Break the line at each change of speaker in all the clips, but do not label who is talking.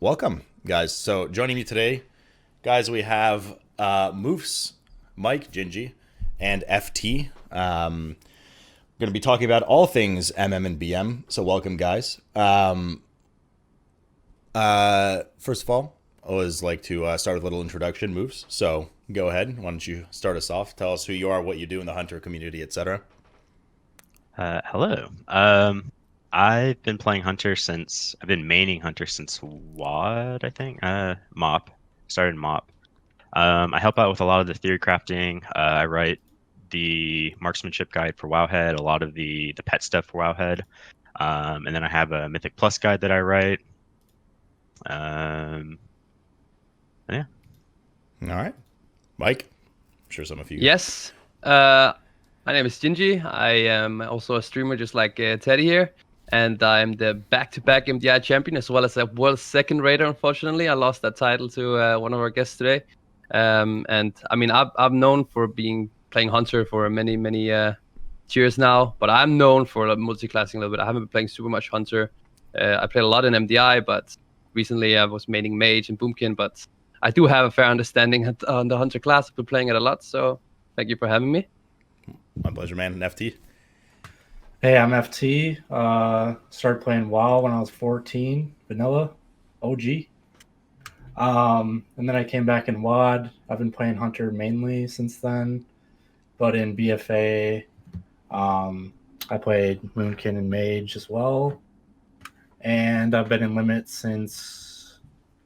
welcome, guys. So joining me today, guys, we have Moofz, Mike, Gingi, and FT. Going to be talking about all things MM and BM. So welcome, guys. First of all, I always like to start with a little introduction, Moofz. So go ahead. Why don't you start us off? Tell us who you are, what you do in the hunter community, etc.
Hello. I've been playing Hunter since I've been maining Hunter since WoD, I think. MOP. Started MOP. I help out with a lot of the theory crafting. I write the marksmanship guide for Wowhead, a lot of the pet stuff for Wowhead. And then I have a Mythic Plus guide that I write. Yeah.
All right, Mike. I'm sure some of you.
Yes. My name is Gingi. I am also a streamer just like Teddy here. And I'm the back-to-back MDI champion as well as a world second raider, unfortunately. I lost that title to one of our guests today. And I mean, I've known for playing Hunter for many years now, but I'm known for multi-classing a little bit. I haven't been playing super much Hunter. I played a lot in MDI, but recently I was maining Mage and Boomkin, but I do have a fair understanding on the Hunter class. I've been playing it a lot, so thank you for having me.
My pleasure, man. And FT.
Hey, I'm FT. Started playing WoW when I was 14, vanilla, OG. And then I came back in WoD. I've been playing Hunter mainly since then, but in BFA, I played Moonkin and Mage as well. And I've been in Limit since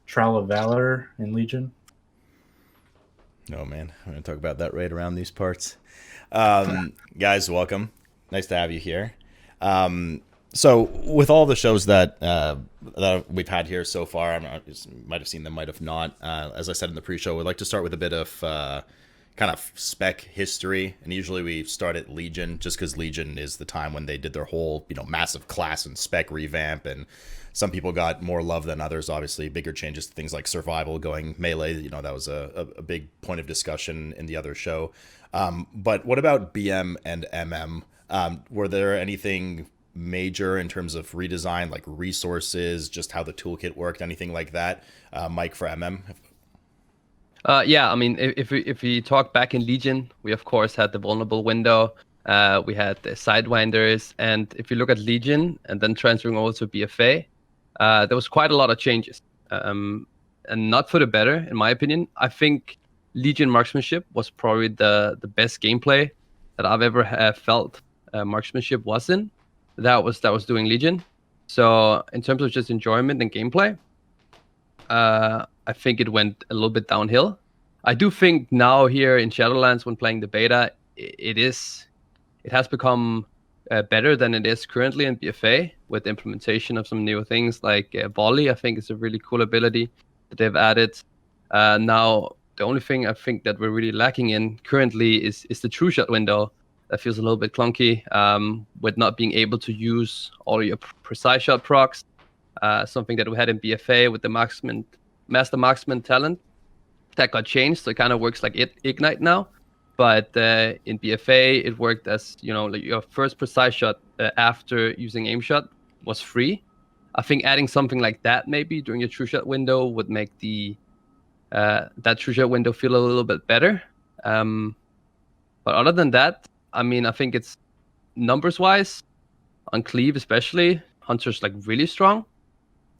Trial of Valor in Legion.
Oh man, I'm gonna talk about that right around these parts. Guys, welcome. Nice to have you here. So with all the shows that we've had here so far, you might have seen them, might have not. As I said in the pre-show, we'd like to start with a bit of kind of spec history, and usually we start at Legion, just because Legion is the time when they did their whole, massive class and spec revamp, and some people got more love than others. Obviously, bigger changes to things like survival, going melee. That was a big point of discussion in the other show. But what about BM and MM? Were there anything major in terms of redesign, like resources, just how the toolkit worked, anything like that? Mike, for MM?
Yeah, I mean, if we talk back in Legion, we of course had the vulnerable window. We had the sidewinders, and if you look at Legion and then transferring over to BFA, there was quite a lot of changes, and not for the better, in my opinion. I think Legion marksmanship was probably the best gameplay that I've ever felt. Marksmanship was in that was doing Legion. So in terms of just enjoyment and gameplay, I think it went a little bit downhill. I do think now here in Shadowlands, when playing the beta, it has become better than it is currently in BFA, with the implementation of some new things like volley. I think is a really cool ability that they've added. Now the only thing I think that we're really lacking in currently is the true shot window. That feels a little bit clunky, with not being able to use all your precise shot procs. Something that we had in BFA with the Master Marksman talent that got changed, so it kind of works like Ignite now. But in BFA, it worked as like your first precise shot after using aim shot was free. I think adding something like that maybe during your true shot window would make that true shot window feel a little bit better. But other than that, I mean, I think it's numbers-wise, on Cleave especially, Hunter's like really strong.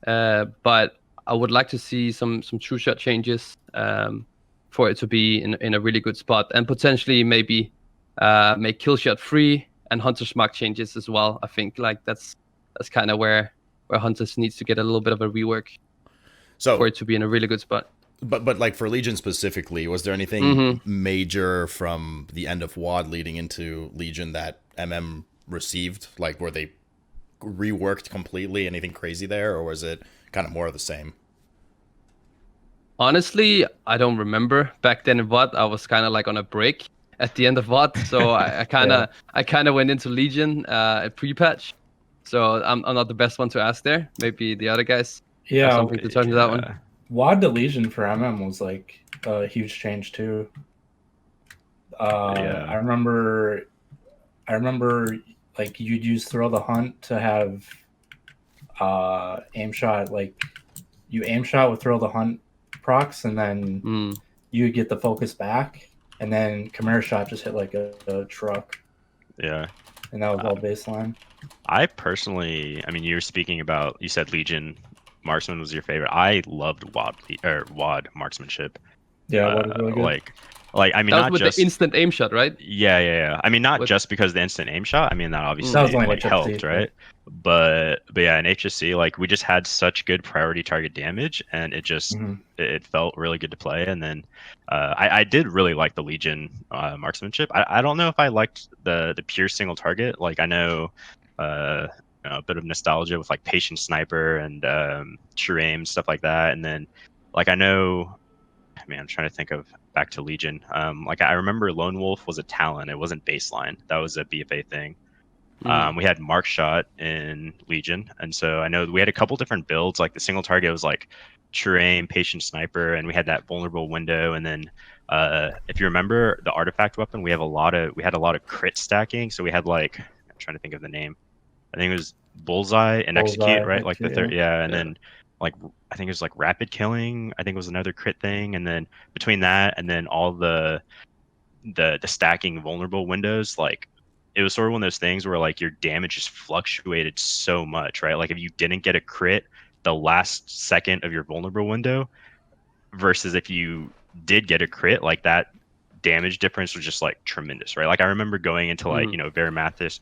But I would like to see some true shot changes for it to be in a really good spot, and potentially maybe make kill shot free and Hunter's mark changes as well. I think like that's kind of where Hunters needs to get a little bit of a rework, so for it to be in a really good spot.
But like for Legion specifically, was there anything major from the end of WoD leading into Legion that MM received? Like, were they reworked completely? Anything crazy there, or was it kind of more of the same?
Honestly, I don't remember. Back then in WoD, I was kind of like on a break at the end of WoD, so I kind of went into Legion at pre-patch. So I'm not the best one to ask there. Maybe the other guys have something to turn to that one.
WoD to Legion for MM was like a huge change too. I remember like you'd use Thrill the Hunt to have aim shot like you aim shot would throw the hunt procs, and then you would get the focus back, and then Chimera shot just hit like a truck.
Yeah.
And that was all baseline.
I personally, I mean, you were speaking about, you said Legion Marksman was your favorite. I loved WAD Marksmanship.
Yeah, WAD was really good.
Like I mean,
that
not
was with
just
the instant aim shot, right?
Yeah. I mean, not just because the instant aim shot. I mean, that obviously
That was only
like,
HFC,
helped, right? But yeah, in HSC, like we just had such good priority target damage, and it just it felt really good to play. And then I did really like the Legion Marksmanship. I don't know if I liked the pure single target. Like I know. A bit of nostalgia with like Patient Sniper and True Aim, stuff like that. And then like I know, man, I'm trying to think of back to Legion. Like I remember Lone Wolf was a talent. It wasn't baseline. That was a BFA thing. We had Mark Shot in Legion. And so I know we had a couple different builds. Like the single target was like True Aim, Patient Sniper, and we had that vulnerable window. And then if you remember the artifact weapon, we had a lot of crit stacking. So we had like, I'm trying to think of the name. I think it was Bullseye and Execute, right? Like the third, and then like I think it was like Rapid Killing. I think it was another crit thing, and then between that and then all the stacking vulnerable windows, like it was sort of one of those things where like your damage just fluctuated so much, right? Like if you didn't get a crit the last second of your vulnerable window, versus if you did get a crit, like that damage difference was just like tremendous, right? Like I remember going into like Veramathis,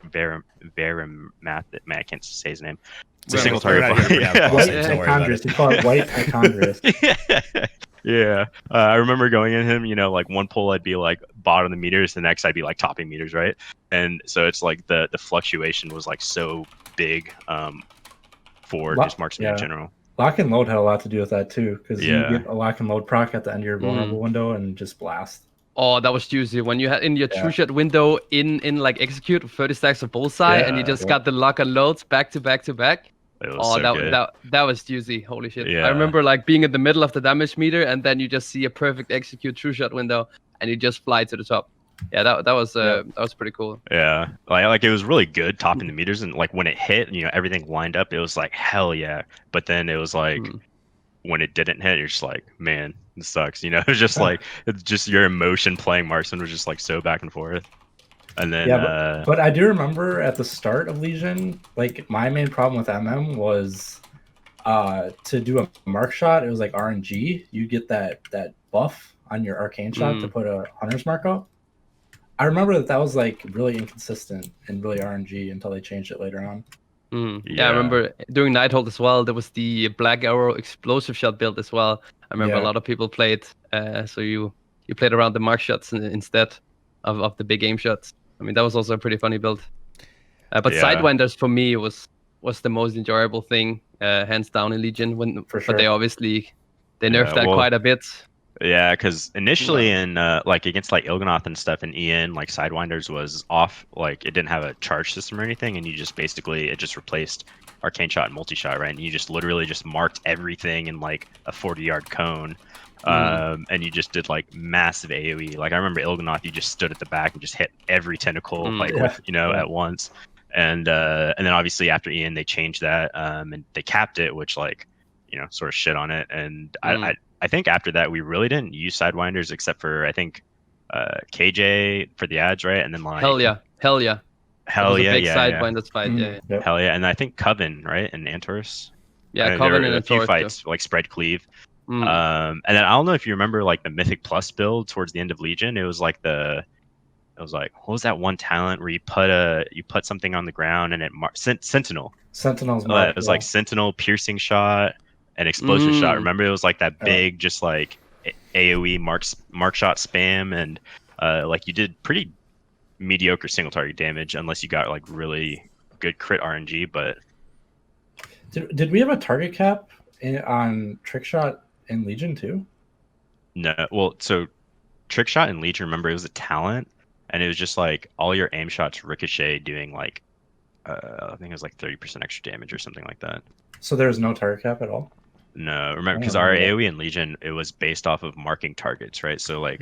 man, I can't say his name. It's a single target.
White Icondrus. You call it White Icondrus.
Yeah. I remember going in him, like one pull I'd be like bottom the meters, the next I'd be like topping meters, right? And so it's like the fluctuation was like so big for just marksman in general.
Lock and load had a lot to do with that too, because you get a lock and load proc at the end of your vulnerable window and just blast.
Oh, that was juicy. When you had in your true shot window in like Execute 30 stacks of Bullseye, and you just got the lock and loads back to back to back. That was juicy. Holy shit.
Yeah.
I remember like being in the middle of the damage meter, and then you just see a perfect Execute true shot window, and you just fly to the top. Yeah, that was pretty cool.
Yeah, like it was really good topping the meters, and like when it hit, everything lined up. It was like hell yeah. But then it was like when it didn't hit, you're just like, man, this sucks. It was just like it's just your emotion playing marksman was just like so back and forth. And then
but I do remember at the start of Legion, like my main problem with MM was to do a mark shot. It was like RNG. You get that buff on your arcane shot to put a hunter's mark up. I remember that was like really inconsistent and really RNG until they changed it later on.
Yeah, I remember during Nighthold as well, there was the Black Arrow explosive shot build as well. I remember a lot of people played, so you played around the mark shots instead of the big aim shots. I mean, that was also a pretty funny build. But Sidewinders for me was the most enjoyable thing, hands down in Legion. But they obviously nerfed that quite a bit.
Yeah, because initially in like against like Il'gynoth and stuff in EN, like Sidewinders was off, like it didn't have a charge system or anything, and you just basically it just replaced arcane shot and multi-shot, right? And you just literally just marked everything in like a 40-yard cone. And you just did like massive AoE. Like I remember Il'gynoth, you just stood at the back and just hit every tentacle at once. And then obviously after EN they changed that and they capped it, which like sort of shit on it. And I think after that we really didn't use Sidewinders except for I think KJ for the ads, right? And then like
hell yeah. Sidewinders fight,
hell yeah. And I think Coven, right? And Antorus.
Yeah, Coven and
a few fights like spread cleave. And then I don't know if you remember like the Mythic Plus build towards the end of Legion. It was like what was that one talent where you put something on the ground and it Sentinel.
Sentinel's
it was like Sentinel piercing shot and explosive shot. Remember it was like that big just like AoE mark shot spam, and like you did pretty mediocre single target damage unless you got like really good crit RNG. But
did we have a target cap on trick shot in Legion too?
No, well, so trick shot in Legion, remember it was a talent, and it was just like all your aim shots ricochet doing like I think it was like 30% extra damage or something like that.
So there's no target cap at all?
No, remember because our AoE in Legion, it was based off of marking targets, right? So like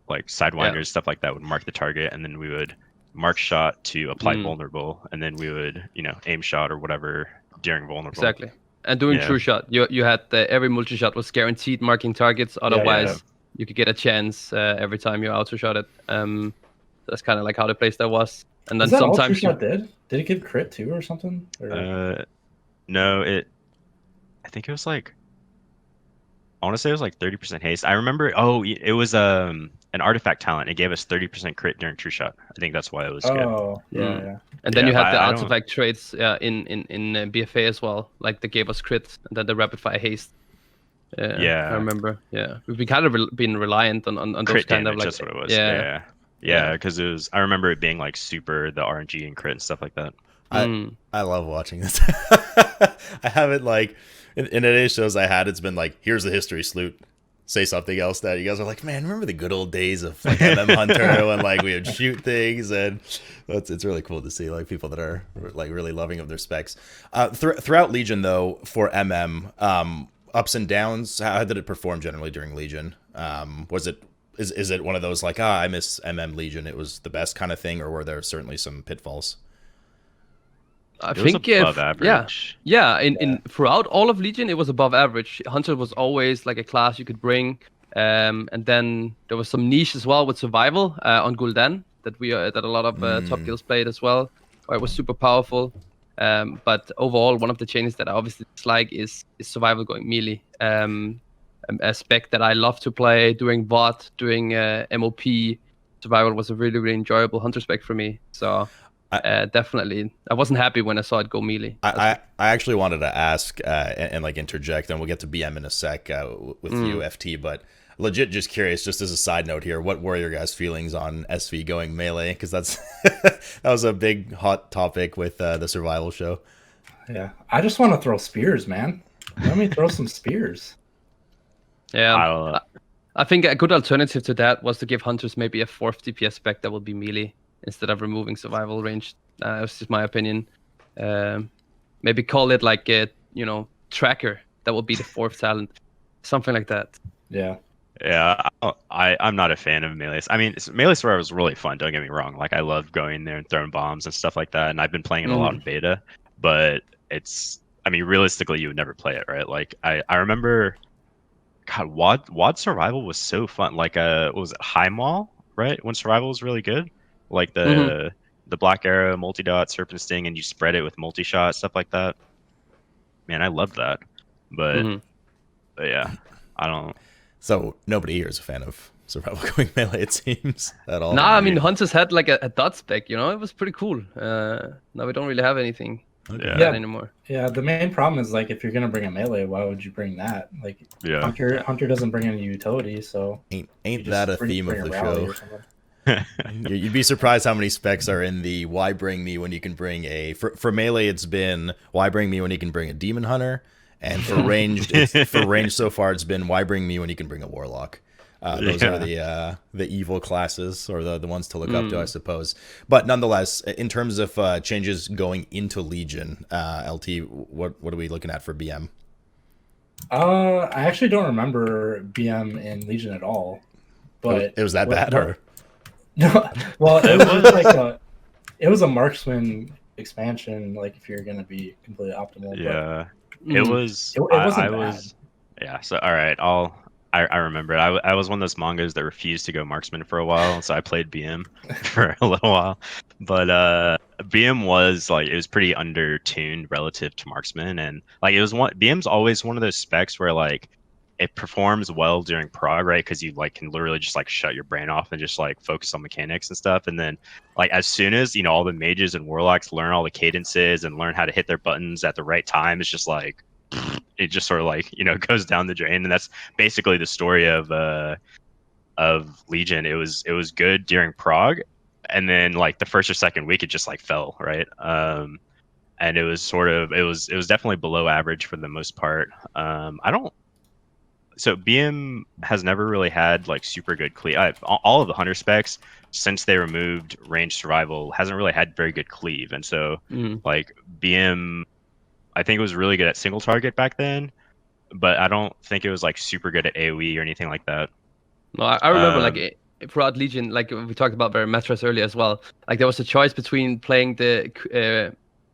like Sidewinders, stuff like that would mark the target, and then we would mark shot to apply vulnerable, and then we would aim shot or whatever during vulnerable.
Exactly. And doing
Yeah.
true shot, you had every multi shot was guaranteed marking targets. Otherwise, you could get a chance every time you auto shot it. That's kind of like how the playstyle was. And then
Is that all
sometimes
True Shot did? Did it give crit too or something? Or...
No, I think it was like, I want to say it was like 30% haste. I remember. Oh, it was an artifact talent. It gave us 30% crit during true shot. I think that's why it was good.
Oh, yeah.
And then
Yeah,
you had
but
the
I don't-
artifact traits in BFA as well. Like they gave us crits and then the rapid fire haste.
Yeah.
I remember. Yeah, we've been kind of been reliant on those
Crit
kind
damage,
of like.
that's what it was.
Yeah.
Yeah, because it was. I remember it being like super the RNG and crit and stuff like that.
I love watching this. I haven't like in any shows I had. It's been like, here's the history salute. Say something else that you guys are like, man, remember the good old days of like MM Hunter when like we would shoot things, and it's really cool to see like people that are like really loving of their specs. Throughout Legion though, for MM, ups and downs, how did it perform generally during Legion? Is it one of those like, I miss MM Legion, it was the best kind of thing, or were there certainly some pitfalls?
I
It was
think
above average.
Yeah. In throughout all of Legion, it was above average. Hunter was always like a class you could bring, and then there was some niche as well with survival on Gul'dan that a lot of top guilds played as well, where it was super powerful. But overall, one of the changes that I obviously dislike is survival going melee. A spec that I love to play doing VOD, doing MOP. Survival was a really, really enjoyable Hunter spec for me. So. Definitely, I wasn't happy when I saw it go melee.
I actually wanted to ask and like interject, and we'll get to BM in a sec with you, FT. But legit, just curious, just as a side note here, what were your guys' feelings on SV going melee? Because that's that was a big hot topic with the survival show.
Yeah, I just want to throw spears, man. Let me throw some spears.
Yeah, I think a good alternative to that was to give hunters maybe a 4th DPS spec that would be melee instead of removing survival range. That's just my opinion. Maybe call it like a tracker. That would be the 4th talent, something like that.
Yeah.
Yeah, I'm not a fan of melee. I mean, melee survival was really fun. Don't get me wrong. Like I love going there and throwing bombs and stuff like that. And I've been playing it a lot in beta. But I mean, realistically, you would never play it, right? Like I remember, God, WoD survival was so fun. Like what was it, High Maul, right? When survival was really good. Like the black arrow, multi-dot, serpent sting, and you spread it with multi-shot, stuff like that. Man, I loved that. But yeah, I don't.
So nobody here is a fan of survival going melee, it seems, at all.
Nah, I mean, hunters had like a dot spec, it was pretty cool. Now we don't really have anything anymore.
Yeah, the main problem is like if you're gonna bring a melee, why would you bring that? Like Hunter doesn't bring any utility, so
ain't that a theme of the show? You'd be surprised how many specs are in the why bring me when you can bring for melee it's been why bring me when you can bring a demon hunter, and for ranged so far it's been why bring me when you can bring a warlock. Those are the evil classes, or the ones to look up to, I suppose. But nonetheless, in terms of changes going into Legion, LT, what are we looking at for BM?
I actually don't remember BM in Legion at all. But
it was that bad, or?
No, well, it was like it was a marksman expansion. Like if you're gonna be completely optimal.
Yeah, it was.
It wasn't bad.
Yeah. So all right, I remember it. I was one of those mangas that refused to go marksman for a while, so I played BM for a little while. But BM was like, it was pretty undertuned relative to marksman, and like BM's always one of those specs where like it performs well during prog, right? Because you like can literally just like shut your brain off and just like focus on mechanics and stuff. And then like as soon as all the mages and warlocks learn all the cadences and learn how to hit their buttons at the right time, it's just like it just sort of like goes down the drain. And that's basically the story of Legion. It was good during prog, and then like the first or second week it just like fell, right? And it was definitely below average for the most part. So BM has never really had like super good cleave. All of the hunter specs since they removed range survival hasn't really had very good cleave, and so like BM, I think it was really good at single target back then, but I don't think it was like super good at AOE or anything like that.
No, I remember like throughout Legion, like we talked about Matras earlier as well. Like there was a choice between playing the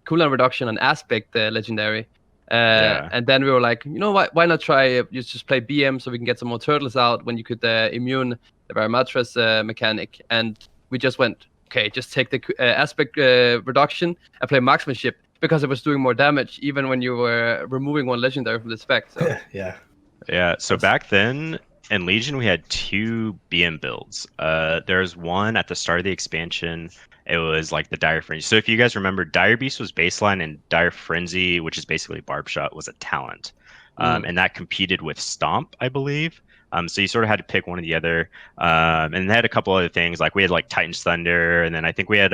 cooldown reduction on Aspect, the legendary, And then we were like, you know what? Why not try just play BM so we can get some more turtles out when you could immune the Varimatras mechanic. And we just went, okay, just take the aspect reduction and play marksmanship because it was doing more damage even when you were removing one legendary from the spec. So
yeah. So back then in Legion we had 2 BM builds. There's one at the start of the expansion. It was like the Dire Frenzy. So if you guys remember, Dire Beast was baseline and Dire Frenzy, which is basically Barb Shot, was a talent. And that competed with Stomp, I believe. So you sort of had to pick one or the other. And they had a couple other things, like we had like Titan's Thunder, and then I think we had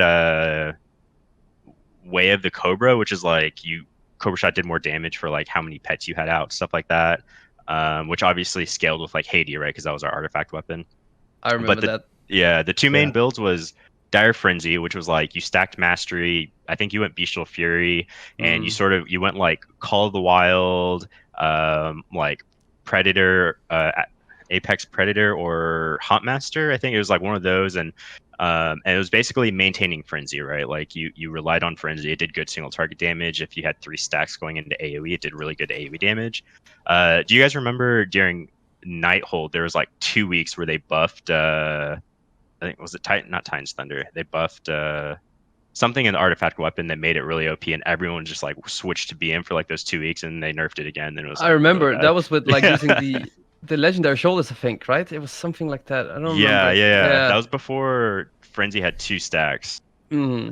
Way of the Cobra, which is like Cobra Shot did more damage for like how many pets you had out, stuff like that. Which obviously scaled with like Haiti, right? Because that was our artifact weapon.
I remember that.
Yeah, the 2 main builds was Dire Frenzy, which was like you stacked Mastery. I think you went Bestial Fury, and you went like Call of the Wild, like Predator, Apex Predator, or Huntmaster. I think it was like one of those, and it was basically maintaining Frenzy, right? Like you relied on Frenzy. It did good single target damage. If you had 3 stacks going into AoE, it did really good AoE damage. Do you guys remember during Nighthold there was like 2 weeks where they buffed? I think was it not Titan's Thunder. They buffed something in the artifact weapon that made it really OP, and everyone just like switched to BM for like those 2 weeks, and they nerfed it again. And it was.
I remember that was with like using the legendary shoulders, I think, right? It was something like that. I don't remember.
Yeah. That was before Frenzy had 2 stacks.
Yeah,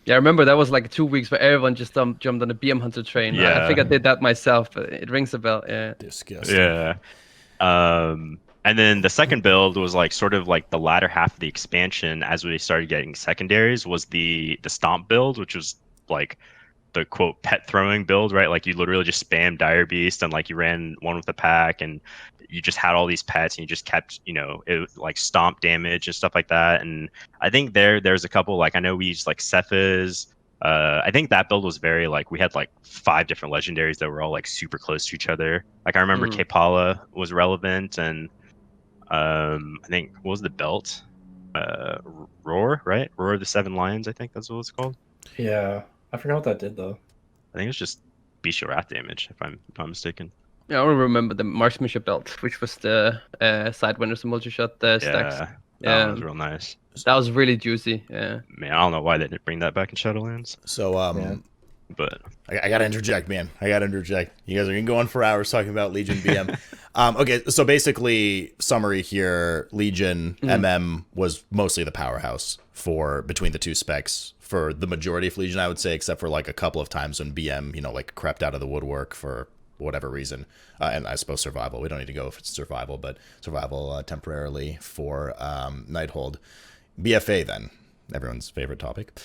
I remember that was like 2 weeks where everyone just jumped on the BM Hunter train. I think I did that myself, but it rings a bell. Yeah.
Disgusting.
Yeah. And then the second build was like sort of like the latter half of the expansion as we started getting secondaries was the Stomp build, which was like the quote pet throwing build, right? Like you literally just spam Dire Beast and like you ran one with the pack and you just had all these pets and you just kept, it like stomp damage and stuff like that. And I think there's a couple, like I know we used like Cephas. I think that build was very like we had like 5 different legendaries that were all like super close to each other. Like I remember Kepala was relevant, and I think what was the belt? Roar, right? Roar of the 7 Lions, I think that's what it's called.
Yeah, I forgot what that did though.
I think it was just bestial wrath damage, if I'm not mistaken.
Yeah, I remember the Marksmanship belt, which was the Sidewinders and multi-shot stacks.
That was real nice.
That was really juicy. Yeah.
Man, I don't know why they didn't bring that back in Shadowlands.
So,
but
I gotta interject, man. I gotta interject. You guys are gonna go on for hours talking about Legion BM. Okay, so basically, summary here: Legion MM was mostly the powerhouse between the 2 specs for the majority of Legion, I would say, except for like a couple of times when BM, like crept out of the woodwork for whatever reason, and I suppose survival. We don't need to go if it's survival, but survival temporarily for Nighthold. BFA then, everyone's favorite topic.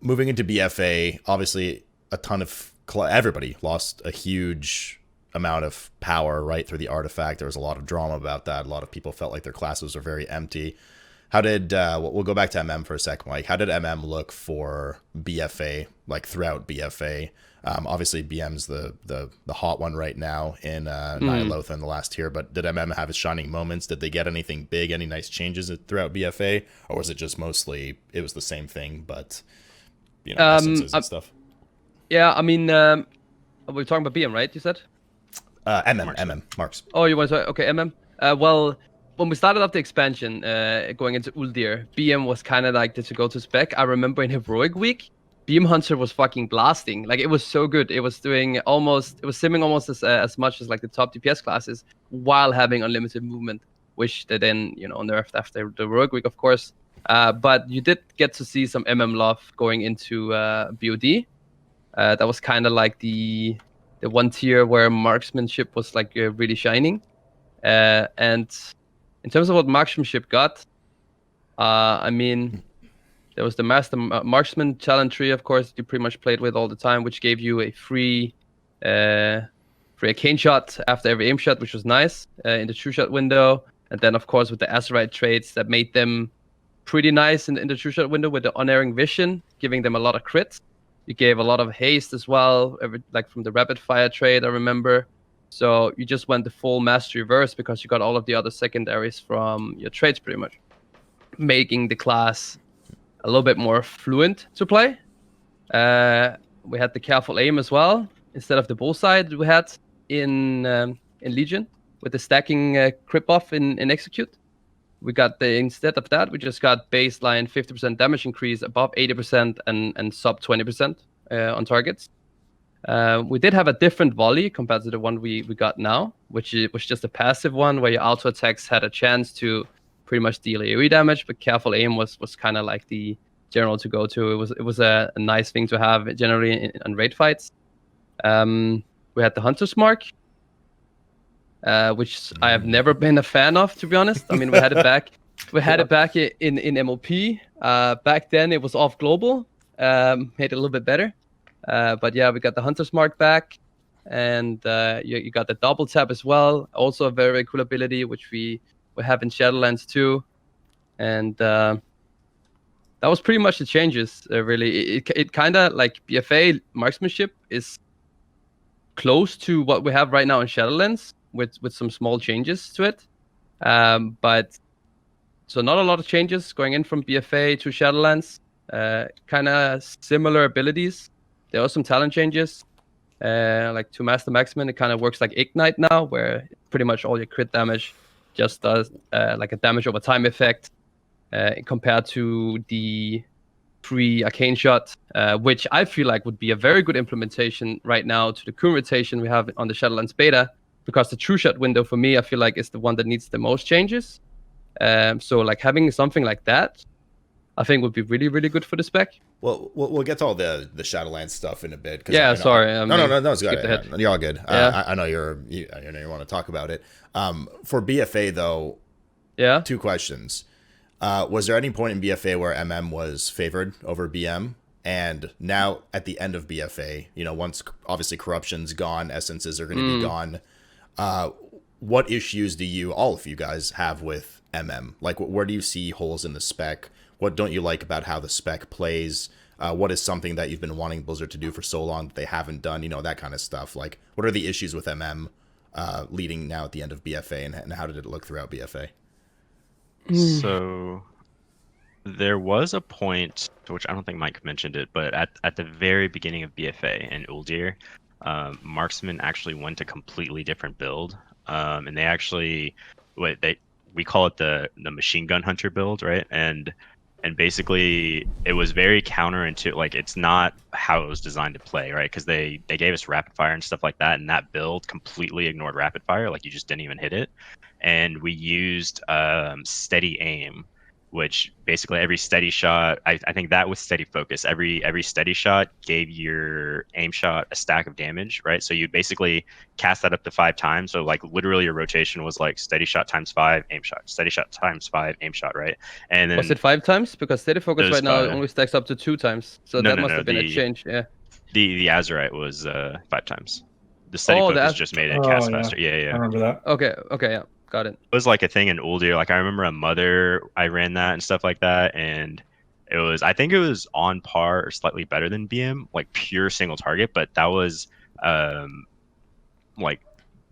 Moving into BFA, obviously a ton of everybody lost a huge amount of power right through the artifact. There was a lot of drama about that. A lot of people felt like their classes were very empty. How did we'll go back to MM for a second, Mike? How did MM look for BFA, like throughout BFA? Obviously BM's the hot one right now in Nyalotha in the last tier, but did MM have its shining moments? Did they get anything big, any nice changes throughout BFA, or was it just mostly it was the same thing but essences and stuff?
Yeah, I mean, we're talking about BM, right? You said?
MM, Marks.
Oh, you want to? Okay, MM. Well, when we started off the expansion, going into Uldir, BM was kind of like to go to spec. I remember in Heroic Week, BM Hunter was fucking blasting. Like it was so good. It was doing it was simming almost as much as like the top DPS classes while having unlimited movement, which they then nerfed after the Heroic Week, of course. But you did get to see some MM love going into BOD. That was kind of like the one tier where marksmanship was like really shining. And in terms of what marksmanship got, I mean, there was the Master Marksman Challenge tree, of course, you pretty much played with all the time, which gave you a free arcane shot after every aim shot, which was nice in the true shot window. And then, of course, with the Azerite traits that made them pretty nice in the true shot window with the unerring vision, giving them a lot of crits. You gave a lot of haste as well, like from the rapid fire trait, I remember. So you just went the full mastery verse because you got all of the other secondaries from your traits pretty much, making the class a little bit more fluent to play. we had the careful aim as well instead of the bullseye that we had in Legion with the stacking crit buff in Execute. We got instead of that, we just got baseline 50% damage increase above 80% and sub 20% on targets. We did have a different volley compared to the one we got now, which was just a passive one where your auto attacks had a chance to pretty much deal AoE damage, but careful aim was kind of like the general to go to. It was a nice thing to have generally in raid fights. We had the Hunter's Mark, which I have never been a fan of, to be honest. I mean, we had it back. We had it back in MLP. Back then, it was off global. Made it a little bit better. But yeah, we got the Hunter's Mark back, and you got the double tap as well. Also a very, very cool ability, which we have in Shadowlands too. And that was pretty much the changes. Really, it kind of like BFA marksmanship is close to what we have right now in Shadowlands, with some small changes to it. But so not a lot of changes going in from BFA to Shadowlands. Kind of similar abilities. There are some talent changes. Like to Master Marksman, it kind of works like Ignite now, where pretty much all your crit damage just does like a damage over time effect, compared to the pre-Arcane Shot, which I feel like would be a very good implementation right now to the current rotation we have on the Shadowlands beta, because the True Shot window for me, I feel like is the one that needs the most changes. So like having something like that, I think would be really, really good for the spec.
Well, we'll get to all the Shadowlands stuff in a bit.
Yeah, sorry.
No, it's good. You're all good.
Yeah.
I know you want to talk about it. For BFA though,
yeah.
2 questions. Was there any point in BFA where MM was favored over BM? And now at the end of BFA, once obviously corruption's gone, essences are going to be gone. What issues do all of you guys have with MM? Like, where do you see holes in the spec? What don't you like about how the spec plays? What is something that you've been wanting Blizzard to do for so long that they haven't done? That kind of stuff. Like, what are the issues with MM leading now at the end of BFA, and how did it look throughout BFA?
So there was a point, which I don't think Mike mentioned it, but at the very beginning of BFA in Uldir, Marksman actually went a completely different build. And they actually, we call it the machine gun hunter build, right? And basically it was very counterintuitive. Like, it's not how it was designed to play, right? Because they gave us rapid fire and stuff like that, and that build completely ignored rapid fire. Like, you just didn't even hit it. And we used steady aim, which basically every steady shot, I think that was steady focus. Every steady shot gave your aim shot a stack of damage, right? So you basically cast that up to 5 times. So like literally your rotation was like steady shot times 5, aim shot, steady shot times 5, aim shot, right? And then
was it 5 times? Because steady focus right now only stacks up to 2 times. So that must have been a change, yeah.
The Azurite was 5 times. The steady focus just made it cast faster. Yeah.
I remember that.
Okay, yeah. Got it.
It was like a thing in Uldir. Like, I remember a Mother, I ran that and stuff like that, and I think it was on par or slightly better than BM, like pure single target, but that was like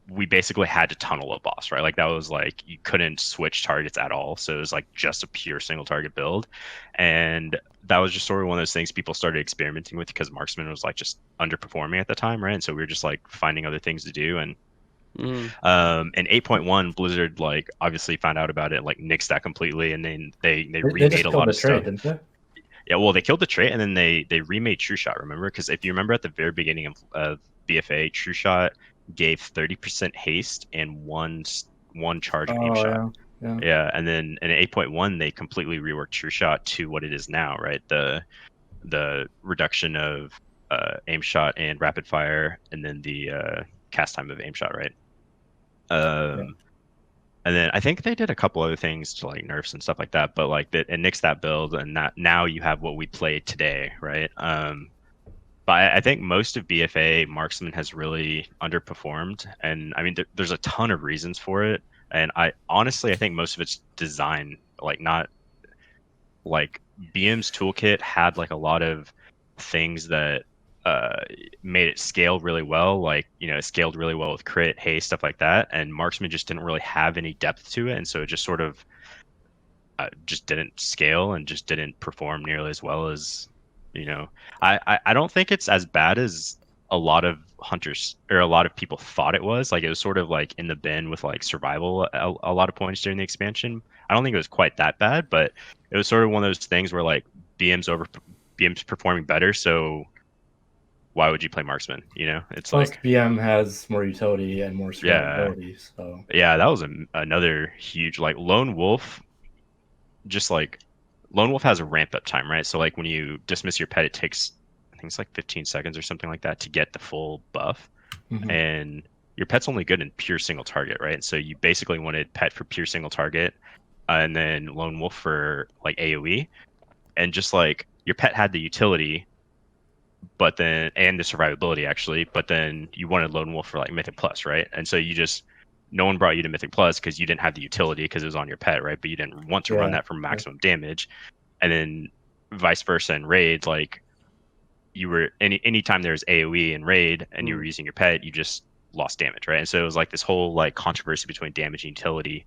we basically had to tunnel a boss, right? Like, that was like you couldn't switch targets at all, so it was like just a pure single target build. And that was just sort of one of those things people started experimenting with because Marksman was like just underperforming at the time, right? And so we were just like finding other things to do. And in 8.1, Blizzard like obviously found out about it, like nixed that completely, and then they remade a lot of stuff. Didn't they? Yeah, well, they killed the trait, and then they remade True Shot. Remember, because if you remember at the very beginning of BFA, True Shot gave 30% haste and one charge of aim shot. Yeah, and then in 8.1 they completely reworked True Shot to what it is now, right? The reduction of aim shot and rapid fire, and then the cast time of aim shot, right? And then I think they did a couple other things to like nerfs and stuff like that, but like it nixed that build, and that now you have what we play today, right? But I think most of BFA Marksman has really underperformed, and I mean there's a ton of reasons for it, and I think most of it's design, like not like BM's toolkit had like a lot of things that made it scale really well, like it scaled really well with crit, haste, stuff like that, and Marksman just didn't really have any depth to it, and so it just sort of just didn't scale and just didn't perform nearly as well as You know, I don't think it's as bad as a lot of hunters or a lot of people thought it was. Like it was sort of like in the bin with like survival a lot of points during the expansion. I don't think it was quite that bad, but it was sort of one of those things where like BM's performing better, so why would you play marksman? You know, it's
Plus,
like
BM has more utility and more
yeah,
survivability. So
yeah, that was another huge like lone wolf. Just like lone wolf has a ramp up time, right? So like when you dismiss your pet, it takes I think it's like 15 seconds or something like that to get the full buff,
mhm.
and your pet's only good in pure single target, right? So you basically wanted pet for pure single target, and then lone wolf for like AOE, and just like your pet had the utility but then and the survivability actually, but then you wanted lone wolf for like mythic plus, right? And so you just no one brought you to mythic plus because you didn't have the utility because it was on your pet, right? But you didn't want to run
Yeah.
that for maximum damage, and then vice versa in raid, like you were anytime there was AOE in raid and you were using your pet, you just lost damage, right? And so it was like this whole like controversy between damage and utility,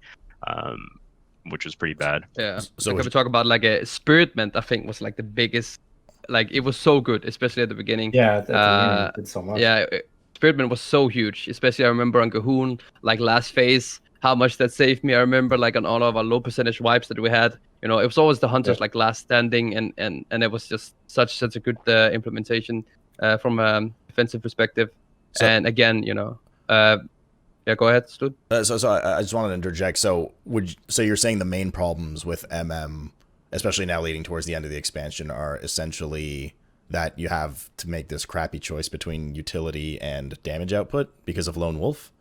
which was pretty bad.
Yeah.
So
Like
would
if we talk about like a Spiritment, I think was like the biggest. Like it was so good, especially at the beginning.
Yeah, at the beginning it did so much.
Yeah, Spiritman was so huge, especially I remember on Gahoon, like last phase, how much that saved me. I remember like on all of our low percentage wipes that we had, you know, it was always the hunters like last standing, and it was just such a good implementation from a defensive perspective.
So-
and again, you know, yeah, go ahead, Stud.
so I just wanted to interject. So you're saying the main problems with MM, especially now leading towards the end of the expansion, are essentially that you have to make this crappy choice between utility and damage output because of lone wolf?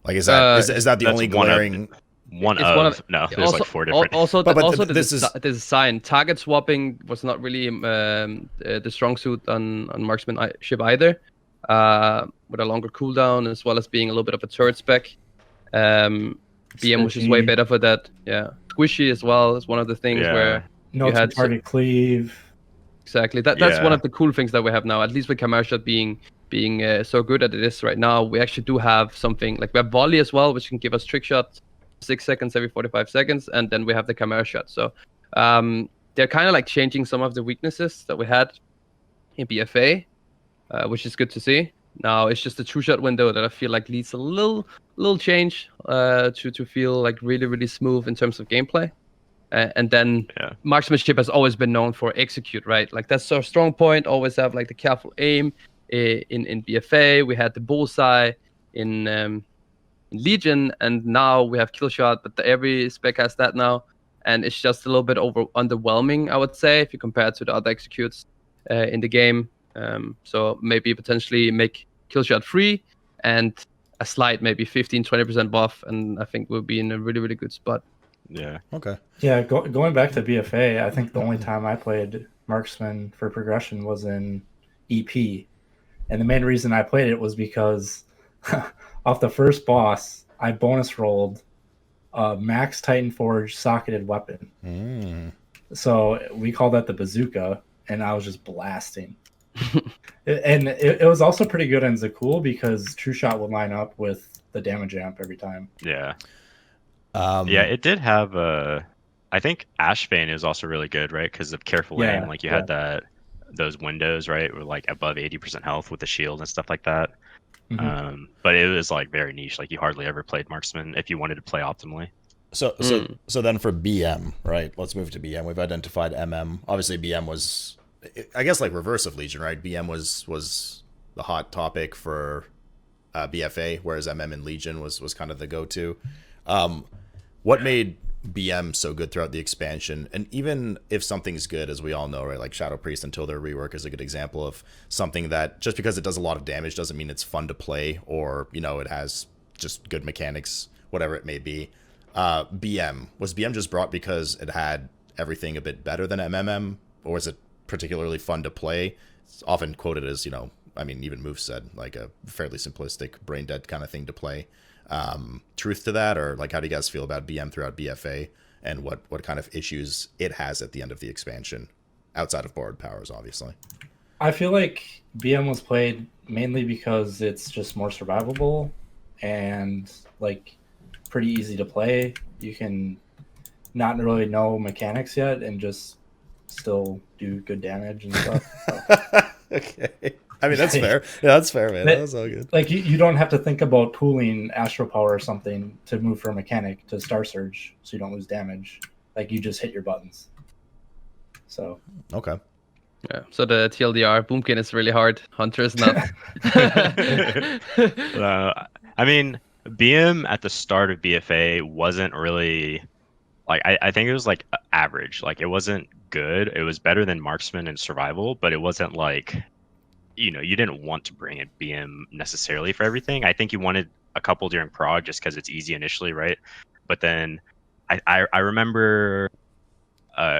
Like is that is that the
That's
only
one of-
glaring?
One
It's
of,
one of-
no, there's like four different.
Also,
But
also
this
the design target swapping was not really the strong suit on Marksmanship either. With a longer cooldown as well as being a little bit of a turret spec. BM was just way
Squishy.
better for that. Yeah, squishy as well is one of the things
Yeah.
where
No
you had
target cleave.
exactly that's one
Yeah.
of the cool things that we have now. At least with commercial being so good at it is right now, we actually do have something like we have volley as well, which can give us trick shots 6 seconds every 45 seconds, and then we have the camera shot. So they're kind of like changing some of the weaknesses that we had in BFA, which is good to see. Now it's just the true shot window that I feel like needs a little change to feel like really smooth in terms of gameplay. And then
Yeah.
marksmanship has always been known for execute, right? Like that's our strong point. Always have like the careful aim. In BFA, we had the bullseye in Legion, and now we have kill shot. But every spec has that now, and it's just a little bit underwhelming, I would say, if you compare it to the other executes in the game. So maybe potentially make kill shot free and a slight maybe 15-20% buff, and I think we'll be in a really good spot.
Yeah.
Okay.
Yeah, going back to BFA, I think the only time I played Marksman for progression was in EP. And the main reason I played it was because off the first boss, I bonus rolled a Max Titan Forge socketed weapon. So we call that the bazooka, and I was just blasting. And it was also pretty good in Zakul because True Shot would line up with the damage amp every time.
Yeah. Yeah, it did have I think Ashbane is also really good, right? Because of careful aim, like you had those windows, right, were like above 80% health with the shield and stuff like that.
Mhm.
But it was like very niche. Like you hardly ever played marksman if you wanted to play optimally.
So then for BM, right? Let's move to BM. We've identified MM. Obviously, BM was, I guess, like reverse of Legion, right? BM was the hot topic for BFA, whereas MM in Legion was kind of the go-to. What made BM so good throughout the expansion? And even if something's good, as we all know, right, like Shadow Priest until their rework is a good example of something that just because it does a lot of damage doesn't mean it's fun to play, or it has just good mechanics, whatever it may be. BM was BM just brought because it had everything a bit better than MMM, or was it particularly fun to play? It's often quoted as even Moofz said, like a fairly simplistic brain dead kind of thing to play. Truth to that, or like how do you guys feel about BM throughout BFA, and what kind of issues it has at the end of the expansion outside of borrowed powers, obviously?
I feel like BM was played mainly because it's just more survivable and like pretty easy to play. You can not really know mechanics yet and just still do good damage and stuff. So.
Okay. I mean, that's fair. Yeah, that's fair, man. That's all good.
Like, you don't have to think about pooling Astro Power or something to move from Mechanic to Star Surge so you don't lose damage. Like, you just hit your buttons. So.
Okay.
Yeah. So the TLDR, Boomkin is really hard. Hunter is not.
I mean, BM at the start of BFA wasn't really like I think it was like average. Like it wasn't good. It was better than Marksman and Survival, but it wasn't like, you know, you didn't want to bring in BM necessarily for everything. I think you wanted a couple during prog just because it's easy initially, right? But then I remember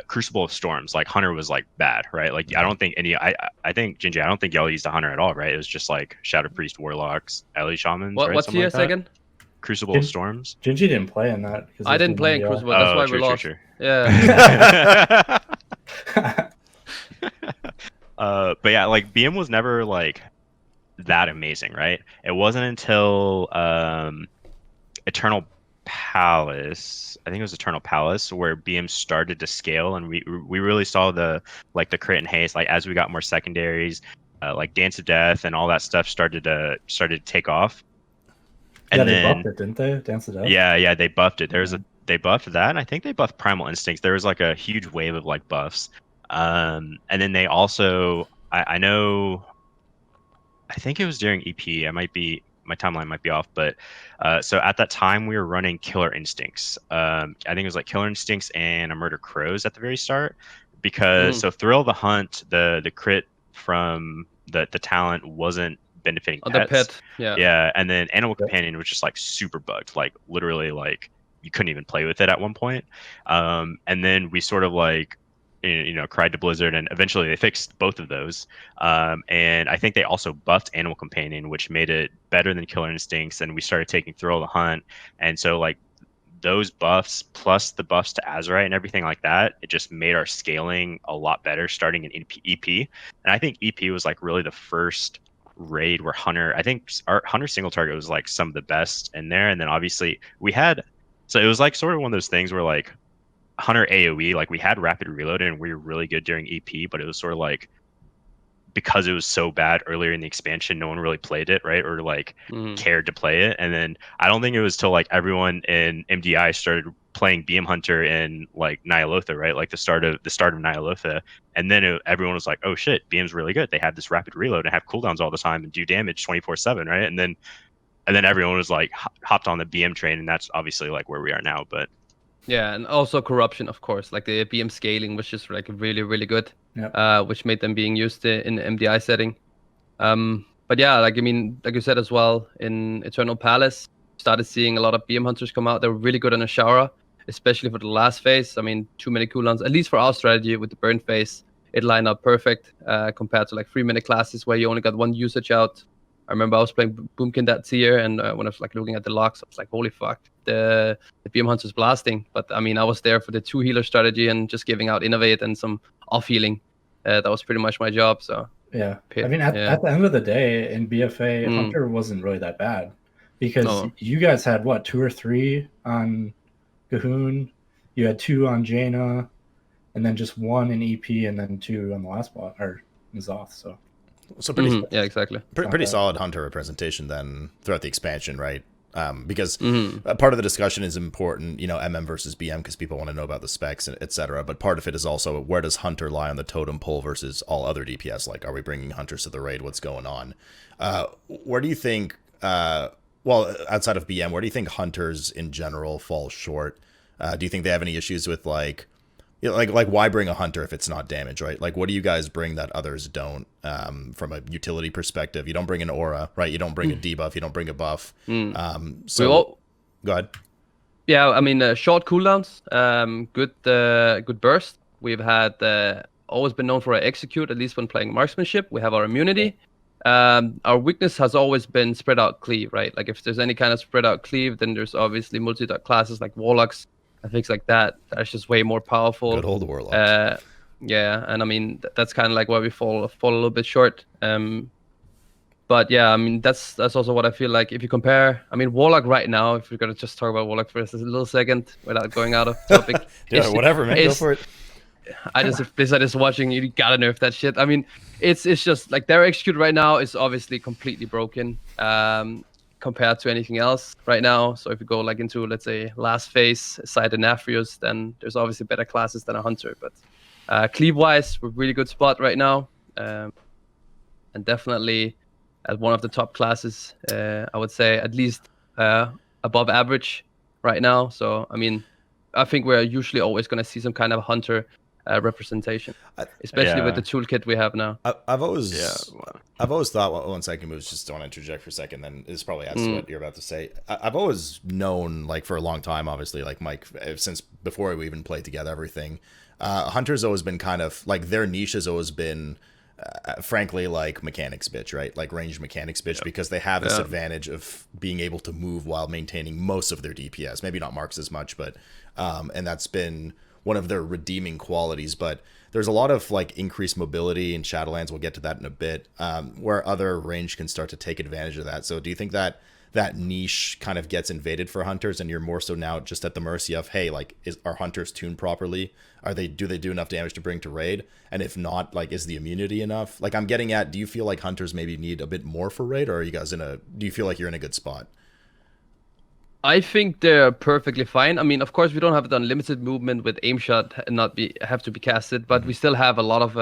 Crucible of Storms, like Hunter was like bad, right? Like I don't think I think Gingi, I don't think y'all used a Hunter at all, right? It was just like Shadow Priest, Warlocks, Ellie Shamans. Right?
What's
Something
TS
like
again?
Crucible of Storms.
Gingi didn't play in that.
I didn't play in Crucible. That's why we lost.
True.
Yeah.
But yeah, like BM was never like that amazing, right? It wasn't until Eternal Palace, I think it was Eternal Palace, where BM started to scale, and we really saw the crit and haste, like as we got more secondaries, like Dance of Death and all that stuff started to take off. And
yeah,
then,
they buffed it, didn't they? Dance of Death.
Yeah, they buffed it. They buffed that, and I think they buffed Primal Instincts. There was like a huge wave of like buffs. And then they also, I know, I think it was during EP. My timeline might be off, but so at that time we were running Killer Instincts. I think it was like Killer Instincts and a Murder Crows at the very start, because so Thrill of the Hunt, the crit from the talent wasn't benefiting pets.
The pet,
yeah, and then Animal Companion was just like super bugged, like literally like you couldn't even play with it at one point. And then we sort of like, you know, cried to Blizzard, and eventually they fixed both of those. And I think they also buffed Animal Companion, which made it better than Killer Instincts, and we started taking Thrill of the Hunt. And so like those buffs plus the buffs to Azerite and everything like that, it just made our scaling a lot better starting in EP. And I think EP was like really the first raid where Hunter, I think our Hunter single target was like some of the best in there. And then obviously so it was like sort of one of those things where like Hunter AoE, like we had rapid reload and we were really good during EP, but it was sort of like because it was so bad earlier in the expansion, no one really played it, right? Or like cared to play it. And then I don't think it was till like everyone in MDI started playing BM Hunter in like Nyalotha, right? Like the start of Nyalotha. And then everyone was like, oh shit, BM's really good. They have this rapid reload and have cooldowns all the time and do damage 24/7, right? And then everyone was like hopped on the BM train, and that's obviously like where we are now. But
yeah, and also corruption, of course. Like the BM scaling was just like really, really good, which made them being used in the MDI setting. But yeah, like I mean, like you said as well, in Eternal Palace, started seeing a lot of BM hunters come out. They were really good on Ashara, especially for the last phase. I mean, too many cooldowns, at least for our strategy with the burn phase, it lined up perfect compared to like 3-minute classes where you only got one usage out. I remember I was playing Boomkin that tier, and when I was like looking at the logs, I was like, holy fuck, the BM Hunter's blasting. But I mean, I was there for the 2 healer strategy and just giving out Innovate and some off healing. That was pretty much my job. So
yeah, I mean, at the end of the day in BFA, Hunter wasn't really that bad because you guys had what, 2 or 3 on Gahoon, you had 2 on Jaina, and then just 1 in EP, and then 2 on the last bot or Zoth.
So pretty,
yeah, exactly.
Pretty solid Hunter representation then throughout the expansion, right? Because part of the discussion is important, you know, MM versus BM, because people want to know about the specs, etc. But part of it is also where does Hunter lie on the totem pole versus all other DPS? Like, are we bringing Hunters to the raid? What's going on? Where do you think, well, outside of BM, where do you think Hunters in general fall short? Do you think they have any issues with like why bring a Hunter if it's not damage, right? Like, what do you guys bring that others don't from a utility perspective? You don't bring an aura, right? You don't bring a debuff. You don't bring a buff. Go ahead.
Yeah, I mean, short cooldowns, good burst. We've had always been known for our execute, at least when playing marksmanship. We have our immunity. Our weakness has always been spread out cleave, right? Like if there's any kind of spread out cleave, then there's obviously multi-dot classes like Warlocks and things like that. That's just way more powerful.
Good old Warlocks.
Yeah, and I mean that's kind of like where we fall a little bit short. But yeah, I mean that's also what I feel like. If you compare, I mean Warlock right now, if we're gonna just talk about Warlock for a little second without going out of topic.
Yeah, whatever, man. Go for it.
if Blizzard is watching, you gotta nerf that shit. I mean, it's just like their execute right now is obviously completely broken compared to anything else right now. So if you go like into, let's say, last phase, aside the Nafrius, then there's obviously better classes than a hunter. But cleave wise, we're really good spot right now, and definitely at one of the top classes. I would say at least above average right now. So I mean, I think we're usually always going to see some kind of hunter representation, especially with the toolkit we have now.
I've always thought. Well, 1 second, Moofz. Just want to interject for a second. Then this probably adds to what you're about to say. I've always known, like for a long time, obviously, like Mike, since before we even played together, everything. Hunter's always been kind of like their niche has always been. Frankly, like mechanics bitch, right? Like ranged mechanics bitch, because they have this advantage of being able to move while maintaining most of their DPS. Maybe not Marks as much, but and that's been one of their redeeming qualities. But there's a lot of like increased mobility in Shadowlands. We'll get to that in a bit, where other range can start to take advantage of that. So do you think that that niche kind of gets invaded for hunters, and you're more so now just at the mercy of, hey, like, are hunters tuned properly? Do they do enough damage to bring to raid? And if not, like, is the immunity enough? Like, I'm getting at, do you feel like hunters maybe need a bit more for raid, or are you guys do you feel like you're in a good spot?
I think they're perfectly fine. I mean, of course, we don't have the unlimited movement with aim shot and have to be casted, but we still have a lot of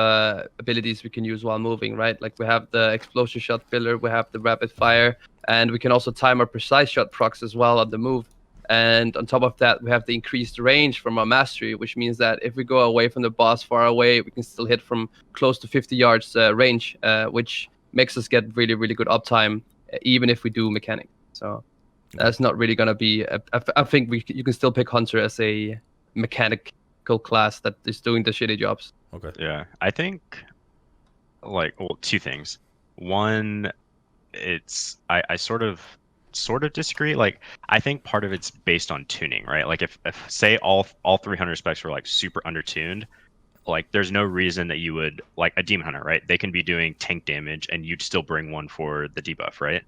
abilities we can use while moving, right? Like we have the explosion shot filler, we have the rapid fire, and we can also time our precise shot procs as well on the move. And on top of that, we have the increased range from our mastery, which means that if we go away from the boss far away, we can still hit from close to 50 yards range, which makes us get really, really good uptime, even if we do mechanic. So that's not really going to be... I think you can still pick Hunter as a mechanical class that is doing the shitty jobs.
Okay.
Yeah, I think, like, well, two things. One, it's... I sort of disagree. Like, I think part of it's based on tuning, right? Like, if say all 300 specs were, like, super undertuned, like, there's no reason that you would... Like, a Demon Hunter, right? They can be doing tank damage, and you'd still bring one for the debuff, right?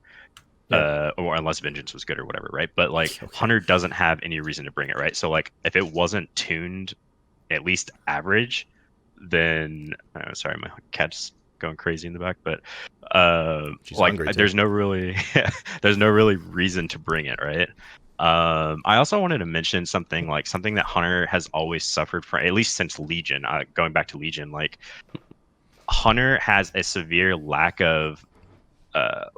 Or unless Vengeance was good or whatever, right? But like Hunter doesn't have any reason to bring it, right? So like if it wasn't tuned at least average, then sorry, my cat's going crazy in the back, but like there's no really reason to bring it, right? I also wanted to mention something that Hunter has always suffered from, at least since Legion, going back to Legion, like Hunter has a severe lack of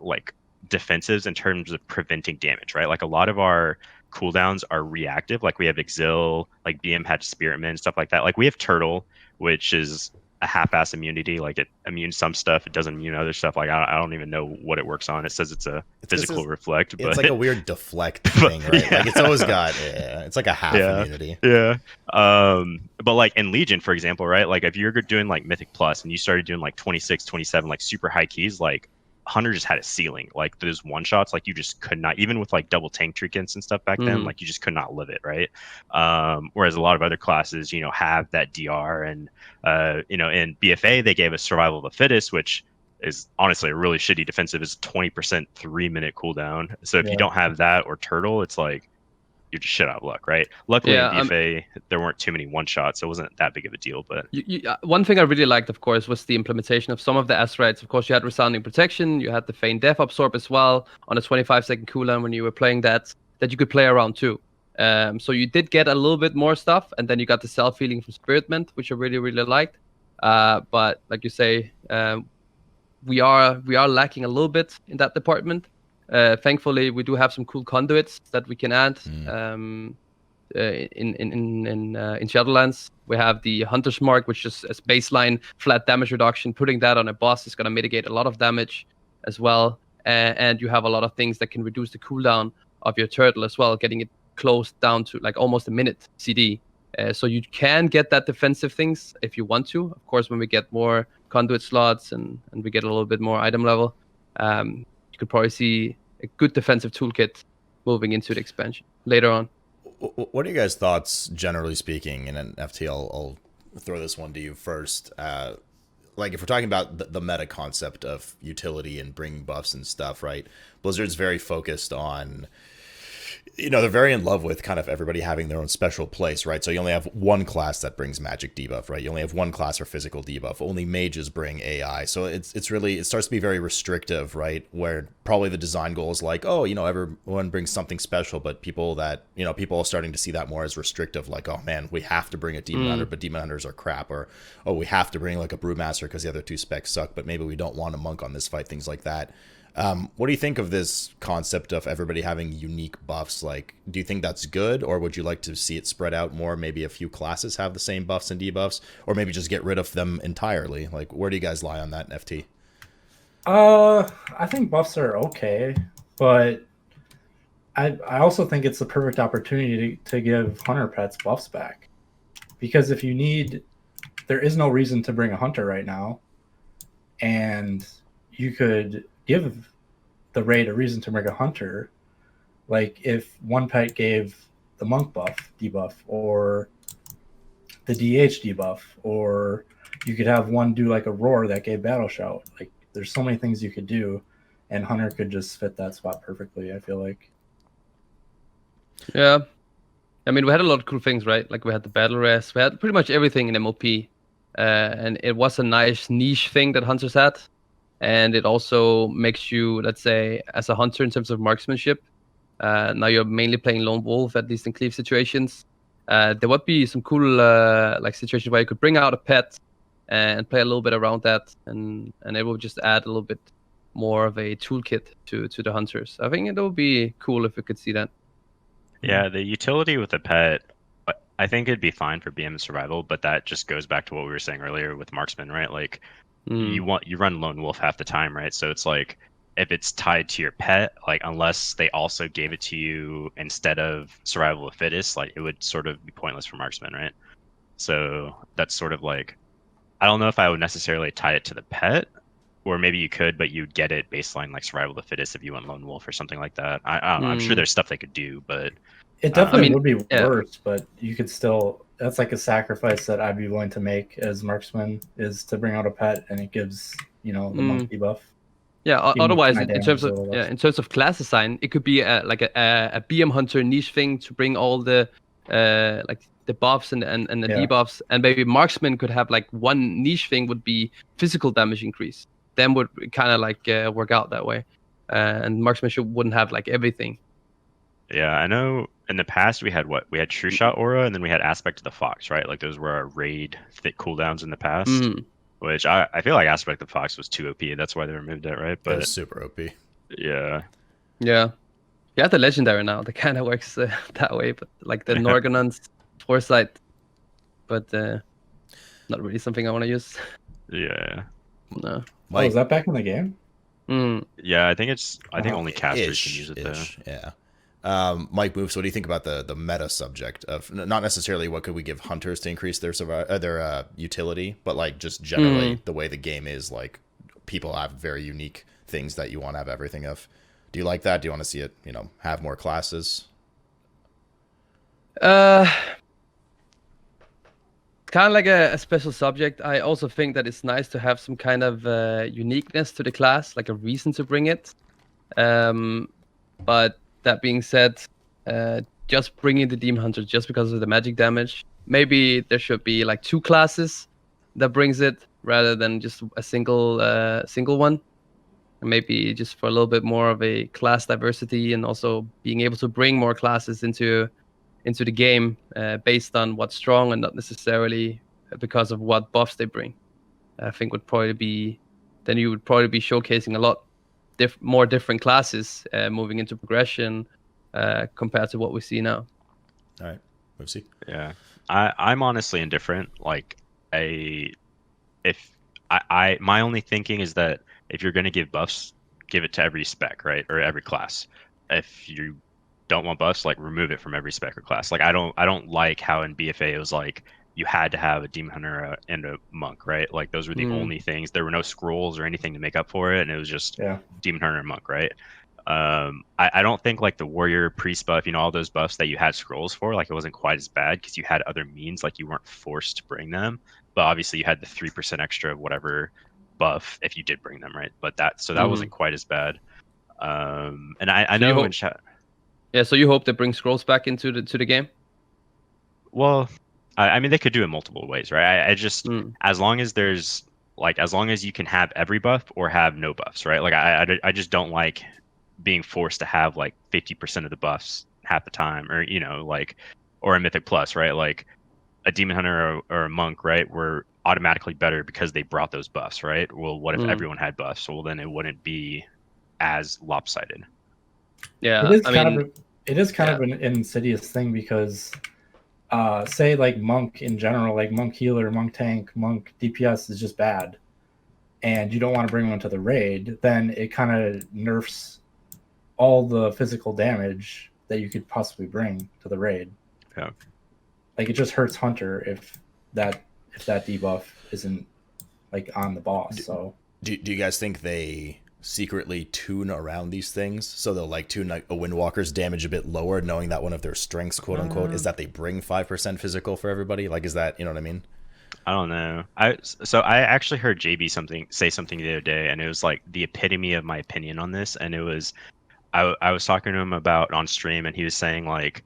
like defensives in terms of preventing damage, right? Like a lot of our cooldowns are reactive. Like we have Exil, like BM had Spiritman, stuff like that. Like we have Turtle, which is a half-ass immunity. Like it immunes some stuff, it doesn't immune other stuff. Like I don't even know what it works on. It says it's a physical reflect, but
it's like a weird deflect thing, right? Yeah. Like it's always got it's like a half immunity.
Yeah. But like in Legion, for example, right? Like if you're doing like Mythic Plus and you started doing like 26, 27, like super high keys, like Hunter just had a ceiling. Like those one shots, like you just could not, even with like double tank trinkets and stuff back then, like you just could not live it, right? Whereas a lot of other classes, have that DR, and in BFA they gave us survival of the fittest, which is honestly a really shitty defensive. Is 20% 3-minute cooldown. So if you don't have that or Turtle, it's like you're just shit out of luck, right? Luckily in BFA there weren't too many one shots, so it wasn't that big of a deal. But
one thing I really liked, of course, was the implementation of some of the S-rights. Of course, you had Resounding Protection, you had the Feign Death Absorb as well on a 25-second cooldown when you were playing that you could play around too. So you did get a little bit more stuff, and then you got the self-healing from Spiritment, which I really, really liked. But like you say, we are lacking a little bit in that department. Thankfully, we do have some cool conduits that we can add. In Shadowlands, we have the Hunter's Mark, which is a baseline flat damage reduction. Putting that on a boss is going to mitigate a lot of damage as well. And you have a lot of things that can reduce the cooldown of your turtle as well, getting it closed down to like almost a minute CD. So you can get that defensive things if you want to. Of course, when we get more conduit slots and we get a little bit more item level, you could probably see a good defensive toolkit moving into the expansion later on.
What are you guys' thoughts, generally speaking? And then FT, I'll throw this one to you first. Like if we're talking about the meta concept of utility and bringing buffs and stuff, right? Blizzard's very focused on they're very in love with kind of everybody having their own special place, right? So you only have one class that brings magic debuff, right? You only have one class for physical debuff. Only mages bring AI. So it's really, it starts to be very restrictive, right? Where probably the design goal is like, oh, everyone brings something special, but people are starting to see that more as restrictive, like, oh man, we have to bring a demon hunter, but demon hunters are crap, or oh, we have to bring like a brewmaster because the other two specs suck, but maybe we don't want a monk on this fight, things like that. What do you think of this concept of everybody having unique buffs? Like, do you think that's good, or would you like to see it spread out more? Maybe a few classes have the same buffs and debuffs, or maybe just get rid of them entirely. Like, where do you guys lie on that, FT?
I think buffs are okay, but I also think it's the perfect opportunity to give hunter pets buffs back, because if you need, there is no reason to bring a hunter right now, and you could give the raid a reason to bring a hunter. Like if one pet gave the monk buff debuff, or the DH debuff, or you could have one do like a roar that gave battle shout. Like there's so many things you could do, and hunter could just fit that spot perfectly, I feel like.
Yeah. I mean, we had a lot of cool things, right? Like we had the battle rest, we had pretty much everything in MOP. And it was a nice niche thing that hunters had. And it also makes you, let's say, as a hunter in terms of marksmanship, now you're mainly playing lone wolf, at least in cleave situations. There would be some cool like situations where you could bring out a pet and play a little bit around that, and it will just add a little bit more of a toolkit to the hunters. I think it would be cool if we could see that.
Yeah, the utility with the pet, I think it'd be fine for BM and survival, but that just goes back to what we were saying earlier with marksman, right? Like you run lone wolf half the time, right? So it's like if it's tied to your pet, like unless they also gave it to you instead of survival of fittest, like it would sort of be pointless for marksman, right? So that's sort of like, I don't know if I would necessarily tie it to the pet, or maybe you could, but you'd get it baseline like survival of the fittest if you went lone wolf or something like that. I don't know. I'm sure there's stuff they could do, but
it definitely would be worse. But you could still. That's like a sacrifice that I'd be willing to make as marksman, is to bring out a pet, and it gives the monk debuff.
Yeah. Otherwise, in terms of class design, it could be like a BM hunter niche thing to bring all the like the buffs and the debuffs, and maybe marksman could have like one niche thing would be physical damage increase. Then would kind of like work out that way, and marksmanship wouldn't have like everything.
Yeah, I know in the past we had True Shot Aura, and then we had Aspect of the Fox, right? Like those were our raid thick cooldowns in the past, which I feel like Aspect of the Fox was too OP, that's why they removed it, right? But
it was super OP.
Yeah.
Yeah. You have the legendary now that kind of works that way, but like the Norgonon's Foresight, but not really something I want to use.
Yeah.
No.
Mike, is that back in the game?
Yeah, I think only casters can use it though.
Yeah. Mike Moofz, what do you think about the meta subject of not necessarily what could we give hunters to increase their utility, but like just generally the way the game is, like people have very unique things that you want to have everything of. Do you like that? Do you want to see it, have more classes?
Kind of like a special subject. I also think that it's nice to have some kind of uniqueness to the class, like a reason to bring it. But that being said, just bringing the Demon Hunter just because of the magic damage, maybe there should be like 2 classes that brings it rather than just a single one. And maybe just for a little bit more of a class diversity, and also being able to bring more classes into the game based on what's strong and not necessarily because of what buffs they bring. I think would probably be, then you would probably be showcasing a lot more different classes moving into progression compared to what we see now.
All right, Moofz.
Yeah, I'm honestly indifferent. Like my only thinking is that if you're going to give buffs, give it to every spec, right, or every class. If you don't want buffs, like remove it from every spec or class. Like I don't like how in BFA it was like you had to have a demon hunter and a monk, right? Like those were the only things. There were no scrolls or anything to make up for it, and it was just demon hunter and monk, right? I don't think like the warrior priest buff, all those buffs that you had scrolls for, like it wasn't quite as bad because you had other means, like you weren't forced to bring them, but obviously you had the 3% extra of whatever buff if you did bring them, right? But that wasn't quite as bad. And I know in chat.
Yeah, so you hope they bring scrolls back into the game?
Well, I mean, they could do it multiple ways, right? I just,
Mm.
as long as there's like, as long as you can have every buff or have no buffs, right? Like, I just don't like being forced to have like 50% of the buffs half the time, or like, or a mythic plus, right? Like a demon hunter or a monk, right? Were automatically better because they brought those buffs, right? Well, what if everyone had buffs? Well, then it wouldn't be as lopsided.
Yeah,
It is kind of an insidious thing because say like monk in general, like monk healer, monk tank, monk DPS is just bad, and you don't want to bring one to the raid, then it kind of nerfs all the physical damage that you could possibly bring to the raid.
Yeah.
Like it just hurts Hunter if that debuff isn't like on the boss. So
do you guys think they secretly tune around these things, so they'll like tune like a Windwalker's damage a bit lower, knowing that one of their strengths, quote unquote, is that they bring 5% physical for everybody? Like, is that, you know what I mean?
I don't know. So I actually heard JB say something the other day, and it was like the epitome of my opinion on this. And it was, I was talking to him about on stream, and he was saying like,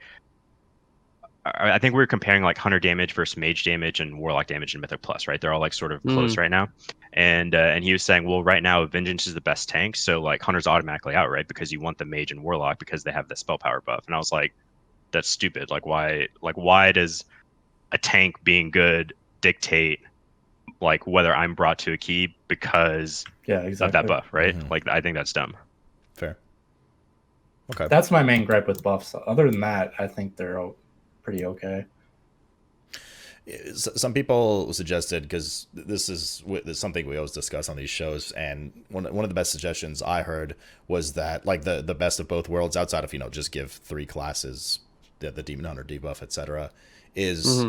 I think we were comparing like hunter damage versus mage damage and warlock damage and mythic plus, right? They're all like sort of close right now. And he was saying, well, right now vengeance is the best tank, so like hunter's automatically out, right? Because you want the mage and warlock because they have the spell power buff. And I was like, that's stupid. Like why does a tank being good dictate like whether I'm brought to a key because of that buff, right? Like I think that's dumb.
Fair. Okay.
That's my main gripe with buffs. Other than that, I think they're pretty okay.
Some people suggested, because this is something we always discuss on these shows, and one of the best suggestions I heard was that like the best of both worlds, outside of just give 3 classes the demon hunter debuff, etc., is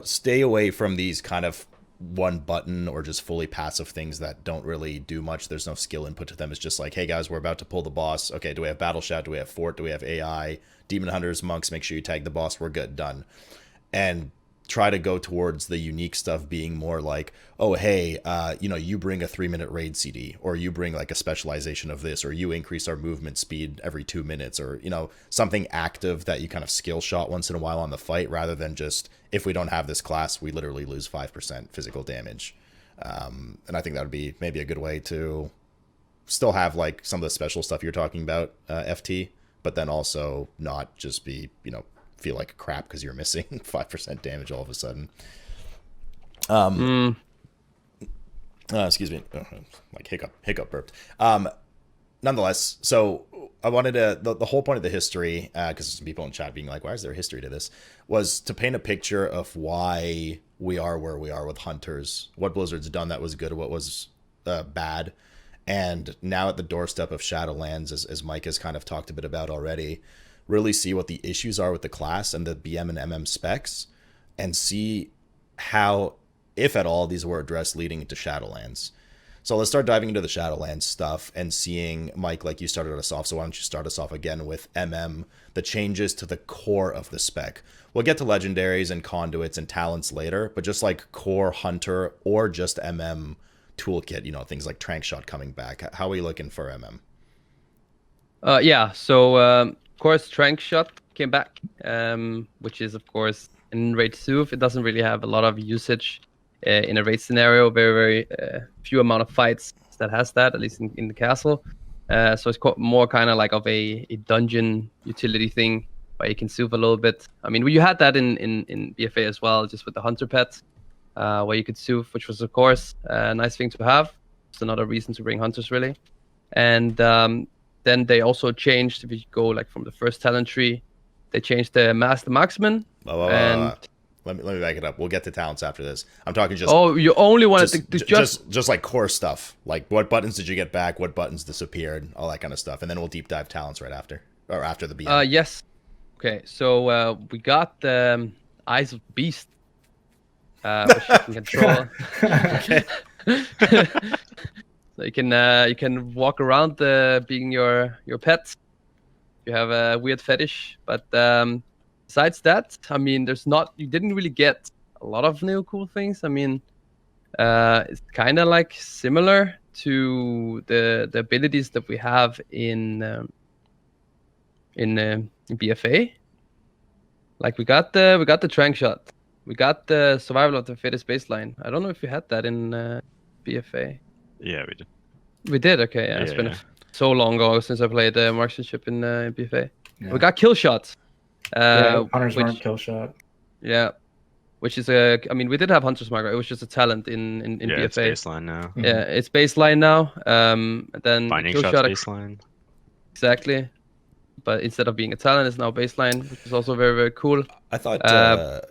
stay away from these kind of one button or just fully passive things that don't really do much. There's no skill input to them. It's just like, hey guys, we're about to pull the boss. Okay, do we have battle shout? Do we have fort? Do we have AI? Demon hunters, monks, make sure you tag the boss. We're good, done. And try to go towards the unique stuff being more like, oh hey, you bring a 3-minute raid CD, or you bring like a specialization of this, or you increase our movement speed every 2 minutes, or something active that you kind of skill shot once in a while on the fight, rather than just, if we don't have this class, we literally lose 5% physical damage. And I think that would be maybe a good way to still have like some of the special stuff you're talking about, FT, but then also not just be feel like crap because you're missing 5% damage all of a sudden. Excuse me, like hiccup burped. Nonetheless, so I wanted to, the whole point of the history, because some people in chat being like, why is there a history to this, was to paint a picture of why we are where we are with hunters, what Blizzard's done that was good, what was bad, and now at the doorstep of Shadowlands, as Mike has kind of talked a bit about already, really see what the issues are with the class and the BM and MM specs, and see how, if at all, these were addressed leading into Shadowlands. So let's start diving into the Shadowlands stuff and seeing, Mike, like you started us off, so why don't you start us off again with MM, the changes to the core of the spec. We'll get to legendaries and conduits and talents later, but just like core hunter or just MM toolkit, things like trank shot coming back. How are we looking for MM?
So of course trank shot came back, which is of course in raid Soothe. It doesn't really have a lot of usage in a raid scenario. Very few amount of fights that has that, at least in the castle. So it's more kind of like of a dungeon utility thing where you can Soothe a little bit. I mean, you had that in BFA as well, just with the hunter pets, where you could Soothe, which was of course a nice thing to have. It's another reason to bring hunters really. And then they also changed, if you go like from the first talent tree, they changed the Marksman.
Let me back it up. We'll get to talents after this. I'm talking just.
Oh, you only wanted
just like core stuff. Like what buttons did you get back? What buttons disappeared? All that kind of stuff, and then we'll deep dive talents right after, or after the BM.
Yes. Okay, so we got the Eyes of Beast, which you can control.
Okay.
So you can walk around being your pet. You have a weird fetish, but besides that, I mean, you didn't really get a lot of new cool things. I mean, it's kind of like similar to the abilities that we have in in BFA. Like we got the trank shot, we got the survival of the fittest baseline. I don't know if we had that in BFA.
Yeah, we did.
We did. Okay, yeah. It's been so long ago since I played Marksmanship in BFA.
Yeah.
We got kill shots.
Hunter's Mark kill shot.
Yeah, which is I mean, we did have Hunter's Mark. Right? It was just a talent in BFA.
It's baseline now.
Mm-hmm.
Yeah, it's baseline now. Then
Binding
kill
shots
shot
baseline.
Exactly. But instead of being a talent, it's now baseline, which is also very, very cool.
I thought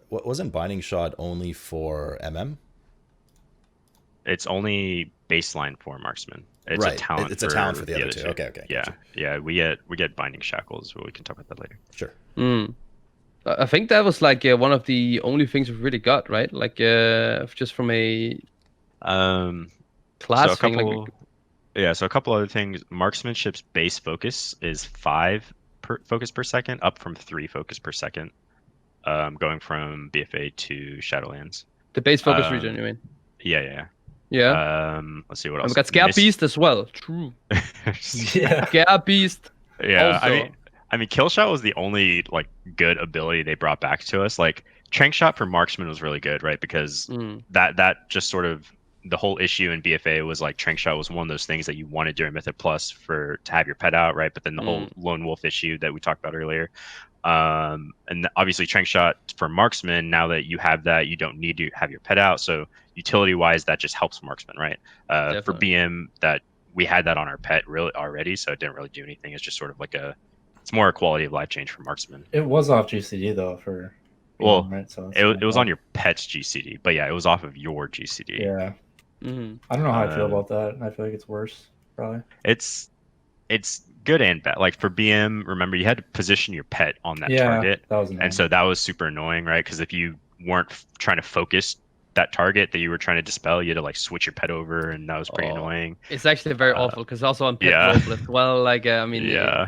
wasn't Binding Shot only for MM?
It's only baseline for Marksman. It's
right.
a talent.
It's a talent for the other two. Okay.
Yeah,
gotcha.
yeah. We get Binding Shackles, but we can talk about that later.
Sure.
I think that was like one of the only things we really got, right? Like just from a class thing.
So a couple other things. Marksmanship's base focus is 5 focus per second, up from 3 focus per second, going from BFA to Shadowlands.
The base focus region, you mean?
Yeah. Let's see what else.
We got Scab Beast as well. True.
Yeah.
Scab Beast.
Yeah,
also.
I mean, Kill Shot was the only like good ability they brought back to us. Like Trank Shot for Marksman was really good, right? Because that just sort of the whole issue in BFA was like Trank Shot was one of those things that you wanted during Mythic Plus to have your pet out, right? But then the whole Lone Wolf issue that we talked about earlier. And obviously Trank Shot for Marksman, now that you have that, you don't need to have your pet out. So utility wise, that just helps Marksman, right? For BM, that we had that on our pet really already, so it didn't really do anything. It's just sort of like it's more a quality of life change for Marksman.
It was off GCD though for
BM,
right? So
it was on your pet's GCD, but yeah, it was off of your GCD.
Yeah. I don't know how I feel about that. I feel like it's worse, probably.
It's good and bad. Like for BM, remember you had to position your pet on that target,
that was annoying.
And so that was super annoying, right? Because if you weren't trying to focus that target that you were trying to dispel, you had to like switch your pet over, and that was pretty annoying.
It's actually very awful because also on pet roll as well. Like I mean, yeah.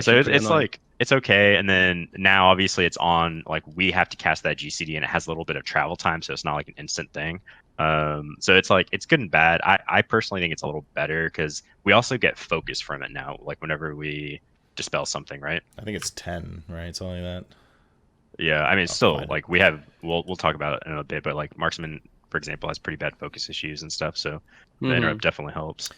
So it's like it's okay, and then now obviously it's on. Like we have to cast that GCD, and it has a little bit of travel time, so it's not like an instant thing. So it's like it's good and bad. I personally think it's a little better because we also get focus from it now. Like whenever we dispel something, right?
I think it's 10, right? It's only that.
Yeah, I mean, it's still like we have. We'll talk about it in a bit, but like Marksman, for example, has pretty bad focus issues and stuff. So the interrupt definitely helps.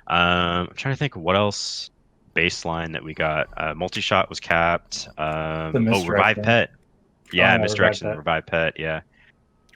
I'm trying to think what else baseline that we got. Multi-shot was capped. Revive Pet. Yeah, misdirection, revive pet. Yeah.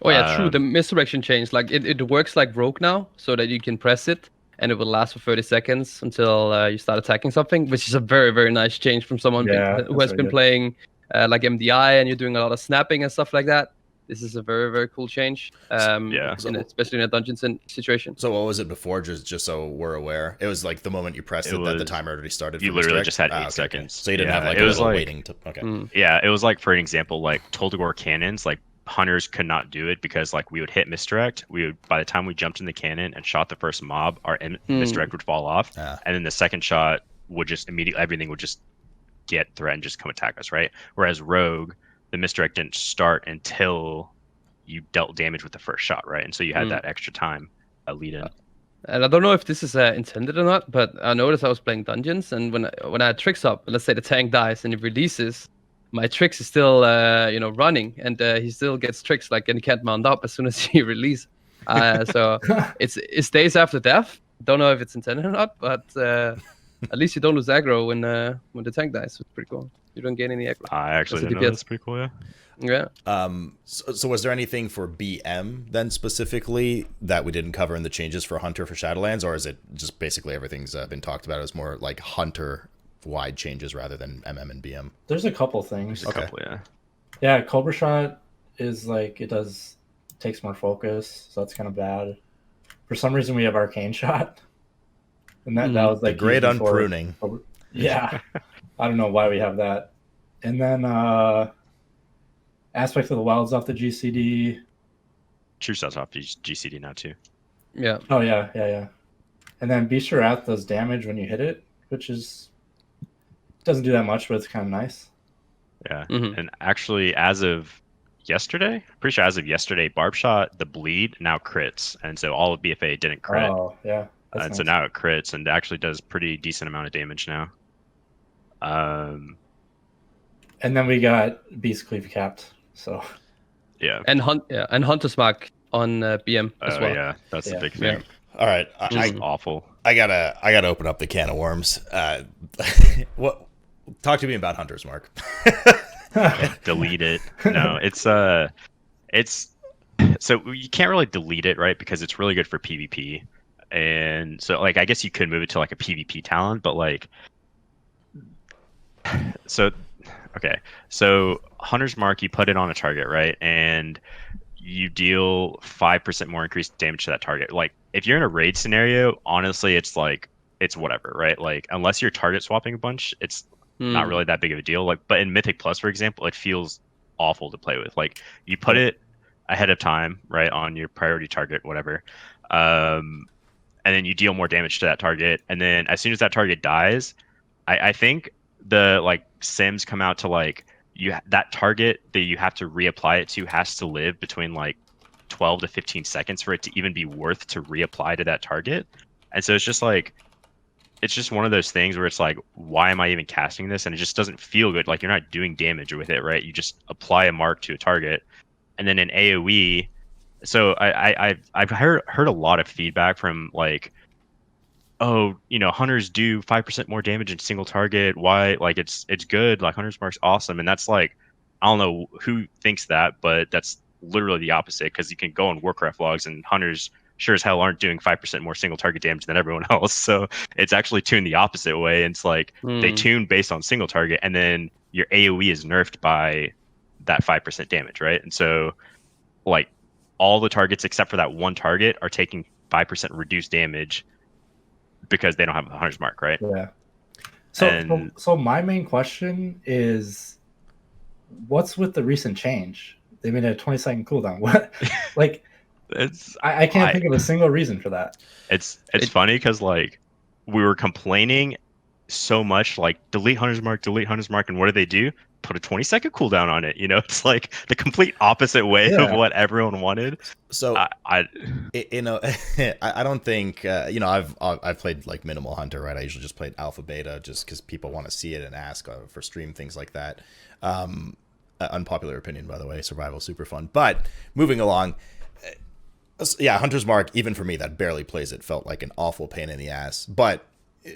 Oh yeah, true. The misdirection changed. Like it works like Rogue now, so that you can press it and it will last for 30 seconds until you start attacking something, which is a very, very nice change from someone who has been playing like MDI and you're doing a lot of snapping and stuff like that. This is a very, very cool change. Especially in a dungeon situation.
So what was it before? Just so we're aware, it was like the moment you pressed it that the timer already started.
You literally just had 8 seconds.
So you didn't have like a little waiting to. Okay.
Yeah, it was like, for an example, like Toldagor cannons, like hunters could not do it because like we would hit misdirect. We would, by the time we jumped in the cannon and shot the first mob, our misdirect would fall off, and then the second shot would just immediately everything would just get threat and just come attack us, right? Whereas Rogue, the misdirect didn't start until you dealt damage with the first shot, right? And so you had that extra time lead in.
And I don't know if this is intended or not, but I noticed I was playing dungeons, and when I had tricks up, let's say the tank dies and it releases, my tricks is still running, and he still gets tricks like, and he can't mount up as soon as he release. So it stays after death. Don't know if it's intended or not, but at least you don't lose aggro when the tank dies. It's pretty cool. You don't gain any aggro.
I actually didn't know. That's pretty cool.
Yeah.
So was there anything for BM then specifically that we didn't cover in the changes for Hunter for Shadowlands, or is it just basically everything's been talked about as more like Hunter wide changes rather than MM and BM?
There's a couple things.
There's a couple, yeah.
Yeah, Cobra Shot is like takes more focus, so that's kind of bad. For some reason, we have Arcane Shot, and that was like
the great unpruning.
Yeah, I don't know why we have that. And then Aspect of the Wild's off the GCD.
True Shot's off GCD now too.
Yeah.
Oh yeah. And then Beast of Wrath does damage when you hit it, which doesn't do that much, but it's kind of nice.
Yeah, and actually, as of yesterday, pretty sure as of yesterday, Barb Shot, the bleed now crits, and so all of BFA didn't crit.
Oh yeah.
And nice. So now it crits and actually does pretty decent amount of damage now. Um,
And then we got Beast Cleave capped. So
yeah.
And Hunter's Mark on BM as well.
Yeah, that's
Yeah.
the big thing.
All right,
Which is awful.
I gotta open up the can of worms. What? Talk to me about Hunter's Mark.
Delete it. No, it's so you can't really delete it, right? Because it's really good for PvP. And so like I guess you could move it to like a PvP talent, but like so Hunter's Mark, you put it on a target, right? And you deal 5% more increased damage to that target. Like if you're in a raid scenario, honestly it's like it's whatever, right? Like unless you're target swapping a bunch, it's not really that big of a deal. Like but in Mythic Plus, for example, it feels awful to play with. Like you put it ahead of time, right, on your priority target, whatever. And then you deal more damage to that target. And then as soon as that target dies, I think the like sims come out to like that target that you have to reapply it to has to live between like 12 to 15 seconds for it to even be worth to reapply to that target. And so it's just like it's just one of those things where it's like, why am I even casting this? And it just doesn't feel good. Like you're not doing damage with it, right? You just apply a mark to a target. And then in AoE, so I've heard a lot of feedback from like, oh, you know, hunters do 5% more damage in single target. Why? Like it's good. Like Hunter's Mark's awesome. And that's like, I don't know who thinks that, but that's literally the opposite, because you can go on Warcraft logs and hunters sure as hell aren't doing 5% more single target damage than everyone else. So it's actually tuned the opposite way. And it's like they tune based on single target, and then your AoE is nerfed by that 5% damage, right? And so like all the targets except for that one target are taking 5% reduced damage because they don't have a Hunter's Mark, right?
Yeah. So my main question is, what's with the recent change? They made a 20-second cooldown. What? Like, I can't think of a single reason for that.
It's funny because like we were complaining so much, like delete Hunter's Mark, and what do? Put a 20-second cooldown on it. You know, it's like the complete opposite way of what everyone wanted.
So I don't think I've played like minimal Hunter, right? I usually just played alpha beta just because people want to see it and ask for stream things like that. Unpopular opinion, by the way. Survival super fun, but moving along. Yeah, Hunter's Mark, even for me that barely plays it, felt like an awful pain in the ass. But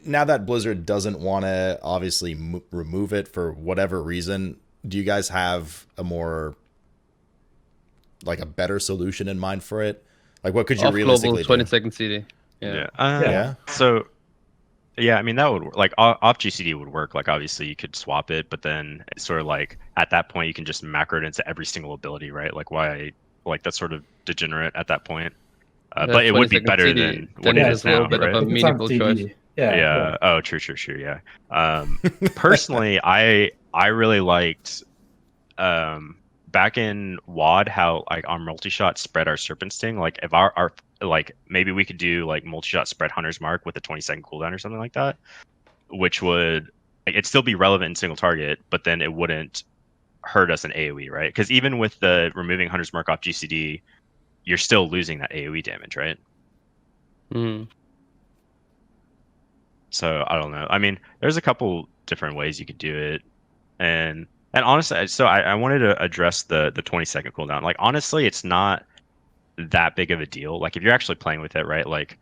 now that Blizzard doesn't want to obviously remove it for whatever reason, do you guys have a better solution in mind for it? Like, what could you realistically do?
20-second CD.
Yeah. So, yeah, I mean, that would work. Like, off GCD would work. Like, obviously, you could swap it, but then it's sort of like, at that point, you can just macro it into every single ability, right? Like, why? Like, that's sort of degenerate at that point. But it would be better than what it is now,
bit
right?
of a meaningful choice.
Yeah. Oh, true. Yeah. Personally, I really liked back in WoD how like our multi-shot spread our Serpent Sting. Like if our like maybe we could do like multi-shot spread Hunter's Mark with a 20-second cooldown or something like that, which would it'd still be relevant in single target, but then it wouldn't hurt us in AoE, right? Because even with the removing Hunter's Mark off GCD, you're still losing that AoE damage, right? So I don't know. I mean, there's a couple different ways you could do it, and honestly, so I wanted to address the 20-second cooldown. Like honestly, it's not that big of a deal. Like if you're actually playing with it, right? Like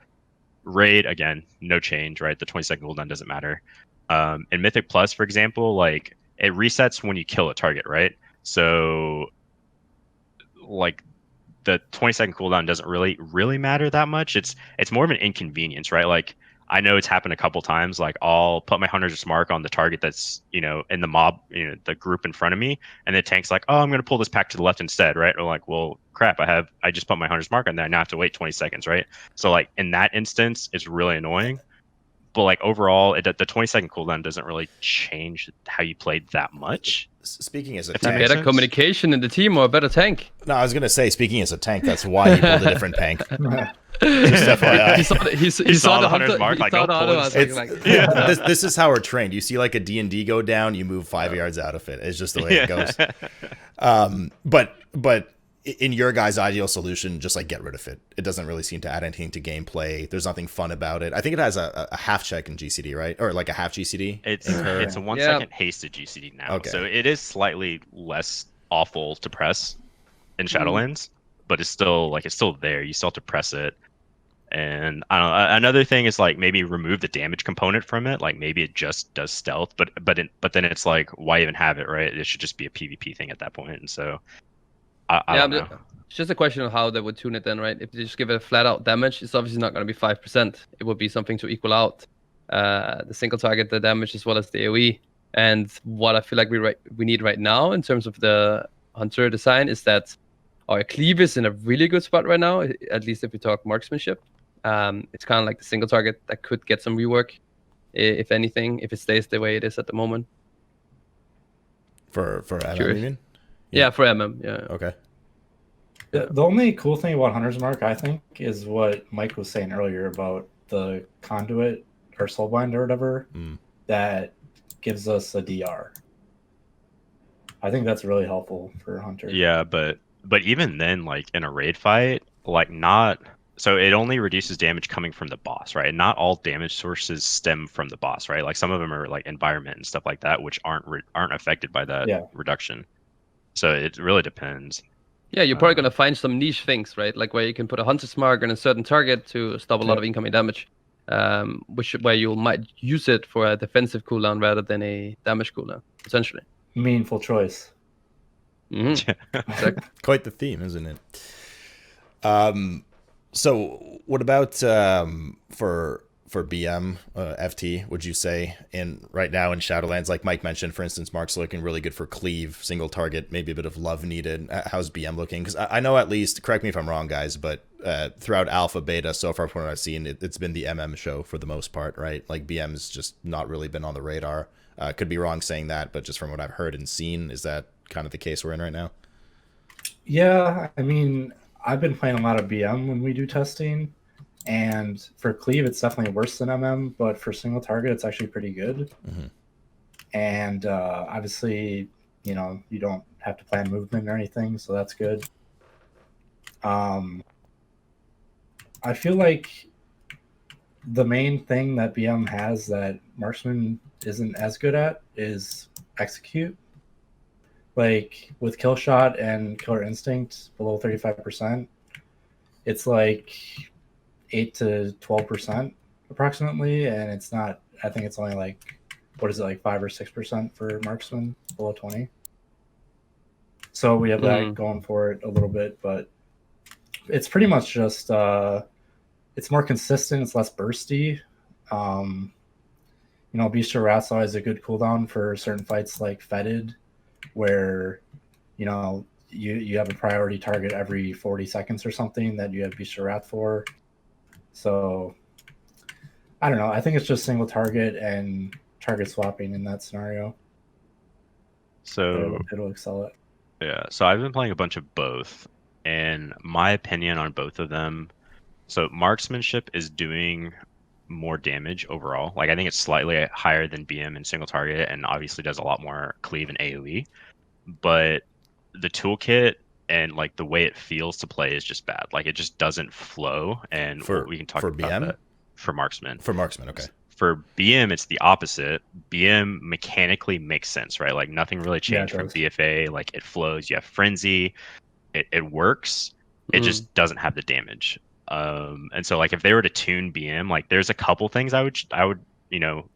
raid again, no change, right? The 20-second cooldown doesn't matter. In Mythic Plus, for example, like it resets when you kill a target, right? So like the 20-second cooldown doesn't really matter that much. It's more of an inconvenience, right? Like I know it's happened a couple times. Like I'll put my Hunter's Mark on the target that's, you know, in the mob, you know, the group in front of me, and the tank's like, oh, I'm going to pull this pack to the left instead, right? Or like, well, crap, I just put my Hunter's Mark on there. I now have to wait 20 seconds, right? So like in that instance, it's really annoying. But like overall, the 20-second cooldown doesn't really change how you played that much.
Speaking as a
Better
tank,
communication in the team or a better tank.
No, I was gonna say, speaking as a tank, that's why he pulled a different tank. Just FYI.
He saw the Hunter's Mark.
This is how we're trained. You see like a D&D go down, you move 5 yards out of it. It's just the way it goes. But in your guys' ideal solution, just like get rid of it. It doesn't really seem to add anything to gameplay. There's nothing fun about it. I think it has a half check in GCD, right? Or like a half GCD.
It's a 1
Yeah.
second hasted GCD now,
Okay.
so it is slightly less awful to press in Shadowlands, but it's still there. You still have to press it. And I don't know. Another thing is like maybe remove the damage component from it. Like maybe it just does stealth, but then it's like, why even have it, right? It should just be a PvP thing at that point. And so I don't know.
It's just a question of how they would tune it then, right? If they just give it a flat out damage, it's obviously not going to be 5%. It would be something to equal out the single target, the damage, as well as the AoE. And what I feel like we need right now in terms of the Hunter design is that our cleave is in a really good spot right now, at least if we talk marksmanship. It's kind of like the single target that could get some rework, if anything, if it stays the way it is at the moment.
For MM,
Sure.
you mean?
Yeah, for MM, yeah.
Okay.
The only cool thing about Hunter's Mark, I think, is what Mike was saying earlier about the Conduit or Soulbind or whatever that gives us a DR. I think that's really helpful for Hunter.
Yeah, but even then, like in a raid fight, like not. So it only reduces damage coming from the boss, right? And not all damage sources stem from the boss, right? Like some of them are like environment and stuff like that, which aren't affected by that reduction. So it really depends.
Yeah, you're probably going to find some niche things, right? Like where you can put a Hunter's Mark on a certain target to stop a lot of incoming damage, where you might use it for a defensive cooldown rather than a damage cooldown, essentially.
Meaningful choice.
Exactly.
Quite the theme, isn't it? So what about for BM FT? Would you say right now in Shadowlands, like Mike mentioned, for instance, Mark's looking really good for cleave, single target, maybe a bit of love needed. How's BM looking? Because I know, at least, correct me if I'm wrong, guys, but throughout alpha, beta, so far from what I've seen, it's been the MM show for the most part, right? Like BM's just not really been on the radar. Could be wrong saying that, but just from what I've heard and seen, is that kind of the case we're in right now?
Yeah, I mean, I've been playing a lot of BM when we do testing, and for cleave, it's definitely worse than MM, but for single target, it's actually pretty good. And obviously, you don't have to plan movement or anything, so that's good. I feel like the main thing that BM has that Marksman isn't as good at is execute. Like with kill shot and killer instinct below 35%, it's like 8 to 12% approximately, and it's not. I think it's only like, what is it, like 5 or 6% for marksman below 20. So we have that going for it a little bit, but it's pretty much just it's more consistent. It's less bursty. Beast Rat's always a good cooldown for certain fights like Fetid, where you have a priority target every 40 seconds or something that you have Beast Wrath for. So I don't know. I think it's just single target and target swapping in that scenario.
So
it'll excel it.
Yeah, so I've been playing a bunch of both, and my opinion on both of them. So marksmanship is doing more damage overall. Like I think it's slightly higher than BM and single target, and obviously does a lot more cleave and AoE. But the toolkit and like the way it feels to play is just bad. Like it just doesn't flow, and we can talk about
BM?
that for marksman.
For marksman, okay.
For BM, it's the opposite. BM mechanically makes sense, right? Like nothing really changed from BFA. Like it flows. You have frenzy. It works. It just doesn't have the damage. And so like if they were to tune BM, like there's a couple things I would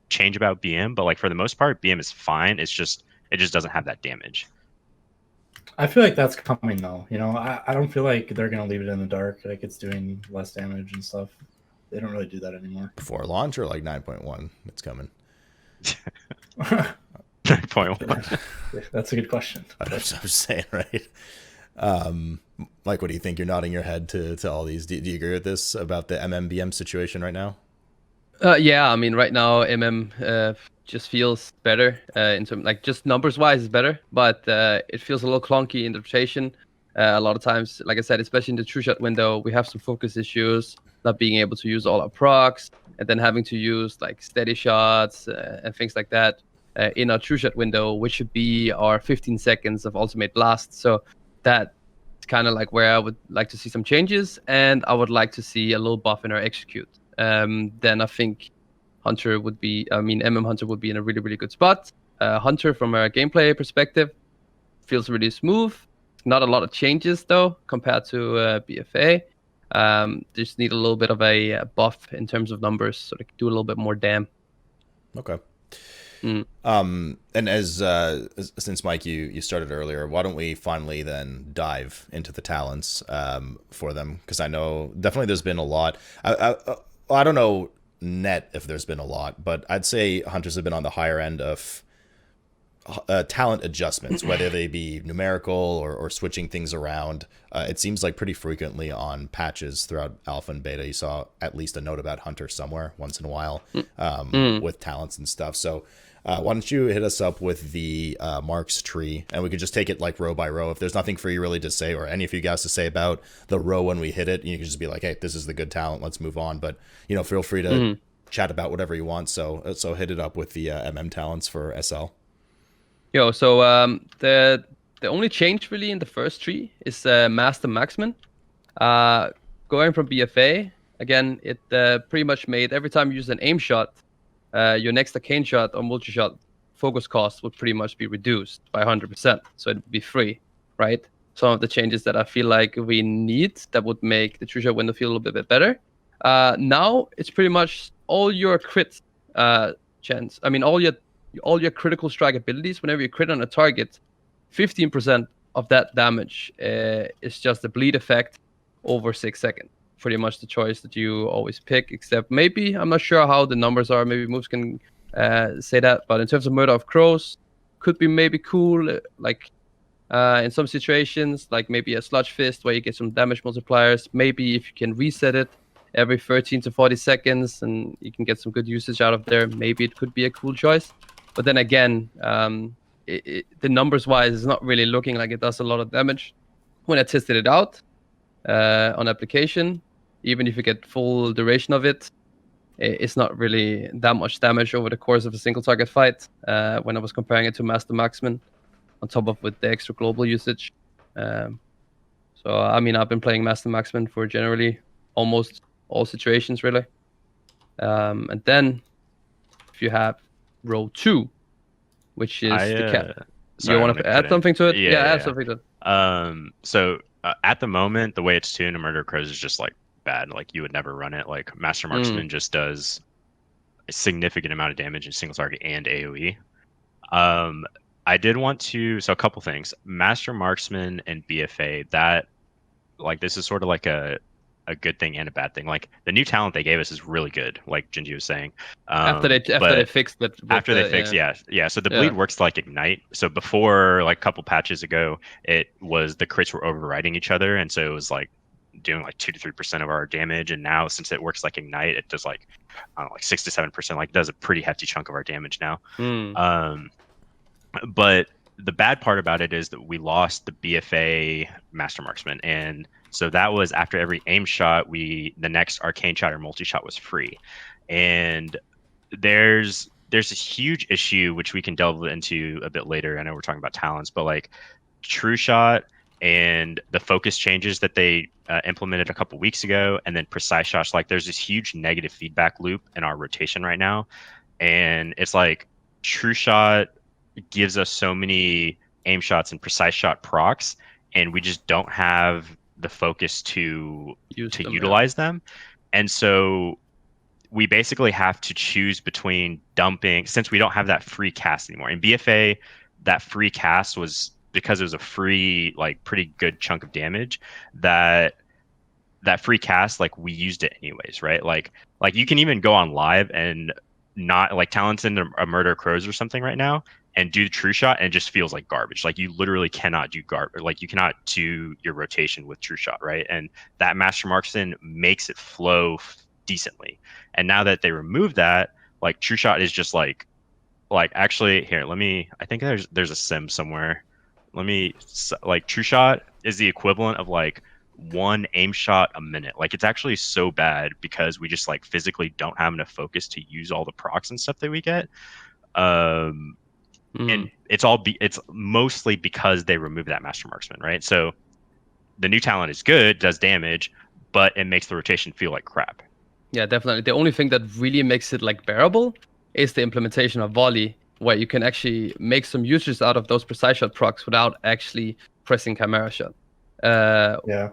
change about BM, but like for the most part, BM is fine. It just doesn't have that damage.
I feel like that's coming though. I don't feel like they're gonna leave it in the dark. Like it's doing less damage and stuff. They don't really do that anymore.
Before launch or like 9.1, it's coming.
9.1.
That's a good question.
I'm just saying, right? Like, what do you think? You're nodding your head to all these. Do you agree with this about the MMBM situation right now?
Yeah, I mean, right now MM just feels better in terms, like just numbers wise, is better, but it feels a little clunky in the rotation. A lot of times, like I said, especially in the true shot window, we have some focus issues, not being able to use all our procs, and then having to use like steady shots and things like that in our true shot window, which should be our 15 seconds of ultimate blast. So that kind of like where I would like to see some changes, and I would like to see a little buff in our execute. Then I think Hunter would be, MM Hunter would be in a really, really good spot. Hunter, from a gameplay perspective, feels really smooth. Not a lot of changes though compared to BFA. Just need a little bit of a buff in terms of numbers, so they can do a little bit more damn.
Okay. And as since Mike, you started earlier, why don't we finally then dive into the talents for them? Because I know definitely there's been a lot. I don't know net if there's been a lot, but I'd say hunters have been on the higher end of talent adjustments, whether they be numerical or switching things around. It seems like pretty frequently on patches throughout alpha and beta, you saw at least a note about hunter somewhere once in a while with talents and stuff. So why don't you hit us up with the marks tree, and we could just take it like row by row. If there's nothing for you really to say, or any of you guys to say about the row when we hit it, you can just be like, hey, this is the good talent, let's move on. But feel free to chat about whatever you want. So hit it up with the talents for SL.
So the only change really in the first tree is Master Marksman. Going from BFA, again, it pretty much made every time you use an aim shot, your next arcane shot or multi-shot focus cost would pretty much be reduced by 100%. So it'd be free, right? Some of the changes that I feel like we need that would make the true shot window feel a little bit better. Now it's pretty much all your crit chance. I mean, all your critical strike abilities, whenever you crit on a target, 15% of that damage is just the bleed effect over 6 seconds. Pretty much the choice that you always pick, except maybe, I'm not sure how the numbers are, maybe Moofz can say that, but in terms of Murder of Crows, could be maybe cool, like in some situations, like maybe a Sludge Fist where you get some damage multipliers, maybe if you can reset it every 13 to 40 seconds and you can get some good usage out of there, maybe it could be a cool choice. But then again, the numbers-wise, it's not really looking like it does a lot of damage. When I tested it out on application, even if you get full duration of it, it's not really that much damage over the course of a single target fight when I was comparing it to Master Marksman, on top of with the extra global usage. So, I mean, I've been playing Master Marksman for generally almost all situations, really. And then, if you have row 2, which is the cap. You want to add something to it?
Yeah,
add something to it.
So at the moment, the way it's tuned to Murder Crows is just like bad. Like you would never run it. Like Master Marksman just does a significant amount of damage in single target and AoE. I did want to, so a couple things. Master Marksman and BFA, that like this is sort of like a good thing and a bad thing. Like the new talent they gave us is really good, like Gingi was saying.
After they fixed it.
After they fixed, yeah. So the bleed works to like ignite. So before, like a couple patches ago, it was the crits were overriding each other, and so it was like doing like 2 to 3% of our damage. And now since it works like ignite, it does like I don't know, like 6 to 7%. Like it does a pretty hefty chunk of our damage now. But the bad part about it is that we lost the BFA Master Marksman, and so that was after every aim shot, the next arcane shot or multi-shot was free. And there's a huge issue which we can delve into a bit later. I know we're talking about talents, but like True Shot and the focus changes that they implemented a couple weeks ago, and then precise shots, like there's this huge negative feedback loop in our rotation right now. And it's like True Shot gives us so many aim shots and precise shot procs, and we just don't have the focus to utilize them. And so we basically have to choose between dumping, since we don't have that free cast anymore. In BFA, that free cast was because it was a free, like pretty good chunk of damage, that free cast, like we used it anyways, right? Like you can even go on live and not like talents in a Murder Crows or something right now and do the True Shot, and it just feels like garbage. Like you literally cannot do garbage. Like you cannot do your rotation with True Shot, right? And that Master Marksman makes it flow decently. And now that they removed that, like True Shot is just like actually here. I think there's a sim somewhere. Like True Shot is the equivalent of like 1 aim shot a minute. Like it's actually so bad because we just like physically don't have enough focus to use all the procs and stuff that we get. And it's mostly because they removed that Master Marksman, right? So the new talent is good, does damage, but it makes the rotation feel like crap.
Yeah, definitely. The only thing that really makes it like bearable is the implementation of volley, where you can actually make some uses out of those precise shot procs without actually pressing chimera shot.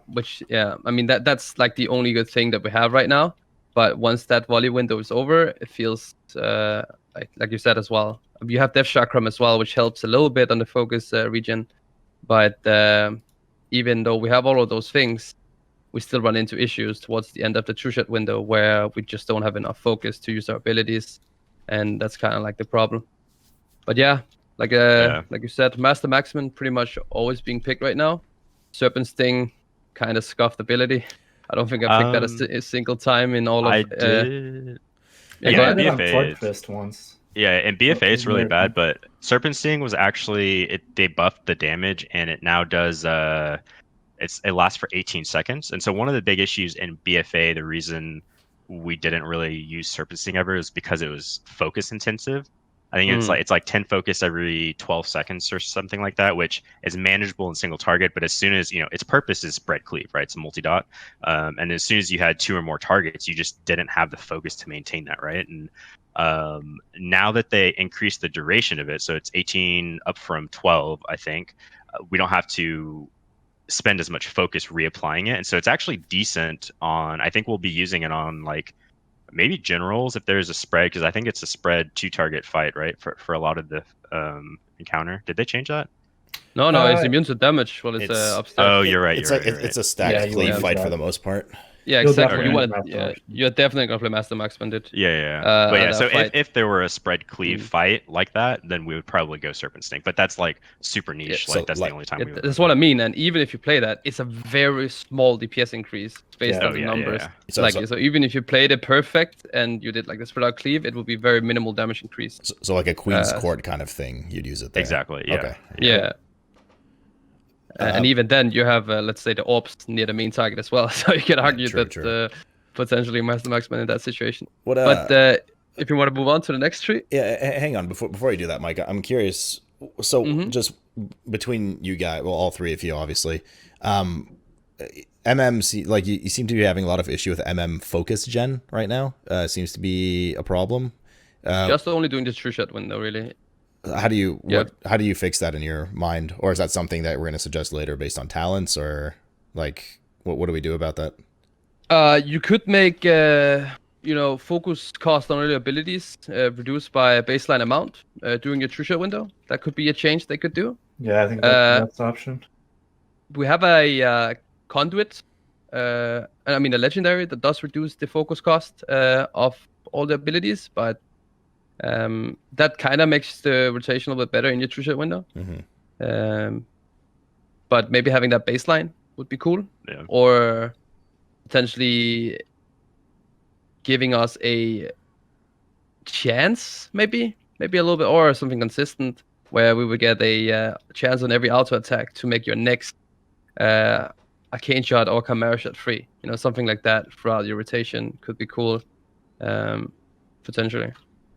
Which I mean that's like the only good thing that we have right now. But once that volley window is over, it feels like you said as well. You have Death Chakram as well, which helps a little bit on the focus region. But even though we have all of those things, we still run into issues towards the end of the true shot window where we just don't have enough focus to use our abilities, and that's kind of like the problem. But like you said, Master Marksman pretty much always being picked right now. Serpent Sting, kind of scuffed ability. I don't think I picked that a single time in all of.
I did.
Yeah, I did on
BFA.
Sword Fist once.
Yeah, and BFA is really bad, but Serpent Sting was actually they buffed the damage, and it now does it lasts for 18 seconds. And so one of the big issues in BFA, the reason we didn't really use Serpent Sting ever is because it was focus intensive. I think it's like 10 focus every 12 seconds or something like that, which is manageable in single target. But as soon as its purpose is spread cleave, right? It's a multi-dot, and as soon as you had 2 or more targets, you just didn't have the focus to maintain that, right? And now that they increased the duration of it, so it's 18 up from 12, I think we don't have to spend as much focus reapplying it, and so it's actually decent on. I think we'll be using it on like maybe generals if there's a spread, because I think it's a spread 2-target fight, right? For a lot of the encounter. Did they change that?
No, it's immune to damage while it's upstairs.
Oh, you're right.
It's a stacked cleave fight for the most part.
Yeah, exactly. You're definitely gonna play Master Marksman, dude.
Yeah. So if there were a spread cleave fight like that, then we would probably go Serpent Sting. But that's like super niche. That's the only time we would.
That's what I mean. And even if you play that, it's a very small DPS increase based on the numbers. So even if you played it perfect and you did like the spread out cleave, it would be very minimal damage increase.
So like a Queen's Court kind of thing, you'd use it there.
Exactly. Yeah.
Okay.
Yeah. And even then, you have, let's say, the orbs near the main target as well. So you can argue that potentially Master Marksman in that situation. But if you want to move on to the next tree.
Yeah, hang on. Before you do that, Mike, I'm curious. So just between you guys, well, all three of you, obviously, MM, like you seem to be having a lot of issue with MM focus gen right now. Seems to be a problem.
Just only doing the true shot window, really.
How do you fix that in your mind, or is that something that we're going to suggest later based on talents, or like what do we do about that?
You could make focus cost on early abilities reduced by a baseline amount during your true shot window. That could be a change they could do.
Yeah, I think that's an option.
We have a Conduit, I mean a legendary that does reduce the focus cost of all the abilities, but that kind of makes the rotation a little bit better in your true shot window. But maybe having that baseline would be cool.
Yeah.
Or potentially giving us a chance, maybe a little bit, or something consistent where we would get a chance on every auto attack to make your next arcane shot or chimera shot free. Something like that throughout your rotation could be cool, potentially.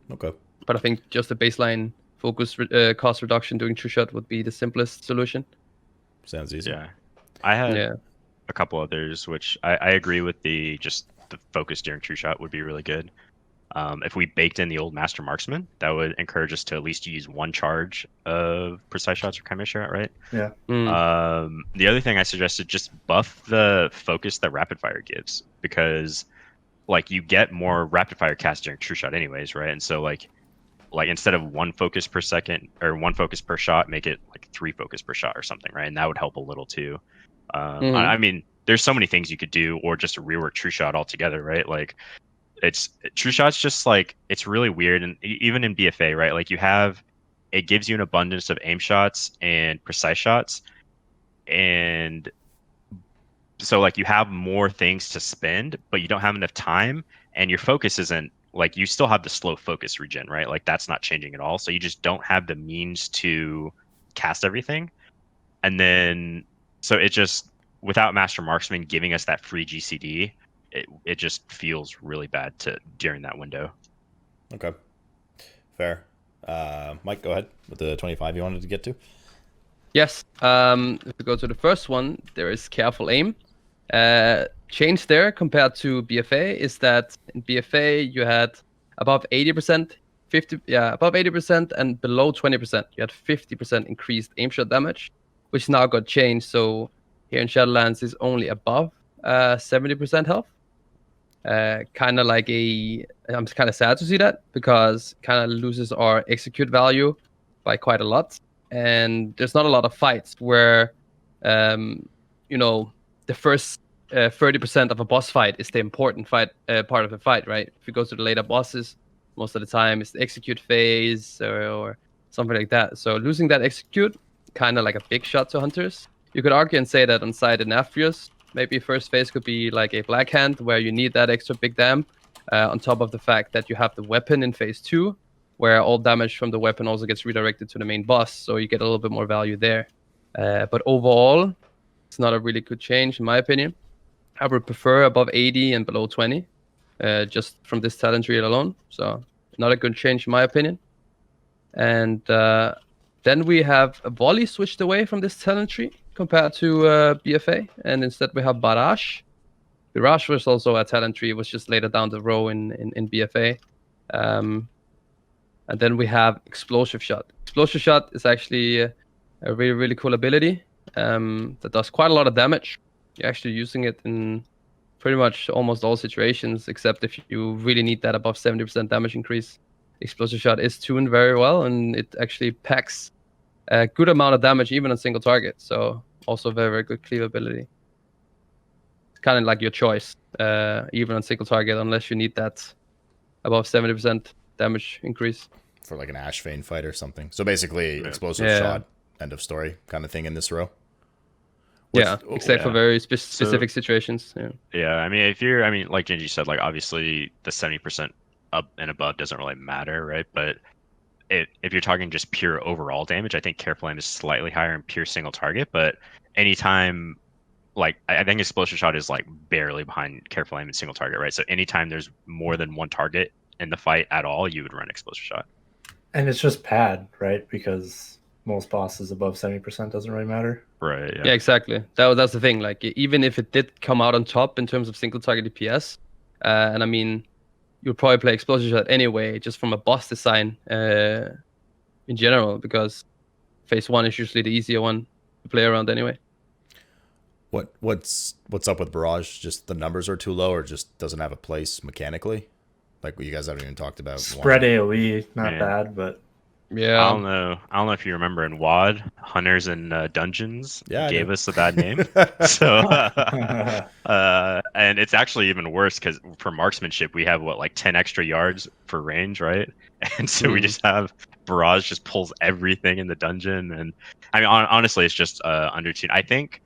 Okay.
But I think just a baseline focus cost reduction doing true shot would be the simplest solution.
Sounds easy.
Yeah. I had a couple others, which I agree with the focus during true shot would be really good. If we baked in the old Master Marksman, that would encourage us to at least use one charge of precise shots or chimera shot, right?
Yeah.
The other thing I suggested, just buff the focus that rapid fire gives, because like you get more rapid fire cast during true shot anyways, right? And so like instead of 1 focus per second or 1 focus per shot, make it like 3 focus per shot or something, right? And that would help a little too. I mean, there's so many things you could do, or just rework true shot altogether, right? Like true shot's just like, it's really weird. And even in BFA, right? Like it gives you an abundance of aim shots and precise shots. And so like you have more things to spend, but you don't have enough time, and your focus isn't like, you still have the slow focus regen, right? Like that's not changing at all. So you just don't have the means to cast everything. And then, so it just, without Master Marksman giving us that free GCD, it just feels really bad during that window.
Okay. Fair. Mike, go ahead with the 25 you wanted to get to.
Yes. If we go to the first one, there is careful aim. Change there compared to BFA is that in BFA you had above 80%, above 80% and below 20%. You had 50% increased aim shot damage, which now got changed. So here in Shadowlands is only above 70% health. Kind of like I'm kind of sad to see that because kind of loses our execute value by quite a lot. And there's not a lot of fights where, the first 30% of a boss fight is the important fight part of the fight, right? If you go to the later bosses, most of the time it's the execute phase or something like that. So losing that execute, kind of like a big shot to hunters. You could argue and say that on side in Aphrios, maybe first phase could be like a black hand where you need that extra big dam, on top of the fact that you have the weapon in phase 2, where all damage from the weapon also gets redirected to the main boss, so you get a little bit more value there. But overall, it's not a really good change in my opinion. I would prefer above 80 and below 20, just from this talent tree alone. So not a good change in my opinion. And then we have a volley switched away from this talent tree compared to BFA, and instead we have barrage. Barrage was also a talent tree, it was just later down the row in BFA. And then we have explosive shot. Explosive shot is actually a really, really cool ability that does quite a lot of damage. You're actually using it in pretty much almost all situations, except if you really need that above 70% damage increase. Explosive shot is tuned very well, and it actually packs a good amount of damage even on single target. So also very, very good cleave ability. It's kind of like your choice, even on single target, unless you need that above 70% damage increase.
For like an Ash Vane fight or something. So basically, explosive shot, end of story kind of thing in this row.
Except for very specific situations.
Yeah, I mean, like Gingi said, like obviously the 70% up and above doesn't really matter, right? But if you're talking just pure overall damage, I think careful aim is slightly higher in pure single target. But anytime, like I think explosive shot is like barely behind careful aim and single target, right? So anytime there's more than one target in the fight at all, you would run explosive shot.
And it's just pad, right? Because most bosses above 70% doesn't really matter.
Right.
Yeah, exactly. That's the thing. Like even if it did come out on top in terms of single target DPS, and I mean, you'll probably play explosive shot anyway, just from a boss design in general, because phase 1 is usually the easier one to play around anyway.
What's up with barrage? Just the numbers are too low, or just doesn't have a place mechanically? Like you guys haven't even talked about.
Spread AoE, not bad, but
yeah.
I don't know if you remember in WoD, Hunters and Dungeons gave us a bad name. So and it's actually even worse because for marksmanship we have like 10 extra yards for range, right? And so we just have barrage just pulls everything in the dungeon, and I mean honestly it's just undertuned. I think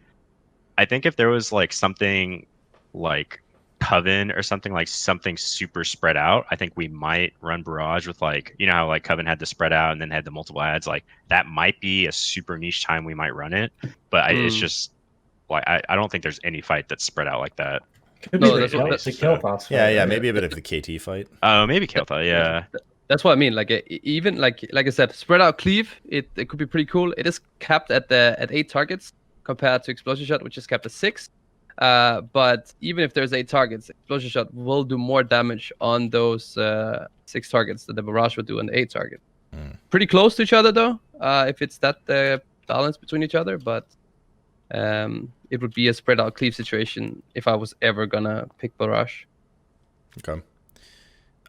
if there was like something like Coven or something, like something super spread out, I think we might run barrage with, like, you know how like Coven had the spread out and then had the multiple ads, like that might be a super niche time we might run it, but it's just like I don't think there's any fight that's spread out like that.
Could be the kill thoughts.
Yeah, maybe a bit of the KT fight.
Oh, maybe kill thought, yeah.
That's what I mean. Like even like I said, spread out cleave, it could be pretty cool. It is capped at 8 targets compared to explosive shot, which is capped at 6. But even if there's 8 targets, explosive shot will do more damage on those 6 targets that the barrage would do on the 8 target. Pretty close to each other though, if it's that balance between each other. But it would be a spread out cleave situation if I was ever gonna pick barrage.
Okay.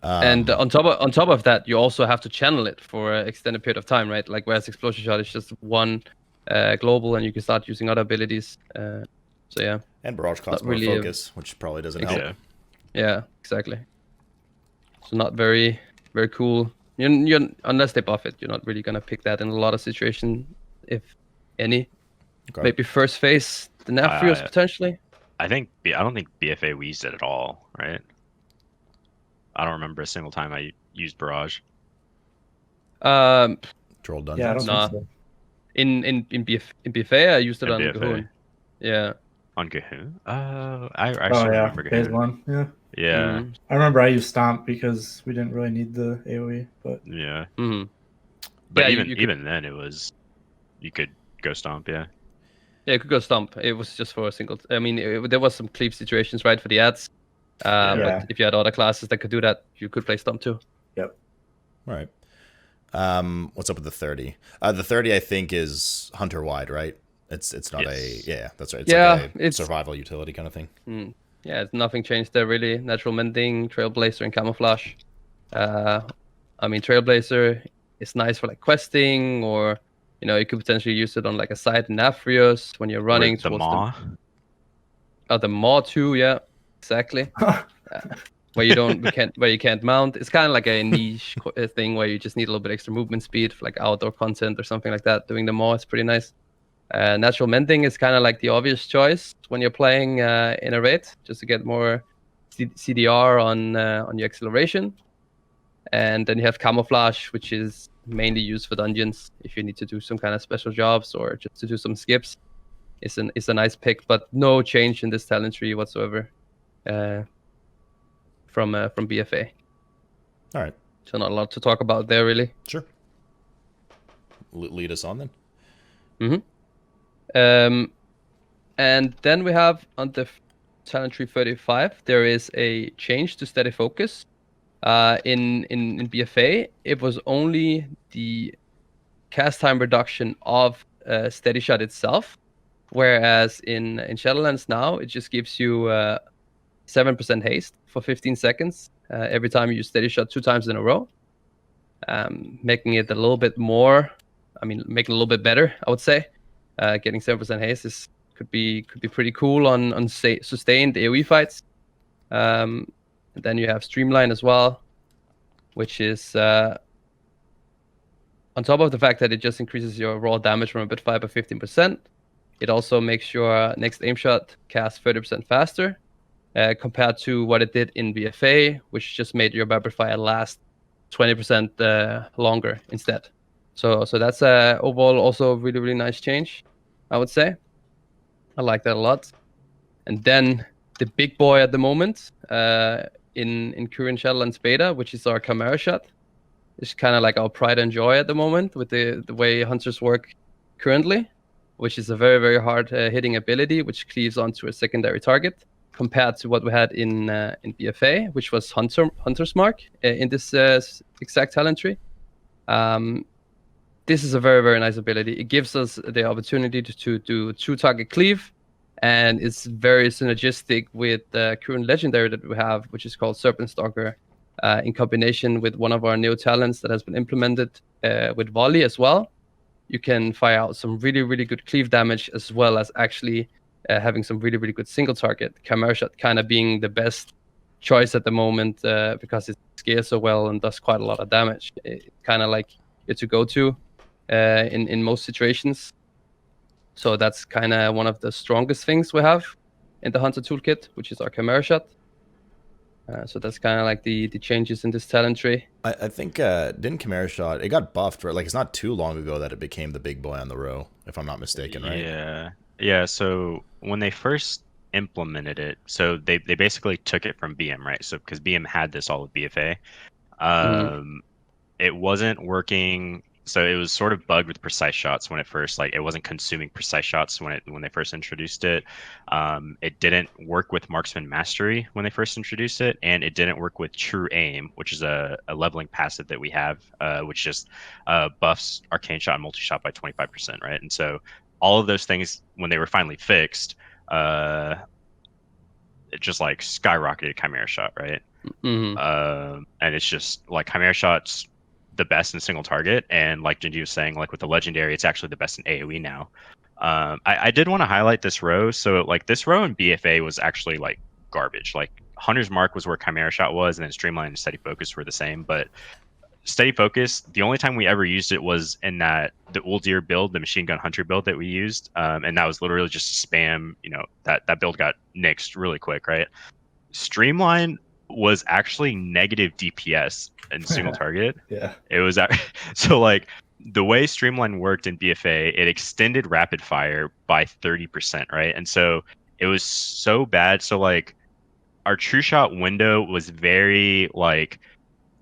And on top of that, you also have to channel it for an extended period of time, right? Like whereas explosive shot is just one global, and you can start using other abilities. So yeah.
And barrage costs more focus, which probably doesn't help.
Yeah, exactly. So not very, very cool. You're unless they buff it, you're not really gonna pick that in a lot of situations, if any. Okay. Maybe first phase the Aphrios potentially.
I don't think BFA we used it at all, right? I don't remember a single time I used barrage.
Troll dungeons.
Yeah, I don't think so.
In BFA I used it on Gahun. Yeah.
On Gahun? I actually remember Gahun.
Phase 1, yeah.
Yeah.
I remember I used Stomp because we didn't really need the AoE, but
yeah.
Mm-hmm.
But even then it was, you could go stomp. Yeah.
Yeah, it could go stomp. It was just for a single. I mean, there was some cleave situations, right, for the ads.
Yeah.
But if you had other classes that could do that, you could play stomp too.
Yep.
All right. What's up with the 30? The 30, I think, is hunter wide, right? It's not
Yes.
that's right. It's
Yeah,
like a
it's-
survival utility kind of thing.
Yeah, nothing changed there really. Natural Mending, Trailblazer, and Camouflage. I mean, Trailblazer is nice for like questing, or you could potentially use it on like a side in Aphrios when you're running
Or the
towards
Maw.
the Maw too. Yeah, exactly. Where you can't mount. It's kind of like a niche thing where you just need a little bit extra movement speed for like outdoor content or something like that. Doing the Maw is pretty nice. Natural Mending is kind of like the obvious choice when you're playing in a raid, just to get more CDR on your acceleration. And then you have Camouflage, which is mainly used for dungeons if you need to do some kind of special jobs or just to do some skips. It's a nice pick, but no change in this talent tree whatsoever from BFA.
All right.
So not a lot to talk about there really.
Sure. Lead us on then.
And then we have on the talent tree 35, there is a change to steady focus. In BFA, it was only the cast time reduction of steady shot itself, whereas in Shadowlands now it just gives you 7% haste for 15 seconds every time you use steady shot 2 times in a row, making it a little bit more. I mean, making it a little bit better, I would say. Getting 7% haste could be pretty cool on sustained AoE fights. And then you have Streamline as well, which is on top of the fact that it just increases your raw damage from a bit 5 by 15%. It also makes your next aim shot cast 30% faster compared to what it did in BFA, which just made your Rapid Fire last 20% longer instead. So that's overall also a really, really nice change, I would say. I like that a lot. And then the big boy at the moment in current Shadowlands beta, which is our Chimera Shot. It's kind of like our pride and joy at the moment with the way hunters work currently, which is a very, very hard hitting ability, which cleaves onto a secondary target, compared to what we had in BFA, which was Hunter's Mark in this exact talent tree. This is a very, very nice ability. It gives us the opportunity to do 2-target cleave, and it's very synergistic with the current legendary that we have, which is called Serpent Stalker, in combination with one of our new talents that has been implemented with Volley as well. You can fire out some really, really good cleave damage, as well as actually having some really, really good single target. Chimera Shot kind of being the best choice at the moment because it scales so well and does quite a lot of damage. It's kind of like it's a go-to in most situations. So that's kind of one of the strongest things we have in the Hunter toolkit, which is our Chimera Shot. So that's kind of like the changes in this talent tree.
I think didn't Chimera Shot, it got buffed, right? Like it's not too long ago that it became the big boy on the row, if I'm not mistaken, right?
Yeah. So when they first implemented it, so they basically took it from BM, right? So because BM had this all with BFA, it wasn't working. So it was sort of bugged with precise shots when it first, like it wasn't consuming precise shots when they first introduced it. It didn't work with Marksman Mastery when they first introduced it, and it didn't work with True Aim, which is a leveling passive that we have, which just buffs Arcane Shot and Multi Shot by 25%, right? And so all of those things, when they were finally fixed, it just like skyrocketed Chimera Shot, right? And it's just like Chimera Shot's the best in single target, and like Gingi was saying, like with the legendary, it's actually the best in AoE now. I did want to highlight this row. So like this row in BFA was actually like garbage. Like Hunter's Mark was where Chimera Shot was, and then Streamline and Steady Focus were the same. But Steady Focus, the only time we ever used it was in the Uldir build, the Machine Gun Hunter build that we used, and that was literally just spam. That build got nixed really quick, right? Streamline was actually negative DPS in single target.
Yeah.
It was so like the way Streamline worked in BFA, it extended rapid fire by 30%, right? And so it was so bad. So like our true shot window was very like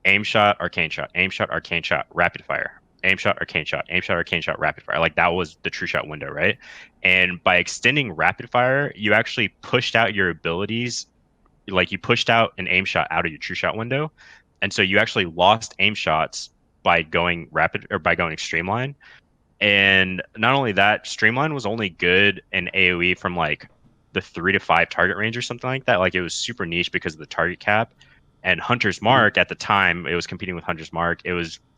aim shot, arcane shot, rapid fire. aim shot or cane shot, aim shot or cane shot, rapid fire. Like that was the true shot window, right? And by extending rapid fire, you actually pushed out your abilities. Like you pushed out an aim shot out of your true shot window, and so you actually lost aim shots by going rapid or by going streamline. And not only that, streamline was only good in AoE from like the 3 to 5 target range or something like that. Like it was super niche because of the target cap. And Hunter's Mark at the time, it was competing with Hunter's Mark.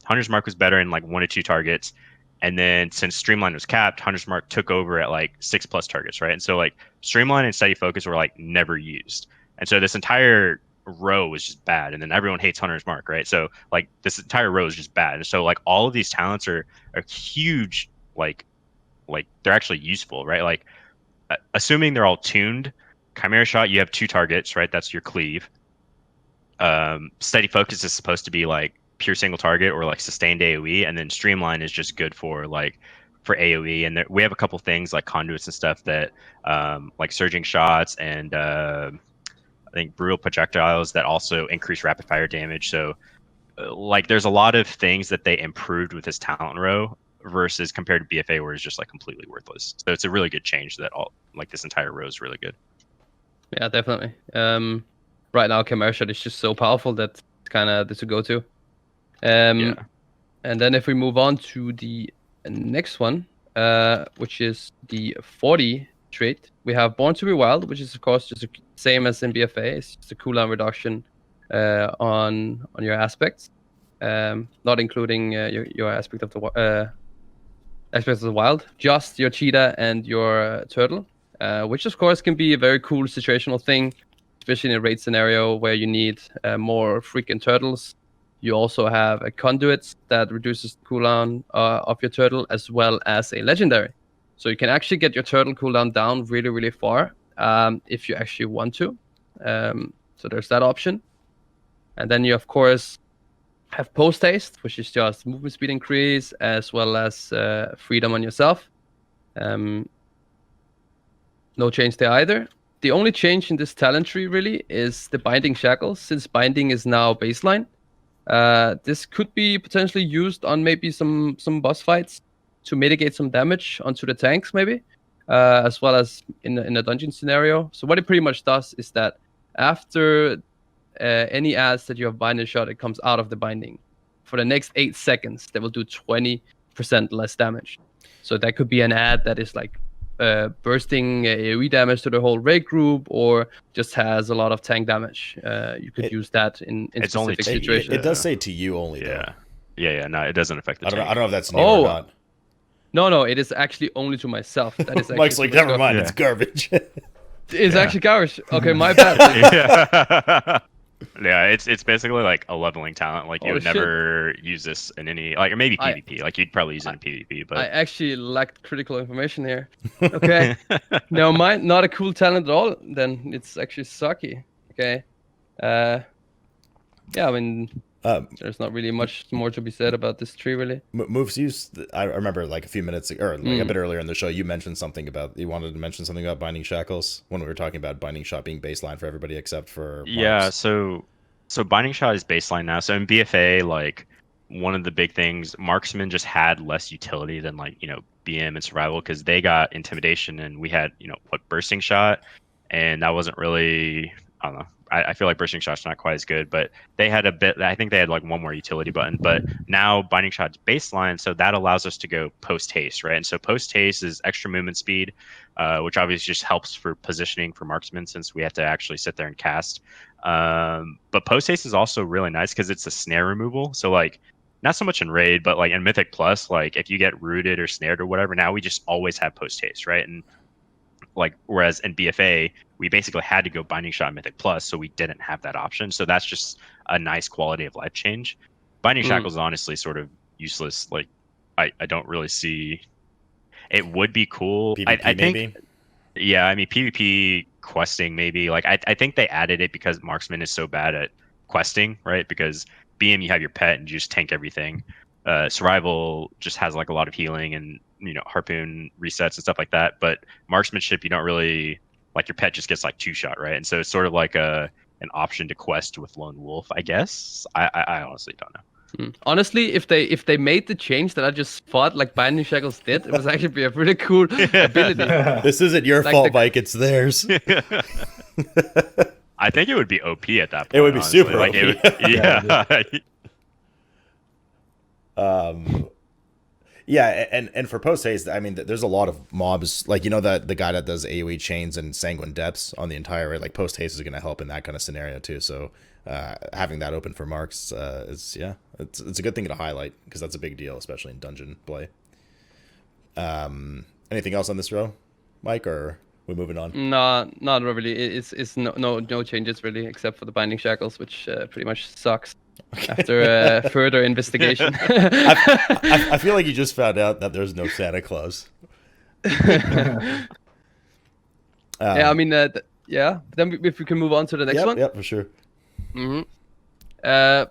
Hunter's Mark was better in like 1 to 2 targets. And then since Streamline was capped, Hunter's Mark took over at like 6+ targets, right? And so like Streamline and Steady Focus were like never used. And so this entire row was just bad. And then everyone hates Hunter's Mark, right? So like this entire row is just bad. And so like all of these talents are huge, like they're actually useful, right? Like assuming they're all tuned, Chimera Shot, you have 2 targets, right? That's your cleave. Steady Focus is supposed to be like pure single target or like sustained AoE, and then Streamline is just good for AoE. And we have a couple things like conduits and stuff that like surging shots and I think brutal projectiles that also increase rapid fire damage. So like there's a lot of things that they improved with this talent row versus compared to BFA where it's just like completely worthless. So it's a really good change that all like this entire row is really good.
Yeah, definitely. Right now, Chimera Shot is just so powerful that it's kind of the to-go-to. And then if we move on to the next one, which is the 40 trait, we have Born to be Wild, which is of course just the same as in BFA. It's just a cooldown reduction on your aspects, not including your aspect of the wild, just your cheetah and your turtle, which of course can be a very cool situational thing, especially in a raid scenario where you need more freaking turtles. You also have a conduit that reduces the cooldown of your turtle, as well as a legendary. So you can actually get your turtle cooldown down really, really far if you actually want to. So there's that option. And then you, of course, have post haste, which is just movement speed increase, as well as freedom on yourself. No change there either. The only change in this talent tree really is the binding shackles, since binding is now baseline. This could be potentially used on maybe some boss fights to mitigate some damage onto the tanks, maybe, as well as in a dungeon scenario. So what it pretty much does is that after any ads that you have binding shot, it comes out of the binding. For the next 8 seconds, they will do 20% less damage. So that could be an ad that is like bursting AoE damage to the whole raid group, or just has a lot of tank damage. You could use that in specific situations.
It does say to you only, though.
Yeah. No, it doesn't affect the tank.
I don't know if that's new or not.
No, it is actually only to myself. That is
Mike's like, never mind, it's garbage.
It's actually garbage. Okay, my bad.
Yeah, it's basically like a leveling talent. Like you would never use this in any or maybe PvP. Like you'd probably use it in PvP, but
I actually lacked critical information here. Okay, no, mine not a cool talent at all. Then it's actually sucky. Okay, yeah, I mean, there's not really much more to be said about this tree, really.
Moofz, I remember like a few minutes ago, or like a bit earlier in the show, you mentioned something about binding shackles when we were talking about binding shot being baseline for everybody except for Marks.
Yeah. So binding shot is baseline now. So in BFA, like one of the big things, marksman just had less utility than like BM and survival, because they got intimidation and we had bursting shot, and that wasn't really, I don't know. I feel like bursting shot's not quite as good, but they had a bit. I think they had like one more utility button, but now binding shot's baseline, so that allows us to go post haste, right? And so post haste is extra movement speed, which obviously just helps for positioning for marksmen, since we have to actually sit there and cast. But post haste is also really nice because it's a snare removal. So like not so much in raid, but like in Mythic Plus, like if you get rooted or snared or whatever, now we just always have post haste, right? And like whereas in BFA we basically had to go binding shot Mythic Plus, so we didn't have that option. So that's just a nice quality of life change. Binding shackles is honestly sort of useless. Like I don't really see. It would be cool.
PvP,
I think
maybe?
Yeah, I mean PvP questing maybe. Like I think they added it because marksman is so bad at questing, right? Because BM you have your pet and you just tank everything. Survival just has like a lot of healing and harpoon resets and stuff like that. But marksmanship, you don't really like, your pet just gets like 2-shot, right? And so it's sort of like an option to quest with lone wolf, I guess. I honestly don't know.
Honestly, if they made the change that I just thought like Binding Shackles did, it was actually be a really cool ability.
This isn't your
Like
fault,
the-
Mike. It's theirs.
I think it would be OP at that point.
It would be
honestly.
super
like,
OP.
It would, yeah.
Yeah, and for post haste, I mean, there's a lot of mobs, like, you know, that the guy that does AoE chains and sanguine depths on the entire raid, like post haste is going to help in that kind of scenario too. So having that open for marks is it's a good thing to highlight, because that's a big deal, especially in dungeon play. Anything else on this row, Mike, or we're moving on?
No, not really. It's no changes really, except for the Binding Shackles, which pretty much sucks. After further investigation.
I feel like you just found out that there's no Santa Claus.
Yeah, I mean, yeah. Then if we can move on to the next one.
Yep, for sure.
I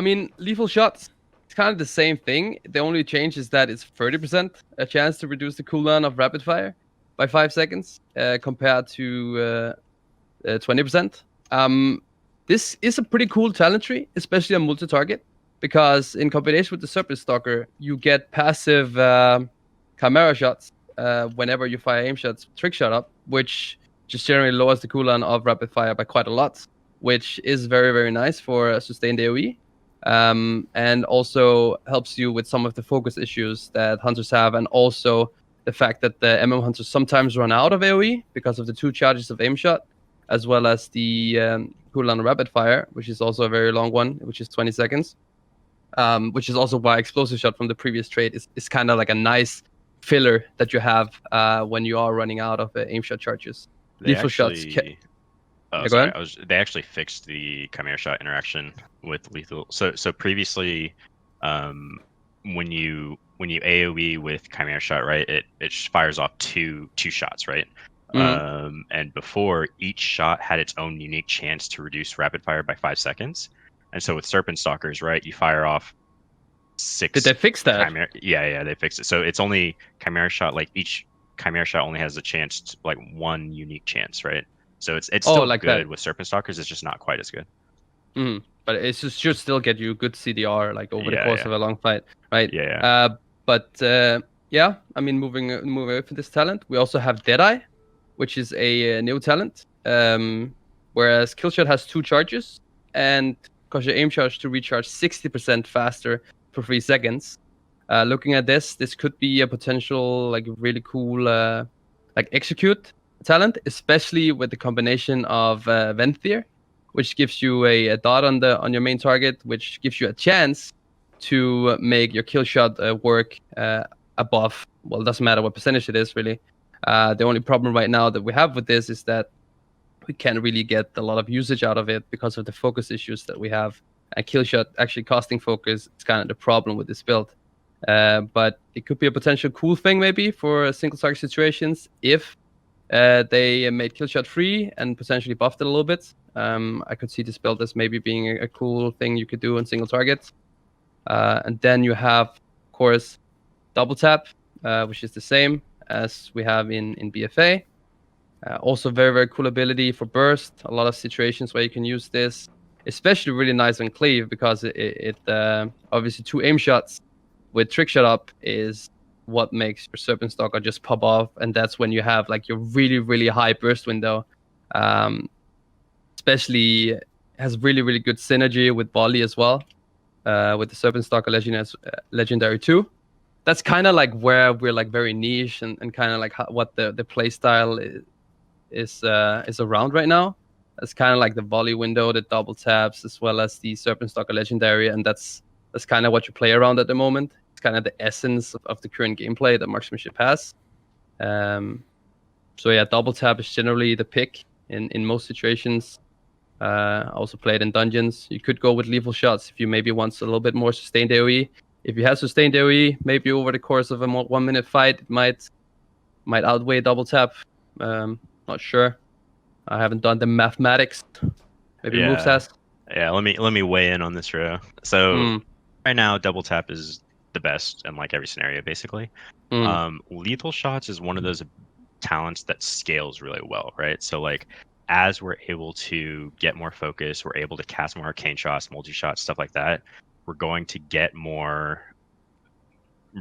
mean, lethal shots. It's kind of the same thing. The only change is that it's 30% a chance to reduce the cooldown of rapid fire by 5 seconds, compared to 20%. This is a pretty cool talent tree, especially on multi-target, because in combination with the Serpent Stalker, you get passive Chimera shots whenever you fire aim shots, trick shot up, which just generally lowers the cooldown of rapid fire by quite a lot, which is very, very nice for sustained AoE, and also helps you with some of the focus issues that hunters have, and also the fact that the MM hunters sometimes run out of AoE because of the 2 charges of aim shot, as well as the cooldown of rapid fire, which is also a very long one, which is 20 seconds. Which is also why explosive shot from the previous trade is kind of like a nice filler that you have when you are running out of aim shot charges. Lethal shots.
Sorry, they actually fixed the Chimera shot interaction with lethal. So previously, when you AoE with Chimera shot, right, it fires off two shots, right? And before, each shot had its own unique chance to reduce rapid fire by 5 seconds. And so with Serpent Stalkers, right, you fire off 6.
Did they fix that?
Yeah, they fixed it. So it's only Chimera shot. Like each Chimera shot only has a chance to, like, 1 unique chance, right? So it's still like good that. With Serpent Stalkers. It's just not quite as good.
But it should still get you good CDR like over the course of a long fight, right?
Yeah.
Yeah, I mean, moving away from this talent, we also have Deadeye, which is a new talent. Whereas Killshot has 2 charges, and cause your aim charge to recharge 60% faster for 3 seconds. Looking at this could be a potential like really cool like execute talent, especially with the combination of Venthyr, which gives you a dot on your main target, which gives you a chance to make your kill shot work above. Well, it doesn't matter what percentage it is, really. The only problem right now that we have with this is that we can't really get a lot of usage out of it because of the focus issues that we have. And kill shot actually costing focus is kind of the problem with this build. But it could be a potential cool thing maybe for single target situations if they made kill shot free and potentially buffed it a little bit. I could see this build as maybe being a cool thing you could do on single targets. And then you have, of course, double tap, which is the same as we have in BFA. Also very, very cool ability for burst. A lot of situations where you can use this, especially really nice on cleave, because it obviously 2 aim shots with trick shot up is what makes your Serpent Stalker just pop off, and that's when you have like your really, really high burst window. Especially has really, really good synergy with volley as well, with the Serpent Stalker Legendary 2. That's kind of like where we're like very niche and kind of like what the play style is around right now. It's kind of like the volley window, the double taps, as well as the Serpent Stalker Legendary, and that's kind of what you play around at the moment. It's kind of the essence of the current gameplay that Marksmanship has. So yeah, double tap is generally the pick in most situations. I also played in dungeons. You could go with lethal shots if you maybe want a little bit more sustained AoE. If you have sustained AoE, maybe over the course of a 1 minute fight, it might outweigh double tap. Not sure. I haven't done the mathematics. Maybe Moofz has.
Yeah, let me weigh in on this row. So right now, double tap is the best in like every scenario, basically. Lethal shots is one of those talents that scales really well, right? So like as we're able to get more focus, we're able to cast more arcane shots, multi-shots, stuff like that. we're going to get more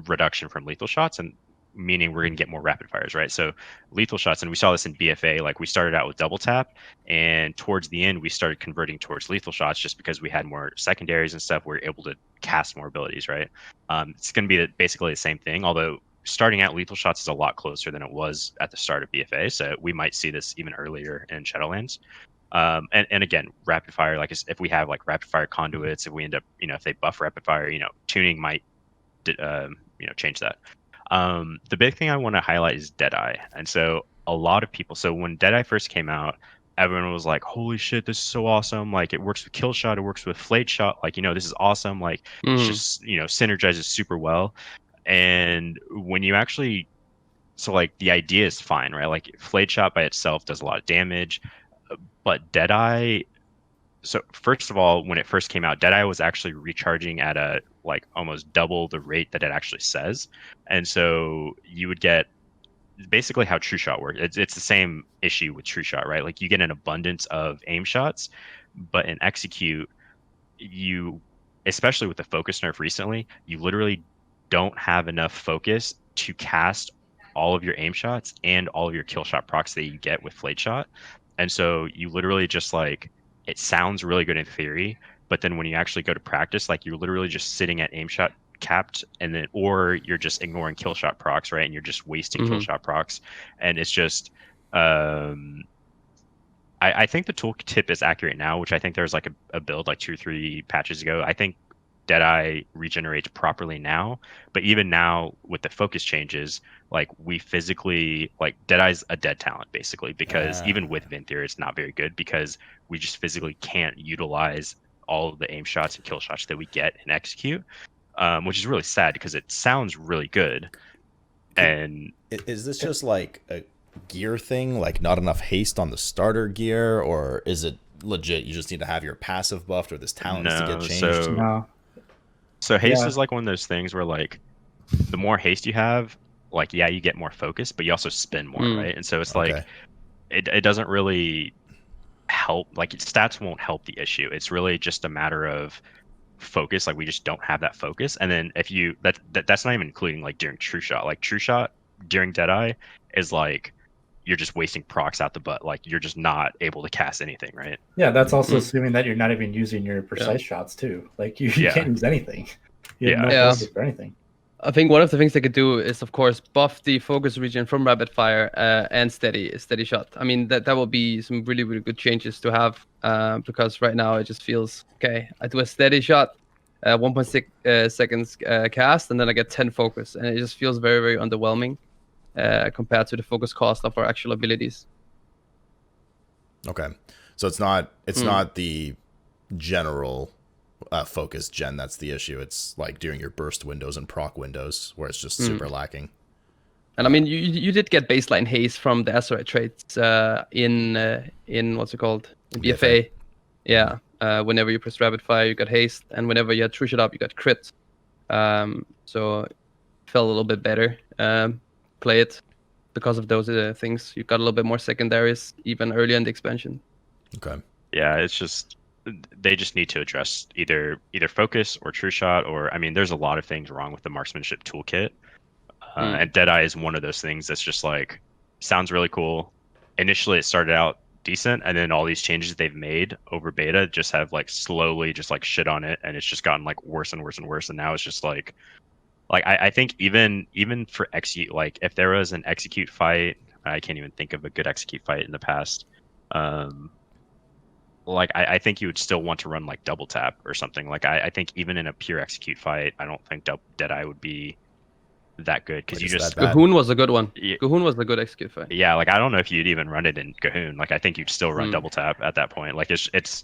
reduction from lethal shots, and meaning we're going to get more rapid fires, right? So lethal shots, and we saw this in BFA, like we started out with double tap, and towards the end we started converting towards lethal shots just because we had more secondaries and stuff. We were able to cast more abilities, right? It's going to be basically the same thing, although starting out lethal shots is a lot closer than it was at the start of BFA, so we might see this even earlier in Shadowlands. And again, rapid fire, like if we have like rapid fire conduits, if we end up, if they buff rapid fire, tuning might change that. The big thing I want to highlight is Deadeye. And so a lot of people, so when Deadeye first came out, everyone was like, holy shit, this is so awesome. Like, it works with kill shot, it works with flayed shot. Like, this is awesome. Like, it's just, synergizes super well. And when you actually, so like the idea is fine, right? Like, flayed shot by itself does a lot of damage, but Deadeye, so first of all, when it first came out, Deadeye was actually recharging at a like almost double the rate that it actually says, and so you would get basically how True Shot works. It's the same issue with True Shot, right? Like you get an abundance of aim shots, but in Execute, especially with the focus nerf recently, you literally don't have enough focus to cast all of your aim shots and all of your kill shot procs that you get with Flayed Shot, and so you literally just like, it sounds really good in theory, but then when you actually go to practice, like you're literally just sitting at aim shot capped, and then or you're just ignoring kill shot procs, right? And you're just wasting kill shot procs, and it's just I think the tooltip is accurate now, which I think there's like a build like 2 or 3 patches ago. I think Deadeye regenerates properly now, but even now with the focus changes, like we physically, like Deadeye's a dead talent basically, because even with Vinthier it's not very good because we just physically can't utilize all of the aim shots and kill shots that we get and Execute, which is really sad because it sounds really good. And
is this just like a gear thing, like not enough haste on the starter gear, or is it legit you just need to have your passive buffed or this talent needs to get changed?
So haste is like one of those things where like the more haste you have, like you get more focus, but you also spin more, right? And so it's like it doesn't really help, like stats won't help the issue. It's really just a matter of focus. Like we just don't have that focus. And then if you that's not even including like during True Shot. Like True Shot during Deadeye is like you're just wasting procs out the butt. Like you're just not able to cast anything, right?
Yeah, that's also assuming that you're not even using your precise shots too. Like you can't use anything. You have no focus for anything.
I think one of the things they could do is, of course, buff the focus region from rapid fire and steady shot. I mean, that will be some really, really good changes to have, because right now it just feels okay. I do a steady shot, 1.6 seconds cast, and then I get 10 focus, and it just feels very, very underwhelming compared to the focus cost of our actual abilities.
Okay, so it's not the general focus gen that's the issue. It's like during your burst windows and proc windows where it's just super lacking.
And I mean, you did get baseline haste from the Azerite traits in what's it called, in BFA. Yeah, whenever you press rapid fire, you got haste, and whenever you had True Shot up, you got crit. So it felt a little bit better. Play it because of those things. You got a little bit more secondaries even earlier in the expansion.
Okay.
Yeah, it's just they just need to address either focus or True Shot, or I mean, there's a lot of things wrong with the marksmanship toolkit, and Deadeye is one of those things that's just like sounds really cool. Initially, it started out decent, and then all these changes they've made over beta just have like slowly just like shit on it, and it's just gotten like worse and worse and worse. And now it's just like I think even for Execute, like if there was an Execute fight, I can't even think of a good Execute fight in the past. Like I think you would still want to run like double tap or something. Like I think even in a pure Execute fight, I don't think Deadeye would be that good because you just
Gahoon was a good one. Gahoon was a good Execute fight.
Yeah, like I don't know if you'd even run it in Gahoon. Like I think you'd still run double tap at that point. Like it's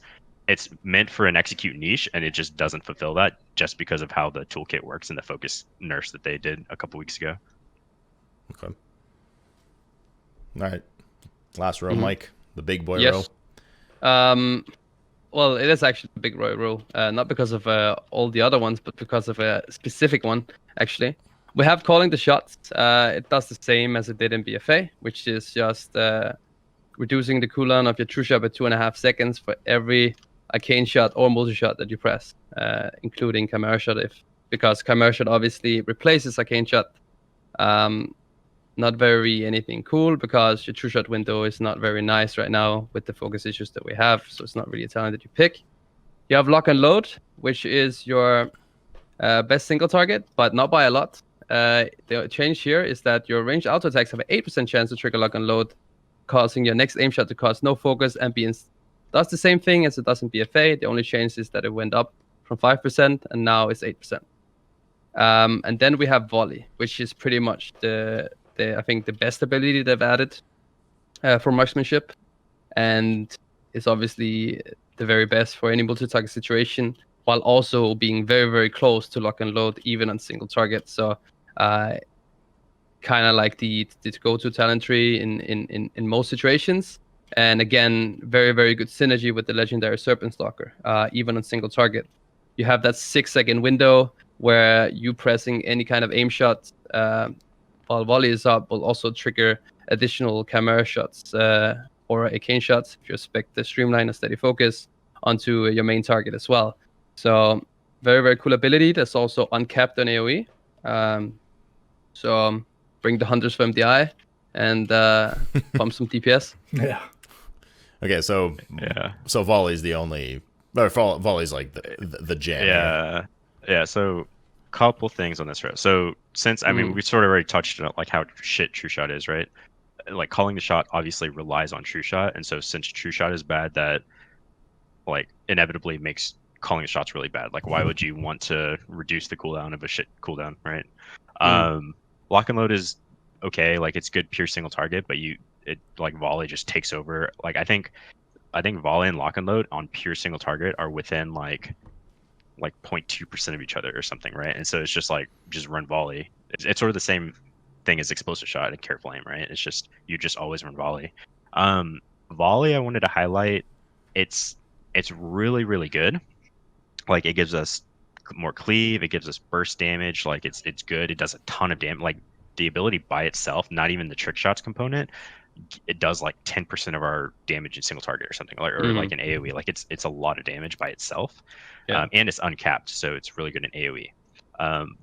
meant for an Execute niche, and it just doesn't fulfill that just because of how the toolkit works and the focus nerfs that they did a couple weeks ago.
Okay. All right. Last row, Mike, the big boy row.
Well, it is actually the big boy row, not because of all the other ones, but because of a specific one, actually. We have calling the shots. It does the same as it did in BFA, which is just reducing the cooldown of your True Shot by 2.5 seconds for every arcane shot or multi shot that you press. including Chimera Shot, because Chimera Shot obviously replaces Arcane Shot. Not very anything cool because your True Shot window is not very nice right now with the focus issues that we have, so it's not really a talent that you pick. You have Lock and Load, which is your best single target, but not by a lot. The change here is that your ranged auto attacks have an 8% chance to trigger Lock and Load, causing your next aim shot to cause no focus and does the same thing as it does in BFA. The only change is that it went up from 5% and now it's 8%. And then we have Volley, which is pretty much I think the best ability they've added for marksmanship, and is obviously the very best for any multi-target situation, while also being very, very close to Lock and Load, even on single target. So kind of like the go-to talent tree in most situations. And again, very, very good synergy with the legendary Serpent Stalker, even on single target. You have that 6-second window where you pressing any kind of aim shot while Volley is up will also trigger additional Chimera Shots or Arcane Shots if you expect the Streamline and Steady Focus onto your main target as well. So very, very cool ability that's also uncapped on AoE. So bring the Hunters from the eye and pump some DPS.
Yeah.
Okay, so Volley's the only... Volley's like the jam.
Yeah, so couple things on this row. So since I mean we sort of already touched on like how shit True Shot is, right? Like calling the shot obviously relies on True Shot, and so since True Shot is bad, that like inevitably makes calling the shots really bad. Like why would you want to reduce the cooldown of a shit cooldown, right? Lock and Load is okay, like it's good pure single target, but it like Volley just takes over. Like I think Volley and Lock and Load on pure single target are within like 0.2% of each other or something, right? And so it's just like just run Volley. It's sort of the same thing as Explosive Shot and Careful Aim, right? It's just you just always run Volley. Volley, I wanted to highlight. It's really, really good. Like it gives us more cleave. It gives us burst damage. Like it's good. It does a ton of damage. Like the ability by itself, not even the trick shots component, it does like 10% of our damage in single target or something, or like an AoE. Like it's a lot of damage by itself. And it's uncapped, so it's really good in AoE.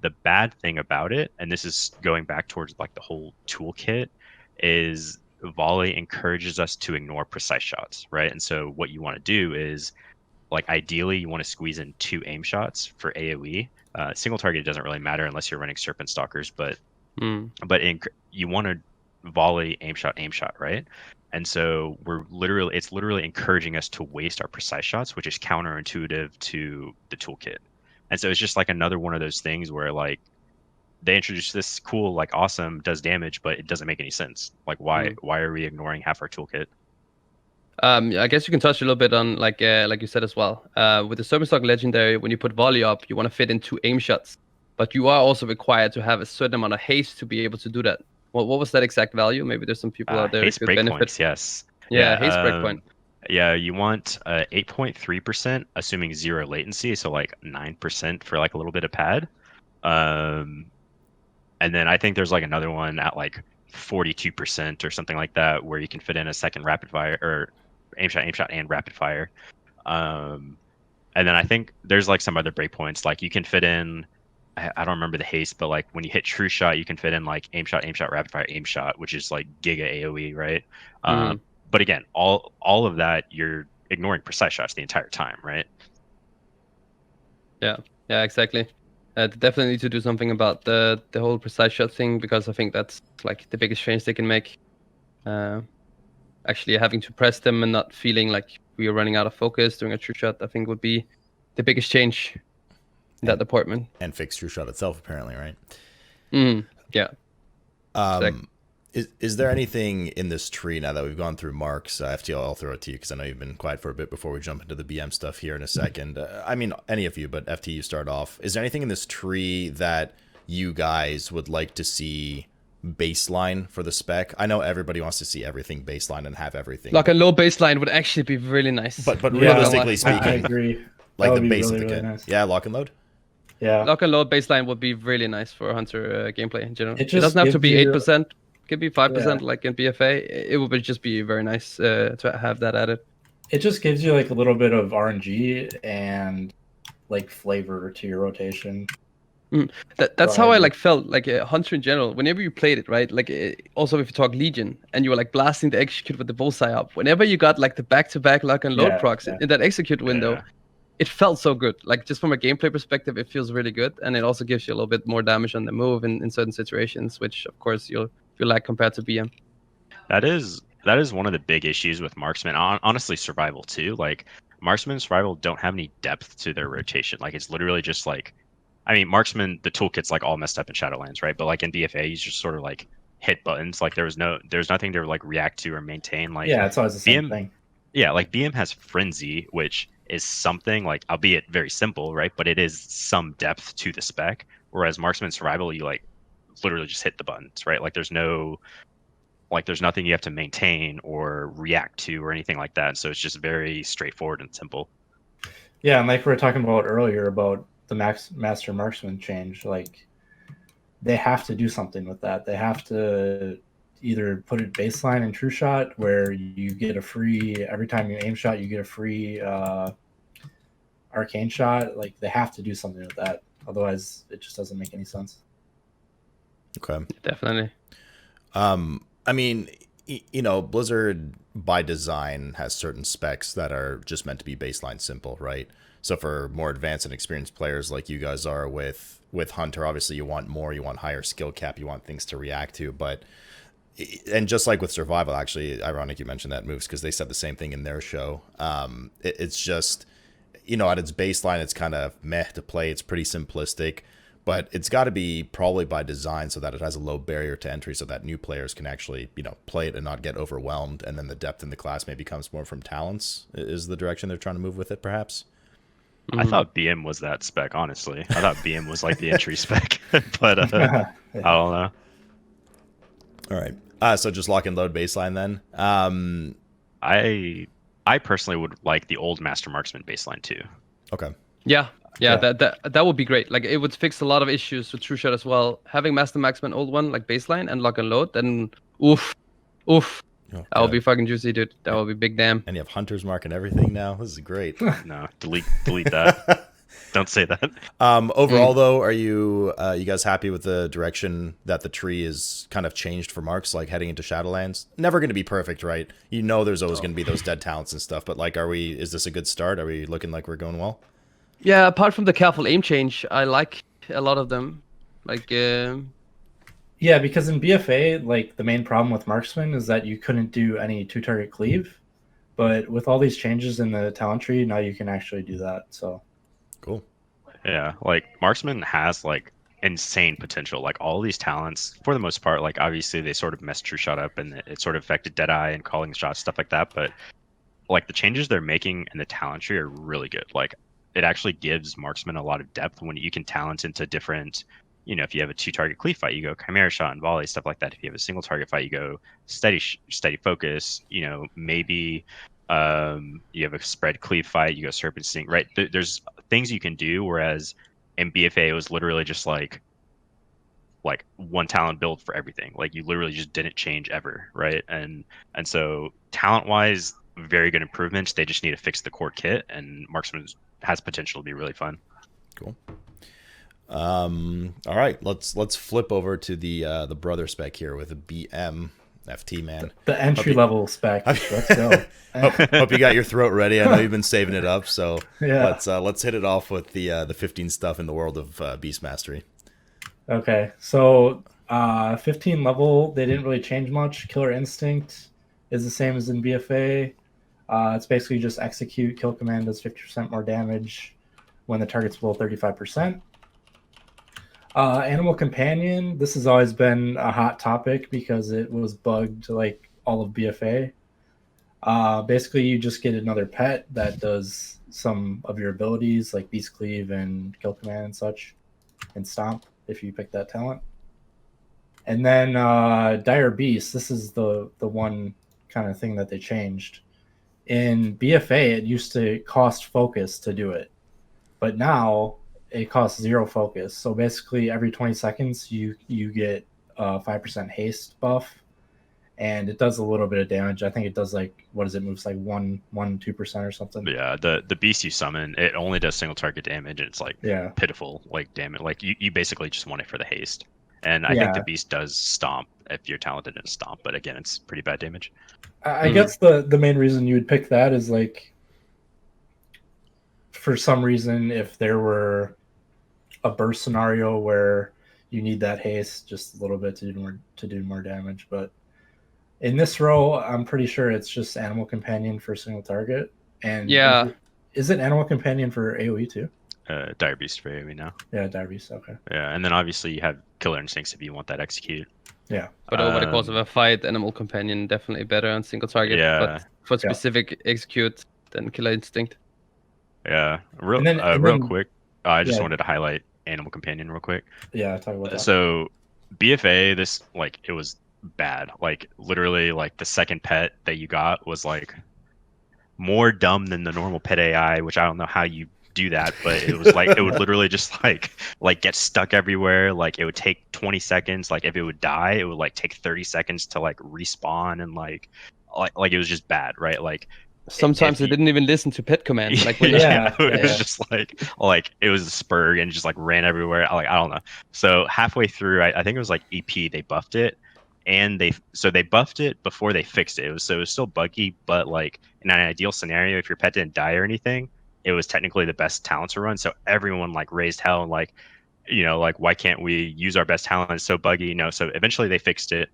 The bad thing about it, and this is going back towards like the whole toolkit, is Volley encourages us to ignore precise shots, right? And so what you want to do is, like ideally, you want to squeeze in 2 aim shots for AoE. Single target doesn't really matter unless you're running Serpent Stalkers, but you want to Volley aim shot, right? And so it's literally encouraging us to waste our precise shots, which is counterintuitive to the toolkit. And so it's just like another one of those things where like they introduce this cool, like awesome, does damage, but it doesn't make any sense. Like why are we ignoring half our toolkit?
I guess you can touch a little bit on like you said as well. With the Serpent Stalker Legendary, when you put Volley up, you want to fit in 2 aim shots, but you are also required to have a certain amount of haste to be able to do that. What was that exact value? Maybe there's some people out there
haste
who could benefit.
Points, yes.
Yeah, haste breakpoint.
Yeah, you want 8.3%, assuming 0 latency, so like 9% for like a little bit of pad. And then I think there's like another one at like 42% or something like that, where you can fit in a second rapid fire or aim shot, and rapid fire. And then I think there's like some other breakpoints, like you can fit in. I don't remember the haste, but like when you hit True Shot, you can fit in like aim shot, rapid fire, aim shot, which is like giga AoE, right? But again, all of that, you're ignoring precise shots the entire time, right?
Yeah, exactly. Definitely need to do something about the whole precise shot thing, because I think that's like the biggest change they can make. Actually having to press them and not feeling like we are running out of focus during a True Shot, I think would be the biggest change in that department.
And fix True Shot itself, apparently, right?
Yeah.
Is there anything in this tree, now that we've gone through Marks, FTL, I'll throw it to you because I know you've been quiet for a bit before we jump into the BM stuff here in a second. I mean, any of you, but FT, you start off. Is there anything in this tree that you guys would like to see baseline for the spec? I know everybody wants to see everything baseline and have everything.
Like a low baseline would actually be really nice.
But realistically speaking,
I agree.
Like the base
really,
of the kit.
nice.
Yeah, lock and load.
Yeah.
Lock and load baseline would be really nice for Hunter gameplay in general.
It
doesn't have to be
gives you-
8%. It could be 5% like in BFA. It would just be very nice to have that added.
It just gives you like a little bit of RNG and like flavor to your rotation.
That's
So
how I
I-
like felt like a hunter in general. Whenever you played it, right? Like also if you talk Legion and you were like blasting the execute with the bullseye up, whenever you got like the back-to-back lock and load
Yeah,
procs
yeah.
in that execute window,
Yeah.
it felt so good. Like just from a gameplay perspective, it feels really good, and it also gives you a little bit more damage on the move in certain situations, which of course you'll feel like compared to BM.
That is one of the big issues with marksman. Honestly, survival too. Like marksman and survival don't have any depth to their rotation. Like it's literally just like, I mean, marksman the toolkit's like all messed up in Shadowlands, right? But like in BFA, you just sort of like hit buttons. Like there's nothing to like react to or maintain. Like
Yeah, it's always the same
BM,
thing.
yeah, like BM has frenzy, which is something like, albeit very simple, right? But it is some depth to the spec. Whereas marksman survival, you like literally just hit the buttons, right? Like there's nothing you have to maintain or react to or anything like that. So it's just very straightforward and simple.
Yeah, and like we were talking about earlier about the Master Marksman change, like they have to do something with that. They have to either put it baseline in True Shot where you get a free, every time you aim shot, you get a free arcane shot. Like they have to do something with that. Otherwise, it just doesn't make any sense.
Okay.
Definitely.
I mean, you know, Blizzard by design has certain specs that are just meant to be baseline simple, right? So for more advanced and experienced players like you guys are with Hunter, obviously you want more, you want higher skill cap, you want things to react to, but and just like with survival, actually, ironic you mentioned that, Moofz, because they said the same thing in their show. It's just, you know, at its baseline, it's kind of meh to play. It's pretty simplistic, but it's got to be probably by design so that it has a low barrier to entry so that new players can actually, you know, play it and not get overwhelmed. And then the depth in the class maybe comes more from talents is the direction they're trying to move with it, perhaps.
I thought BM was that spec, honestly. I thought BM was like the entry spec, but I don't know.
All right. So just lock and load baseline then.
I personally would like the old Master Marksman baseline too.
Okay.
Yeah.
Yeah.
That would be great. Like it would fix a lot of issues with True Shot as well. Having Master Marksman old one like baseline and lock and load, then oof.
Oh,
That would be fucking juicy, dude. That would be big damn.
And you have Hunter's Mark and everything now. This is great.
No, delete that. Don't say that.
Overall, though, are you guys happy with the direction that the tree is kind of changed for Marks, like heading into Shadowlands? Never going to be perfect, right? You know, there's always going to be those dead talents and stuff. But like, is this a good start? Are we looking like we're going well?
Yeah, apart from the careful aim change, I like a lot of them. Like,
Yeah, because in BFA, like the main problem with Marksman is that you couldn't do any two-target cleave. But with all these changes in the talent tree, now you can actually do that. So
Cool.
Yeah, like Marksman has like insane potential. Like all these talents, for the most part, like obviously they sort of messed True Shot up and it sort of affected Deadeye and calling shots, stuff like that. But like the changes they're making in the talent tree are really good. Like it actually gives Marksman a lot of depth when you can talent into different, you know, if you have a 2-target cleave fight, you go Chimera Shot and Volley, stuff like that. If you have a single target fight, you go steady focus, you know, maybe you have a spread cleave fight, you go Serpent Sting, right? There's things you can do, whereas in BFA it was literally just like one talent build for everything. Like you literally just didn't change ever, right? And so talent wise, very good improvements. They just need to fix the core kit, and Marksman has potential to be really fun.
Cool. All right, let's flip over to the brother spec here with a BM FT, man.
the entry-level spec. Let's go.
Hope you got your throat ready. I know you've been saving it up, so
Yeah.
let's hit it off with the 15 stuff in the world of Beast Mastery.
Okay, so 15 level, they didn't really change much. Killer Instinct is the same as in BFA. It's basically just execute. Kill command does 50% more damage when the target's below 35%. Animal Companion, this has always been a hot topic because it was bugged like all of BFA. Basically, you just get another pet that does some of your abilities like Beast Cleave and Kill Command and such, and Stomp if you pick that talent. And then Dire Beast, this is the one kind of thing that they changed. In BFA, it used to cost focus to do it, but now it costs 0 focus. So basically, every 20 seconds, you get a 5% haste buff, and it does a little bit of damage. I think it does like, what does it moves like 2% or something.
Yeah, the beast you summon, it only does single target damage, and it's like
Yeah.
pitiful like damage. Like you basically just want it for the haste. And I think the beast does stomp if you're talented in stomp, but again, it's pretty bad damage.
I guess the main reason you would pick that is like, for some reason, if there were a burst scenario where you need that haste just a little bit to do more damage, but in this row, I'm pretty sure it's just Animal Companion for single target. And
Yeah.
Is it Animal Companion for AoE too?
Dire Beast for AoE now.
Yeah, Dire Beast, okay.
Yeah, and then obviously you have Killer Instincts if you want that execute.
Yeah.
But over the course of a fight, Animal Companion definitely better on single target.
Yeah.
But for specific execute, then Killer Instinct.
Yeah. Real quick, I just wanted to highlight Animal Companion real quick.
Yeah, talk about that.
So BFA, this like it was bad. Like literally, like the second pet that you got was like more dumb than the normal pet AI, which I don't know how you do that, but it was like it would literally just like get stuck everywhere. Like it would take 20 seconds. Like if it would die, it would like take 30 seconds to like respawn, and like it was just bad, right? Like
sometimes they didn't even listen to pet commands. Like
it was just like it was a spur and just like ran everywhere. Like I don't know. So halfway through, I think it was like EP, they buffed it, and they buffed it before they fixed it. It was still buggy, but like in an ideal scenario, if your pet didn't die or anything, it was technically the best talent to run. So everyone like raised hell and like, like why can't we use our best talent? It's so buggy, So eventually they fixed it.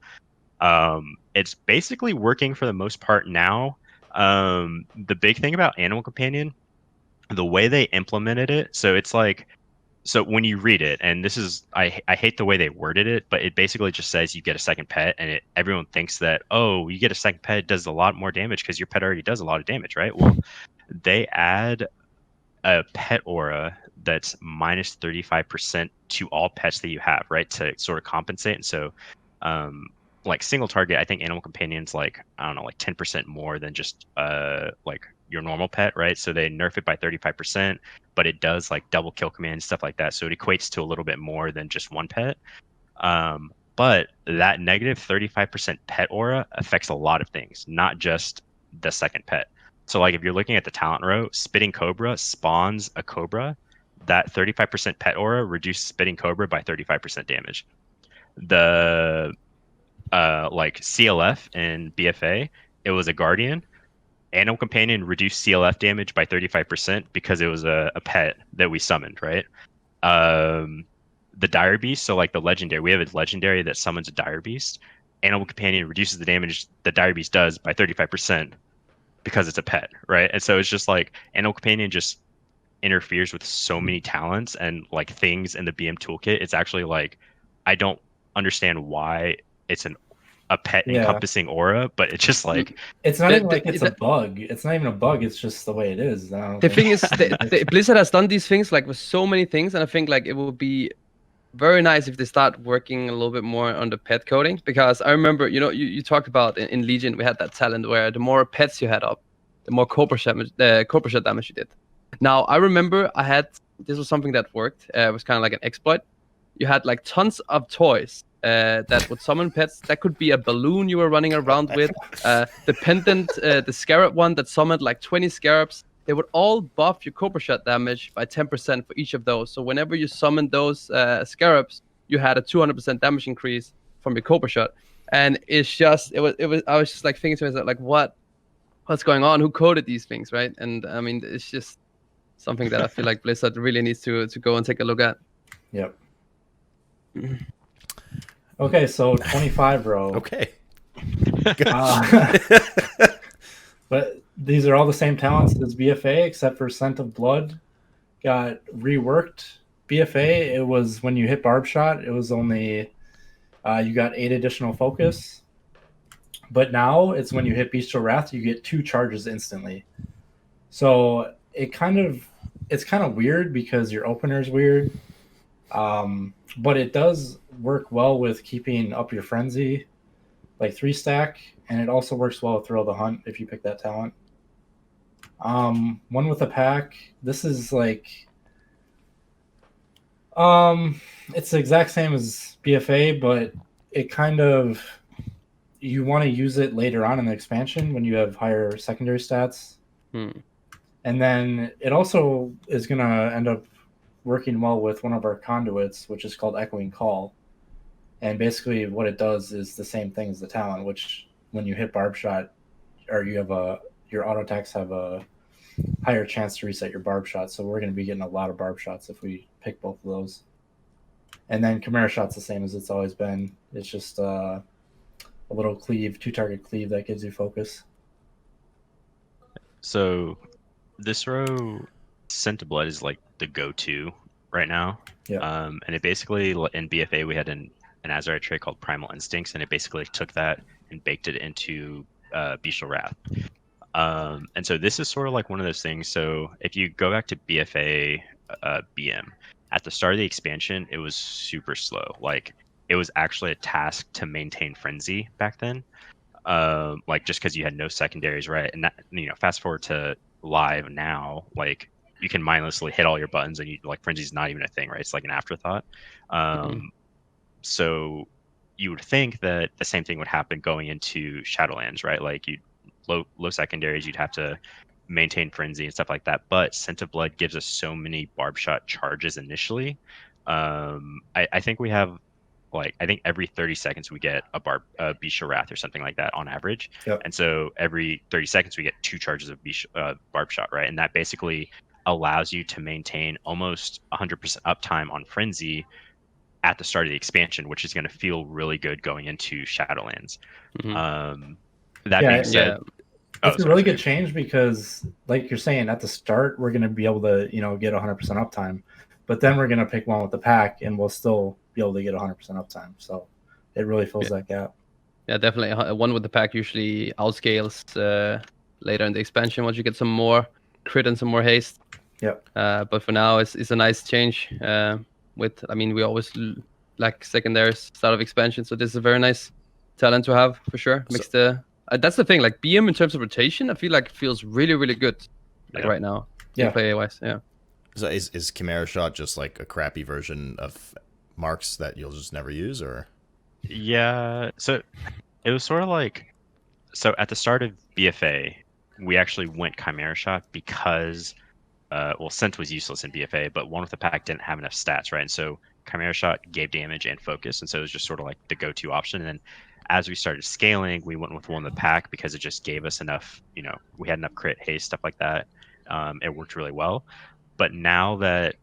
It's basically working for the most part now. The big thing about Animal Companion, the way they implemented it, so it's like, so when you read it, and this is I hate the way they worded it, but it basically just says you get a second pet, and everyone thinks that, oh, you get a second pet, it does a lot more damage because your pet already does a lot of damage, right? Well, they add a pet aura that's minus 35% to all pets that you have, right, to sort of compensate. And so like single target, I think Animal Companion's like, I don't know, like 10% more than just like your normal pet, right? So they nerf it by 35%, but it does like double kill command and stuff like that. So it equates to a little bit more than just one pet. But that negative 35% pet aura affects a lot of things, not just the second pet. So like if you're looking at the talent row, Spitting Cobra spawns a Cobra. That 35% pet aura reduces Spitting Cobra by 35% damage. The like CLF in BFA, it was a Guardian. Animal Companion reduced CLF damage by 35% because it was a pet that we summoned, right? The Dire Beast, so like the legendary, we have a legendary that summons a Dire Beast. Animal Companion reduces the damage the Dire Beast does by 35% because it's a pet, right? And so it's just like Animal Companion just interferes with so many talents and like things in the BM toolkit. It's actually like, I don't understand why it's a pet encompassing aura, but it's just like,
it's not even like it's a bug. It's not even a bug. It's just the way it is.
The thing is, Blizzard has done these things like with so many things, and I think like it will be very nice if they start working a little bit more on the pet coding, because I remember, you talked about in Legion, we had that talent where the more pets you had up, the more Cobra shot damage you did. Now, I remember this was something that worked. It was kind of like an exploit. You had like tons of toys that would summon pets. That could be a balloon you were running around with, the pendant, the scarab one that summoned like 20 scarabs. They would all buff your Cobra shot damage by 10% for each of those. So whenever you summoned those scarabs, you had a 200% damage increase from your Cobra shot. And it's just, it was. I was just like thinking to myself, like, what's going on? Who coded these things, right? And I mean, it's just something that I feel like Blizzard really needs to go and take a look at.
Yep. Okay, so 25 row.
Okay.
But these are all the same talents as BFA, except for Scent of Blood got reworked. BFA, it was when you hit Barb Shot, it was only you got 8 additional focus. But now it's when you hit Bestial Wrath, you get 2 charges instantly. So it's kind of weird because your opener is weird. But it does work well with keeping up your frenzy, like 3-stack, and it also works well with Thrill the Hunt if you pick that talent. One with a pack. This is like, it's the exact same as BFA, but it you want to use it later on in the expansion when you have higher secondary stats. And then it also is going to end up working well with one of our conduits, which is called Echoing Call. And basically what it does is the same thing as the talent, which when you hit barb shot, or you have your auto attacks have a higher chance to reset your barb shot. So we're going to be getting a lot of barb shots if we pick both of those. And then Chimera shot's the same as it's always been. It's just a little cleave, 2-target cleave that gives you focus.
So this row, Scent of Blood is like the go-to right now.
Yeah.
And it basically, in BFA, we had an Azerite trait called Primal Instincts, and it basically took that and baked it into Bestial Wrath. And so this is sort of like one of those things. So if you go back to BFA BM, at the start of the expansion, it was super slow. Like, it was actually a task to maintain Frenzy back then. Like, just because you had no secondaries, right? And that, fast forward to live now, like, you can mindlessly hit all your buttons and you like Frenzy's not even a thing, right? It's like an afterthought. So you would think that the same thing would happen going into Shadowlands, right? Like, you low secondaries, you'd have to maintain Frenzy and stuff like that. But Scent of Blood gives us so many barb shot charges initially. I think we have, like, I think every 30 seconds we get a Bestial Wrath or something like that on average.
Yep.
And so every 30 seconds we get 2 charges of barb shot, right? And that basically allows you to maintain almost 100% uptime on Frenzy at the start of the expansion, which is going to feel really good going into Shadowlands. That being said,
it's a really good change because, like you're saying, at the start we're going to be able to get 100% uptime, but then we're going to pick one with the pack and we'll still be able to get 100% uptime. So it really fills that gap.
Yeah, definitely. One with the pack usually outscales later in the expansion once you get some more crit and some more haste.
Yep.
But for now, it's a nice change. We always lack secondaries start of expansion, so this is a very nice talent to have for sure. That's the thing. Like, BM in terms of rotation, I feel like it feels really, really good. Like right now, gameplay wise, yeah.
So is Chimera Shot just like a crappy version of Marks that you'll just never use, or?
Yeah. So it was sort of like, so at the start of BFA, we actually went Chimera Shot because, Scent was useless in BFA, but one with the pack didn't have enough stats, right? And so Chimera Shot gave damage and focus, and so it was just sort of like the go-to option. And then as we started scaling, we went with one in the pack because it just gave us enough, we had enough crit, haste, stuff like that. It worked really well. But now that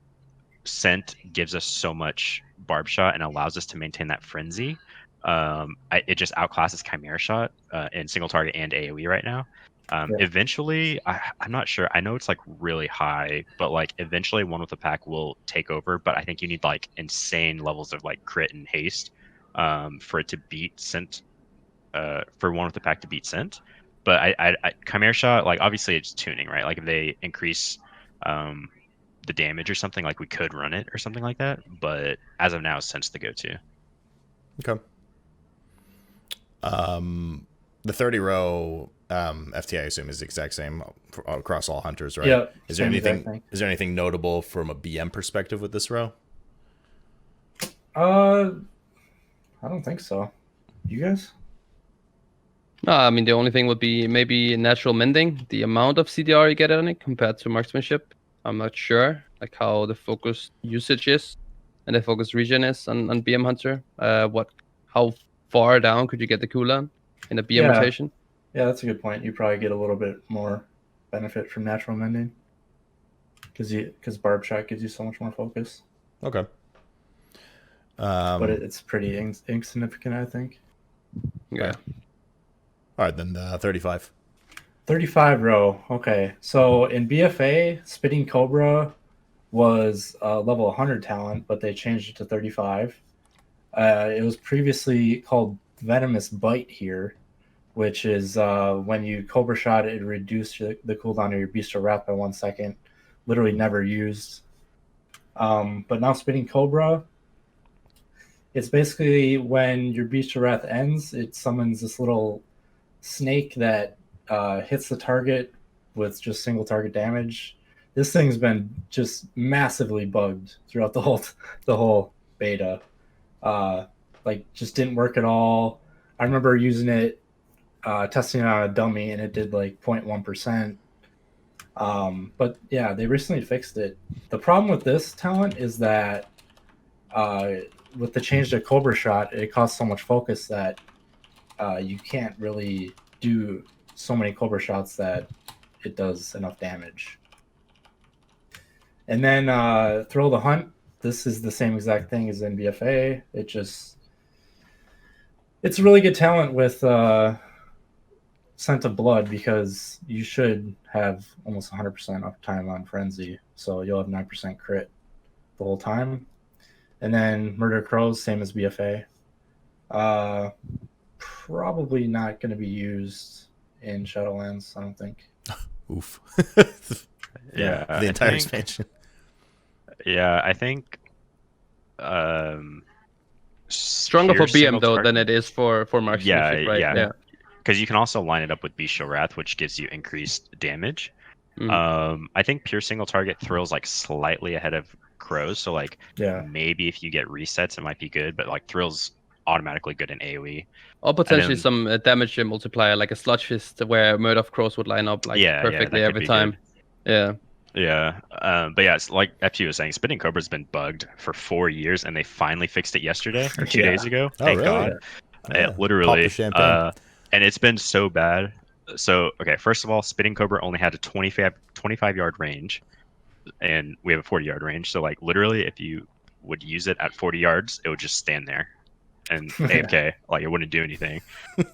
Scent gives us so much barb shot and allows us to maintain that Frenzy, it just outclasses Chimera Shot in single target and AoE right now. Eventually, I'm not sure. I know it's like really high, but like eventually one with the pack will take over. But I think you need like insane levels of like crit and haste for it to beat Scent, for one with the pack to beat Scent. But I Chimera Shot, like, obviously it's tuning, right? Like, if they increase the damage or something, like, we could run it or something like that. But as of now, Scent's the go-to.
Okay. The 30 row FT, I assume, is the exact same across all hunters, right?
Yeah.
Is there anything notable from a BM perspective with this row?
I don't think so. You guys?
No, I mean, the only thing would be maybe natural mending, the amount of CDR you get on it compared to marksmanship. I'm not sure, like, how the focus usage is and the focus region is on BM Hunter. How far down could you get the cooldown in a BM rotation?
Yeah, that's a good point. You probably get a little bit more benefit from natural mending because barb shot gives you so much more focus.
Okay.
But it's pretty insignificant, I think.
Yeah.
All right, then 35.
35 row. Okay. So in BFA, Spitting Cobra was level 100 talent, but they changed it to 35. It was previously called Venomous Bite here, which is when you Cobra shot, it reduced the cooldown of your Bestial Wrath by 1 second. Literally never used. But now Spitting Cobra, it's basically when your Bestial Wrath ends, it summons this little snake that hits the target with just single target damage. This thing's been just massively bugged throughout the whole beta. Like, just didn't work at all. I remember using it, testing it on a dummy, and it did like 0.1%. But yeah, they recently fixed it. The problem with this talent is that with the change to Cobra Shot, it costs so much focus that you can't really do so many Cobra Shots that it does enough damage. And then Thrill the Hunt. This is the same exact thing as in BFA. It's a really good talent with Scent of Blood because you should have almost 100% uptime on Frenzy. So you'll have 9% crit the whole time. And then Murder Crows, same as BFA. Probably not going to be used in Shadowlands, I don't think.
Oof.
Yeah,
The entire expansion.
Yeah, I think
Stronger for
pure
BM though
single
than it is for Marksmanship, right?
yeah. Because you can also line it up with Bestial Wrath, which gives you increased damage. I think pure single target thrills like slightly ahead of Crows, so like maybe if you get resets, it might be good. But like thrills automatically good in AOE.
Or potentially some damage multiplier, like a Sludge Fist, where Murder of Crows would line up like perfectly every time.
Good. Yeah. But yeah, it's like FT was saying, Spitting Cobra's been bugged for 4 years, and they finally fixed it yesterday or 2 days ago. Thank God. It literally. And it's been so bad. So, okay, first of all, Spitting Cobra only had a 25-yard range, and we have a 40-yard range. So, like, literally, if you would use it at 40 yards, it would just stand there and AFK. Like, it wouldn't do anything.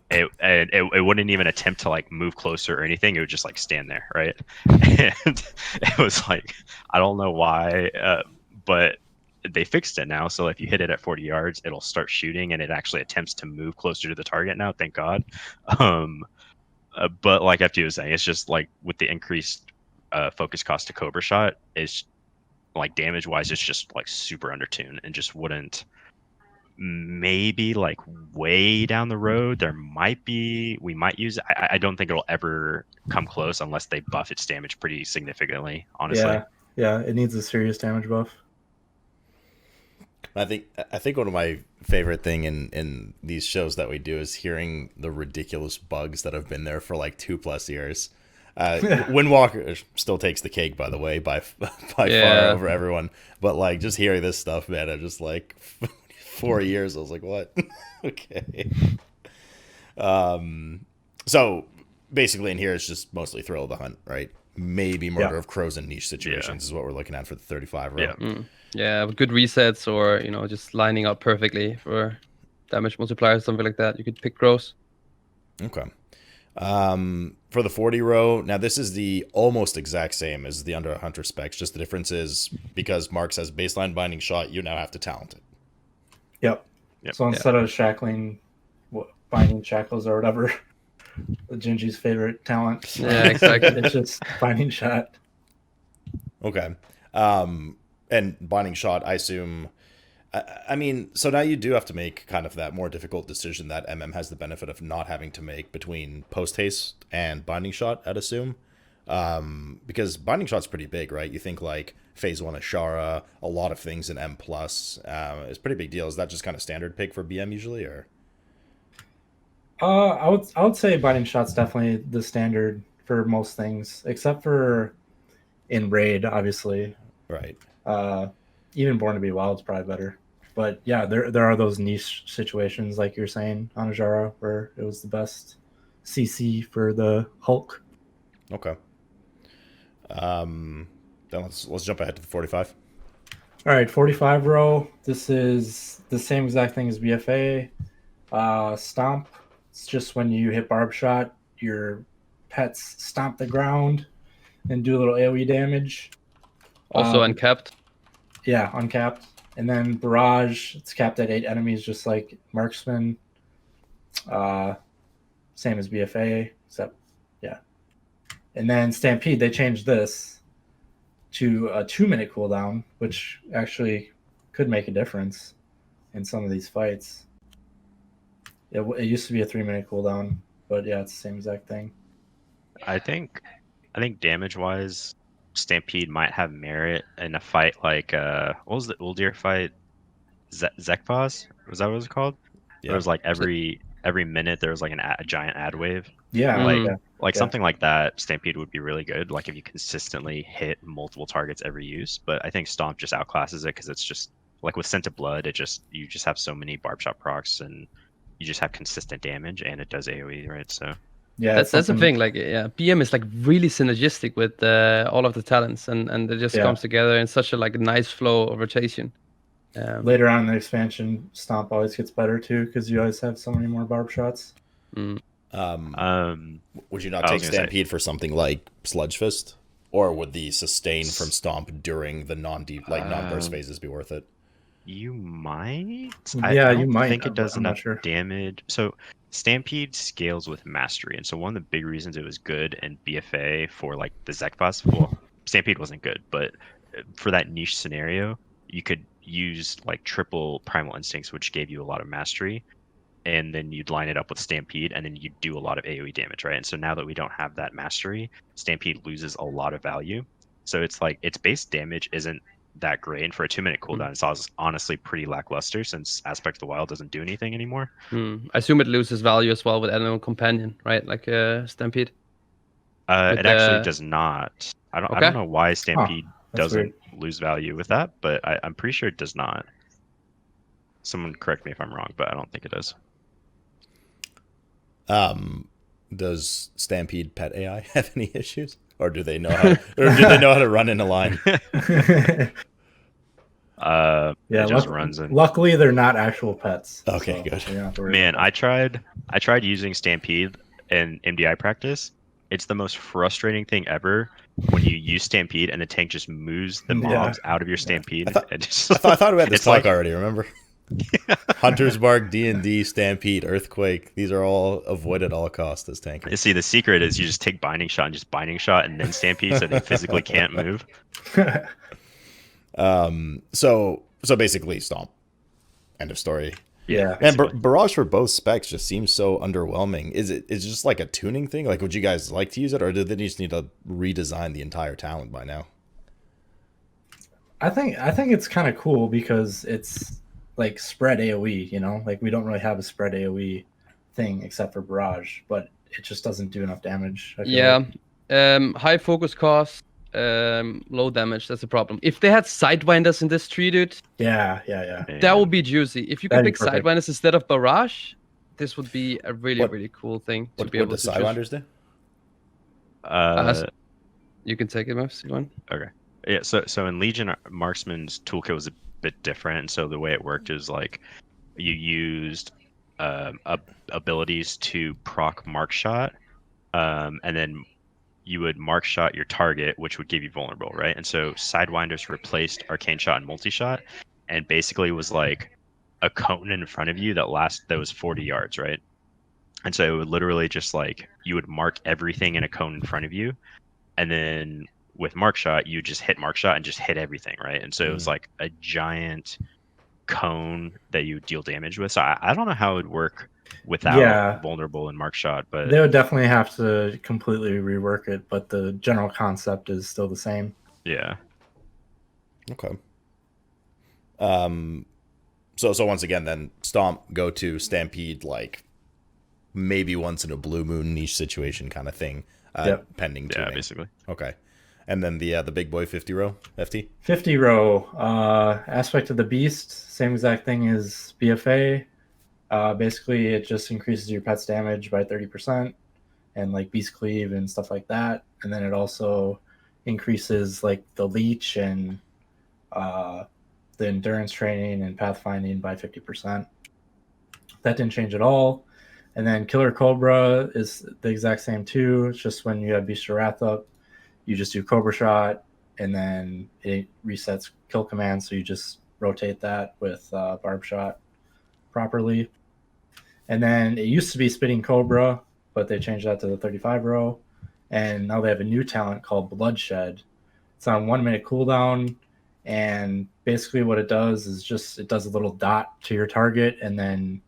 It wouldn't even attempt to, like, move closer or anything. It would just, like, stand there, right? And it was like, I don't know why, but they fixed it now. So if you hit it at 40 yards, it'll start shooting, and it actually attempts to move closer to the target now. Thank God. But like FT was saying, it's just like with the increased focus cost to Cobra Shot, it's like damage wise, it's just like super undertuned and just wouldn't. Maybe like way down the road, we might use it. I don't think it'll ever come close unless they buff its damage pretty significantly, honestly.
Yeah, it needs a serious damage buff.
I think one of my favorite thing in these shows that we do is hearing the ridiculous bugs that have been there for like 2+ years. Windwalker still takes the cake, by the way, by far over everyone. But like just hearing this stuff, man, I'm just like 4 years. I was like, what? Okay. So basically, in here it's just mostly Thrill of the Hunt, right? Maybe Murder of Crows in niche situations is what we're looking at for the 35 row.
Yeah, with good resets or, just lining up perfectly for damage multipliers, something like that. You could pick Crows.
Okay. For the 40 row, now this is the almost exact same as the Under Hunter specs. Just the difference is because Marks has baseline binding shot, you now have to talent it.
Yep. So instead of shackling, binding shackles or whatever, the Gingi's favorite talent.
Yeah, exactly.
It's just binding shot.
Okay. And binding shot, I assume. I mean, so now you do have to make kind of that more difficult decision that MM has the benefit of not having to make between post haste and binding shot, I'd assume. Because binding shot's pretty big, right? You think like phase 1 Ashara, a lot of things in M+. It's a pretty big deal. Is that just kind of standard pick for BM usually, or?
I would say binding shot's definitely the standard for most things, except for in raid, obviously.
Right.
Even Born to be Wild is probably better. But yeah, there are those niche situations like you're saying on Ajara where it was the best CC for the Hulk.
Okay. Then let's jump ahead to the 45.
All right, 45 row. This is the same exact thing as BFA. Stomp. It's just when you hit barb shot, your pets stomp the ground and do a little AoE damage.
Also uncapped.
Yeah, uncapped. And then Barrage, it's capped at 8 enemies, just like Marksman. Same as BFA, except, yeah. And then Stampede, they changed this to a 2-minute cooldown, which actually could make a difference in some of these fights. It used to be a 3-minute cooldown, but yeah, it's the same exact thing.
I think damage-wise, Stampede might have merit in a fight like what was the Uldir fight? Zekvaz? Was that what it was called? Yeah. It was like every every minute there was like a giant ad wave.
Yeah,
Like
yeah.
like
Yeah.
something like that, Stampede would be really good. Like if you consistently hit multiple targets every use. But I think Stomp just outclasses it because it's just like with Scent of Blood, you just have so many barb shot procs and you just have consistent damage and it does AoE, right? So
Yeah,
That's
it's
the
something.
thing. Like, yeah, BM is like really synergistic with all of the talents, and it just
Yeah.
comes together in such a like nice flow of rotation.
Later on in the expansion, Stomp always gets better too because you always have so many more barb shots.
mm.
Would you not
I
take
was gonna say-
Stampede for something like Sludge Fist, or would the sustain from Stomp during the non-burst phases be worth it?
You might.
Yeah,
I
you
don't
might,
think it
but
does
I'm not
enough
sure.
damage. So Stampede scales with mastery, and so one of the big reasons it was good in BFA for like the Zekfas. Well, Stampede wasn't good, but for that niche scenario, you could use like triple Primal Instincts, which gave you a lot of mastery, and then you'd line it up with Stampede, and then you'd do a lot of AoE damage, right? And so now that we don't have that mastery, Stampede loses a lot of value. So it's like its base damage isn't that great, and for a 2-minute cooldown, it's honestly pretty lackluster since Aspect of the Wild doesn't do anything anymore.
I assume it loses value as well with Animal Companion, right? Like Stampede. With
It actually
the-
does not. I
Okay.
don't know why Stampede
that's
doesn't lose value with that, but I'm pretty sure it does not. Someone correct me if I'm wrong, but I don't think it does.
Does Stampede pet AI have any issues, or do they know how? Or do they know how to run in a line?
Yeah,
it just runs in.
luckily they're not actual pets.
Okay, good.
you don't have to worry
Man,
about
I tried using Stampede in MDI practice. It's the most frustrating thing ever when you use Stampede and the tank just moves the mobs out of your Stampede. And just,
I thought we had this
it's
talk
like-
already. Remember? Hunter's Bark, D&D, Stampede, Earthquake. These are all avoided at all costs as tankers.
You see, the secret is you just take Binding Shot and just Binding Shot and then Stampede so they physically can't move.
it.
So basically, Stomp. End of story.
Yeah.
And Barrage for both specs just seems so underwhelming. Is it just like a tuning thing? Like, would you guys like to use it, or do they just need to redesign the entire talent by now?
I think it's kind of cool because it's like spread AoE, you know? Like we don't really have a spread AoE thing except for Barrage, but it just doesn't do enough damage. I feel
Yeah.
like.
High focus cost, low damage. That's a problem. If they had Sidewinders in this tree, dude,
Yeah.
that would be juicy. If you could
That'd be
pick
perfect.
Sidewinders instead of Barrage, this would be a really,
What-
really cool thing to
What
be
would
able
the
to just...
Sidewinders do?
You can take it, Moofz. Go on.
Okay. Yeah, so in Legion, Marksman's toolkit was a bit different. And so the way it worked is like you used abilities to proc Mark Shot, and then you would Mark Shot your target, which would give you vulnerable, right? And so Sidewinders replaced Arcane Shot and Multi-Shot, and basically was like a cone in front of you that was 40 yards, right? And so it would literally just like you would mark everything in a cone in front of you, and then with Mark Shot, you just hit Mark Shot and just hit everything, right? And so it was like a giant cone that you would deal damage with. So I don't know how it would work without vulnerable and Mark Shot, but
They would definitely have to completely rework it, but the general concept is still the same.
yeah.
Okay. So once again, then Stomp, go to Stampede, like maybe once in a blue moon niche situation kind of thing. Pending
Yeah,
tuning.
basically.
Okay. And then the big boy 50 row FT.
50 row aspect of the beast, same exact thing as BFA. Basically, it just increases your pet's damage by 30% and like beast cleave and stuff like that. And then it also increases like the leech and the endurance training and pathfinding by 50%. That didn't change at all. And then Killer Cobra is the exact same too. It's just when you have Beast of Wrath up, you just do Cobra Shot, and then it resets kill command. So you just rotate that with Barb Shot properly. And then it used to be Spitting Cobra, but they changed that to the 35 row. And now they have a new talent called Bloodshed. It's on 1 minute cooldown. And basically what it does is just it does a little dot to your target, and then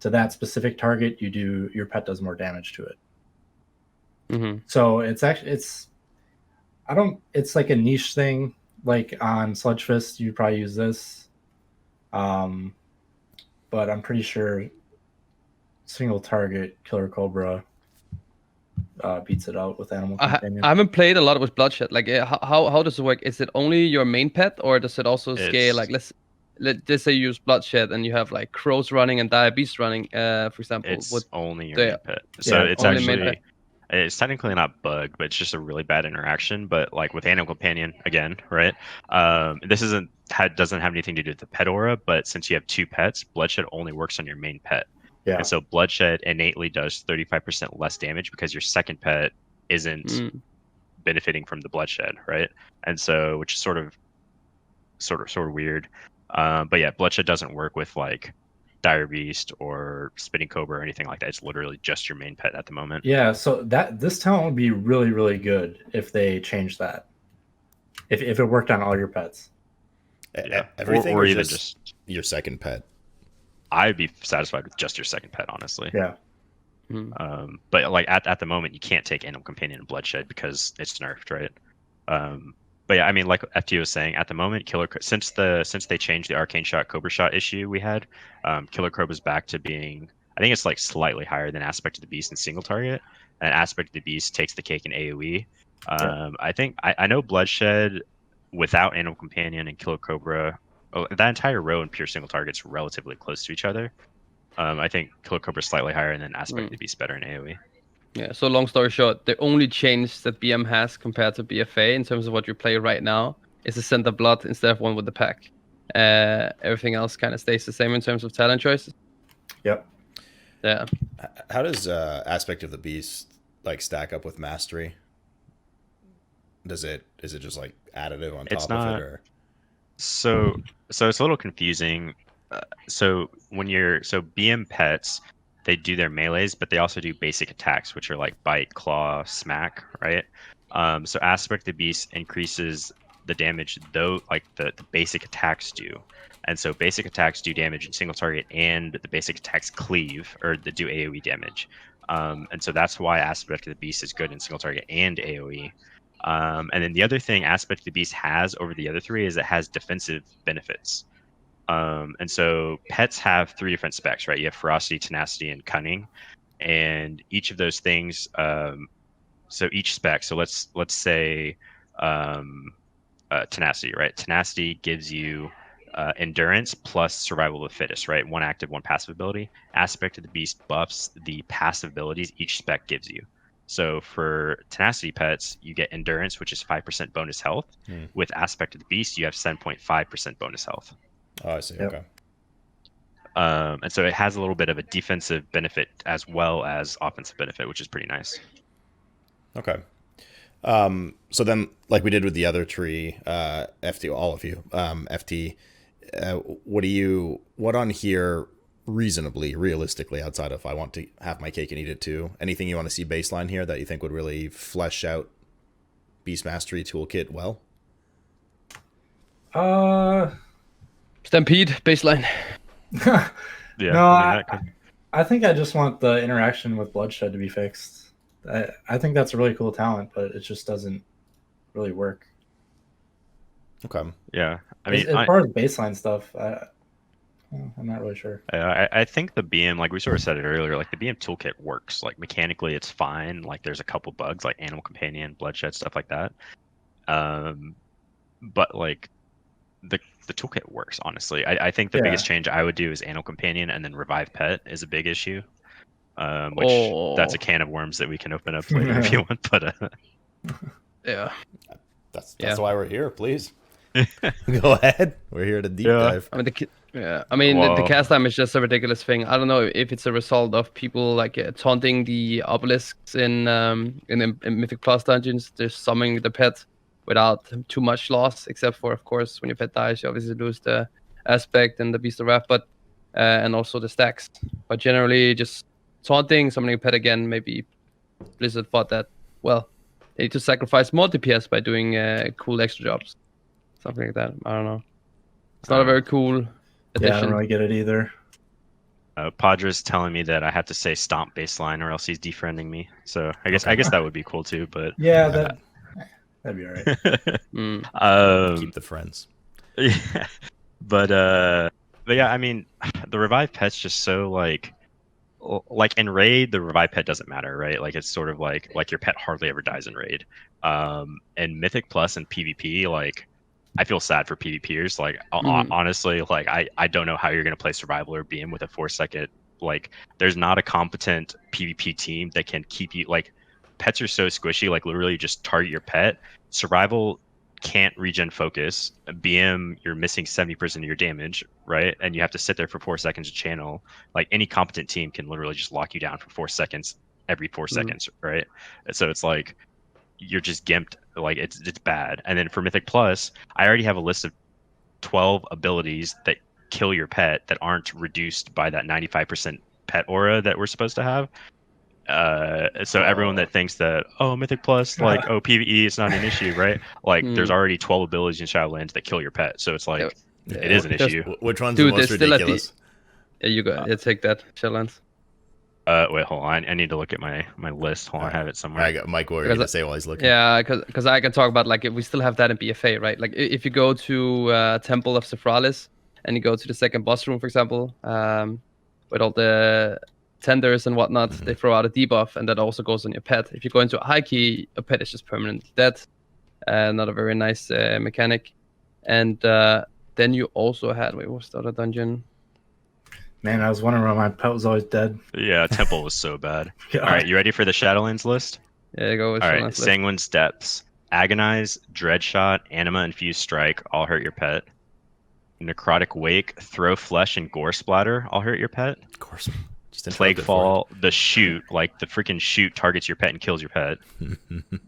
to that specific target, your pet does more damage to it.
Mm-hmm.
So it's like a niche thing. Like on Sludge Fist, you'd probably use this. But I'm pretty sure single target Killer Cobra beats it out with Animal Companion.
I haven't played a lot with Bloodshed. Like, how does it work? Is it only your main pet, or does it also scale? Like, let's say you use Bloodshed and you have like Crows running and Dire Beast running, for example.
It's only your main pet. So
Yeah,
it's
only main
actually
pet.
it's technically not bugged, but it's just a really bad interaction. But like with Animal Companion, again, right? This doesn't have anything to do with the pet aura, but since you have 2 pets, Bloodshed only works on your main pet.
Yeah.
And so Bloodshed innately does 35% less damage because your second pet isn't benefiting from the Bloodshed, right? And so, which is sort of weird. But yeah, Bloodshed doesn't work with like Dire Beast or Spinning Cobra or anything like that. It's literally just your main pet at the moment.
Yeah, so this talent would be really, really good if they changed that. If it worked on all your pets.
Yeah.
Everything
or
or
even
just your second pet.
I'd be satisfied with just your second pet, honestly.
Yeah.
But like at the moment, you can't take Animal Companion and Bloodshed because it's nerfed, right? But yeah, I mean, like FT was saying, at the moment, since they changed the Arcane Shot Cobra Shot issue we had, Killer Cobra's back to being, I think it's like slightly higher than Aspect of the Beast and single target, and Aspect of the Beast takes the cake in AOE. I think I know Bloodshed without Animal Companion and Killer Cobra, that entire row in pure single target's relatively close to each other. I think Killer Cobra's slightly higher, and then Aspect of the Beast better in AOE.
Yeah, so long story short, the only change that BM has compared to BFA in terms of what you play right now is a Center Blood instead of one with the pack. Everything else kind of stays the same in terms of talent choices.
Yep.
Yeah.
How does Aspect of the Beast like stack up with Mastery? Is it just like additive on top of it, or?
So it's a little confusing. So BM pets, they do their melees, but they also do basic attacks, which are like bite, claw, smack, right? So Aspect of the Beast increases the damage though, like the basic attacks do. And so basic attacks do damage in single target, and the basic attacks cleave, or they do AoE damage. And so that's why Aspect of the Beast is good in single target and AoE. And then the other thing Aspect of the Beast has over the other 3 is it has defensive benefits. And so pets have 3 different specs, right? You have ferocity, tenacity, and cunning, and each of those things. So each spec. So let's say tenacity, right? Tenacity gives you endurance plus survival of the fittest, right? 1 active, 1 passive ability. Aspect of the Beast buffs the passive abilities each spec gives you. So for tenacity pets, you get endurance, which is 5% bonus health. With Aspect of the Beast, you have 7.5% bonus health.
Oh, I see.
Yep.
Okay.
And so it has a little bit of a defensive benefit as well as offensive benefit, which is pretty nice.
Okay. So then, like we did with the other tree, FT, all of you, FT, what on here realistically, outside of I want to have my cake and eat it too, anything you want to see baseline here that you think would really flesh out Beast Mastery toolkit well?
Stampede baseline.
Yeah.
No, I think I just want the interaction with Bloodshed to be fixed. I think that's a really cool talent, but it just doesn't really work.
Okay.
Yeah. I mean,
as far as baseline stuff, I'm not really sure.
I think the BM, like we sort of said it earlier, like the BM toolkit works. Like mechanically, it's fine. Like there's a couple bugs, like Animal Companion, Bloodshed, stuff like that. But like the toolkit works, honestly. I think the biggest change I would do is Animal Companion, and then Revive Pet is a big issue. Which that's a can of worms that we can open up later if you want. But
yeah,
that's why we're here. Please go ahead. We're here to deep dive.
I mean, the cast time is just a ridiculous thing. I don't know if it's a result of people like taunting the obelisks in Mythic Plus dungeons. They're summoning the pet without too much loss, except for, of course, when your pet dies, you obviously lose the aspect and the Beast of Wrath, but and also the stacks. But generally, just taunting, summoning a pet again. Maybe Blizzard thought that, well, they need to sacrifice more DPS by doing cool extra jobs, something like that. I don't know. It's not a very cool addition.
Yeah, I don't really get it either.
Padra's telling me that I have to say stomp baseline or else he's defriending me. So I guess that would be cool too. But
yeah, that'd be all right.
Keep the friends.
Yeah, but yeah, I mean, the Revive Pet's just so like like in raid, the revive pet doesn't matter, right? Like it's sort of like your pet hardly ever dies in raid. And Mythic Plus and PvP, like I feel sad for PvPers. Like honestly, like I don't know how you're gonna play Survival or BM with a 4-second. Like there's not a competent PvP team that can keep you. Like pets are so squishy. Like literally just target your pet. Survival can't regen focus. BM, you're missing 70% of your damage, right? And you have to sit there for 4 seconds to channel. Like any competent team can literally just lock you down for 4 seconds every 4 seconds, right? So it's like you're just gimped. Like it's bad. And then for Mythic Plus, I already have a list of 12 abilities that kill your pet that aren't reduced by that 95% pet aura that we're supposed to have. So everyone that thinks that Mythic Plus, like PvE is not an issue, right? Like there's already 12 abilities in Shadowlands that kill your pet, so it's like it is an issue.
Which one's the most ridiculous?
Yeah, you go. Yeah, take that, Shadowlands.
Wait, hold on. I need to look at my list. Hold on, I have it somewhere.
I got Mike. What were you gonna say while he's looking?
Yeah, because I can talk about like if we still have that in BFA, right? Like if you go to Temple of Sephraliss and you go to the second boss room, for example, with all the tenders and whatnot, they throw out a debuff, and that also goes on your pet. If you go into a high key, a pet is just permanently dead. Not a very nice mechanic. And then you also had what was the other dungeon?
Man, I was wondering why my pet was always dead.
Yeah, Temple was so bad.
Yeah.
All right, you ready for the Shadowlands list?
Yeah, go with
all right. Sanguine's Depths, Agonize, Dreadshot, Anima Infused Strike, all hurt your pet. Necrotic Wake, Throw Flesh, and Gore Splatter, all hurt your pet.
Of course.
Plaguefall, the shoot, like the freaking shoot targets your pet and kills your pet.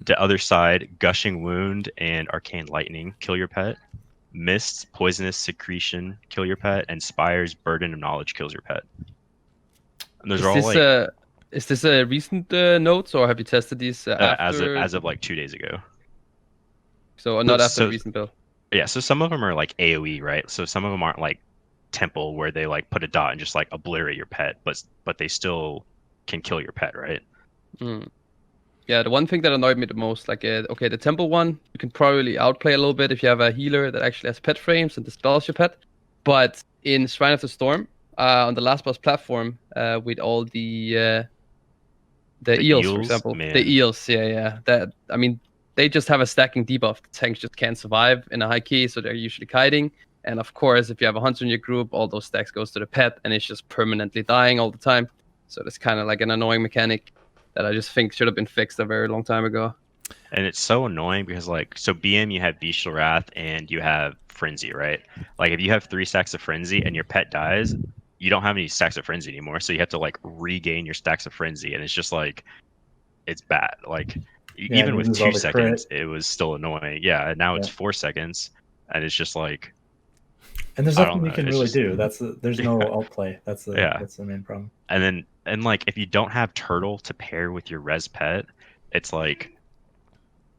The other side, Gushing Wound and Arcane Lightning, kill your pet. Mist, Poisonous Secretion, kill your pet, and Spire's Burden of Knowledge kills your pet. And those are all like.
Is this a recent notes, or have you tested these after?
As of like 2 days ago?
So not after the recent build.
Yeah, so some of them are like AOE, right? So some of them aren't like Temple where they like put a dot and just like obliterate your pet, but they still can kill your pet, right?
Yeah, the one thing that annoyed me the most, like, okay, the Temple one, you can probably outplay a little bit if you have a healer that actually has pet frames and dispels your pet. But in Shrine of the Storm, on the last boss platform, with all the eels, for example,
man.
the eels, yeah, that I mean, they just have a stacking debuff. The tanks just can't survive in a high key, so they're usually kiting. And of course, if you have a hunter in your group, all those stacks goes to the pet, and it's just permanently dying all the time. So that's kind of like an annoying mechanic that I just think should have been fixed a very long time ago.
And it's so annoying because, like, so BM, you have Bestial Wrath and you have Frenzy, right? Like, if you have 3 stacks of Frenzy and your pet dies, you don't have any stacks of Frenzy anymore. So you have to, like, regain your stacks of Frenzy. And it's just, like, it's bad. Like, even with 2 seconds, it was still annoying. Yeah, and now it's 4 seconds. And it's just, like...
And there's nothing you can really do. There's no outplay. That's the main problem.
And like if you don't have Turtle to pair with your res pet, it's like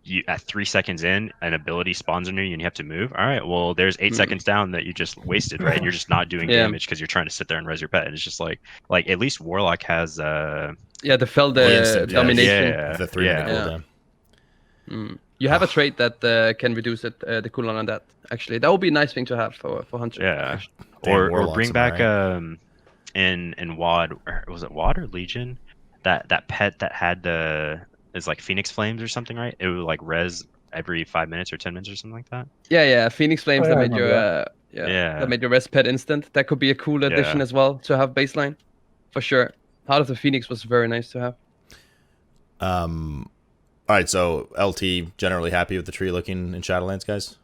you at 3 seconds in, an ability spawns on you and you have to move. All right, well there's 8 seconds down that you just wasted, right? And you're just not doing damage because you're trying to sit there and res your pet. And it's just like at least Warlock has
the Felder domination.
The 3-minute cooldown.
You have a trait that can reduce the cooldown on that. Actually, that would be a nice thing to have for Hunter.
Yeah, or bring back in WoD, or was it WoD or Legion? That pet that had is like Phoenix Flames or something, right? It would like res every 5 minutes or 10 minutes or something like that.
Yeah, Phoenix Flames that made your that made your res pet instant. That could be a cool addition as well to have baseline, for sure. Heart of the Phoenix was very nice to have.
All right, so LT generally happy with the tree looking in Shadowlands, guys?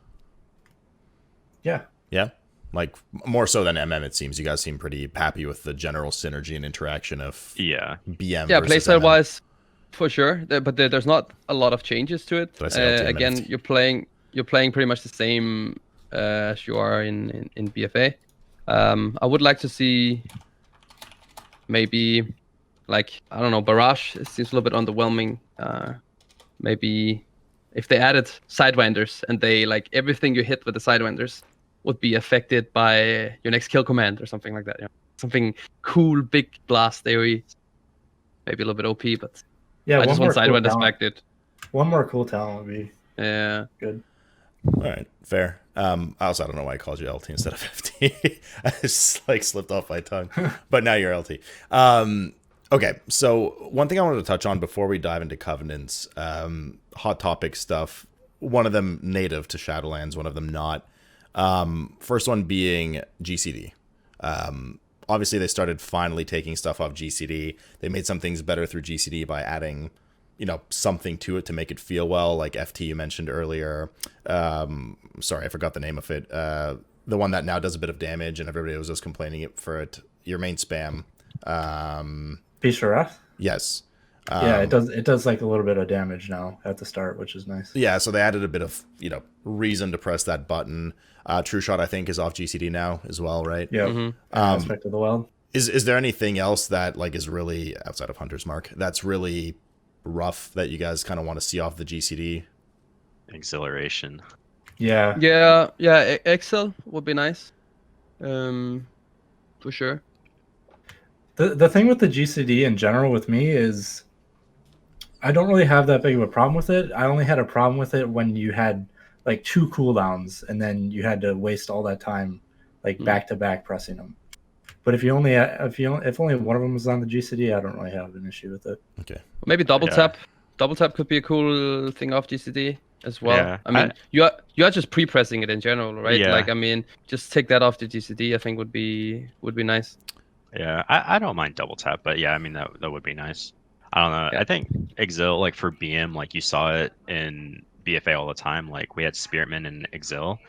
Yeah.
Yeah? Like, more so than MM, it seems. You guys seem pretty happy with the general synergy and interaction of BM
playstyle-wise, for sure. But there's not a lot of changes to it. Again, you're playing pretty much the same as you are in BFA. I would like to see maybe, like, I don't know, Barrage. It seems a little bit underwhelming. Maybe if they added Sidewinders and they, like, everything you hit with the Sidewinders would be affected by your next kill command or something like that. You know? Something cool, big blast AoE. Maybe a little bit OP, but I just want Sidewinders back, dude.
One more cool talent would be good.
All right, fair. I don't know why I called you LT instead of FT. I just like slipped off my tongue, but now you're LT. Okay, so one thing I wanted to touch on before we dive into Covenants, hot topic stuff. One of them native to Shadowlands, one of them not. First one being GCD. Obviously, they started finally taking stuff off GCD. They made some things better through GCD by adding, something to it to make it feel well, like FT you mentioned earlier. Sorry, I forgot the name of it. The one that now does a bit of damage, and everybody was just complaining for it. Your main spam.
Beast Wrath?
Yes.
Yeah, it does. It does like a little bit of damage now at the start, which is nice.
Yeah, so they added a bit of reason to press that button. True Shot, I think, is off GCD now as well, right?
Yeah. Aspect of the Wild.
Is there anything else that is really outside of Hunter's Mark that's really rough that you guys kind of want to see off the GCD?
Exhilaration.
Yeah.
Yeah. Excel would be nice. For sure.
The thing with the GCD in general with me is I don't really have that big of a problem with it. I only had a problem with it when you had like 2 cooldowns and then you had to waste all that time back to back pressing them. But if only one of them was on the GCD, I don't really have an issue with it.
Okay.
Maybe double tap. Double tap could be a cool thing off GCD as well.
Yeah,
I mean, you are just pre-pressing it in general, right?
Yeah.
Just take that off the GCD. I think would be nice.
Yeah, I don't mind double tap, but yeah, I mean that would be nice. I don't know.
Yeah.
I think Exil, for BM, you saw it in BFA all the time. We had Spiritman and Exil,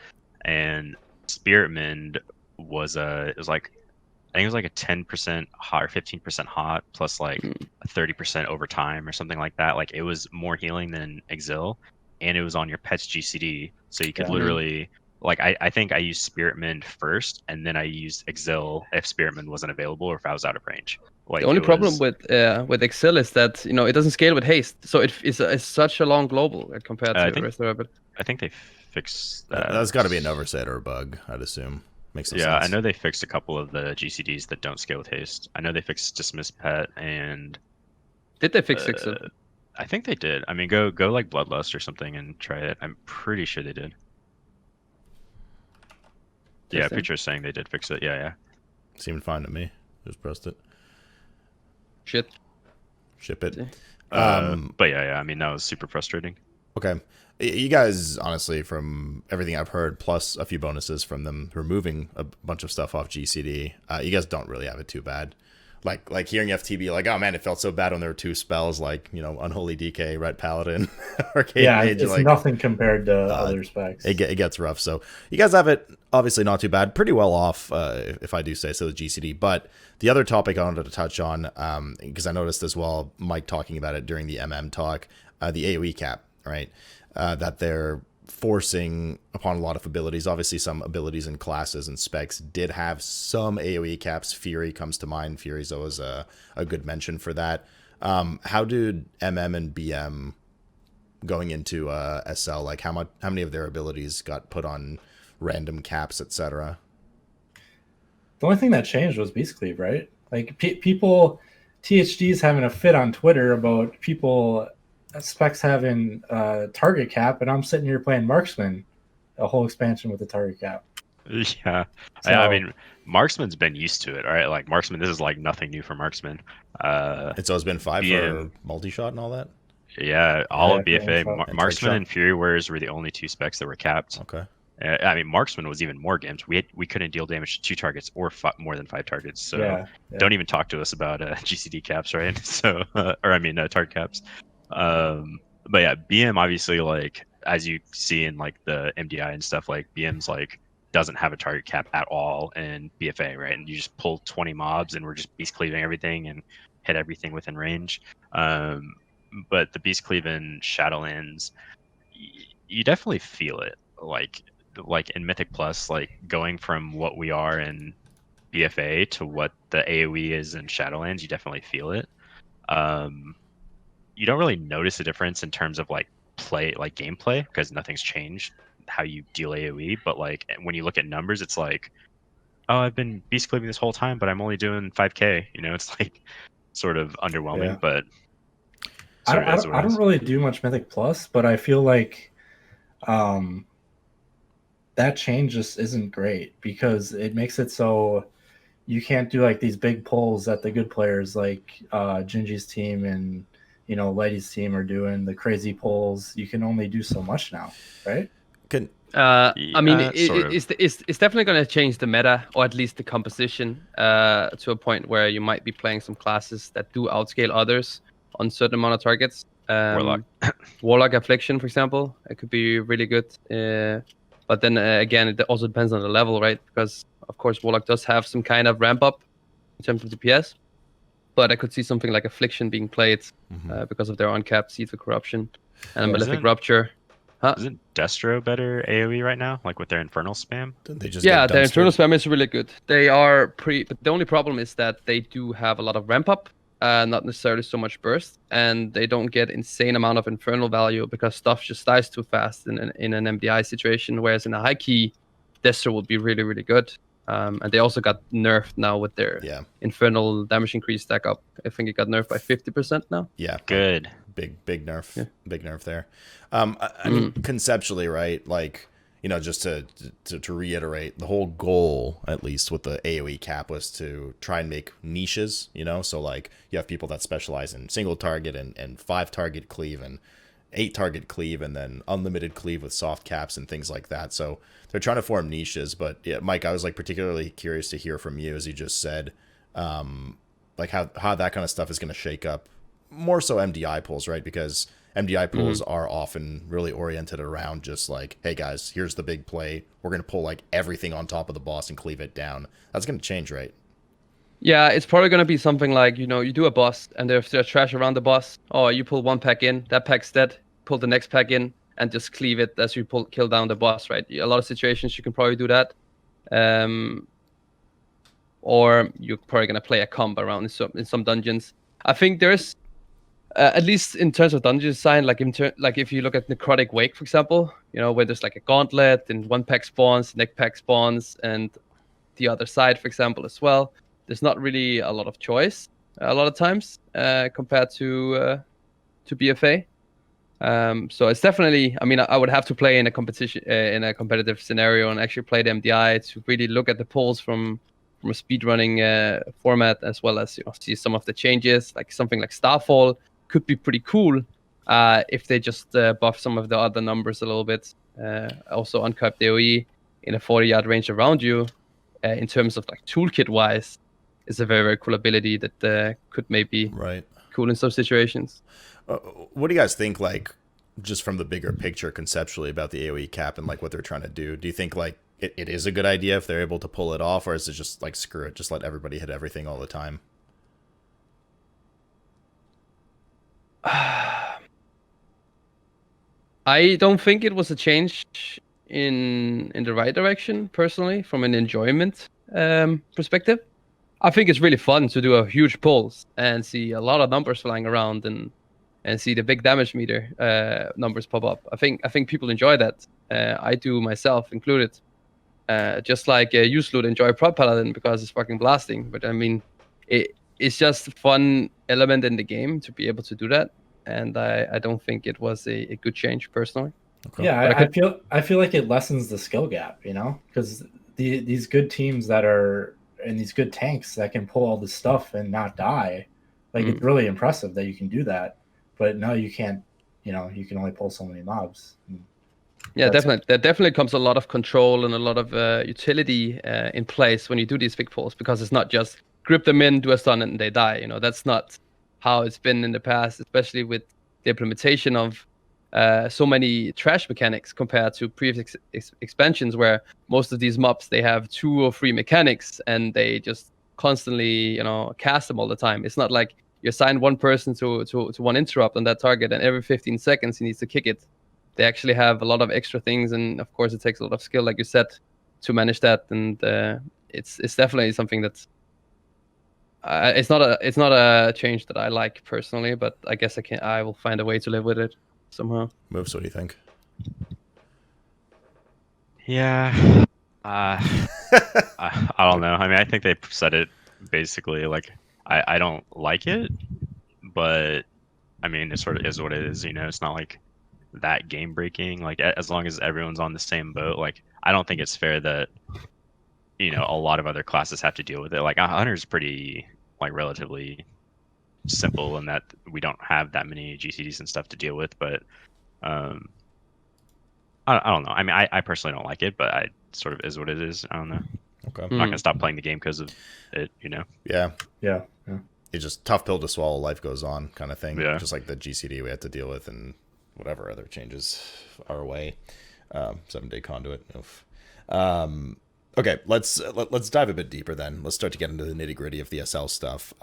and Spiritman was I think it was a 10% hot or 15% hot plus a 30% over time or something like that. It was more healing than Exil, and it was on your pet's GCD, so you could literally. I think I used Spiritman first, and then I used Exil if Spiritman wasn't available or if I was out of range.
The only problem with Exil is that it doesn't scale with haste, so it's such a long global compared to the rest of it.
I think they fixed that.
That's got to be an oversight or a bug, I'd assume. Makes no sense.
Yeah, I know they fixed a couple of the GCDs that don't scale with haste. I know they fixed Dismiss Pet and.
Did they fix Exil?
I think they did. I mean, go Bloodlust or something and try it. I'm pretty sure they did. Yeah, Future's saying they did fix it. Yeah.
Seemed fine to me. Just pressed it.
Ship it.
But yeah, I mean, that was super frustrating.
Okay. You guys, honestly, from everything I've heard, plus a few bonuses from them removing a bunch of stuff off GCD, you guys don't really have it too bad. Like hearing FT be like, oh man, it felt so bad when there were 2 spells Unholy DK, Red Paladin, Arcade Mage.
It's nothing compared to other specs.
It gets rough. So you guys have it obviously not too bad, pretty well off, if I do say so, the GCD. But the other topic I wanted to touch on, because I noticed as well, Mike talking about it during the MM talk, the AoE cap, right? That they're forcing upon a lot of abilities. Obviously, some abilities and classes and specs did have some AoE caps. Fury comes to mind. Fury's always a good mention for that. How did MM and BM going into SL, how many of their abilities got put on random caps, etc.?
The only thing that changed was Beast Cleave, right? People, THD's having a fit on Twitter about people. Specs having target cap, and I'm sitting here playing Marksman, a whole expansion with the target cap.
Yeah, so, I mean, Marksman's been used to it, right? Marksman, this is nothing new for Marksman.
It's always been 5 for multi-shot and all that?
Yeah, all of BFA. Marksman and Fury Warriors were the only 2 specs that were capped.
Okay.
I mean, Marksman was even more games. We couldn't deal damage to 2 targets or more than 5 targets. So don't even talk to us about GCD caps, right? So, target caps. But yeah, BM obviously, as you see in the MDI and stuff, BM's doesn't have a target cap at all in BFA, right? And you just pull 20 mobs and we're just beast cleaving everything and hit everything within range. But the beast cleave in Shadowlands, you definitely feel it. Like in Mythic Plus, going from what we are in BFA to what the AoE is in Shadowlands, you definitely feel it. You don't really notice a difference in terms of gameplay because nothing's changed how you deal AoE. But when you look at numbers, it's oh, I've been beast cleaving this whole time, but I'm only doing 5k. It's sort of underwhelming. Yeah. But
I don't really do much Mythic Plus, but I feel that change just isn't great because it makes it so you can't do like these big pulls that the good players like Gingi's team and Lighty's team are doing, the crazy pulls. You can only do so much now, right?
Can
I mean,
sort of.
it's definitely going to change the meta, or at least the composition, to a point where you might be playing some classes that do outscale others on certain amount of targets.
Warlock.
Warlock Affliction, for example, it could be really good. But then again, it also depends on the level, right? Because of course, Warlock does have some kind of ramp up in terms of DPS. But I could see something like Affliction being played because of their uncapped Seed for Corruption and Malefic Rupture.
Isn't Destro better AoE right now, like with their Infernal spam?
they just
Yeah,
get
their
dumpstered?
Infernal spam is really good. They are but the only problem is that they do have a lot of ramp up, not necessarily so much burst, and they don't get insane amount of Infernal value because stuff just dies too fast in an MDI situation. Whereas in a high key, Destro would be really, really good. And they also got nerfed now with their Infernal damage increase stack up. I think it got nerfed by 50% now.
Yeah,
Good.
Big nerf.
Yeah.
Big nerf there. I mean, conceptually, right? Like, just to reiterate, the whole goal, at least with the AoE cap, was to try and make niches. So like you have people that specialize in single target and 5 target cleave and 8 target cleave, and then unlimited cleave with soft caps and things like that. So they're trying to form niches. But yeah, Mike, I was like particularly curious to hear from you, as you just said, like how that kind of stuff is going to shake up more so MDI pulls, right? Because MDI pulls are often really oriented around just like, hey guys, here's the big play. We're going to pull like everything on top of the boss and cleave it down. That's going to change, right?
Yeah, it's probably going to be something like, you do a boss and there's trash around the boss. Oh, you pull one pack in, that pack's dead. Pull the next pack in and just cleave it as you kill down the boss, right? A lot of situations you can probably do that. Or you're probably going to play a comp around in some dungeons. I think there's, at least in terms of dungeon design, like if you look at Necrotic Wake, for example, where there's like a gauntlet and one pack spawns, next pack spawns, and the other side, for example, as well. There's not really a lot of choice a lot of times compared to BFA. So it's definitely, I mean, I would have to play in a competition, in a competitive scenario, and actually play the MDI to really look at the polls from a speedrunning format, as well as see some of the changes. Like something like Starfall could be pretty cool if they just buff some of the other numbers a little bit. Also, uncapped AoE in a 40-yard range around you, in terms of like toolkit wise, is a very, very cool ability that could maybe cool in some situations.
What do you guys think, like, just from the bigger picture conceptually about the AoE cap and like what they're trying to do? Do you think like it is a good idea if they're able to pull it off, or is it just like, screw it, just let everybody hit everything all the time?
I don't think it was a change in the right direction, personally, from an enjoyment perspective. I think it's really fun to do a huge pulls and see a lot of numbers flying around and see the big damage meter numbers pop up. I think people enjoy that. I do myself included. Just like Useloot enjoy Prod Paladin because it's fucking blasting. But I mean, it's just a fun element in the game to be able to do that. And I don't think it was a good change personally.
Okay.
Yeah, I feel like it lessens the skill gap, because these good teams that are, and these good tanks that can pull all this stuff and not die, like it's really impressive that you can do that. But no, you can't. You can only pull so many mobs.
Yeah, definitely. There definitely comes a lot of control and a lot of utility in place when you do these big pulls, because it's not just grip them in, do a stun, and they die. That's not how it's been in the past, especially with the implementation of so many trash mechanics compared to previous expansions, where most of these mobs, they have 2 or 3 mechanics and they just constantly cast them all the time. It's not like you assign one person to one interrupt on that target, and every 15 seconds he needs to kick it. They actually have a lot of extra things, and of course it takes a lot of skill, like you said, to manage that. And it's definitely something that's it's not a change that I like personally, but I guess I will find a way to live with it somehow.
Moofz, what do you think?
Yeah, I don't know. I mean, I think they said it basically. Like, I don't like it, but I mean, it sort of is what it is. It's not like that game breaking. Like, as long as everyone's on the same boat. Like, I don't think it's fair that a lot of other classes have to deal with it. Like a hunter's pretty like relatively simple in that we don't have that many GCDs and stuff to deal with. But I don't know. I mean, I personally don't like it, but I sort of is what it is. I don't know.
Okay.
I'm not gonna stop playing the game because of it.
Yeah.
Yeah.
It's just tough pill to swallow. Life goes on, kind of thing.
Yeah.
Just like the GCD we had to deal with, and whatever other changes our way. 7-day conduit. Oof. Okay, let's dive a bit deeper then. Let's start to get into the nitty gritty of the SL stuff.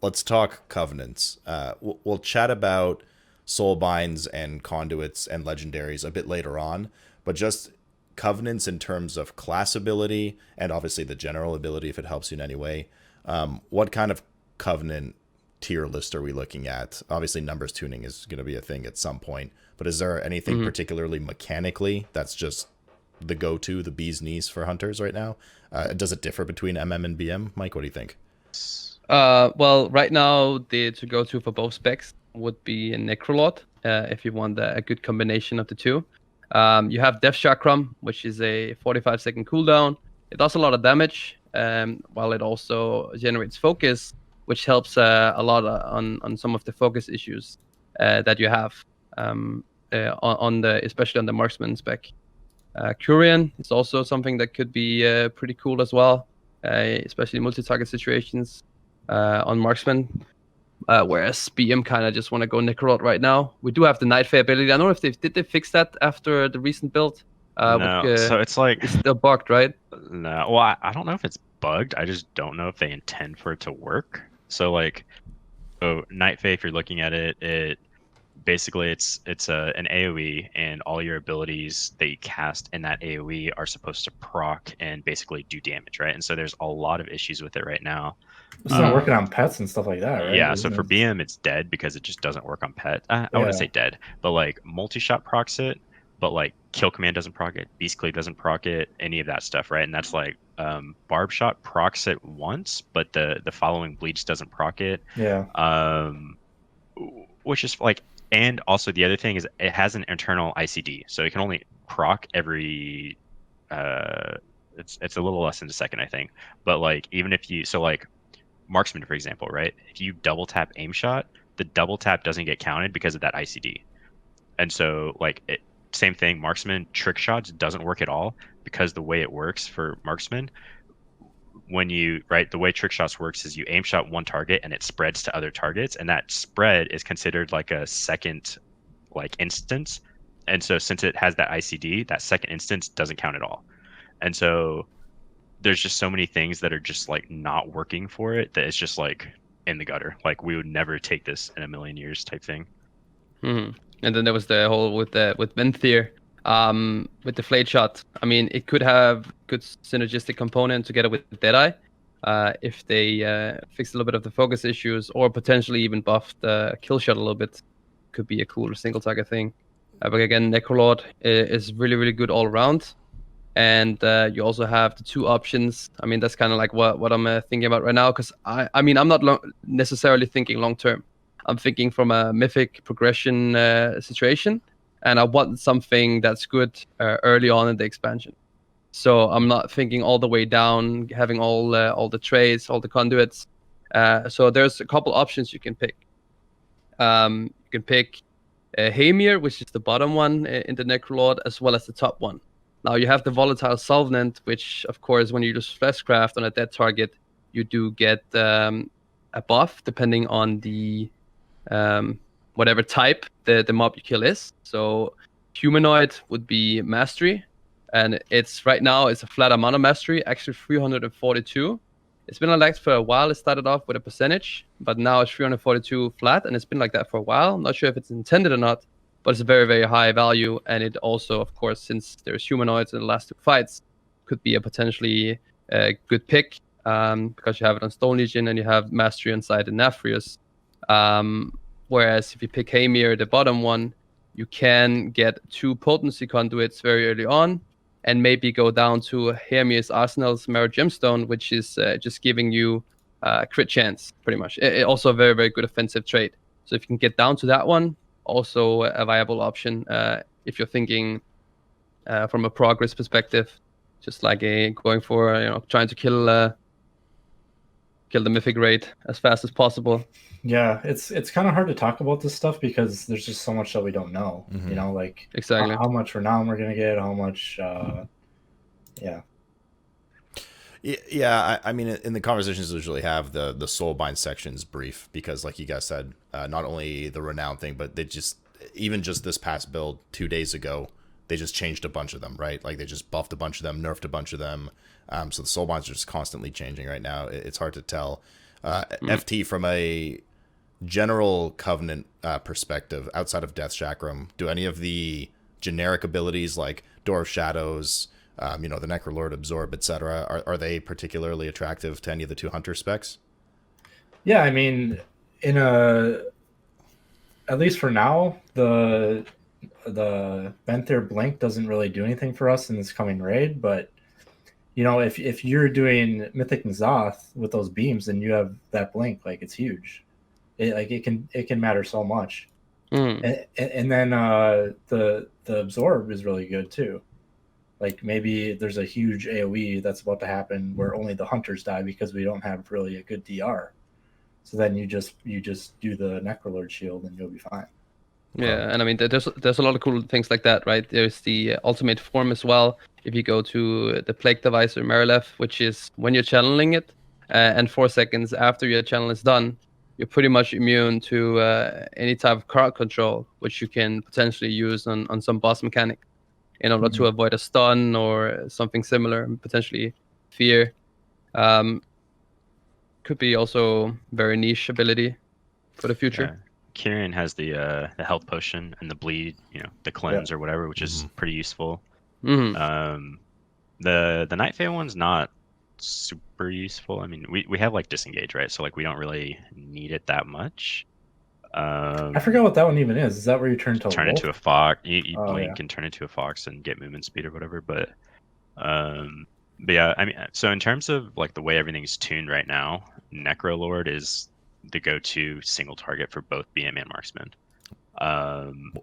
Let's talk covenants. We'll chat about soulbinds and conduits and legendaries a bit later on, but just covenants in terms of class ability and obviously the general ability if it helps you in any way. What kind of covenant tier list are we looking at? Obviously numbers tuning is going to be a thing at some point, but is there anything particularly mechanically that's just the go-to, the bee's knees for hunters right now? Does it differ between MM and BM? Mike, what do you think?
Well, right now the to go to for both specs would be a Necrolord, if you want a good combination of the two. You have Death Chakram, which is a 45-second cooldown. It does a lot of damage, while it also generates focus, which helps a lot on some of the focus issues that you have especially on the marksman spec. Curian is also something that could be pretty cool as well, especially multi-target situations on marksman. Whereas BM kind of just want to go Necrolord right now. We do have the Night Fae ability. I don't know if they fix that after the recent build.
No, so it's like
it's still bugged, right?
No, well, I don't know if it's bugged. I just don't know if they intend for it to work. So like, Night Fae, if you're looking at it basically it's an AoE, and all your abilities that you cast in that AoE are supposed to proc and basically do damage, right? And so there's a lot of issues with it right now.
It's not working on pets and stuff like that, right?
Yeah, so for BM it's dead because it just doesn't work on pet. I wouldn't say dead, but like multi-shot procs it, but like kill command doesn't proc it, beast cleave doesn't proc it, any of that stuff, right? And that's like barb shot procs it once, but the following bleach doesn't proc it.
Yeah.
Which is like, and also the other thing is it has an internal ICD, so it can only proc every it's a little less than a second, I think. But like, even if you, so like marksman, for example, right? If you double tap aim shot, the double tap doesn't get counted because of that ICD. And so like same thing, marksman trick shots doesn't work at all because the way it works for marksman, when you, right, the way trick shots works is you aim shot one target and it spreads to other targets, and that spread is considered like a second like instance. And so since it has that ICD, that second instance doesn't count at all. And so there's just so many things that are just like not working for it that it's just like in the gutter. Like we would never take this in a million years type thing.
Mm-hmm. And then there was the whole with Venthyr, with the Flayed Shot. I mean, it could have good synergistic component together with Deadeye, if they fix a little bit of the focus issues, or potentially even buff the kill shot a little bit. Could be a cool single target thing. But again, Necrolord is really, really good all around. And you also have the two options. I mean, that's kind of like what I'm thinking about right now, because I mean, I'm not necessarily thinking long term. I'm thinking from a mythic progression situation, and I want something that's good early on in the expansion. So I'm not thinking all the way down, having all the trades, all the conduits. So there's a couple options you can pick. You can pick Hamir, which is the bottom one in the Necrolord, as well as the top one. Now you have the Volatile Solvent, which of course, when you use Fleshcraft on a dead target, you do get a buff depending on the whatever type the mob you kill is. So humanoid would be mastery, and it's right now it's a flat amount of mastery, actually 342. It's been like for a while. It started off with a percentage, but now it's 342 flat, and it's been like that for a while. I'm not sure if it's intended or not, but it's a very, very high value. And it also, of course, since there's humanoids in the last two fights, could be a potentially good pick, because you have it on Stone Legion and you have mastery inside the Nafrius. Whereas if you pick Hamir, the bottom one, you can get 2 potency conduits very early on, and maybe go down to Hamir's Arsenal's Marrow Gemstone, which is just giving you crit chance, pretty much. It also a very, very good offensive trait. So if you can get down to that one, also a viable option if you're thinking from a progress perspective. just like going for trying to kill the mythic rate as fast as possible.
Yeah, it's kind of hard to talk about this stuff because there's just so much that we don't know.
Mhm.
You know, like
Exactly.
how much renown we're gonna get, how much. Yeah.
Yeah, I mean, in the conversations we usually have, the Soulbind section's brief because, like you guys said, not only the renown thing, but they even just this past build 2 days ago, they just changed a bunch of them, right? Like they just buffed a bunch of them, nerfed a bunch of them. So the Soulbinds are just constantly changing right now. It's hard to tell. FT, from a general Covenant perspective, outside of Death Chakram, do any of the generic abilities like Door of Shadows, the Necrolord Absorb, etc., are they particularly attractive to any of the 2 Hunter specs?
Yeah, I mean, at least for now, the Venthyr Blink doesn't really do anything for us in this coming raid, but if you're doing Mythic N'Zoth with those beams and you have that blink, like it's huge. It can matter so much. And then the Absorb is really good too. Like maybe there's a huge AoE that's about to happen where only the hunters die because we don't have really a good DR. So then you just do the Necrolord shield and you'll be fine.
Yeah, and I mean, there's a lot of cool things like that, right? There's the ultimate form as well. If you go to the Plague Divisor Marilef, which is when you're channeling it, and 4 seconds after your channel is done, you're pretty much immune to any type of crowd control, which you can potentially use on some boss mechanic in order to avoid a stun or something similar, potentially fear. Could be also very niche ability for the future.
Yeah. Kyrian has the health potion and the bleed, the cleanse or whatever, which is pretty useful.
Mm-hmm.
The Night Fae one's not super useful. I mean, we have like disengage, right? So like we don't really need it that much.
I forgot what that one even is. Is that where you turn to
into a fox? You blink
yeah.
and turn into a fox and get movement speed or whatever. But yeah, I mean, so in terms of like the way everything's tuned right now, Necrolord is the go-to single target for both BM and Marksman.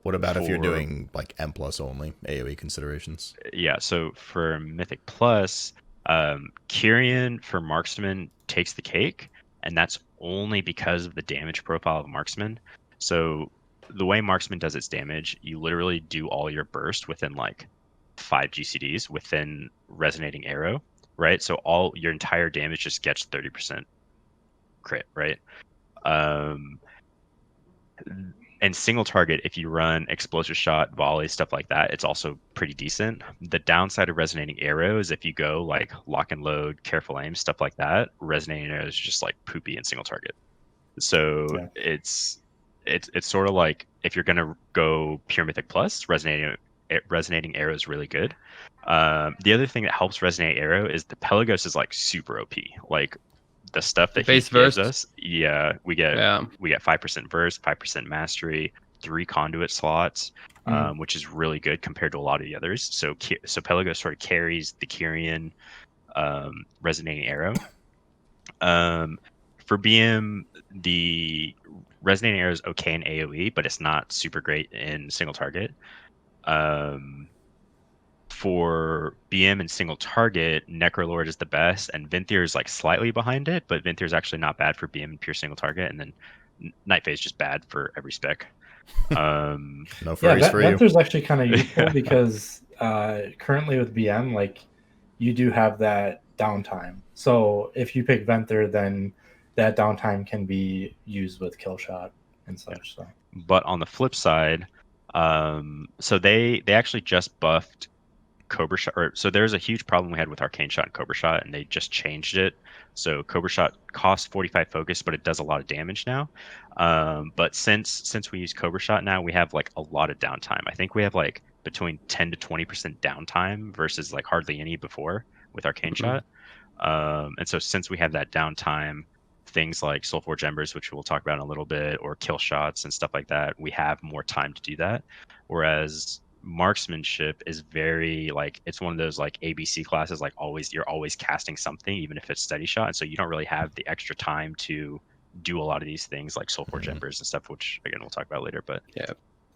What about if you're doing like M+ only AoE considerations?
Yeah, so for Mythic Plus, Kyrian for Marksman takes the cake, and that's only because of the damage profile of Marksman. So the way Marksman does its damage, you literally do all your burst within like 5 GCDs within Resonating Arrow, right? So all your entire damage just gets 30% crit, right? And single target, if you run explosive shot, volley, stuff like that, it's also pretty decent. The downside of Resonating Arrow is if you go like lock and load, careful aim, stuff like that, Resonating Arrow is just like poopy in single target. So it's sort of like if you're gonna go pure Mythic Plus, Resonating Arrow is really good. The other thing that helps Resonating Arrow is the Pelagos is like super OP. Like the stuff that he gives us, we get 5% verse, 5% mastery, 3 conduit slots, which is really good compared to a lot of the others. So Pelagos sort of carries the Kyrian Resonating Arrow. For BM, the Resonating Arrow is okay in AoE, but it's not super great in single target. For BM and single target, Necrolord is the best, and Venthyr is like slightly behind it, but Venthyr is actually not bad for BM and pure single target, and then Night Fae is just bad for every spec.
No furries for you.
Ventyr's actually kind of useful because currently with BM, like you do have that downtime. So if you pick Venthyr, then that downtime can be used with kill shot and such. So,
but on the flip side, so they actually just buffed Cobra Shot, so there's a huge problem we had with Arcane Shot and Cobra Shot, and they just changed it. So Cobra Shot costs 45 focus, but it does a lot of damage now. But since we use Cobra Shot now, we have like a lot of downtime. I think we have like between 10 to 20% downtime versus like hardly any before with Arcane Shot. And so since we have that downtime, things like Soulforge Embers, which we'll talk about in a little bit, or kill shots and stuff like that, we have more time to do that. Whereas Marksmanship is very like, it's one of those like ABC classes, like you're always casting something, even if it's steady shot, and so you don't really have the extra time to do a lot of these things like Soulforge Embers and stuff, which again we'll talk about later. But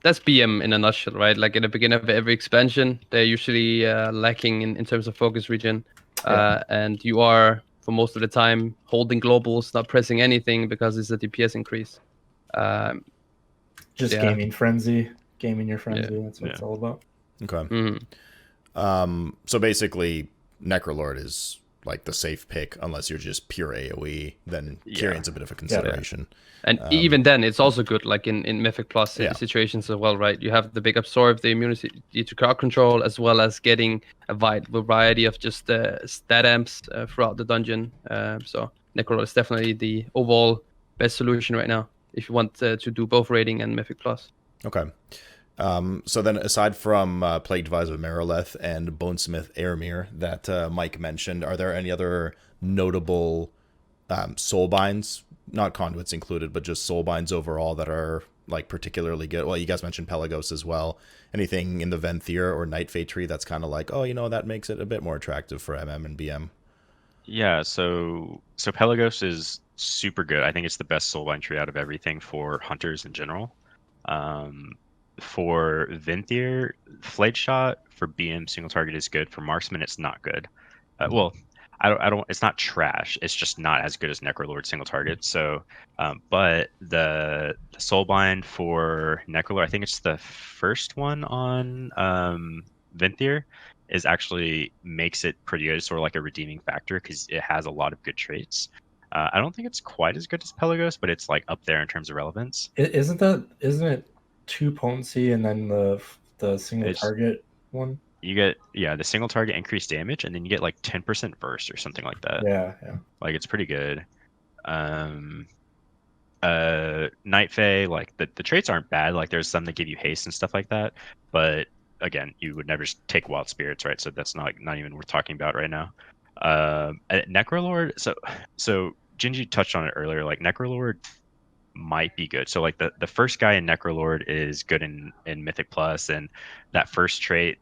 that's BM in a nutshell, right? Like at the beginning of every expansion, they're usually lacking in terms of focus region, and you are for most of the time holding globals, not pressing anything because it's a DPS increase.
Just
Yeah.
gaming your frenzy. That's what it's all about.
Okay. So basically, Necrolord is like the safe pick unless you're just pure AoE. Then Kieran's a bit of a consideration.
And even then, it's also good, like in Mythic Plus situations as well, right? You have the big absorb, the immunity to crowd control, as well as getting a wide variety of just stat amps throughout the dungeon. So Necrolord is definitely the overall best solution right now if you want to do both raiding and Mythic Plus.
Okay. So then, aside from Plagued Vise of Merileth and Bonesmith Airmere that Mike mentioned, are there any other notable Soulbinds, not Conduits included, but just Soulbinds overall that are like particularly good? Well, you guys mentioned Pelagos as well. Anything in the Venthyr or Night Fate tree that's kind of like, oh, that makes it a bit more attractive for MM and BM?
Yeah, so Pelagos is super good. I think it's the best Soulbind tree out of everything for hunters in general. For Venthyr, Flayed Shot for BM single target is good. For Marksman, it's not good. Well, I don't. It's not trash. It's just not as good as Necrolord single target. So, but the Soulbind for Necrolord, I think it's the first one on Venthyr, is actually makes it pretty good. It's sort of like a redeeming factor because it has a lot of good traits. I don't think it's quite as good as Pelagos, but it's like up there in terms of relevance.
Isn't it 2 potency and then the single target one?
You get the single target increased damage, and then you get like 10% burst or something like that.
Yeah.
Like it's pretty good. Night Fae, like the traits aren't bad. Like there's some that give you haste and stuff like that, but again, you would never take Wild Spirits, right? So that's not even worth talking about right now. Necrolord, so Gingi touched on it earlier. Like Necrolord might be good. So like the first guy in Necrolord is good in Mythic Plus, and that first trait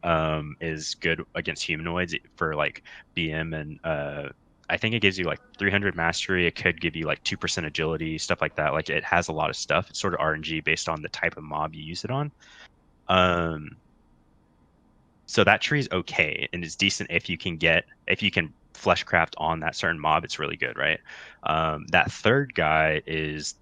is good against humanoids for like BM, and I think it gives you like 300 mastery. It could give you like 2% agility, stuff like that. Like it has a lot of stuff. It's sort of RNG based on the type of mob you use it on. So that tree is okay, and it's decent if you can fleshcraft on that certain mob. It's really good, right? That third guy is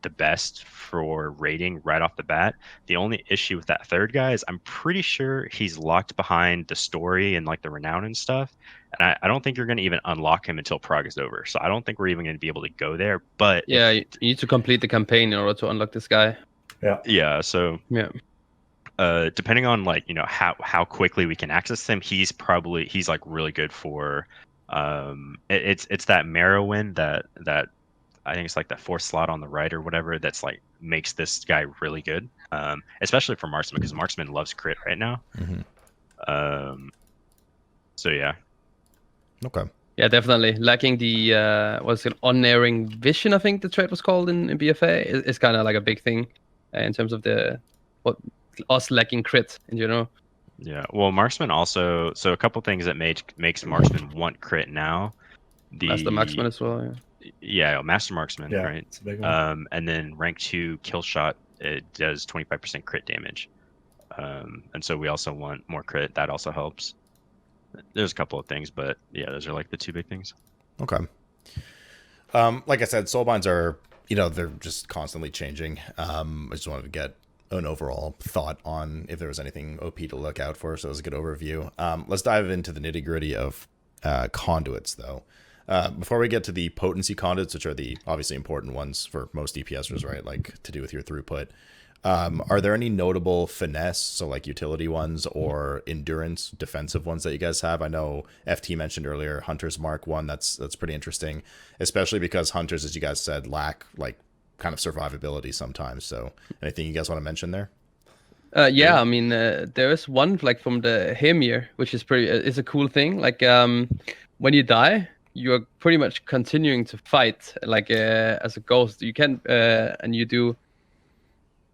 the best for raiding right off the bat. The only issue with that third guy is I'm pretty sure he's locked behind the story and like the renown and stuff, and I don't think you're going to even unlock him until Prague is over. So I don't think we're even going to be able to go there. But
yeah, you need to complete the campaign in order to unlock this guy.
So depending on like how quickly we can access him, he's like really good for it's that Merowin that I think it's like that fourth slot on the right or whatever that's like makes this guy really good, especially for Marksman, because Marksman loves crit right now. So yeah.
Okay.
Yeah, definitely. Lacking the what's it, unerring vision, I think the trait was called in BFA, is kind of like a big thing in terms of us lacking crit in general.
Yeah, well, Marksman also, so a couple things that makes Marksman want crit now.
Master Marksman as well.
Yeah, Master Marksman, right?
It's a big one.
And then rank 2 kill shot, it does 25% crit damage. And so we also want more crit. That also helps. There's a couple of things, but yeah, those are like the two big things.
Okay. Like I said, Soulbinds are, they're just constantly changing. I just wanted to get an overall thought on if there was anything OP to look out for. So it was a good overview. Let's dive into the nitty gritty of conduits, though. Before we get to the potency conduits, which are the obviously important ones for most DPSers, right? Like to do with your throughput. Are there any notable finesse, so like utility ones or endurance defensive ones that you guys have? I know FT mentioned earlier Hunter's Mark 1. That's pretty interesting, especially because Hunters, as you guys said, lack like kind of survivability sometimes. So anything you guys want to mention there?
I mean, there is one like from the Hemir, which is it's a cool thing. Like when you die, you're pretty much continuing to fight like as a ghost. You can and you do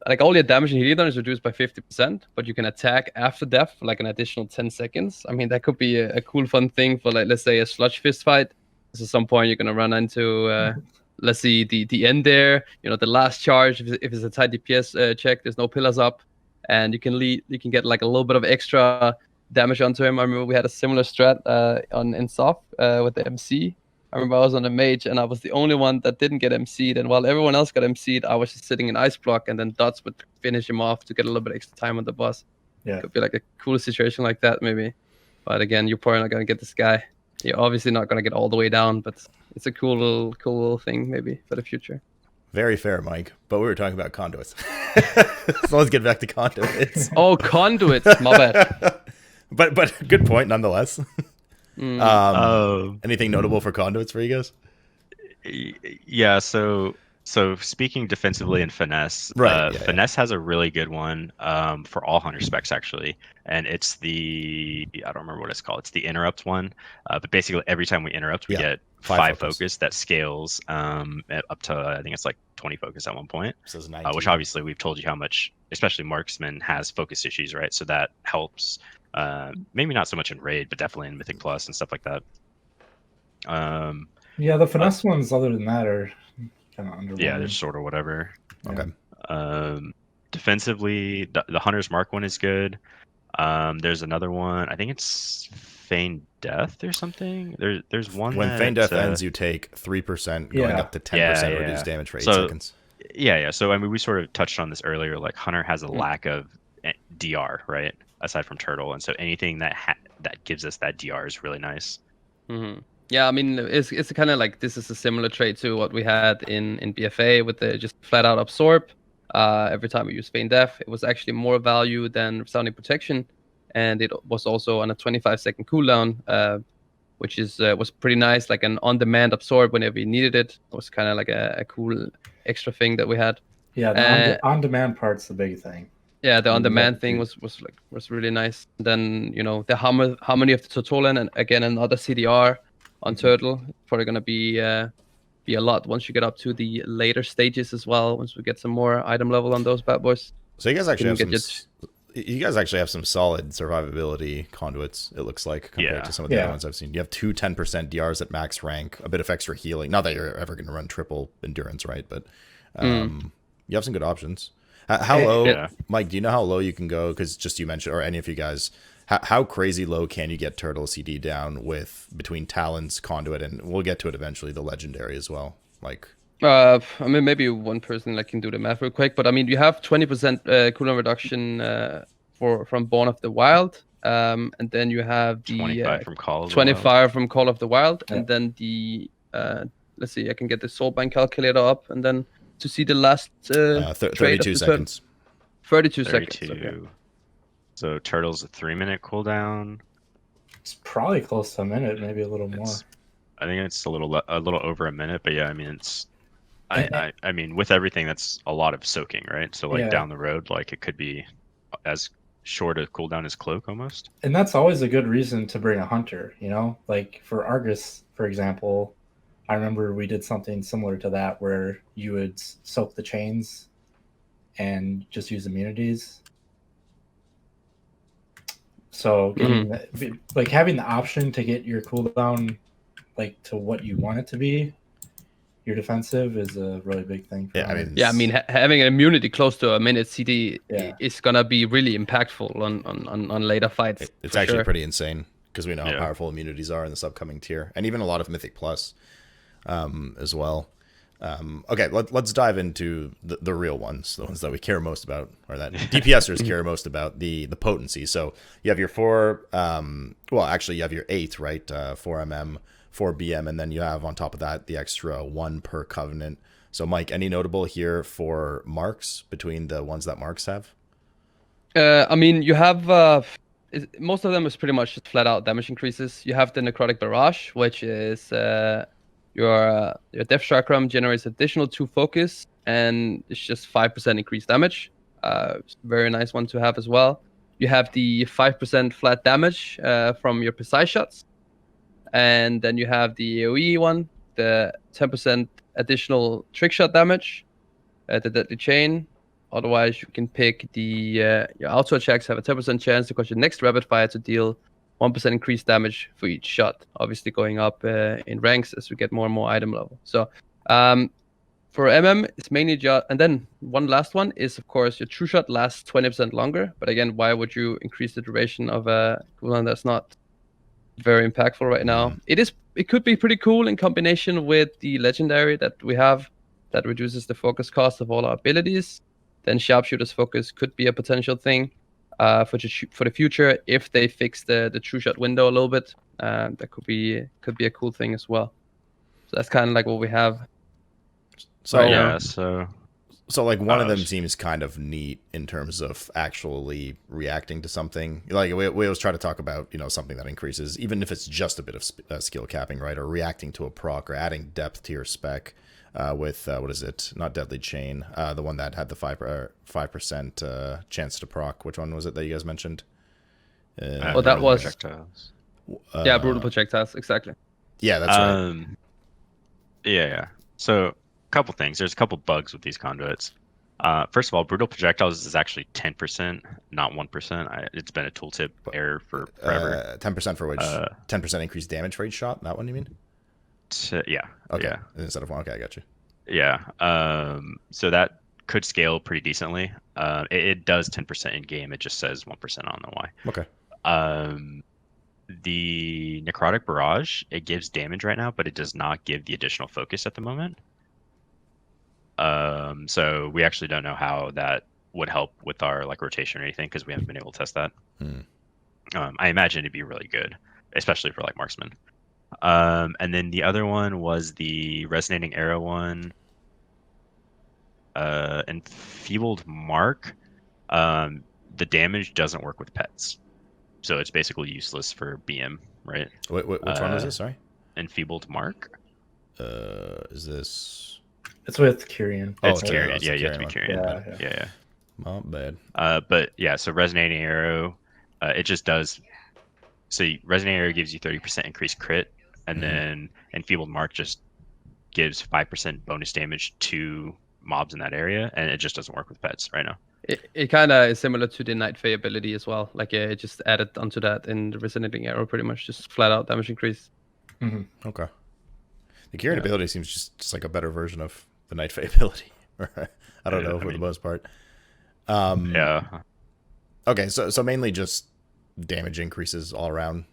like all your damage and healing done is reduced by 50%, but you can attack after death for like an additional 10 seconds. I mean, that could be a cool, fun thing for like, let's say a sludge fist fight. So at some point you're gonna run into let's see the end there. The last charge. If it's a tight DPS check, there's no pillars up. and you can get like a little bit of extra damage onto him. I remember we had a similar strat in soft with the MC. I remember I was on a mage and I was the only one that didn't get MC'd, and while everyone else got MC'd, I was just sitting in ice block, and then dots would finish him off to get a little bit extra time on the boss.
Yeah.
Could be like a cool situation like that maybe. But again, you're probably not gonna get this guy. You're obviously not gonna get all the way down, but it's a cool little thing maybe for the future.
Very fair, Mike. But we were talking about conduits. So let's get back to conduits.
Oh, conduits, my bad.
But good point nonetheless. Anything notable for conduits for you guys?
Yeah, so speaking defensively in finesse, finesse has a really good one for all hunter specs actually, and it's I don't remember what it's called. It's the interrupt one, but basically every time we interrupt, we get 5 focus that scales up to I think it's like 20 focus at one point. So which obviously we've told you how much, especially marksman has focus issues, right? So that helps. Maybe not so much in raid, but definitely in Mythic Plus and stuff like that.
Yeah, the finesse ones, other than that, are kind of underwhelming.
Yeah, they're sort of whatever.
Okay.
Defensively, the Hunter's Mark one is good. There's another one. I think it's Feign Death or something. There's one
when Feign Death ends, you take 3% going up to 10% reduced damage for 8 seconds.
Yeah. So I mean, we sort of touched on this earlier. Like Hunter has a lack of DR, right? Aside from Turtle, and so anything that gives us that DR is really nice.
Mm-hmm. Yeah, I mean, it's kind of like this is a similar trait to what we had in BFA with the just flat out absorb. Every time we use Feign Death, it was actually more value than Sounding Protection, and it was also on a 25-second cooldown, which was pretty nice, like an on-demand absorb whenever you needed it. It was kind of like a cool extra thing that we had.
Yeah, the on-demand part's the big thing.
Yeah, the on-demand thing was really nice. And then the harmony of the Tortolan, and again another CDR on Turtle. Probably gonna be a lot once you get up to the later stages as well. Once we get some more item level on those bad boys.
So you guys actually have some solid survivability conduits. It looks like compared to some of the other ones I've seen. You have 2 10% DRs at max rank, a bit of extra healing. Not that you're ever going to run triple endurance, right? But you have some good options. How low, Mike? Do you know how low you can go? Because just you mentioned, or any of you guys, how crazy low can you get Turtle CD down with between Talons, Conduit, and we'll get to it eventually, the Legendary as well? Like,
I mean, maybe one person can do the math real quick, but I mean, you have 20% cooldown reduction from Born of the Wild, and then you have the
25 from Call
of the Wild, and then the let's see, I can get the Soulbind calculator up, and then to see the last
32 seconds.
32 seconds. Okay.
So Turtle's a 3-minute cooldown.
It's probably close to a minute, maybe a little more.
I think it's a little over a minute, but yeah, I mean I mean with everything that's a lot of soaking, right? So down the road, it could be as short a cooldown as Cloak almost.
And that's always a good reason to bring a hunter, like for Argus, for example. I remember we did something similar to that where you would soak the chains and just use immunities. So having the option to get your cooldown to what you want it to be, your defensive, is a really big thing.
I mean, having an immunity close to a minute CD is gonna be really impactful on later fights.
It's actually pretty insane because we know how powerful immunities are in this upcoming tier, and even a lot of Mythic Plus as well. Okay, let's dive into the real ones, the ones that we care most about, or that DPSers care most about, the potency. So you have your 4, you have your 8, right? 4 4 BM, and then you have on top of that the extra 1 per Covenant. So Mike, any notable here for marks between the ones that marks have?
I mean, you have most of them is pretty much just flat out damage increases. You have the Necrotic Barrage, which is your Death Chakram generates additional 2 focus, and it's just 5% increased damage. It's a very nice one to have as well. You have the 5% flat damage from your precise shots, and then you have the AoE one, the 10% additional trick shot damage, the Deadly Chain. Otherwise, you can pick your auto attacks have a 10% chance to cause your next rapid fire to deal 1% increased damage for each shot, obviously going up in ranks as we get more and more item level. So For MM, it's mainly just, and then one last one is, of course, your true shot lasts 20% longer. But again, why would you increase the duration of a cooldown that's not very impactful right now? It could be pretty cool in combination with the legendary that we have that reduces the focus cost of all our abilities. Then sharpshooter's focus could be a potential thing for the future if they fix the true shot window a little bit. That could be a cool thing as well. So that's kind of like what we have.
So
yeah,
so like one of them seems kind of neat in terms of actually reacting to something. Like we always try to talk about, you know, something that increases, even if it's just a bit of skill capping, right? Or reacting to a proc or adding depth to your spec with what is it? Not Deadly Chain, the one that had the 5% chance to proc. Which one was it that you guys mentioned?
That was
projectiles.
Brutal projectiles, exactly.
Yeah, that's right.
Yeah. So, couple things. There's a couple bugs with these conduits. First of all, brutal projectiles is actually 10%, not 1%. It's been a tooltip error for forever.
10% for which? 10% increased damage for each shot? That one you mean?
Yeah.
Okay.
Yeah.
Instead of one. Okay, I got you.
Yeah. So that could scale pretty decently. It does 10% in game. It just says 1% on the Y.
Okay.
The Necrotic Barrage, it gives damage right now, but it does not give the additional focus at the moment. So we actually don't know how that would help with our like rotation or anything because we haven't been able to test that. I imagine it'd be really good, especially for like marksman. And then the other one was the Resonating Arrow one. Enfeebled Mark. The damage doesn't work with pets, so it's basically useless for BM, right?
Which one was this? Sorry.
Enfeebled Mark.
Is this?
It's with Kyrian.
It's
okay,
Kyrian.
that's
Yeah,
the
you have to be
Kyrian
Kyrian. Yeah.
Not bad.
But yeah, so Resonating Arrow, it just does. So Resonating Arrow gives you 30% increased crit, and then Enfeebled Mark just gives 5% bonus damage to mobs in that area, and it just doesn't work with pets right now.
It kind of is similar to the Night Fae ability as well. Like it just added onto that in the Resonating Arrow, pretty much just flat out damage increase.
Okay. The Kyrian ability seems just like a better version of the Night Fae ability. I don't know for the most part.
Yeah.
Okay, so mainly just damage increases all around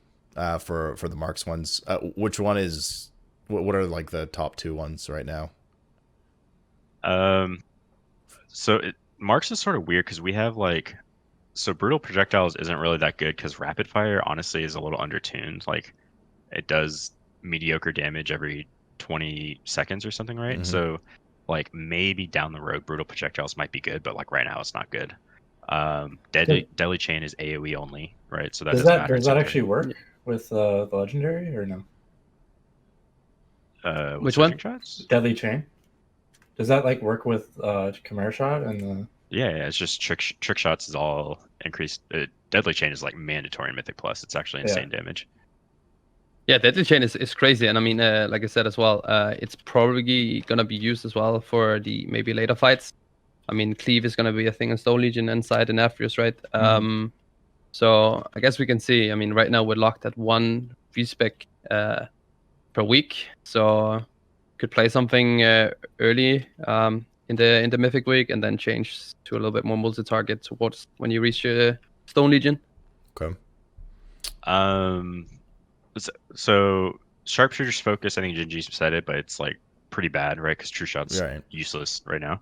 for the Marks ones. Which one is? What are like the top two ones right now?
Marks is sort of weird because we have like, so brutal projectiles isn't really that good because rapid fire honestly is a little undertuned. Like it does mediocre damage every 20 seconds or something, right? So like maybe down the road brutal projectiles might be good, but like right now it's not good. Deadly Chain is AoE only, right? So that does
that actually work with the legendary or no?
Which one?
Shots?
Deadly Chain. Does that like work with Chimera Shot and the?
Yeah, it's just trick shots is all increased. Deadly Chain is like mandatory in Mythic Plus. It's actually insane damage.
Yeah, Deadly Chain is crazy, and I mean, like I said as well, it's probably gonna be used as well for the maybe later fights. I mean, Cleave is gonna be a thing in Stone Legion inside and Aphrius, right? So I guess we can see. I mean, right now we're locked at 1 V-Spec per week, so could play something early in the Mythic week, and then change to a little bit more multi-target towards when you reach Stone Legion.
Okay.
So Sharpshooter's focus, I think Gingi said it, but it's like pretty bad, right? Because True Shot's useless right now.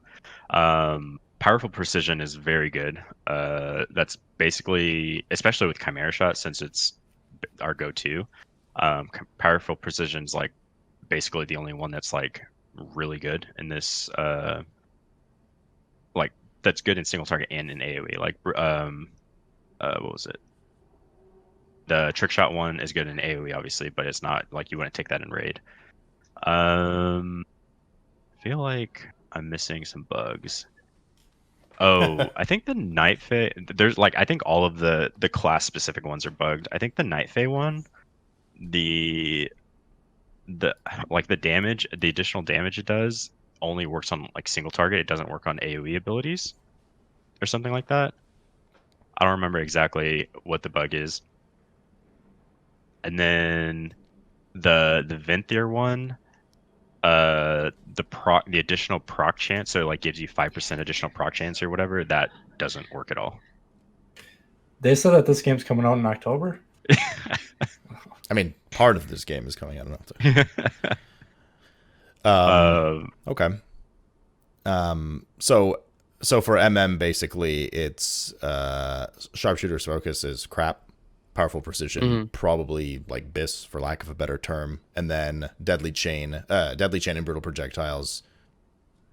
Powerful Precision is very good. That's basically, especially with Chimera Shot, since it's our go-to. Powerful Precision's like basically the only one that's like really good in this. Like that's good in single target and in AoE. Like what was it? The trick shot one is good in AoE, obviously, but it's not like you wouldn't take that in raid. I feel like I'm missing some bugs. Oh, I think the Night Fae, there's like, I think all of the class specific ones are bugged. I think the Night Fae one, the like the damage, the additional damage it does only works on like single target. It doesn't work on AoE abilities or something like that. I don't remember exactly what the bug is. And then the Venthyr one, The additional proc chance, so like gives you 5% additional proc chance or whatever, that doesn't work at all.
They said that this game's coming out in October.
I mean, part of this game is coming out in October. Okay. So for MM, basically, it's sharpshooter's focus is crap, powerful precision, probably like BIS for lack of a better term, and then deadly chain and brutal projectiles,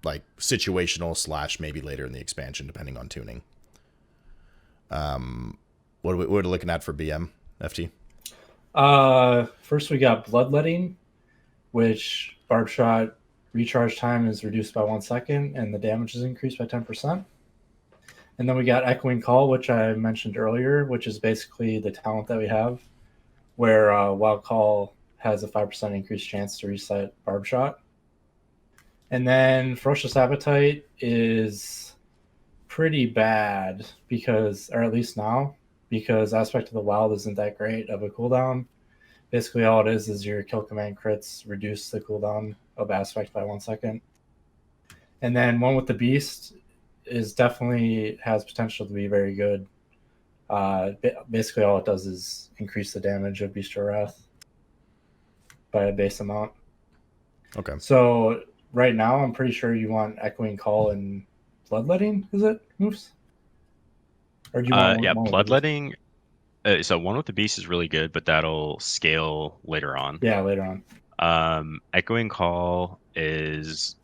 like situational / maybe later in the expansion, depending on tuning. What are we looking at for BM, FT?
First we got bloodletting, which barb shot recharge time is reduced by 1 second and the damage is increased by 10%. And then we got echoing call, which I mentioned earlier, which is basically the talent that we have, where wild call has a 5% increased chance to reset barb shot. And then ferocious appetite is pretty bad because, or at least now, because aspect of the wild isn't that great of a cooldown. Basically all it is your kill command crits reduce the cooldown of aspect by 1 second. And then one with the beast is definitely has potential to be very good. Basically all it does is increase the damage of Beast of Wrath by a base amount.
Okay.
So right now I'm pretty sure you want echoing call and bloodletting, is it, Moofz? Or do you want
bloodletting. So one with the beast is really good, but that'll scale later on.
Yeah, later on.
Echoing call is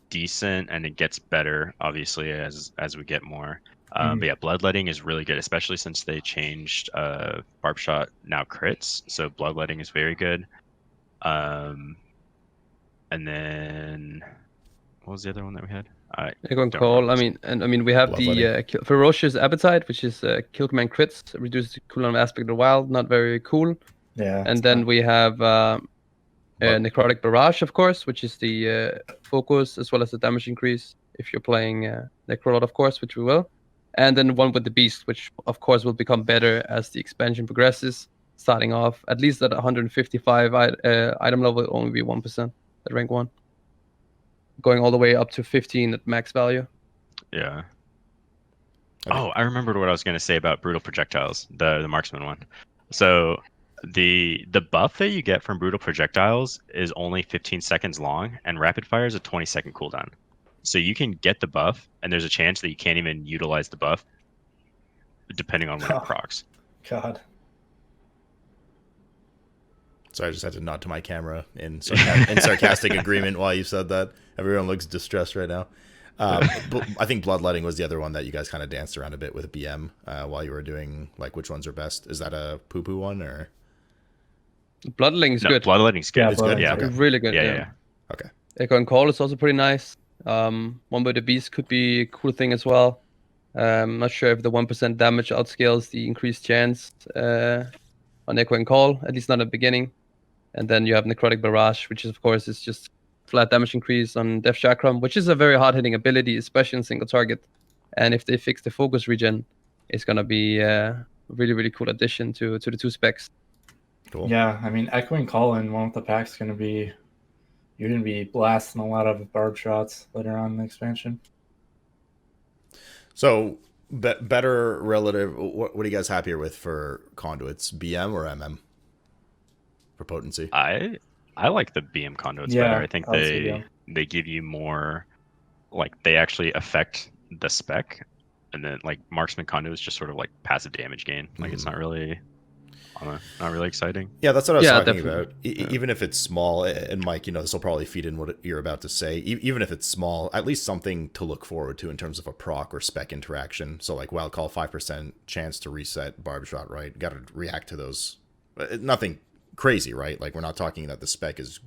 decent, and it gets better obviously as we get more. But yeah, bloodletting is really good, especially since they changed barb shot now crits. So bloodletting is very good. And then what was the other one that we had?
Echoing call. I mean, we have the ferocious appetite, which is kill command crits, reduces the cooldown aspect of the wild. Not very cool.
Yeah.
And then we have necrotic barrage, of course, which is the focus as well as the damage increase if you're playing Necrolord, of course, which we will. And then one with the beast, which of course will become better as the expansion progresses. Starting off at least at 155 item level, it'll only be 1% at rank 1. Going all the way up to 15 at max value.
Yeah. Okay. Oh, I remembered what I was going to say about brutal projectiles, the marksman one. So the buff that you get from brutal projectiles is only 15 seconds long, and rapid fire is a 20-second cooldown. So you can get the buff, and there's a chance that you can't even utilize the buff, depending on when it procs.
God.
So I just had to nod to my camera in sarcastic agreement while you said that. Everyone looks distressed right now. I think bloodletting was the other one that you guys kind of danced around a bit with BM while you were doing like which ones are best. Is that a poo-poo one or?
Bloodletting's good.
Bloodletting's good.
Yeah, it's good.
Yeah,
okay.
Really good.
Yeah.
Okay.
Echo and Call is also pretty nice. One with the beast could be a cool thing as well. Not sure if the 1% damage outscales the increased chance on Echo and Call, at least not at the beginning. And then you have Necrotic Barrage, which is, of course, is just flat damage increase on Death Chakram, which is a very hard-hitting ability, especially in single target. And if they fix the focus regen, it's going to be a really, really cool addition to the 2 specs.
Cool.
Yeah, I mean, Echoing Call in one with the pack's going to be... You're going to be blasting a lot of barb shots later on in the expansion.
So, better relative... What are you guys happier with for conduits, BM or MM? For potency?
I like the BM conduits better. I think they give you more, like they actually affect the spec, and then like marksman conduit is just sort of like passive damage gain. Like it's not really exciting.
Yeah, that's what I was talking about. Even if it's small, and Mike, this will probably feed in what you're about to say. Even if it's small, at least something to look forward to in terms of a proc or spec interaction. So like wild call, 5% chance to reset barb shot, right? Got to react to those. Nothing crazy, right? Like we're not talking that the spec is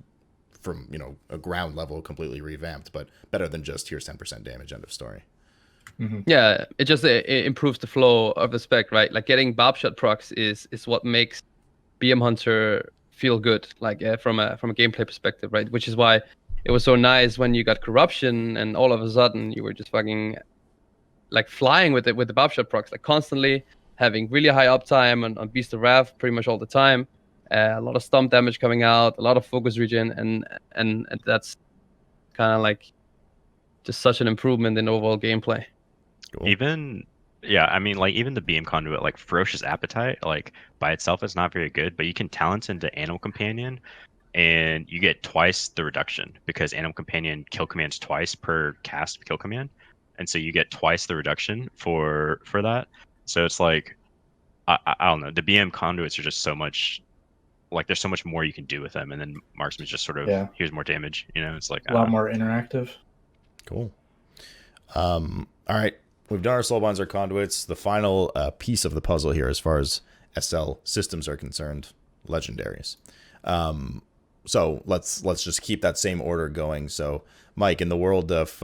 from a ground level completely revamped, but better than just here's 10% damage, end of story.
Yeah, it improves the flow of the spec, right? Like getting barb shot procs is what makes BM Hunter feel good, like from a gameplay perspective, right? Which is why it was so nice when you got corruption and all of a sudden you were just fucking like flying with the barb shot procs, like constantly having really high uptime on Beast of Wrath pretty much all the time. a lot of stomp damage coming out, a lot of focus regen, and that's kind of like just such an improvement in overall gameplay.
Cool.
Even I mean, like even the BM conduit, like Ferocious Appetite, like by itself is not very good, but you can talent into Animal Companion, and you get twice the reduction because Animal Companion kill commands twice per cast kill command, and so you get twice the reduction for that. So it's like I don't know, the BM conduits are just so much, like there's so much more you can do with them, and then Marksman's just sort of here's more damage. You know, it's like
a lot more interactive.
Cool. All right. We've done our Soulbinds, our conduits. The final piece of the puzzle here, as far as SL systems are concerned, legendaries. So let's just keep that same order going. So, Mike, in the world of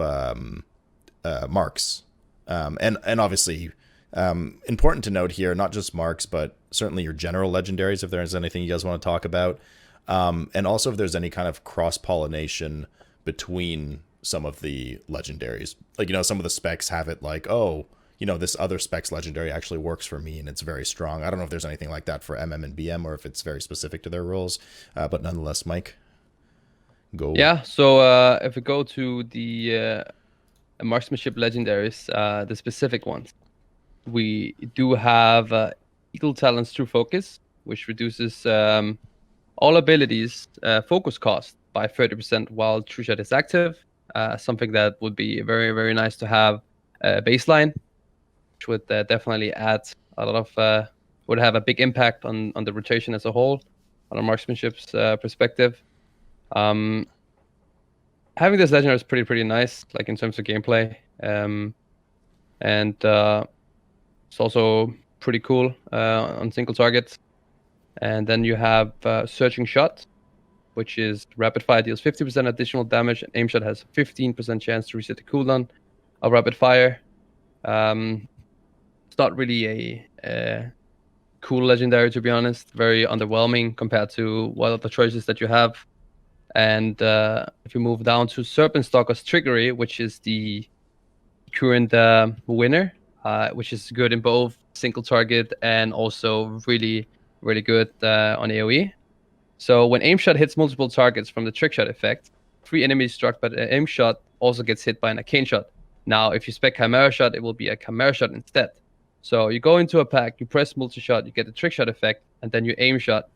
marks, and obviously important to note here, not just marks, but certainly your general legendaries, if there's anything you guys want to talk about, and also if there's any kind of cross-pollination between some of the legendaries. Like, you know, some of the specs have it like, oh, you know, this other specs legendary actually works for me and it's very strong. I don't know if there's anything like that for MM and BM or if it's very specific to their roles, but nonetheless, Mike, go.
Yeah, so if we go to the marksmanship legendaries, the specific ones, we do have Eagle Talons True Focus, which reduces all abilities focus cost by 30% while True Shot is active. Something that would be very, very nice to have baseline, which would definitely add a lot of, would have a big impact on the rotation as a whole, on a marksmanship's perspective. Having this legendary is pretty nice, like in terms of gameplay, and it's also pretty cool on single targets. And then you have Searching Shot, which is rapid fire deals 50% additional damage, and aim shot has 15% chance to reset the cooldown of rapid fire. It's not really a cool legendary, to be honest. Very underwhelming compared to what other choices that you have. And if you move down to Serpent Stalker's Trickery, which is the current winner, which is good in both single target and also really, really good on AoE. So when aim shot hits multiple targets from the trick shot effect, 3 enemies struck by the aim shot also gets hit by an arcane shot. Now, if you spec Chimera shot, it will be a Chimera shot instead. So you go into a pack, you press multi-shot, you get the trick shot effect, and then you aim shot.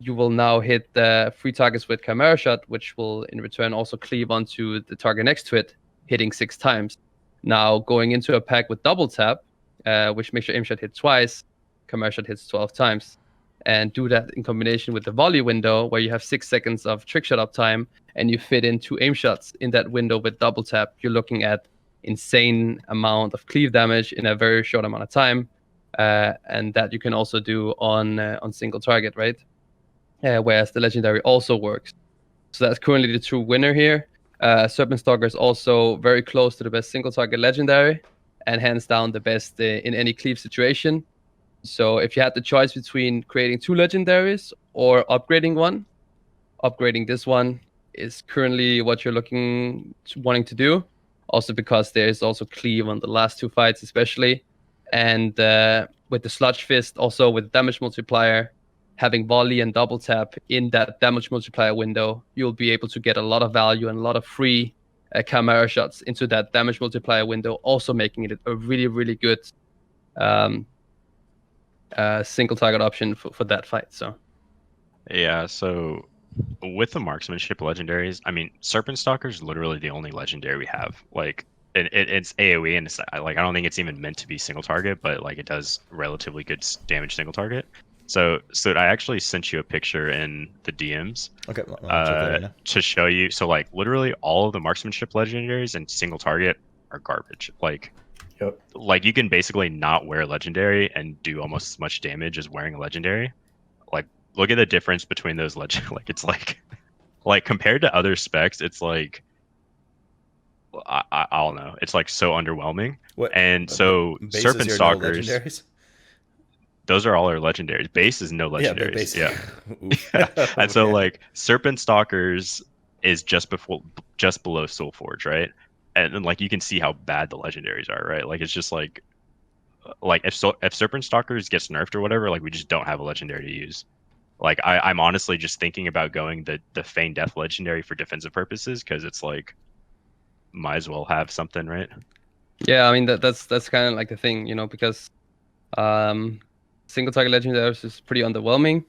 You will now hit 3 targets with Chimera shot, which will in return also cleave onto the target next to it, hitting 6 times. Now, going into a pack with double tap, which makes your aim shot hit twice, Chimera shot hits 12 times. And do that in combination with the volley window, where you have 6 seconds of trick shot uptime, and you fit in 2 aim shots in that window with double tap. You're looking at insane amount of cleave damage in a very short amount of time, and that you can also do on single target, right? Whereas the legendary also works. So that's currently the true winner here. Serpent Stalker is also very close to the best single target legendary, and hands down the best in any cleave situation. So if you had the choice between creating 2 legendaries or upgrading one, upgrading this one is currently what you're wanting to do. Also because there's also cleave on the last 2 fights especially. And with the Sludge Fist, also with damage multiplier, having volley and double tap in that damage multiplier window, you'll be able to get a lot of value and a lot of free Chimera shots into that damage multiplier window, also making it a really, really good single target option for that fight. So
yeah, so with the marksmanship legendaries, I mean, Serpent Stalker is literally the only legendary we have. Like it's AoE, and it's like I don't think it's even meant to be single target, but like it does relatively good damage single target. So I actually sent you a picture in the DMs to show you. So like literally all of the marksmanship legendaries and single target are garbage. Like
Yep.
Like you can basically not wear legendary and do almost as much damage as wearing a legendary. Like look at the difference between those like it's like compared to other specs, it's like I don't know. It's like so underwhelming. And so Serpent Stalkers,
no
those are all our legendaries. Base is no legendaries. Yeah. And so like Serpent Stalkers is just below Soulforge, right? And then like you can see how bad the legendaries are, right? Like it's just like if Serpent Stalkers gets nerfed or whatever, like we just don't have a legendary to use. Like I'm honestly just thinking about going the Feign Death Legendary for defensive purposes, because it's like might as well have something, right?
Yeah, I mean that's kind of like the thing, you know, because single target legendaries is pretty underwhelming.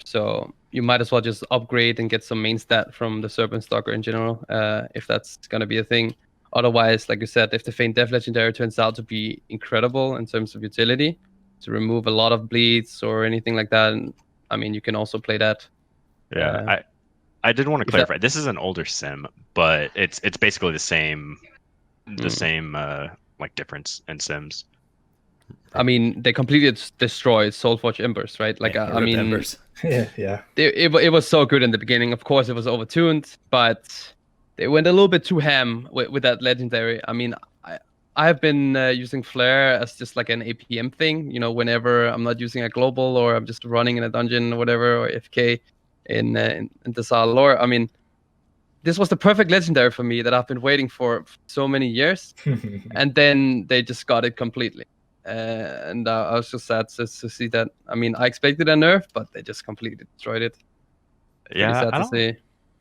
So you might as well just upgrade and get some main stat from the Serpent Stalker in general, if that's gonna be a thing. Otherwise, like you said, if the Feign Death Legendary turns out to be incredible in terms of utility, to remove a lot of bleeds or anything like that, and, I mean, you can also play that.
Yeah, I did want to clarify. This is an older sim, but it's basically the same like difference in sims.
I mean, they completely destroyed Soulforge Embers, right? Like, I
Rip
mean,
Embers.
Yeah.
it was so good in the beginning. Of course, it was overtuned, but they went a little bit too ham with that legendary. I mean, I've been using Flare as just like an APM thing. You know, whenever I'm not using a global or I'm just running in a dungeon or whatever, or FK in the Sala lore. I mean, this was the perfect legendary for me that I've been waiting for so many years, and then they just got it completely. And I was just sad to see that. I mean, I expected a nerf, but they just completely destroyed it. Pretty
Yeah,
sad to see.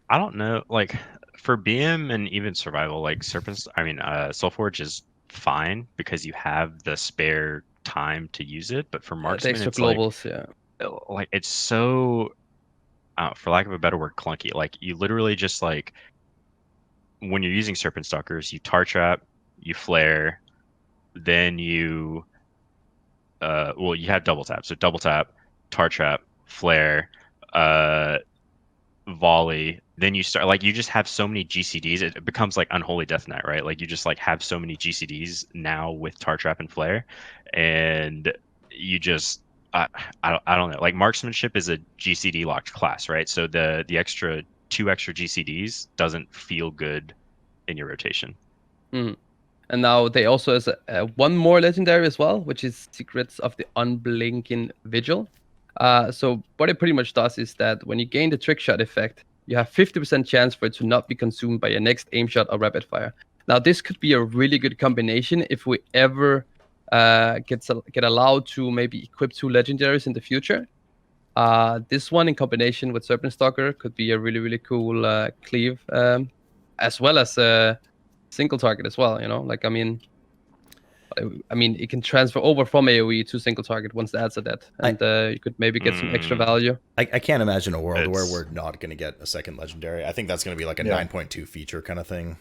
I don't know. Like for BM and even survival, like Soulforge is fine because you have the spare time to use it. But for
The
marksman,
extra
it's like
globals, yeah.
it's so, for lack of a better word, clunky. Like you literally just like when you're using Serpent Stalkers, you tar trap, you flare, then you you have double tap. So double tap, tar trap, flare, volley, then you start like you just have so many GCDs. It becomes like Unholy Death Knight, right? Like you just like have so many GCDs now with tar trap and flare, and you just I don't know. Like marksmanship is a GCD locked class, right? So the two extra GCDs doesn't feel good in your rotation.
Mm. And now they also has one more legendary as well, which is Secrets of the Unblinking Vigil. So what it pretty much does is that when you gain the trick shot effect, you have 50% chance for it to not be consumed by your next aim shot or rapid fire. Now this could be a really good combination if we ever get allowed to maybe equip 2 legendaries in the future. This one in combination with Serpent Stalker could be a really, really cool cleave, as well as single target as well, you know. Like I mean it can transfer over from AoE to single target once the ads are dead, and you could maybe get some extra value.
I can't imagine a world where we're not going to get a second legendary. I think that's going to be like a 9.2 feature kind of thing.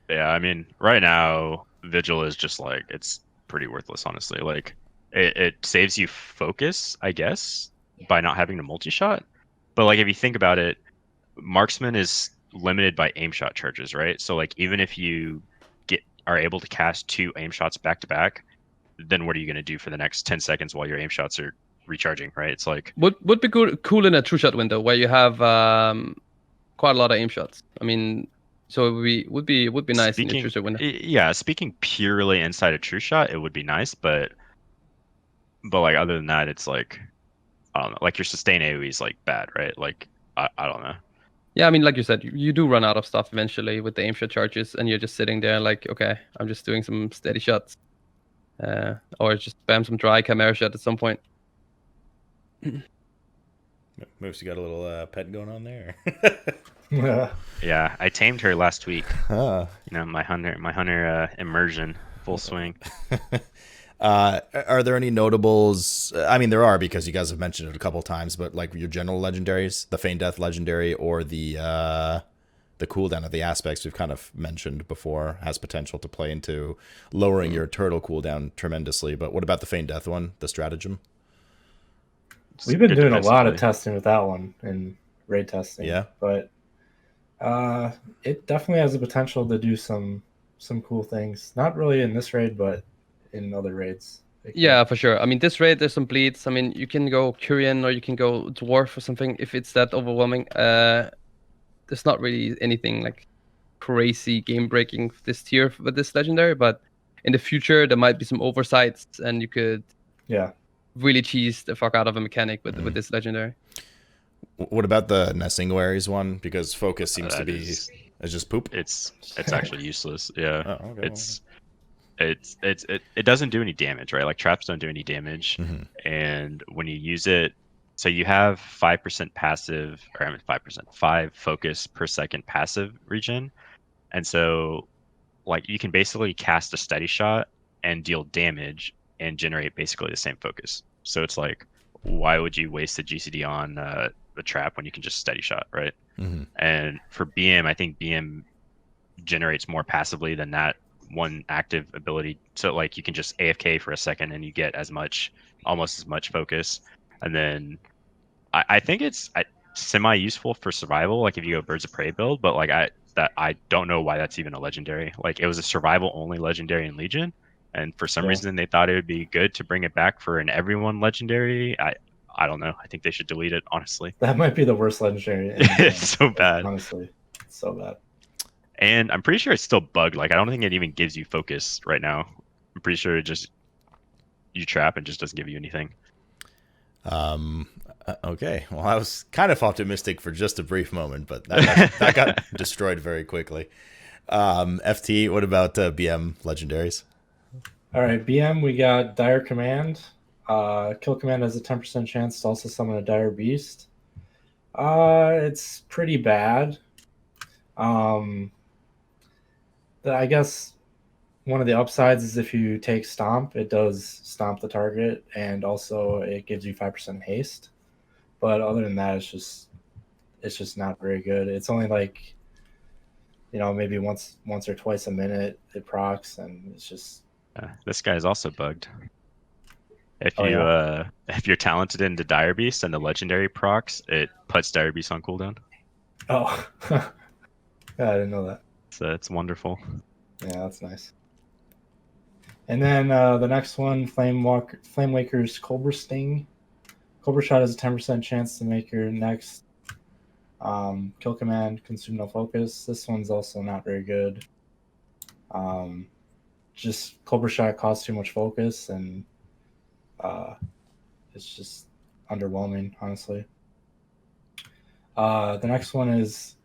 Yeah, I mean, right now Vigil is just like it's pretty worthless, honestly. Like it saves you focus, I guess, by not having to multi-shot. But like if you think about it, marksman is limited by aim shot charges, right? So like even if you are able to cast 2 aim shots back to back, then what are you going to do for the next 10 seconds while your aim shots are recharging, right? It's like
would be cool in a true shot window where you have quite a lot of aim shots. I mean, so it would be nice in a true shot window.
Yeah, speaking purely inside a true shot, it would be nice, but like other than that, it's like I don't know. Like your sustain AoE is like bad, right? Like I don't know.
Yeah, I mean, like you said, you do run out of stuff eventually with the aim shot charges, and you're just sitting there like, okay, I'm just doing some steady shots, or just spam some dry chimera shot at some point.
Moofz, you got a little pet going on there.
Yeah, I tamed her last week.
Huh.
You know, my hunter immersion full swing.
Are there any notables? I mean, there are because you guys have mentioned it a couple times, but like your general legendaries, the Feign Death legendary or the cooldown of the aspects we've kind of mentioned before has potential to play into lowering your turtle cooldown tremendously. But what about the Feign Death one, the stratagem?
We've been doing a lot of testing with that one in raid testing.
Yeah.
But it definitely has the potential to do some cool things. Not really in this raid, but in other raids.
Yeah, for sure. I mean, this raid, there's some bleeds. I mean, you can go Curian or you can go Dwarf or something if it's that overwhelming. There's not really anything like crazy game-breaking this tier with this legendary, but in the future, there might be some oversights and you could really cheese the fuck out of a mechanic with this legendary.
What about the Nessinguaries one? Because focus seems to be is just poop.
It's actually useless. Yeah.
Oh, okay.
It doesn't do any damage, right? Like traps don't do any damage, and when you use it, So you have 5% passive, or I mean 5%, 5 focus per second passive regen, and so like you can basically cast a steady shot and deal damage and generate basically the same focus. So it's like, why would you waste the GCD on the trap when you can just steady shot, right?
Mm-hmm.
And for BM, I think BM generates more passively than that one active ability. So like you can just AFK for a second and you get almost as much focus. And then I think it's semi useful for survival, like if you go Birds of Prey build, but like I don't know why that's even a legendary. Like it was a survival only legendary in Legion, and for some reason they thought it would be good to bring it back for an everyone legendary. I don't know. I think they should delete it, honestly.
That might be the worst legendary.
It's so bad.
Honestly, it's so bad.
And I'm pretty sure it's still bugged. Like I don't think it even gives you focus right now. I'm pretty sure it just you trap and just doesn't give you anything.
Okay. Well, I was kind of optimistic for just a brief moment, but that got destroyed very quickly. FT, what about BM legendaries?
All right, BM, we got Dire Command. Kill Command has a 10% chance to also summon a Dire Beast. It's pretty bad. I guess one of the upsides is if you take Stomp, it does stomp the target, and also it gives you 5% haste. But other than that, it's just not very good. It's only like, maybe once or twice a minute it procs, and it's just.
This guy is also bugged. If you're talented into Dire Beast and the legendary procs, it puts Dire Beast on cooldown.
Oh, yeah, I didn't know that.
So it's wonderful.
Yeah, that's nice. And then the next one, Flamewaker's Cobra Sting. Cobra Shot has a 10% chance to make your next kill command consume no focus. This one's also not very good. Just Cobra Shot costs too much focus, and it's just underwhelming, honestly. The next one is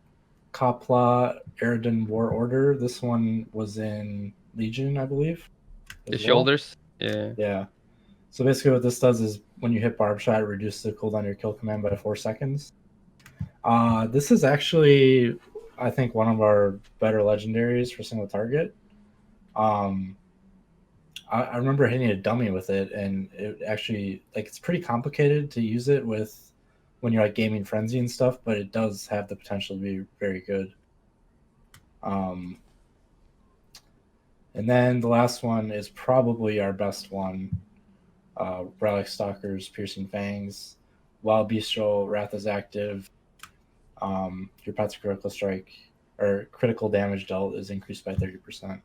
Kapla Eridan War Order. This one was in Legion, I believe.
The shoulders? Yeah.
Yeah. So basically what this does is when you hit Barb Shot, it reduces the cooldown of your kill command by 4 seconds. This is actually, I think, one of our better legendaries for single target. I remember hitting a dummy with it, and it actually, like, it's pretty complicated to use it with when you're like gaming frenzy and stuff, but it does have the potential to be very good. And then the last one is probably our best one. Relic Stalker's Piercing Fangs. While Bestial Wrath is active, your pet's critical strike or critical damage dealt is increased by 30%.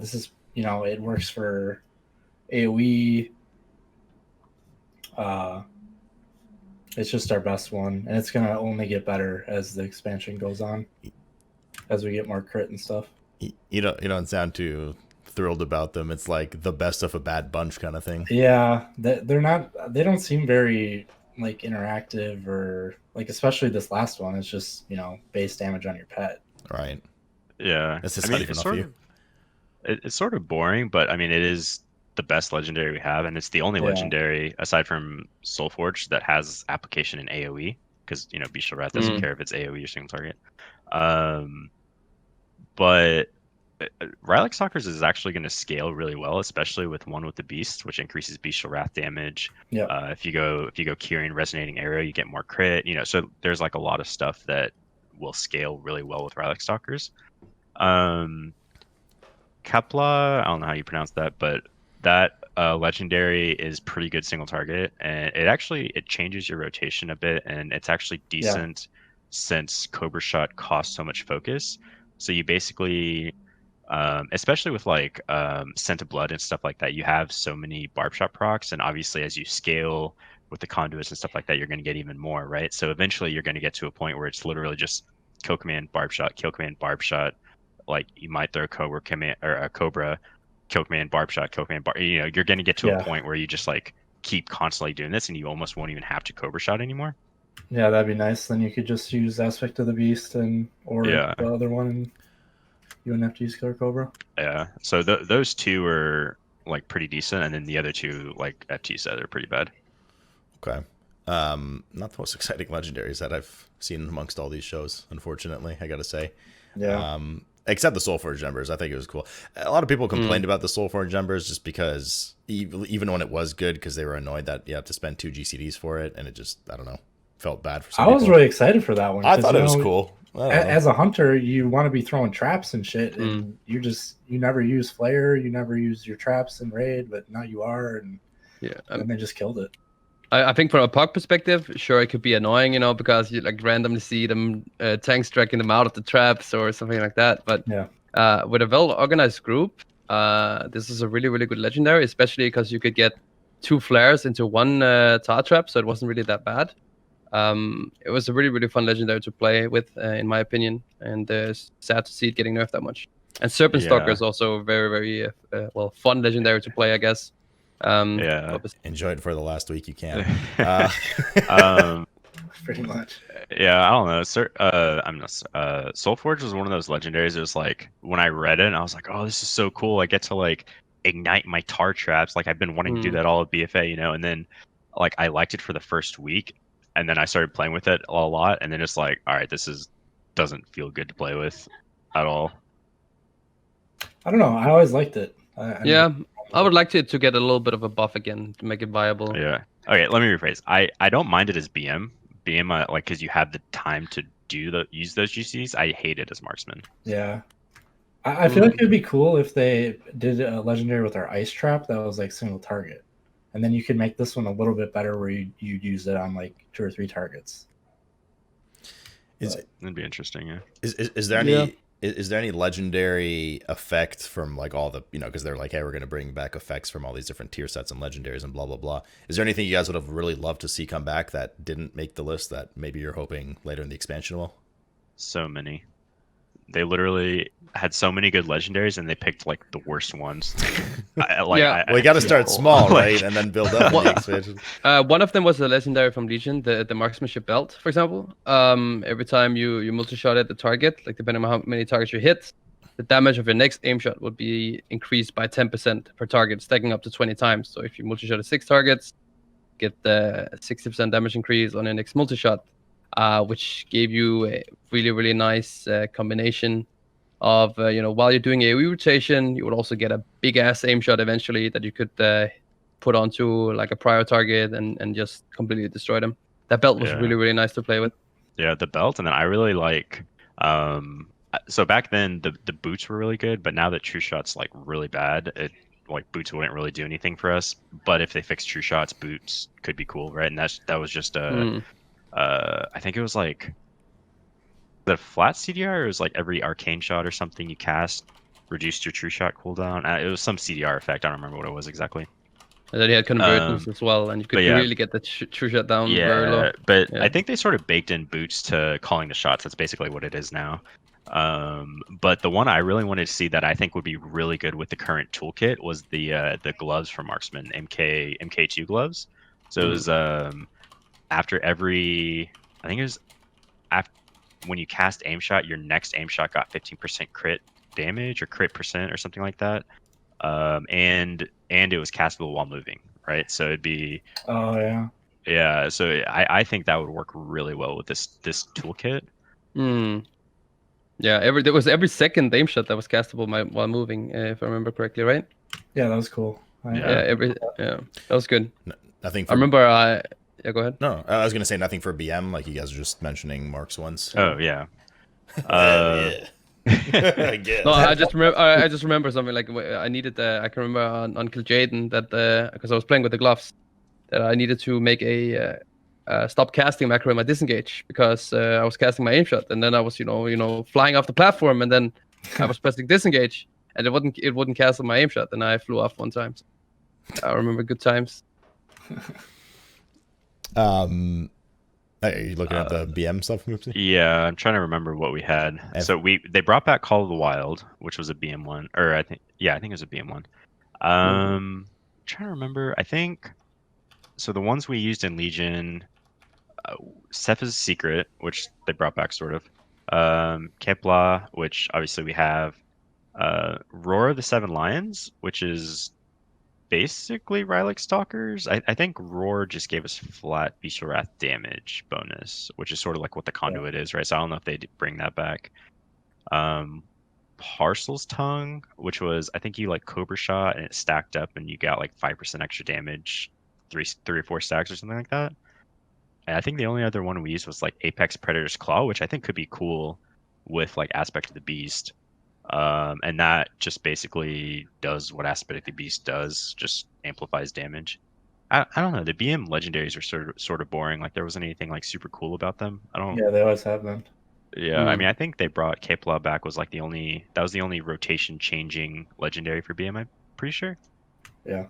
This is, it works for AoE. It's just our best one, and it's gonna only get better as the expansion goes on, as we get more crit and stuff.
You don't sound too thrilled about them. It's like the best of a bad bunch kind of thing.
Yeah, they're not. They don't seem very like interactive, or like, especially this last one. It's just base damage on your pet.
Right.
Yeah.
This is not even off you.
It's sort of boring, but I mean, it is the best legendary we have, and it's the only legendary aside from Soulforge that has application in AoE, because Bestial Wrath doesn't care if it's AoE or single target. But Relic Stalkers is actually going to scale really well, especially with one with the Beast, which increases Bestial Wrath damage.
Yeah.
If you go Curing Resonating Arrow, you get more crit. So there's like a lot of stuff that will scale really well with Relic Stalkers. Kepla, I don't know how you pronounce that, but that legendary is pretty good single target, and it changes your rotation a bit, and it's actually decent since Cobra Shot costs so much focus. So you basically, especially with like Scent of Blood and stuff like that, you have so many Barb Shot procs, and obviously as you scale with the conduits and stuff like that, you're going to get even more, right? So eventually you're going to get to a point where it's literally just kill command, Barb Shot, kill command, Barb Shot. Like you might throw a Cobra command or a Cobra, kill command, Barb Shot, kill command, you're going to get to a point where you just like keep constantly doing this, and you almost won't even have to Cobra Shot anymore.
Yeah, that'd be nice. Then you could just use Aspect of the Beast or the other one, and you wouldn't have to use Killer Cobra.
Yeah, so those two are like pretty decent, and then the other two, like FT said, are pretty bad.
Okay. Not the most exciting legendaries that I've seen amongst all these shows, unfortunately, I gotta say.
Yeah.
Except the Soulforged Embers. I think it was cool. A lot of people complained about the Soulforged Embers just because, even when it was good, because they were annoyed that you have to spend 2 GCDs for it, and it just, I don't know, felt bad for some
I was
people.
really excited for that one.
I
'cause,
thought
you
it was
know,
cool. I don't know.
As a hunter, you want to be throwing traps and shit, and you never use flare, you never use your traps in raid, but now you are, and they just killed it.
I think from a POC perspective, sure, it could be annoying, because you like randomly see them tanks dragging them out of the traps or something like that. But with a well-organized group, this is a really, really good legendary, especially because you could get 2 flares into 1 tar trap, so it wasn't really that bad. It was a really, really fun legendary to play with, in my opinion, and sad to see it getting nerfed that much. And Serpent Stalker is also a very, very fun legendary to play, I guess.
Enjoy it for the last week you can.
Pretty much.
Yeah, I don't know. Soulforge was one of those legendaries. It was like when I read it, I was like, "Oh, this is so cool! I get to like ignite my tar traps. Like I've been wanting to do that all of BFA, And then like I liked it for the first week, and then I started playing with it a lot, and then it's like, all right, doesn't feel good to play with at all.
I don't know. I always liked it.
I would like to get a little bit of a buff again to make it viable.
Yeah. Okay, let me rephrase. I don't mind it as BM. Like because you have the time to use those GCs. I hate it as marksman.
Yeah. I feel like it'd be cool if they did a legendary with our ice trap that was like single target. And then you could make this one a little bit better where you use it on like 2 or 3 targets.
That'd be interesting, yeah.
Is there any is there any legendary effect from like all the, because they're like, hey, we're going to bring back effects from all these different tier sets and legendaries and blah, blah, blah. Is there anything you guys would have really loved to see come back that didn't make the list that maybe you're hoping later in the expansion will?
So many. They literally had so many good legendaries and they picked like the worst ones.
We got to start small, right? And then build up in the expansion.
One of them was a legendary from Legion, the Marksmanship belt, for example. Every time you multi-shot at the target, like depending on how many targets you hit, the damage of your next aim shot would be increased by 10% per target, stacking up to 20 times. So if you multi-shot at 6 targets, get the 60% damage increase on your next multi-shot. Which gave you a really, really nice combination of, while you're doing AoE rotation, you would also get a big ass aim shot eventually that you could put onto like a prior target and just completely destroy them. That belt was really, really nice to play with.
Yeah, the belt, and then I really like. So back then the boots were really good, but now that True Shot's like really bad, boots wouldn't really do anything for us. But if they fix True Shots, boots could be cool, right? And that was just I think it was like the flat CDR, or it was like every arcane shot or something you cast reduced your true shot cooldown. It was some CDR effect. I don't remember what it was exactly.
And then you had convertence as well, and you could really get the true shot down very low.
But I think they sort of baked in boots to calling the shots. That's basically what it is now. But the one I really wanted to see that I think would be really good with the current toolkit was the gloves from Marksman, MK2 gloves. So it was after every, I think it was after when you cast aim shot, your next aim shot got 15% crit damage or crit percent or something like that. And it was castable while moving, right? So it'd be yeah. So I think that would work really well with this toolkit.
Yeah, there was every second aim shot that was castable while moving, if I remember correctly, right?
Yeah, that was cool.
That was good.
Nothing.
I remember. Yeah, go ahead.
No, I was gonna say nothing for BM, like you guys were just mentioning Mark's ones.
Oh yeah.
I guess.
No, I just remember something like I needed. I can remember on Kill Jaden that because I was playing with the gloves, that I needed to make a stop casting macro in my disengage because I was casting my aim shot, and then I was flying off the platform, and then I was pressing disengage, and it wouldn't cancel my aim shot, and I flew off one time. I remember good times.
Are you looking at the BM stuff, Moofz?
Yeah, I'm trying to remember what we had. So they brought back Call of the Wild, which was a BM one, or I think it was a BM one. I'm trying to remember. I think so. The ones we used in Legion, Cepha's Secret, which they brought back sort of. Kepla, which obviously we have. Roar of the Seven Lions, which is basically Relic Stalkers. I think Roar just gave us flat Bestial Wrath damage bonus, which is sort of like what the Conduit is, right? So I don't know if they bring that back. Parcel's Tongue, which was, I think you like Cobra Shot and it stacked up and you got like 5% extra damage, three or four stacks or something like that. And I think the only other one we used was like Apex Predator's Claw, which I think could be cool with like Aspect of the Beast. And that just basically does what Aspect of the Beast does, just amplifies damage. I don't know. The BM legendaries are sort of boring. Like there wasn't anything like super cool about them. I don't.
Yeah, they always have been.
Yeah, I mean, I think they brought Kepla back was like the only rotation changing legendary for BM. I'm pretty sure.
Yeah.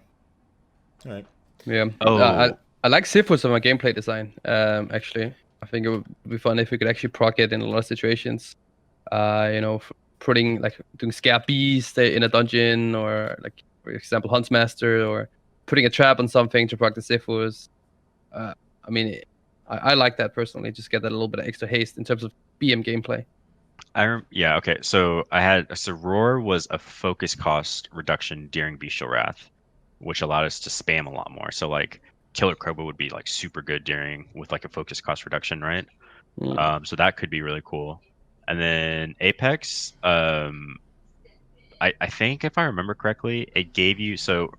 All right.
Yeah.
Oh.
I like Siphus on my gameplay design. Actually, I think it would be fun if we could actually proc it in a lot of situations. Putting like doing Scare Beast in a dungeon, or like for example Huntsmaster, or putting a trap on something to proc the Siphus. I mean, I like that personally. Just get that a little bit of extra haste in terms of BM gameplay.
Yeah, okay. So Roar was a focus cost reduction during Bestial Wrath, which allowed us to spam a lot more. So like Killer Croba would be like super good with like a focus cost reduction, right? So that could be really cool. And then Apex, I think if I remember correctly, it gave you, so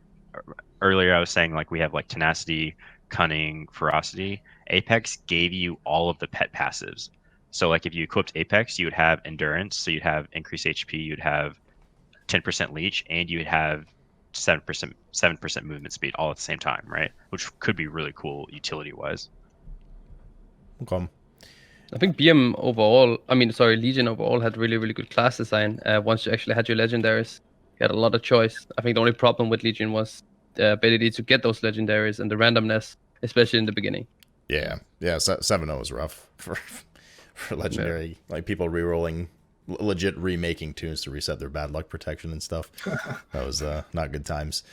earlier I was saying like we have like Tenacity, Cunning, Ferocity. Apex gave you all of the pet passives. So like if you equipped Apex, you would have Endurance, so you'd have increased HP, you'd have 10% Leech, and you would have 7% movement speed all at the same time, right? Which could be really cool utility-wise.
Okay.
I think BM overall, Legion overall had really, really good class design. Once you actually had your legendaries, you had a lot of choice. I think the only problem with Legion was the ability to get those legendaries and the randomness, especially in the beginning.
Yeah. 7-0 was rough for legendary. Yeah. Like people re-rolling, legit remaking tunes to reset their bad luck protection and stuff. That was not good times.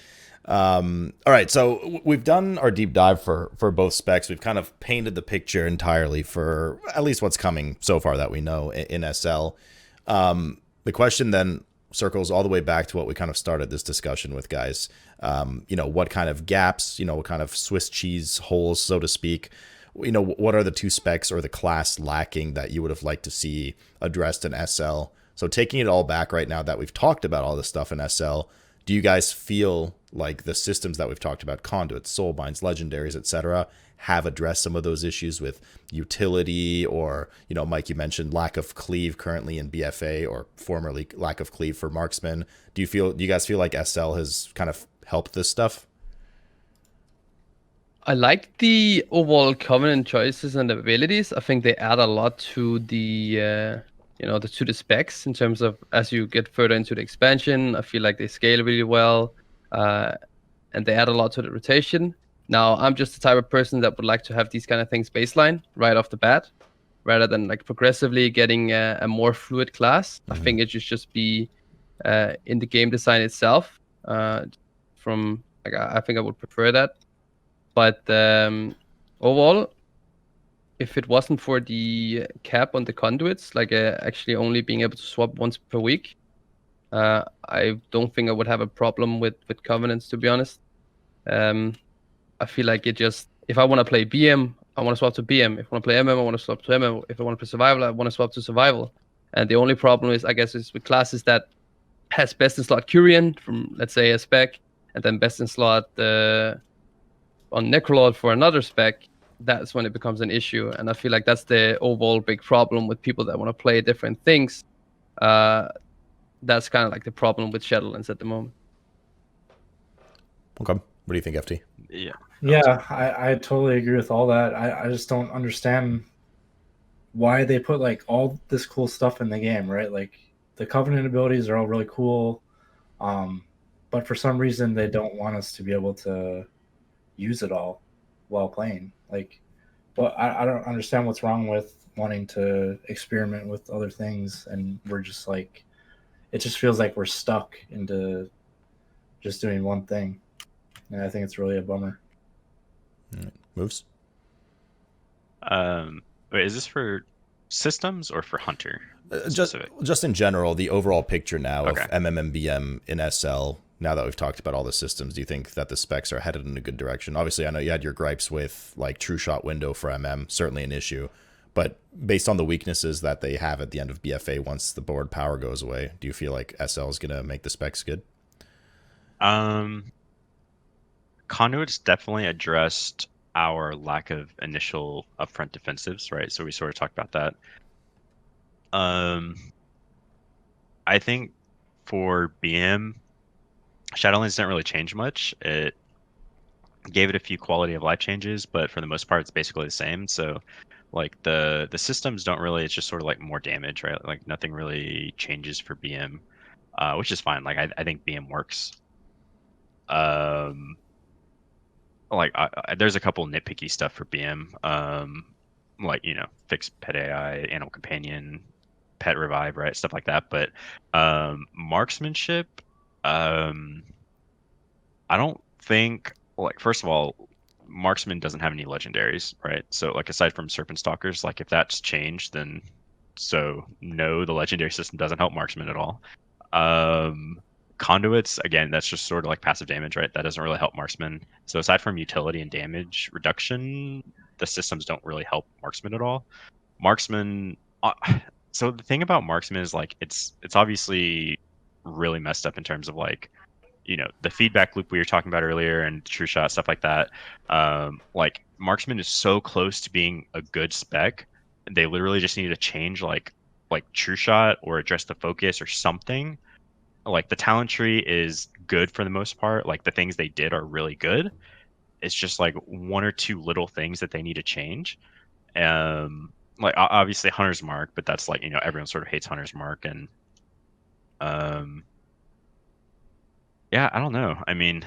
All right, so we've done our deep dive for both specs. We've kind of painted the picture entirely for at least what's coming so far that we know in SL. The question then circles all the way back to what we kind of started this discussion with, guys. What kind of gaps, what kind of Swiss cheese holes, so to speak, what are the two specs or the class lacking that you would have liked to see addressed in SL? So taking it all back right now that we've talked about all this stuff in SL, do you guys feel like the systems that we've talked about, Conduits, Soulbinds, Legendaries, etc., have addressed some of those issues with utility or, Mike, you mentioned lack of cleave currently in BFA or formerly lack of cleave for Marksman. Do you guys feel like SL has kind of helped this stuff?
I like the overall Covenant choices and abilities. I think they add a lot to the to the specs in terms of as you get further into the expansion. I feel like they scale really well, and they add a lot to the rotation. Now, I'm just the type of person that would like to have these kind of things baseline right off the bat, rather than like progressively getting a more fluid class. Mm-hmm. I think it should just be in the game design itself. I think I would prefer that. But overall, if it wasn't for the cap on the conduits, like actually only being able to swap once per week, I don't think I would have a problem with Covenants, to be honest. I feel like if I want to play BM, I want to swap to BM. If I want to play MM, I want to swap to MM. If I want to play Survival, I want to swap to Survival. And the only problem is with classes that has best in slot Curian from, let's say, a spec, and then best in slot on Necrolord for another spec, that's when it becomes an issue. And I feel like that's the overall big problem with people that want to play different things. That's kind of like the problem with Shadowlands at the moment.
Okay. What do you think, FT?
Yeah, I totally agree with all that. I just don't understand why they put like all this cool stuff in the game, right? Like the Covenant abilities are all really cool, but for some reason they don't want us to be able to use it all while playing. Like, but I don't understand what's wrong with wanting to experiment with other things, and we're just like, it just feels like we're stuck into just doing one thing, and I think it's really a bummer.
Moofz?
Wait, is this for systems or for Hunter?
Just in general, the overall picture now of MM and BM in SL. now that we've talked about all the systems, do you think that the specs are headed in a good direction? Obviously, I know you had your gripes with like true shot window for certainly an issue. But based on the weaknesses that they have at the end of BFA once the board power goes away, do you feel like SL is going to make the specs good?
Conduit's definitely addressed our lack of initial upfront defensives, right? So we sort of talked about that. I think for BM, Shadowlands didn't really change much. It gave it a few quality of life changes, but for the most part, it's basically the same. So like the systems don't really, it's just sort of like more damage, right? Like nothing really changes for BM, which is fine. Like I think BM works. Like there's a couple nitpicky stuff for BM, like fix pet AI, animal companion, pet revive, right, stuff like that. But marksmanship, I don't think, like, first of all, marksman doesn't have any legendaries, right? So like aside from serpent stalkers, like if that's changed, then no, the legendary system doesn't help marksman at all. Conduits, again, that's just sort of like passive damage, right? That doesn't really help marksman. So aside from utility and damage reduction, the systems don't really help marksman at all. Marksman, so the thing about marksman is like it's obviously really messed up in terms of like the feedback loop we were talking about earlier and true shot, stuff like that. Like marksman is so close to being a good spec, they literally just need to change like true shot or address the focus or something. Like the talent tree is good for the most part. Like the things they did are really good. It's just like one or two little things that they need to change. Like obviously Hunter's Mark, but that's like everyone sort of hates Hunter's Mark, and yeah, I don't know. I mean,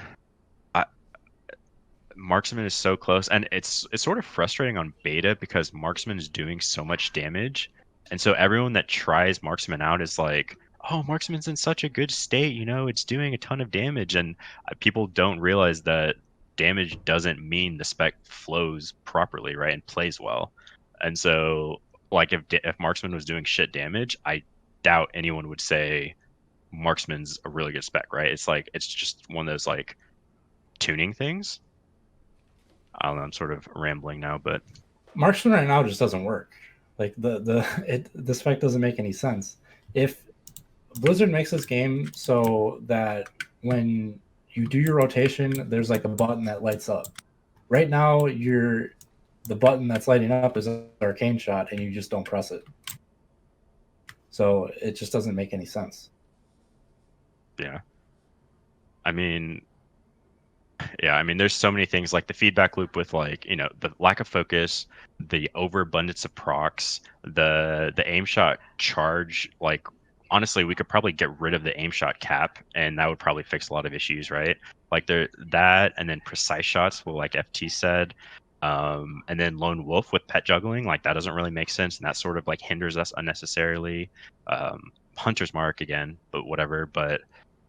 marksman is so close, and it's sort of frustrating on beta because marksman is doing so much damage, and so everyone that tries marksman out is like, oh, marksman's in such a good state, it's doing a ton of damage, and people don't realize that damage doesn't mean the spec flows properly, right, and plays well. And so like if marksman was doing shit damage, I doubt anyone would say marksman's a really good spec, right? It's like it's just one of those like tuning things. I don't know, I'm sort of rambling now, but
marksman right now just doesn't work. Like the spec doesn't make any sense. If Blizzard makes this game so that when you do your rotation, there's like a button that lights up. Right now, the button that's lighting up is arcane shot, and you just don't press it. So it just doesn't make any sense.
Yeah, I mean, there's so many things, like the feedback loop with like the lack of focus, the overabundance of procs, the aim shot charge. Like honestly, we could probably get rid of the aim shot cap, and that would probably fix a lot of issues, right? Like that, and then precise shots, well, like FT said, and then lone wolf with pet juggling, like that doesn't really make sense, and that sort of like hinders us unnecessarily. Hunter's Mark again, but whatever. But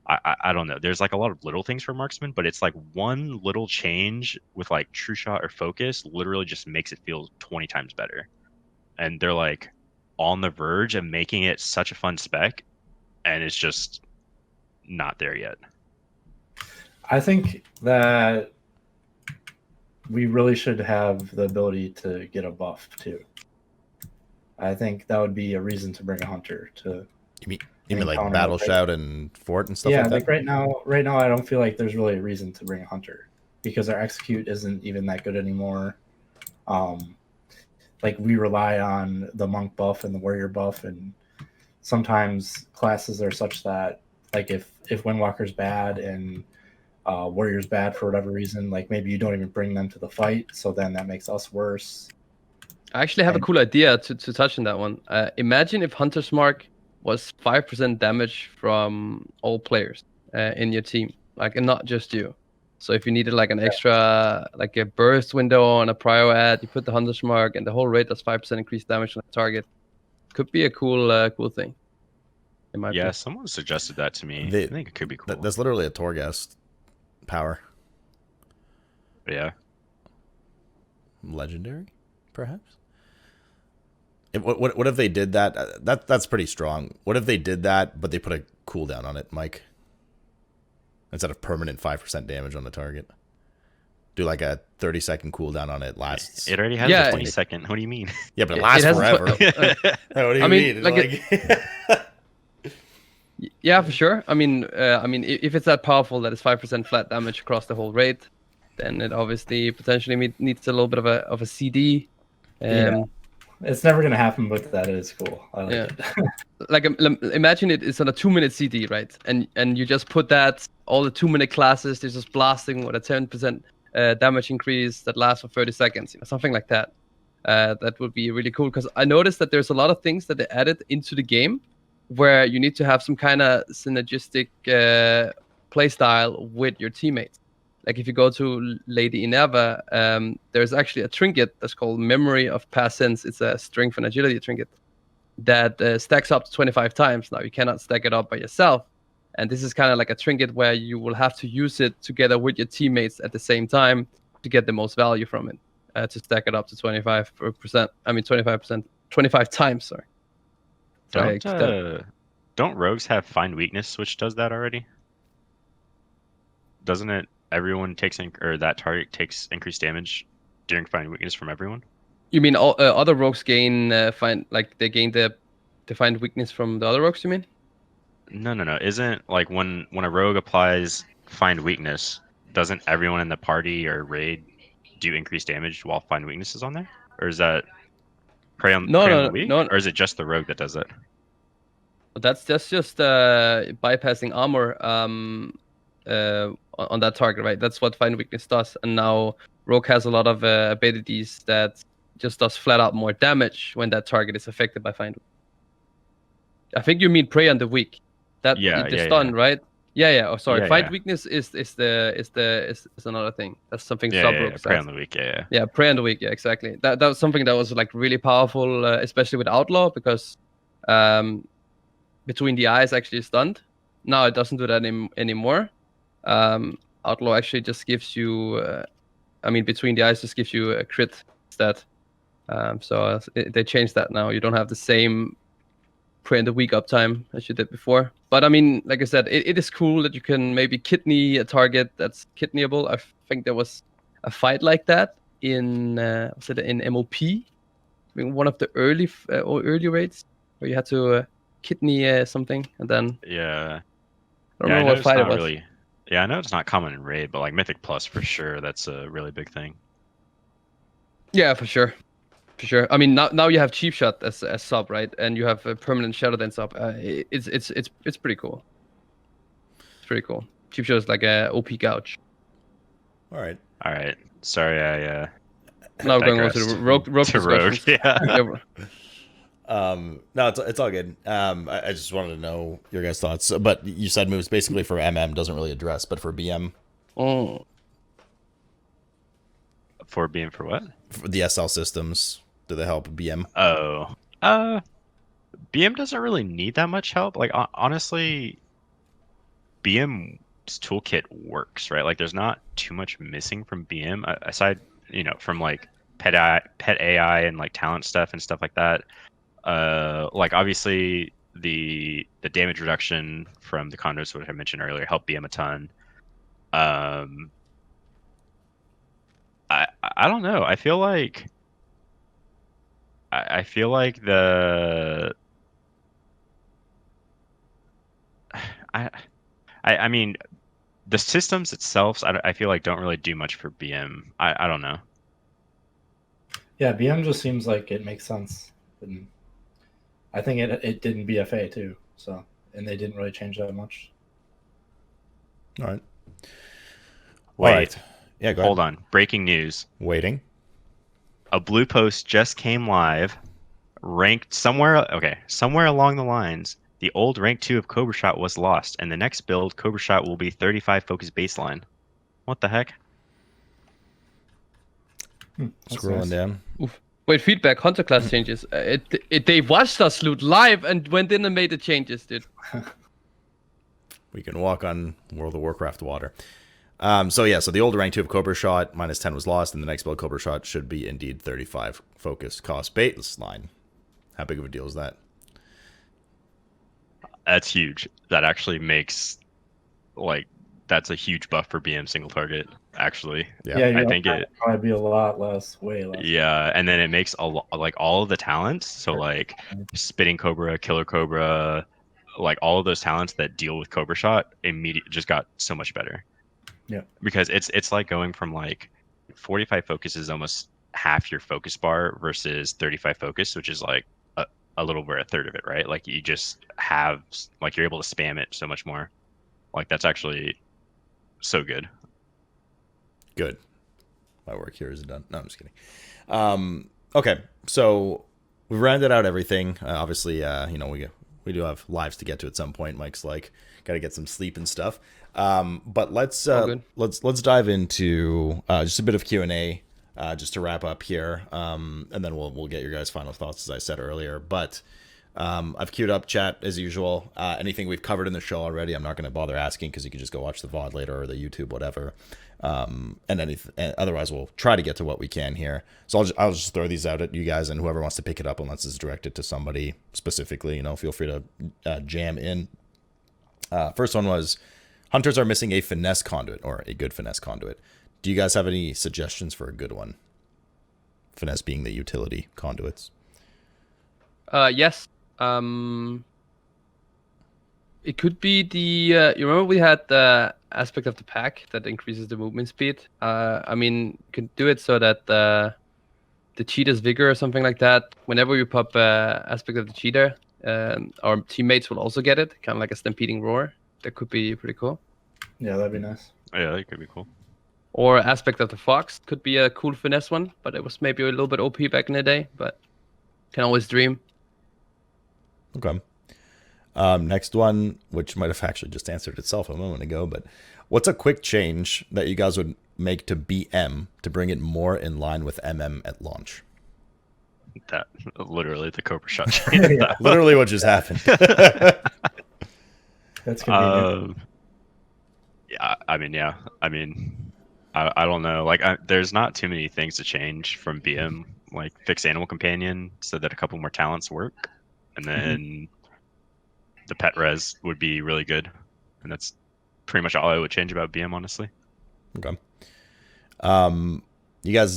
I don't know. There's like a lot of little things for marksman, but it's like one little change with like true shot or focus literally just makes it feel 20 times better. And they're like on the verge of making it such a fun spec, and it's just not there yet.
I think that we really should have the ability to get a buff too. I think that would be a reason to bring a hunter to.
You mean like Battle Shout and Fort and stuff like that?
Yeah, like right now, I don't feel like there's really a reason to bring a hunter because our execute isn't even that good anymore. Like we rely on the monk buff and the warrior buff, and sometimes classes are such that like if Windwalker's bad and warrior's bad for whatever reason, like maybe you don't even bring them to the fight, so then that makes us worse.
I actually have a cool idea to touch on that one. Imagine if Hunter's Mark was 5% damage from all players in your team, like, and not just you. So if you needed like an extra, like a burst window on a prio ad, you put the Hunter's Mark, and the whole raid does 5% increased damage on the target. Could be a cool thing.
Someone suggested that to me. I think it could be cool.
That's literally a Torghast power.
Yeah.
Legendary, perhaps. What if they did that? That's pretty strong. What if they did that, but they put a cooldown on it, Mike? instead of permanent 5% damage on the target. Do like a 30-second cooldown on it. Lasts.
It already has
Yeah.
a 20-second. What do you mean?
Yeah, but it
It
lasts
has a
forever. What do you
I mean,
mean?
like Yeah, for sure. I mean, if it's that powerful that it's 5% flat damage across the whole raid, then it obviously potentially needs a little bit of a CD.
Yeah. It's never gonna happen, but that is cool. I like it.
Like imagine it's on a 2-minute CD, right? And you just put that all the 2-minute classes. They're just blasting with a 10% damage increase that lasts for 30 seconds. Something like that. That would be really cool because I noticed that there's a lot of things that they added into the game where you need to have some kind of synergistic play style with your teammates. Like if you go to Lady Ineva, there's actually a trinket that's called Memory of Past Sins. It's a strength and agility trinket that stacks up to 25 times. Now you cannot stack it up by yourself, and this is kind of like a trinket where you will have to use it together with your teammates at the same time to get the most value from it. To stack it up to 25%. I mean 25%, 25 times. Sorry.
Don't rogues have find weakness, which does that already? Doesn't it? Everyone takes or that target takes increased damage during find weakness from everyone.
You mean all other rogues gain they gain the find weakness from the other rogues? You mean?
No. Isn't like when a rogue applies find weakness, doesn't everyone in the party or raid do increased damage while find weakness is on there? Or is that prey on the weak?
No.
Or is it just the rogue that does it?
That's just bypassing armor on that target, right? That's what find weakness does. And now rogue has a lot of abilities that just does flat out more damage when that target is affected by find. I think you mean prey on the weak. That the stun, right? Yeah. Oh, sorry. Find weakness is another thing. That's something sub rogue.
Prey on the weak. Yeah.
Yeah, prey on the weak. Yeah, exactly. That was something that was like really powerful, especially with outlaw because between the eyes actually stunned. Now it doesn't do that anymore. Outlaw actually just gives you, between the eyes just gives you a crit stat. So they changed that now. You don't have the same prey in the weak uptime as you did before. But I mean, like I said, it is cool that you can maybe kidney a target that's kidneyable. I think there was a fight like that in was it in MOP? I mean, one of the early raids where you had to kidney something and then
yeah.
I don't remember what fight it was.
Really, yeah, I know it's not common in raid, but like Mythic Plus for sure, that's a really big thing. Yeah,
for sure. I mean, now you have Cheap Shot as sub, right? And you have a permanent Shadowlands sub. It's pretty cool. It's pretty cool. Cheap Shot is like a OP gouge.
All right.
Sorry, I
now we're going on to the rogue
to rogue. Yeah.
No, it's all good. I just wanted to know your guys' thoughts. But you said moves basically for MM doesn't really address, but for BM.
Oh.
For BM for what?
For the SL systems, do they help BM?
Oh. BM doesn't really need that much help. Like honestly, BM's toolkit works, right? Like there's not too much missing from BM aside, from like pet AI and like talent stuff and stuff like that. Like obviously the damage reduction from the conduits, which I mentioned earlier, helped BM a ton. I don't know. I feel like the I mean the systems itself I feel like don't really do much for BM. I don't know.
Yeah, BM just seems like it makes sense. And I think it did in BFA too. So, and they didn't really change that much.
All right.
Wait.
All right. Yeah, go ahead.
Hold on. Breaking news.
Waiting.
A blue post just came live. Ranked somewhere along the lines. The old rank 2 of Cobra Shot was lost, and the next build, Cobra Shot, will be 35 focus baseline. What the heck?
Scrolling down.
Oof. Wait, feedback. Hunter class changes. They watched us loot live and went in and made the changes, dude.
We can walk on World of Warcraft water. So the older rank 2 of Cobra Shot, -10 was lost, and the next build Cobra Shot should be indeed 35 focus cost baseline. How big of a deal is that?
That's huge. That actually makes that's a huge buff for BM single target. Actually,
Yeah.
Yeah,
I
your
think
uptime would probably be a lot less, way less.
yeah, and then it makes like all of the talents. So like spitting cobra, killer cobra, like all of those talents that deal with cobra shot just got so much better.
Yeah.
Because it's like going from like 45 focus is almost half your focus bar versus 35 focus, which is like a little over a third of it, right? Like you just have like you're able to spam it so much more. Like that's actually so good.
Good. My work here is done. No, I'm just kidding. Okay, so we've rounded out everything. Obviously, you know, we do have lives to get to at some point. Mike's like got to get some sleep and stuff. But let's dive into just a bit of Q&A just to wrap up here, and then we'll get your guys' final thoughts, as I said earlier. But I've queued up chat as usual. Anything we've covered in the show already, I'm not going to bother asking because you can just go watch the VOD later or the YouTube, whatever. And otherwise, we'll try to get to what we can here. So I'll just throw these out at you guys, and whoever wants to pick it up, unless it's directed to somebody specifically, you know, feel free to jam in. First one was, hunters are missing a finesse conduit, or a good finesse conduit. Do you guys have any suggestions for a good one? Finesse being the utility conduits.
Yes. It could be the. You remember we had the aspect of the pack that increases the movement speed. I mean, you can do it so that the cheetah's vigor or something like that. Whenever you pop aspect of the cheetah, our teammates will also get it, kind of like a stampeding roar. That could be pretty cool.
Yeah, that'd be nice.
Yeah, that could be cool.
Or aspect of the fox could be a cool finesse one, but it was maybe a little bit OP back in the day. But can always dream.
Okay. Next one, which might have actually just answered itself a moment ago, but what's a quick change that you guys would make to BM to bring it more in line with MM at launch?
That literally the cobra shot.
Yeah.
Literally what just happened.
That's convenient.
Yeah, I mean, I don't know. Like, there's not too many things to change from BM. Like, fix animal companion so that a couple more talents work, and then the pet res would be really good. And that's pretty much all I would change about BM, honestly.
Okay. You guys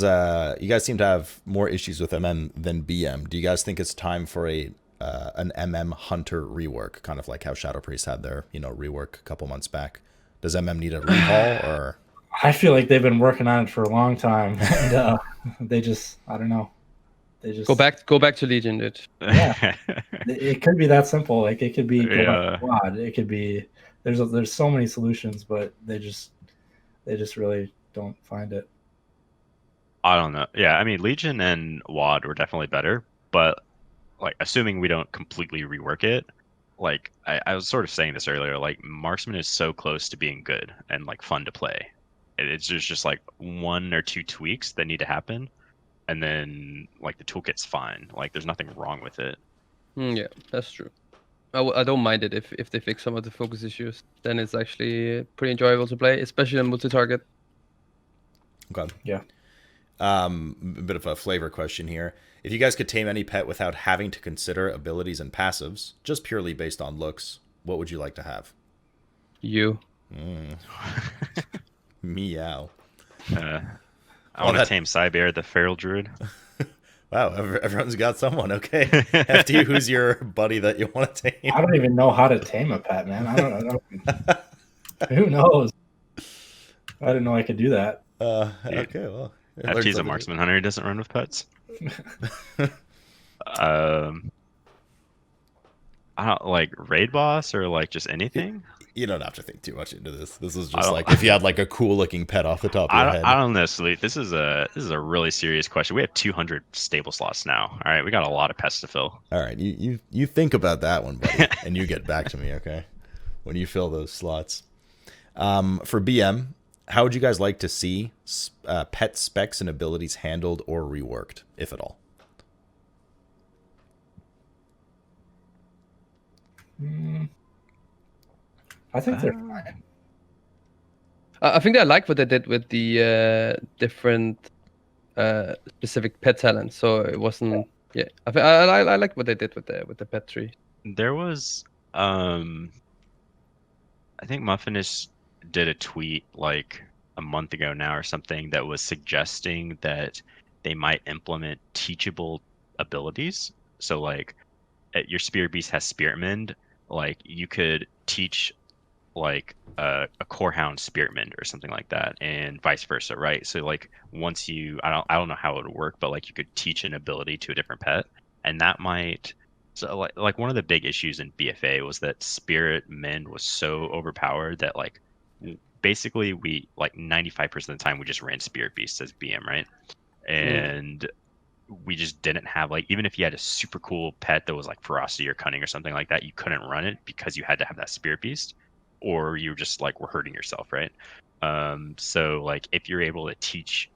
seem to have more issues with MM than BM. Do you guys think it's time for an MM Hunter rework, kind of like how Shadow Priest had their, you know, rework a couple months back? Does MM need a rehaul, or?
I feel like they've been working on it for a long time, and they just, I don't know, they just
Go back to Legion, dude.
Yeah. It could be that simple. Like it could be
Yeah.
quad. It could be there's so many solutions, but they just really don't find it.
I don't know. Yeah, I mean, Legion and WAD were definitely better, but like, assuming we don't completely rework it, like I was sort of saying this earlier, like Marksman is so close to being good and like fun to play. It's just like one or two tweaks that need to happen, and then like the toolkit's fine. Like there's nothing wrong with it.
Yeah, that's true. I don't mind it if they fix some of the focus issues. Then it's actually pretty enjoyable to play, especially on multi-target.
Okay.
Yeah.
A bit of a flavor question here. If you guys could tame any pet without having to consider abilities and passives, just purely based on looks, what would you like to have?
You.
Meow.
I want to tame Cybear, the feral druid.
Wow, everyone's got someone. Okay. FT, who's your buddy that you want to tame?
I don't even know how to tame a pet, man. I don't who knows? I didn't know I could do that.
Okay, well.
FT's a marksman hunter. He doesn't run with pets. I don't like raid boss or like just anything.
You don't have to think too much into this. This is just like if you had like a cool looking pet off the top of your head.
I don't know, Sleep. This is a really serious question. We have 200 stable slots now. All right, we got a lot of pets to fill.
All right, you think about that one, buddy, and you get back to me, okay? When you fill those slots. For BM, how would you guys like to see pet specs and abilities handled or reworked, if at all?
I think they're fine.
I think I like what they did with the different specific pet talents. So it wasn't. Yeah, I like what they did with the pet tree.
There was, I think Muffin is did a tweet like a month ago now or something that was suggesting that they might implement teachable abilities. So like your Spirit Beast has Spirit Mend, like you could teach like a Core Hound Spirit Mend or something like that, and vice versa, right? So like once you, I don't know how it would work, but like you could teach an ability to a different pet, and that might. So like one of the big issues in BFA was that Spirit Mend was so overpowered that like basically we like 95% of the time we just ran Spirit Beast as BM, right? And we just didn't have like, even if you had a super cool pet that was like ferocity or cunning or something like that, you couldn't run it because you had to have that Spirit Beast, or you just like were hurting yourself, right? So like if you're able to teach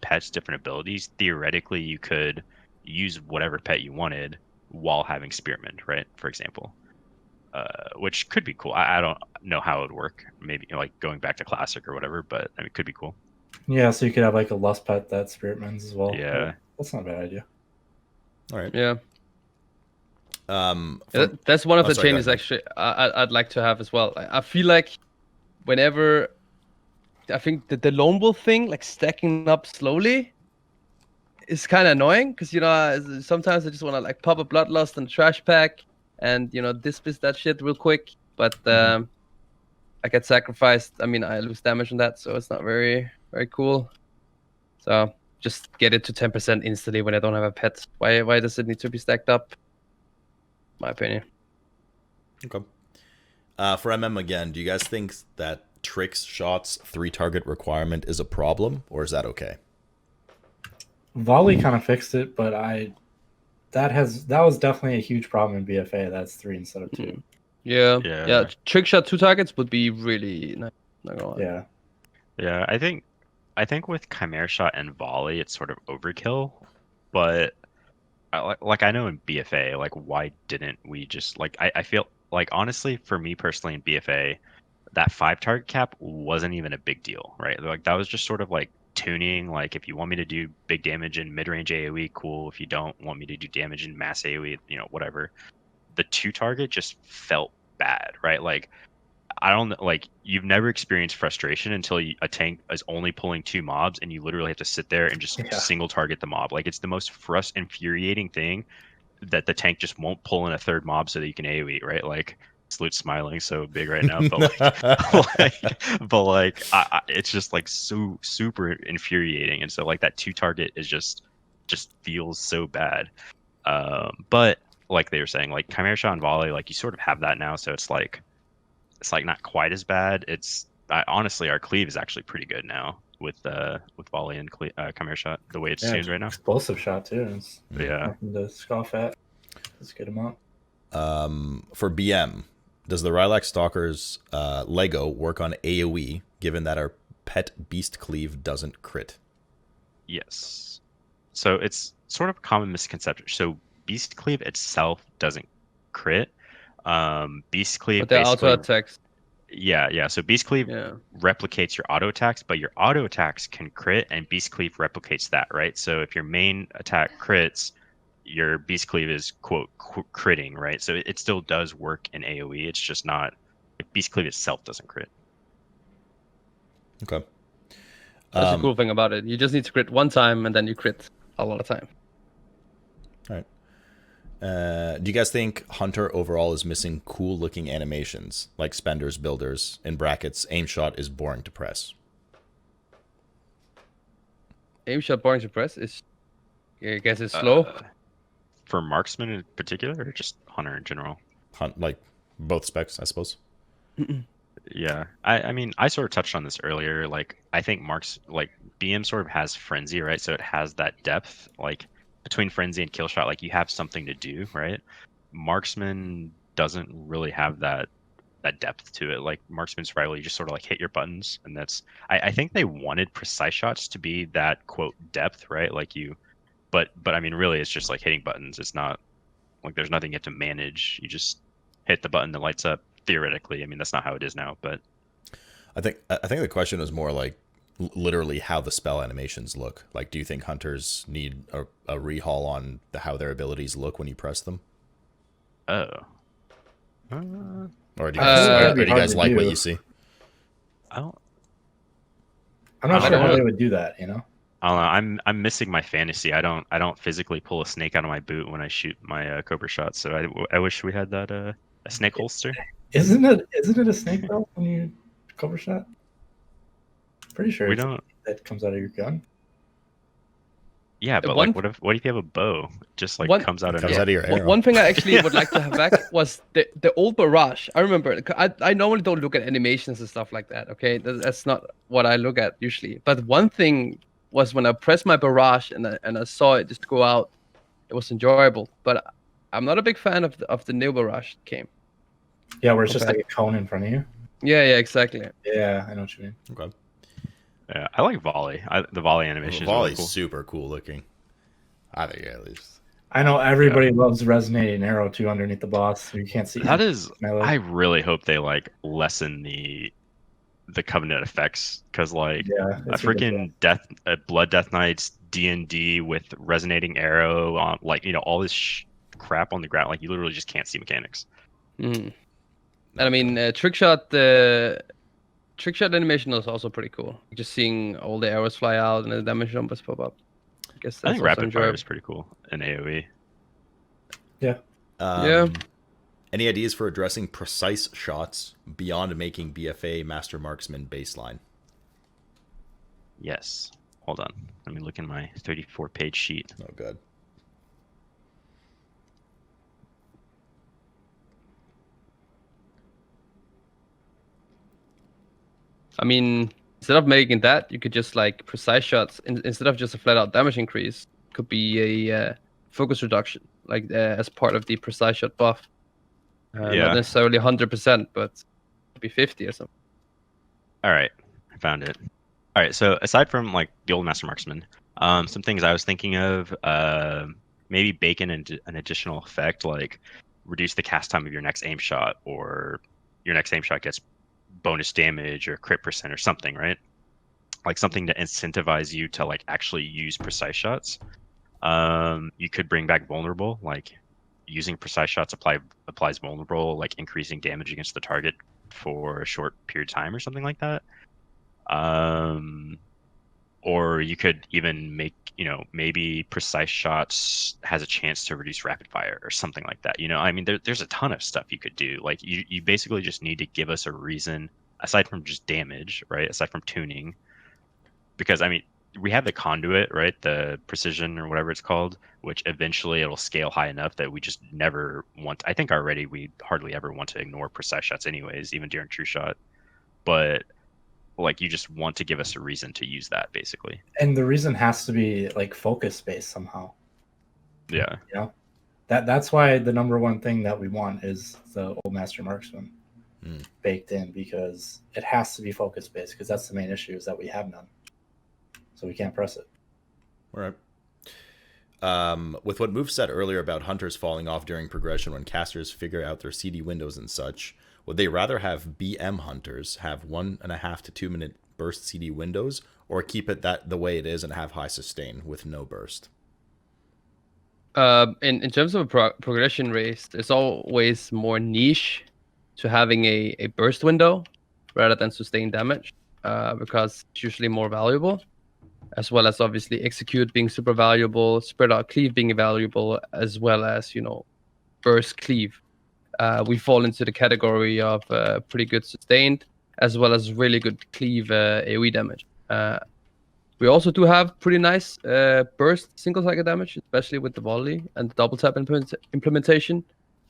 pets different abilities, theoretically you could use whatever pet you wanted while having Spearmint, right? For example, which could be cool. I don't know how it would work. Maybe like going back to Classic or whatever, but I mean, it could be cool.
Yeah, so you could have like a Lust pet that Spirit Mends as well.
Yeah.
That's not a bad idea.
All right.
Yeah. That's one of the changes actually I'd like to have as well. I feel like whenever I think that the Lone Wolf thing, like stacking up slowly, is kind of annoying because sometimes I just want to like pop a Bloodlust and trash pack and dismiss that shit real quick. But I get sacrificed. I mean, I lose damage on that, so it's not very very cool. So just get it to 10% instantly when I don't have a pet. Why does it need to be stacked up? My opinion.
Okay. For MM again, do you guys think that Tricks Shot's 3-target requirement is a problem, or is that okay?
Volley kind of fixed it, but that was definitely a huge problem in BFA. That's 3 instead of 2.
Yeah. Trick Shot 2 targets would be really nice. Not gonna lie.
Yeah. I think with Chimera Shot and Volley, it's sort of overkill, but I know in BFA, like why didn't we just like I feel like honestly for me personally in BFA, that 5-target cap wasn't even a big deal, right? Like that was just sort of like tuning. Like if you want me to do big damage in mid-range AoE, cool. If you don't want me to do damage in mass AoE, whatever. The 2-target just felt bad, right? Like I don't like you've never experienced frustration until a tank is only pulling 2 mobs and you literally have to sit there and just single target the mob. Like it's the most infuriating thing that the tank just won't pull in a 3rd mob so that you can AoE, right? Like Salute's smiling so big right now, but it's just like so super infuriating, and so like that 2-target is just feels so bad. But like they were saying, like Chimera Shot and Volley, like you sort of have that now, so it's like not quite as bad. Honestly, our cleave is actually pretty good now with Volley and Chimera Shot the way it's tuned right now.
Explosive shot too. It's
yeah.
Nothing to scoff at. It's a good amount.
For BM, does the Rylax Stalker's Lego work on AoE, given that our pet Beast Cleave doesn't crit?
Yes. So it's sort of a common misconception. So Beast Cleave itself doesn't crit. Beast Cleave,
but the auto attacks.
Yeah. So Beast Cleave replicates your auto attacks, but your auto attacks can crit, and Beast Cleave replicates that, right? So if your main attack crits, your Beast Cleave is quote critting, right? So it still does work in AoE. It's just not like Beast Cleave itself doesn't crit.
Okay.
That's the cool thing about it. You just need to crit one time, and then you crit a lot of time.
All right. Do you guys think Hunter overall is missing cool looking animations like Spenders, Builders, in brackets, aim shot is boring to press?
Aim shot boring to press is, I guess it's slow.
For Marksman in particular, or just Hunter in general?
Like both specs, I suppose.
Yeah, I mean, I sort of touched on this earlier. Like, I think BM sort of has Frenzy, right? So it has that depth, like between Frenzy and Killshot, like you have something to do, right? Marksman doesn't really have that depth to it. Like Marksman Survival, you just sort of like hit your buttons, and that's. I think they wanted precise shots to be that quote depth, right? Like but I mean, really, it's just like hitting buttons. It's not like there's nothing you have to manage. You just hit the button that lights up. Theoretically, I mean, that's not how it is now, but
I think the question is more like literally how the spell animations look. Like, do you think hunters need a rehaul on how their abilities look when you press them?
Oh.
Or do you guys like what you see?
I don't,
I'm not
I
sure
don't
how
know.
they would do that. You know.
I don't know. I'm missing my fantasy. I don't physically pull a snake out of my boot when I shoot my Cobra shot. So I wish we had that a snake holster.
Isn't it a snake though when you cover shot? Pretty sure
We
it's
don't.
that comes out of your gun.
Yeah, but
One
like, what if you have a bow? It just like
one
comes out
It
of
comes
nowhere.
out of your arrow.
one thing I actually
Yeah.
would like to have back was the old barrage. I remember I normally don't look at animations and stuff like that. Okay, that's not what I look at usually. But one thing was when I pressed my barrage and I saw it just go out, it was enjoyable. But I'm not a big fan of the new barrage that came.
Yeah, where it's just
Okay.
like a cone in front of you.
Yeah, exactly.
Yeah, I know what you mean.
Okay.
Yeah, I like volley. The volley animation is really
Volley's
cool.
super cool looking. I think at least.
I know everybody loves resonating arrow too underneath the boss, so you can't see.
That is,
melee.
I really hope they like lessen the Covenant effects because like
Yeah,
a
it's
freaking Blood Death Knight's D&D with resonating arrow on like all this crap on the ground, like you literally just can't see mechanics.
Mm. And I mean, the trick shot animation is also pretty cool. Just seeing all the arrows fly out and the damage numbers pop up. I guess
I
that's
think
also
rapid fire
enjoyable.
is pretty cool in AoE.
Yeah.
Any ideas for addressing precise shots beyond making BFA Master Marksman baseline?
Yes. Hold on. Let me look in my 34-page sheet.
Oh, good.
I mean, instead of making that, you could just like precise shots instead of just a flat out damage increase. Could be a focus reduction, like as part of the precise shot buff.
Yeah.
Not necessarily 100%, but could be 50 or something.
All right, I found it. All right, so aside from like the old Master Marksman, some things I was thinking of, maybe bake in an additional effect, like reduce the cast time of your next aim shot, or your next aim shot gets bonus damage or crit percent or something, right? Like something to incentivize you to like actually use precise shots. You could bring back vulnerable, like using precise shots applies vulnerable, like increasing damage against the target for a short period of time or something like that. Or you could even make, maybe precise shots has a chance to reduce rapid fire or something like that. I mean, there's a ton of stuff you could do. Like you basically just need to give us a reason aside from just damage, right? Aside from tuning, because I mean, we have the conduit, right? The precision or whatever it's called, which eventually it'll scale high enough that we just never want. I think already we hardly ever want to ignore precise shots anyways, even during true shot. But like you just want to give us a reason to use that basically.
And the reason has to be like focus based somehow.
Yeah.
That's why the number one thing that we want is the old Master Marksman baked in, because it has to be focus based, because that's the main issue, is that we have none. So we can't press it.
All right. With what Moofz said earlier about hunters falling off during progression when casters figure out their CD windows and such, would they rather have BM hunters have 1.5 to 2 minute burst CD windows, or keep it the way it is and have high sustain with no burst?
In terms of a progression race, there's always more niche to having a burst window rather than sustained damage, because it's usually more valuable, as well as obviously execute being super valuable, spread out cleave being valuable, as well as burst cleave. We fall into the category of pretty good sustained, as well as really good cleave AoE damage. We also do have pretty nice burst single cycle damage, especially with the volley and the double tap implementation,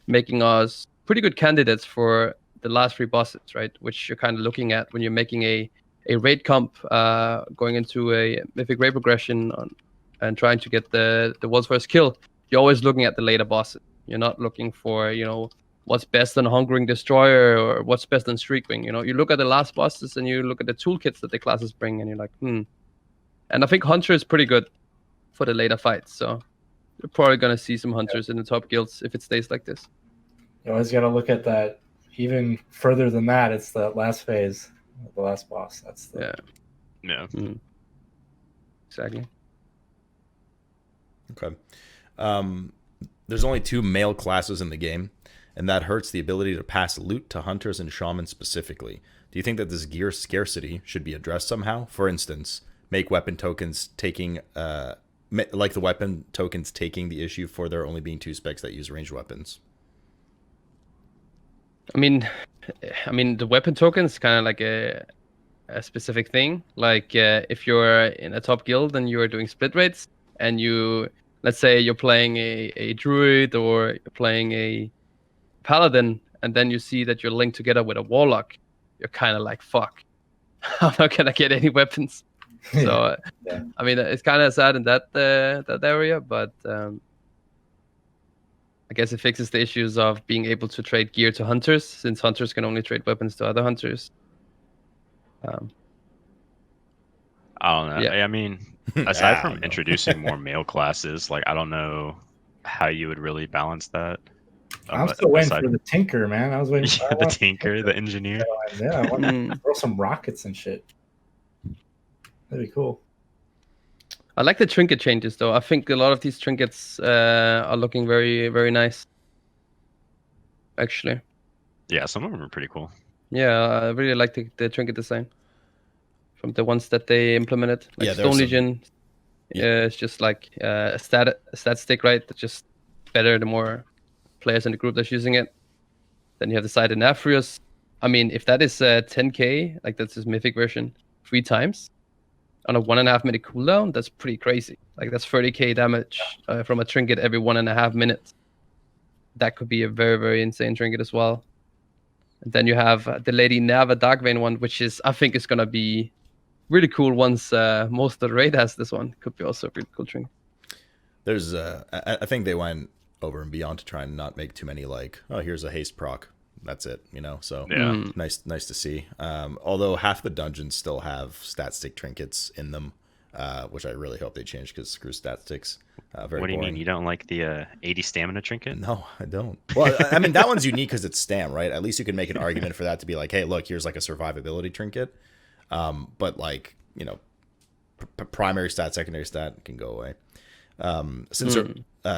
making us pretty good candidates for the last 3 bosses, right? Which you're kind of looking at when you're making a raid comp, going into a mythic raid progression and trying to get the world's first kill. You're always looking at the later bosses. You're not looking for what's best on Hungering Destroyer or what's best on Streakwing. You look at the last bosses and you look at the toolkits that the classes bring, and you're like, And I think Hunter is pretty good for the later fights, so you're probably gonna see some Hunters in the top guilds if it stays like this.
You always got to look at that. Even further than that, it's the last phase, the last boss. That's the...
Yeah.
Exactly.
Okay. There's only 2 male classes in the game, and that hurts the ability to pass loot to hunters and shamans specifically. Do you think that this gear scarcity should be addressed somehow? For instance, make weapon tokens taking, like the weapon tokens taking the issue for there only being 2 specs that use ranged weapons.
I mean, the weapon token is kind of like a specific thing. Like if you're in a top guild and you're doing split rates, and let's say you're playing a druid or you're playing a paladin, and then you see that you're linked together with a warlock, you're kind of like, fuck, I'm not gonna get any weapons. So
Yeah.
I mean, it's kind of sad in that area, but I guess it fixes the issues of being able to trade gear to hunters, since hunters can only trade weapons to other hunters.
I don't know.
Yeah.
I mean, aside
I
from
don't know.
introducing more male classes, like I don't know how you would really balance that.
I'm still waiting for the tinker, man. I was waiting for
the tinker, the engineer.
Yeah, I want to throw some rockets and shit. That'd be cool.
I like the trinket changes, though. I think a lot of these trinkets are looking very, very nice. Actually.
Yeah, some of them are pretty cool.
Yeah, I really like the trinket design from the ones that they implemented. Like
Yeah, there are
Stone
some-
Legion, it's just like a stat stick, right? That's just better the more players in the group that's using it. Then you have the side in Afrius. I mean, if that is 10k, like that's his mythic version, 3 times on a 1.5 minute cooldown, that's pretty crazy. Like that's 30k damage from a trinket every 1.5 minutes. That could be a very, very insane trinket as well. And then you have the Lady Nava Darkvein one, which I think is gonna be really cool once most of the raid has this one. Could be also a really cool trinket.
There's, I think they went over and beyond to try and not make too many like, oh, here's a haste proc, that's it, you know. So
Yeah.
nice to see. Although half the dungeons still have stat stick trinkets in them, which I really hope they change because screw stat sticks. Very
What do you
boring.
mean? You don't like the 80 stamina trinket?
No, I don't. Well, I mean, that one's unique because it's stam, right? At least you can make an argument for that to be like, hey, look, here's like a survivability trinket. But like, you know, primary stat, secondary stat can go away.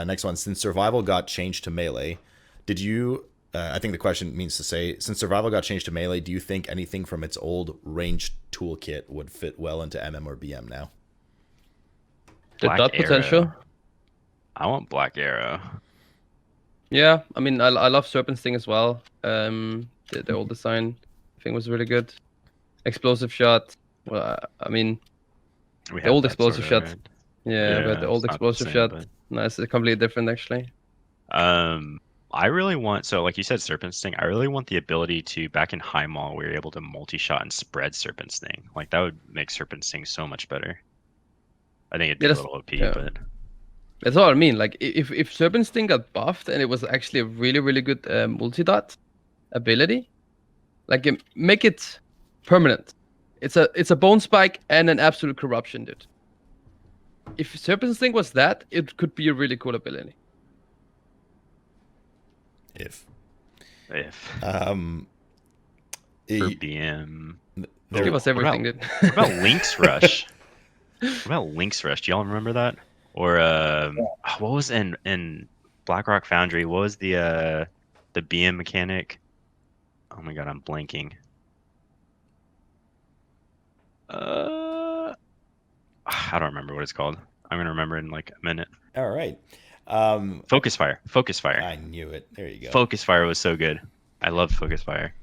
Next one, since survival got changed to melee, did you, I think the question means to say, since survival got changed to melee, do you think anything from its old ranged toolkit would fit well into MM or BM now?
The
Black
dot
Arrow.
potential.
I want Black Arrow.
Yeah, I mean, I love Serpent Sting as well. The old design, I think, was really good. Explosive shot. Well, I mean,
We
the
have
old
that
explosive
sort of,
shot.
right?
Yeah, but the old
it's not the
explosive
same,
shot.
but-
No, it's completely different, actually.
I really want, so like you said, Serpent Sting. I really want the ability to, back in High Maul, we were able to multi-shot and spread Serpent Sting. Like that would make Serpent Sting so much better. I think it'd be
Yeah,
a
that's-
little OP,
yeah.
but
That's what I mean. Like, if Serpent Sting got buffed and it was actually a really, really good multi-dot ability, like make it permanent. It's a bone spike and an absolute corruption, dude. If Serpent Sting was that, it could be a really cool ability.
if
Uh,
for BM,
Give us
what about-
everything, dude.
what about Link's Rush? What about Link's Rush? Do y'all remember that? Or what was in Blackrock Foundry? What was the BM mechanic? Oh my god, I'm blanking. I don't remember what it's called. I'm gonna remember in like a minute.
all right.
Focus Fire. Focus Fire.
I knew it. There you go.
Focus Fire was so good. I love Focus Fire.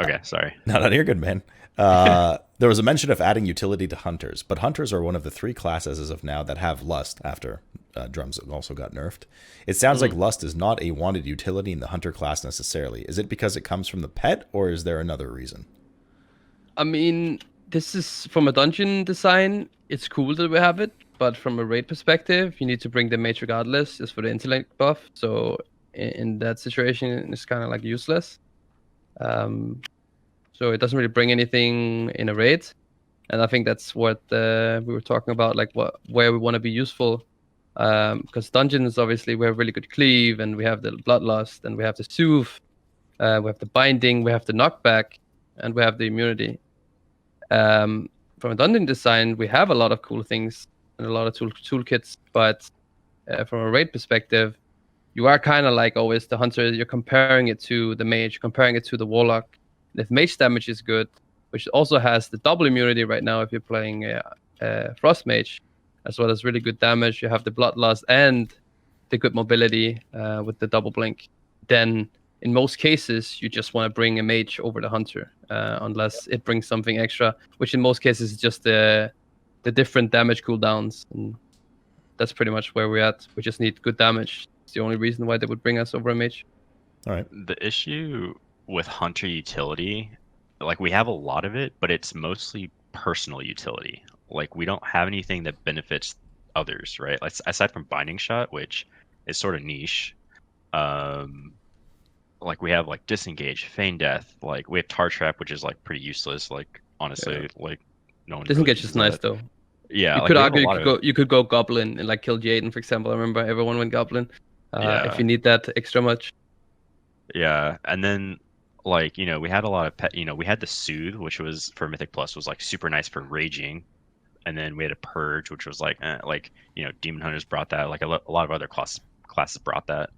Okay, sorry.
No, you're good, man. There was a mention of adding utility to hunters, but hunters are one of the 3 classes as of now that have lust after drums also got nerfed. It sounds like lust is not a wanted utility in the hunter class necessarily. Is it because it comes from the pet, or is there another reason?
I mean, this is from a dungeon design. It's cool that we have it, but from a raid perspective, you need to bring the mage regardless, just for the intellect buff. So in that situation, it's kind of like useless. So it doesn't really bring anything in a raid, and I think that's what we were talking about, like where we want to be useful. Because dungeons, obviously, we have really good cleave, and we have the bloodlust, and we have the soothe, we have the binding, we have the knockback, and we have the immunity. From a dungeon design, we have a lot of cool things and a lot of toolkits, but from a raid perspective, you are kind of like always the hunter. You're comparing it to the mage, comparing it to the warlock, And if mage damage is good, which also has the double immunity right now if you're playing Frost Mage, as well as really good damage, you have the Bloodlust and the good mobility with the double blink, then in most cases you just want to bring a mage over the hunter, unless it brings something extra, which in most cases is just the different damage cooldowns, and that's pretty much where we're at. We just need good damage. It's the only reason why they would bring us over a mage.
All right.
The issue with hunter utility, like we have a lot of it, but it's mostly personal utility. Like we don't have anything that benefits others, right? Like aside from Binding Shot, which is sort of niche. Like we have like Disengage, Feign Death, like we have Tar Trap, which is like pretty useless. Like honestly, like no one.
Disengage
really
is nice though.
Yeah,
You
like,
could
we have a
argue
lot of it.
you could go Goblin and like kill Jaden, for example. I remember everyone went Goblin.
Yeah.
If you need that extra much.
Yeah, and then like we had a lot of pet. We had the Soothe, which was for Mythic Plus, was like super nice for raging, and then we had a Purge, which was like Demon Hunters brought that. Like a lot of other classes brought that.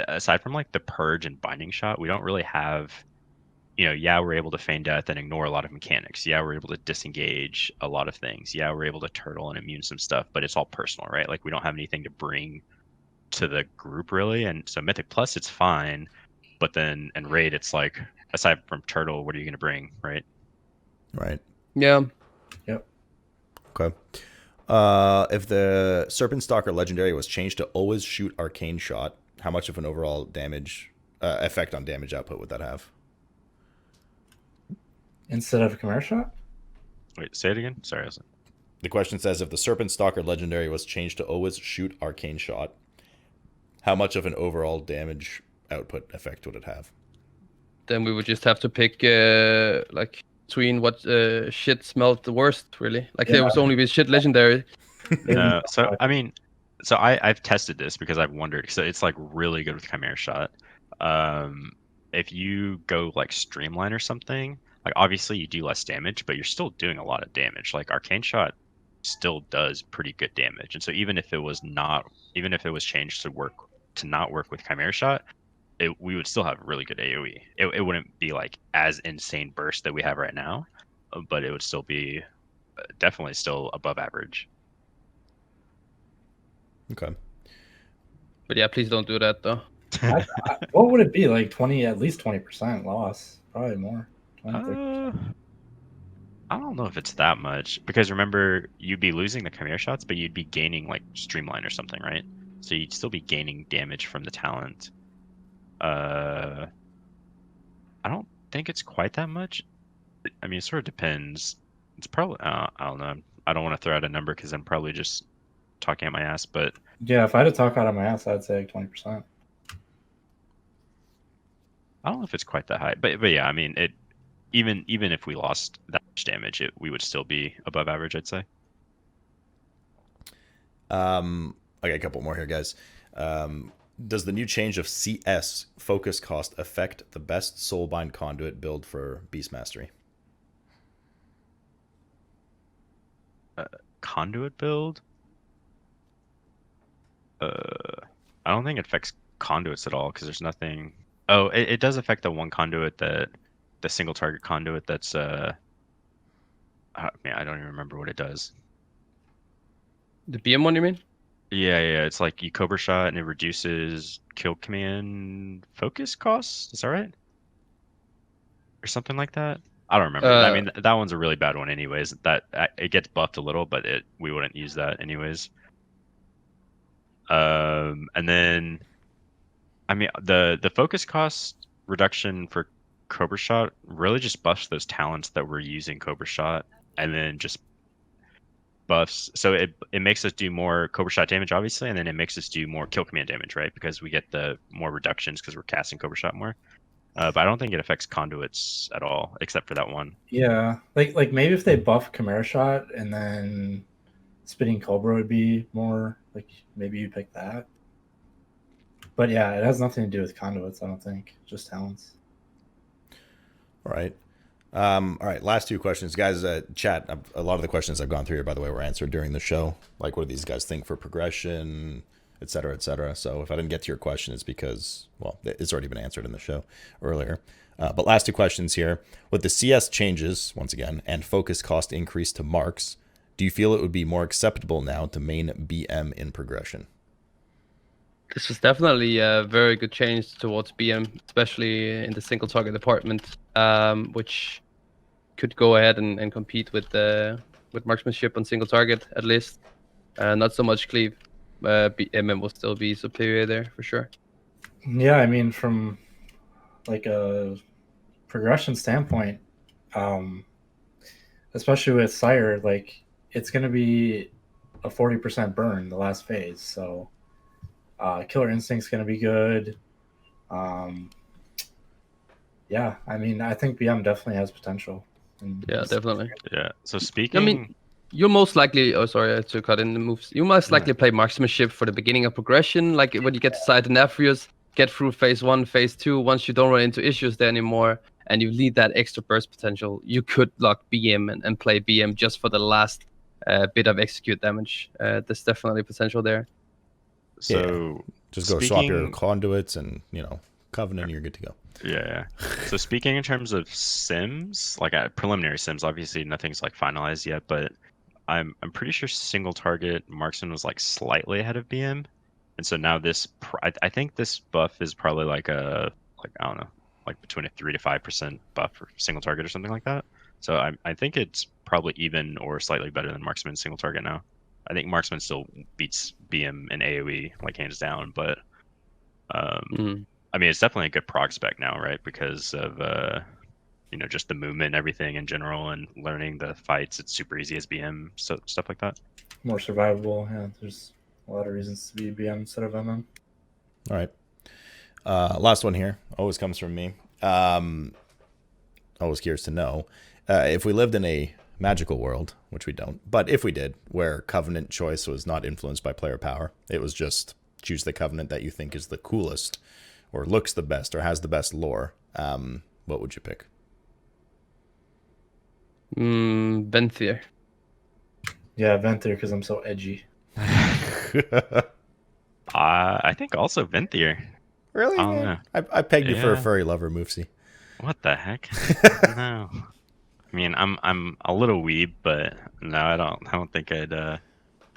Aside from like the Purge and Binding Shot, we don't really have. Yeah, we're able to feign death and ignore a lot of mechanics. Yeah, we're able to disengage a lot of things. Yeah, we're able to turtle and immune some stuff, but it's all personal, right? Like we don't have anything to bring to the group really. And so Mythic Plus, it's fine, but then in Raid, it's like aside from turtle, what are you going to bring, right?
Right.
Yeah.
Yep.
Okay. If the Serpent Stalker legendary was changed to always shoot Arcane Shot, how much of an overall damage effect on damage output would that have?
Instead of a Chimera Shot?
Wait, say it again. Sorry.
The question says, if the Serpent Stalker legendary was changed to always shoot Arcane Shot, how much of an overall damage output effect would it have?
Then we would just have to pick like between what shit smelled the worst, really. Like there was only this shit legendary.
So I mean, I've tested this because I've wondered. So it's like really good with Chimera Shot. If you go like Streamline or something, like obviously you do less damage, but you're still doing a lot of damage. Like Arcane Shot still does pretty good damage, and so even if it was changed to not work with Chimera Shot, we would still have really good AoE. It wouldn't be like as insane burst that we have right now, but it would still be definitely still above average.
Okay.
But yeah, please don't do that though.
What would it be? Like 20, at least 20% loss. Probably more. 20, 30%.
I don't know if it's that much, because remember, you'd be losing the Chimera Shots, but you'd be gaining like Streamline or something, right? So you'd still be gaining damage from the talent. I don't think it's quite that much. I mean, it sort of depends. It's probably I don't know. I don't want to throw out a number because I'm probably just talking out my ass. But
Yeah, if I had to talk out of my ass, I'd say like 20%.
I don't know if it's quite that high. But yeah, I mean, it even if we lost that much damage, we would still be above average, I'd say.
I got a couple more here, guys. Does the new change of CS focus cost affect the best Soulbind Conduit build for Beast Mastery?
Conduit build? I don't think it affects conduits at all because there's nothing. Oh, it does affect the one conduit, the single target conduit. That's man, I don't even remember what it does.
The BM one, you mean?
Yeah, it's like you Cobra Shot and it reduces kill command focus costs. Is that right? Or something like that? I don't remember. I mean, that one's a really bad one, anyways. That it gets buffed a little, but we wouldn't use that anyways. And then, I mean, the focus cost reduction for Cobra Shot really just buffs those talents that we're using Cobra Shot, and then just buffs. So it makes us do more Cobra Shot damage, obviously, and then it makes us do more kill command damage, right? Because we get the more reductions because we're casting Cobra Shot more. But I don't think it affects conduits at all, except for that one.
Yeah, like maybe if they buff Chimera Shot and then Spitting Cobra would be more like maybe you pick that. But yeah, it has nothing to do with conduits, I don't think. Just talents.
All right. All right, last two questions, guys. Chat. A lot of the questions I've gone through here, by the way, were answered during the show. Like, what do these guys think for progression? et cetera, et cetera. So if I didn't get to your question, it's because, well, it's already been answered in the show earlier. But last two questions here. With the CS changes, once again, and focus cost increase to marks, do you feel it would be more acceptable now to main BM in progression?
This was definitely a very good change towards BM, especially in the single target department, which could go ahead and compete with marksmanship on single target at least. Not so much cleave. MM will still be superior there for sure.
Yeah, I mean, from like a progression standpoint, especially with Sire, like it's going to be a 40% burn the last phase. So Killer Instinct's going to be good. Yeah, I mean, I think BM definitely has potential.
Yeah, definitely.
Yeah. So speaking,
I mean, you'll most likely. Oh, sorry to cut in the moves. You most likely play marksmanship for the beginning of progression, like when you get to Side and Nephrius, get through phase 1, phase 2. Once you don't run into issues there anymore, and you need that extra burst potential, you could lock BM and play BM just for the last bit of execute damage. There's definitely potential there.
so
Just go swap your conduits and, Covenant, and you're good to go.
Yeah. So speaking in terms of sims, like preliminary sims, obviously nothing's like finalized yet, but I'm pretty sure single target marksman was like slightly ahead of BM, and so now I think this buff is probably like I don't know, like between a 3 to 5% buff for single target or something like that. So I think it's probably even or slightly better than marksman single target now. I think marksman still beats BM in AoE like hands down, but I mean, it's definitely a good prog spec now, right? Because of just the movement and everything in general, and learning the fights. It's super easy as BM, so stuff like that.
More survivable. Yeah, there's a lot of reasons to be BM instead of MM.
All right. Last one here. Always comes from me. Always curious to know if we lived in a magical world, which we don't, but if we did, where Covenant choice was not influenced by player power, it was just choose the Covenant that you think is the coolest, or looks the best, or has the best lore, what would you pick?
Venthyr.
Yeah, Venthyr, because I'm so edgy.
I think also Venthyr.
Really?
Oh, yeah.
I pegged you for a furry lover, Moofzy.
What the heck? No. I mean, I'm a little weeb, but no, I don't think I'd.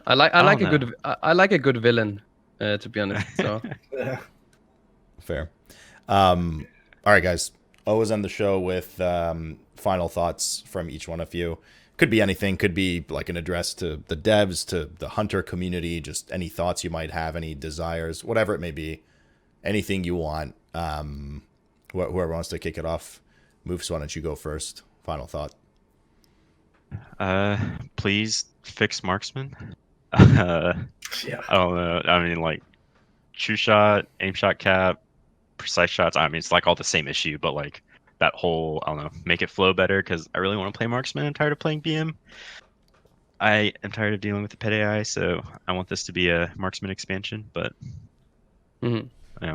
I like a good villain, to be honest. So.
Yeah.
Fair. All right, guys. Always end the show with final thoughts from each one of you. Could be anything. Could be like an address to the devs, to the hunter community, just any thoughts you might have, any desires, whatever it may be. Anything you want. Whoever wants to kick it off. Moofz, why don't you go first? Final thought.
Please fix marksman.
Yeah.
I don't know. I mean, like, true shot, aim shot cap, precise shots. I mean, it's like all the same issue, but like that whole, I don't know, make it flow better, because I really want to play marksman. I'm tired of playing BM. I am tired of dealing with the pet AI, so I want this to be a marksman expansion, but...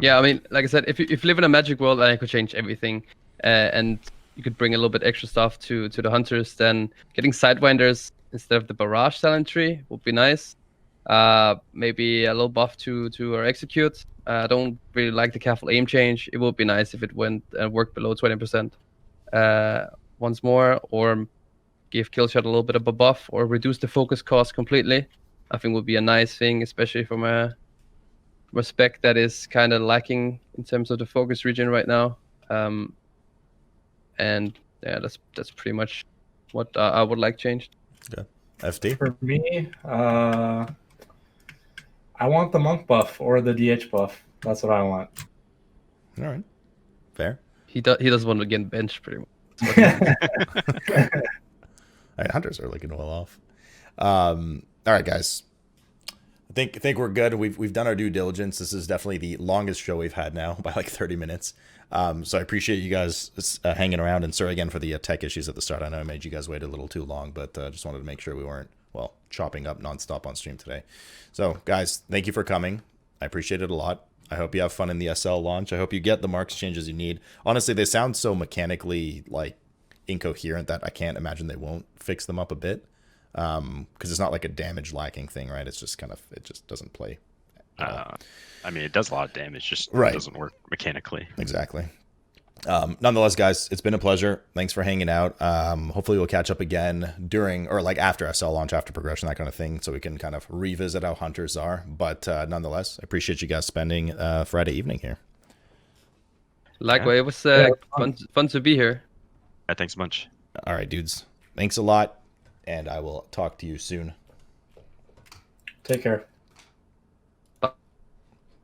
Yeah, I mean, like I said, if you live in a magic world and I could change everything, and you could bring a little bit extra stuff to the hunters, then getting sidewinders instead of the barrage talent tree would be nice. Maybe a little buff to our execute. I don't really like the careful aim change. It would be nice if it went and worked below 20% once more, or give killshot a little bit of a buff, or reduce the focus cost completely. I think would be a nice thing, especially from a spec that is kind of lacking in terms of the focus region right now. And yeah, that's pretty much what I would like changed.
Okay. FD?
For me, I want the monk buff or the DH buff. That's what I want.
All right. Fair.
He doesn't want to get benched pretty much.
All right, hunters are looking well off. All right, guys. I think we're good. We've done our due diligence. This is definitely the longest show we've had now by like 30 minutes. So I appreciate you guys hanging around, and sorry again for the tech issues at the start. I know I made you guys wait a little too long, but just wanted to make sure we weren't, chopping up nonstop on stream today. So guys, thank you for coming. I appreciate it a lot. I hope you have fun in the SL launch. I hope you get the marks changes you need. Honestly, they sound so mechanically like incoherent that I can't imagine they won't fix them up a bit. Because it's not like a damage lacking thing, right? It's just it just doesn't play
I mean, it does a lot of damage, just
Right.
it doesn't work mechanically.
Exactly. Nonetheless, guys, it's been a pleasure. Thanks for hanging out. Hopefully we'll catch up again during or like after SL launch, after progression, that kind of thing, so we can kind of revisit how hunters are. But nonetheless, I appreciate you guys spending Friday evening here.
Likewise, it was fun to be here.
Yeah, thanks a bunch.
All right, dudes. Thanks a lot, and I will talk to you soon.
Take care.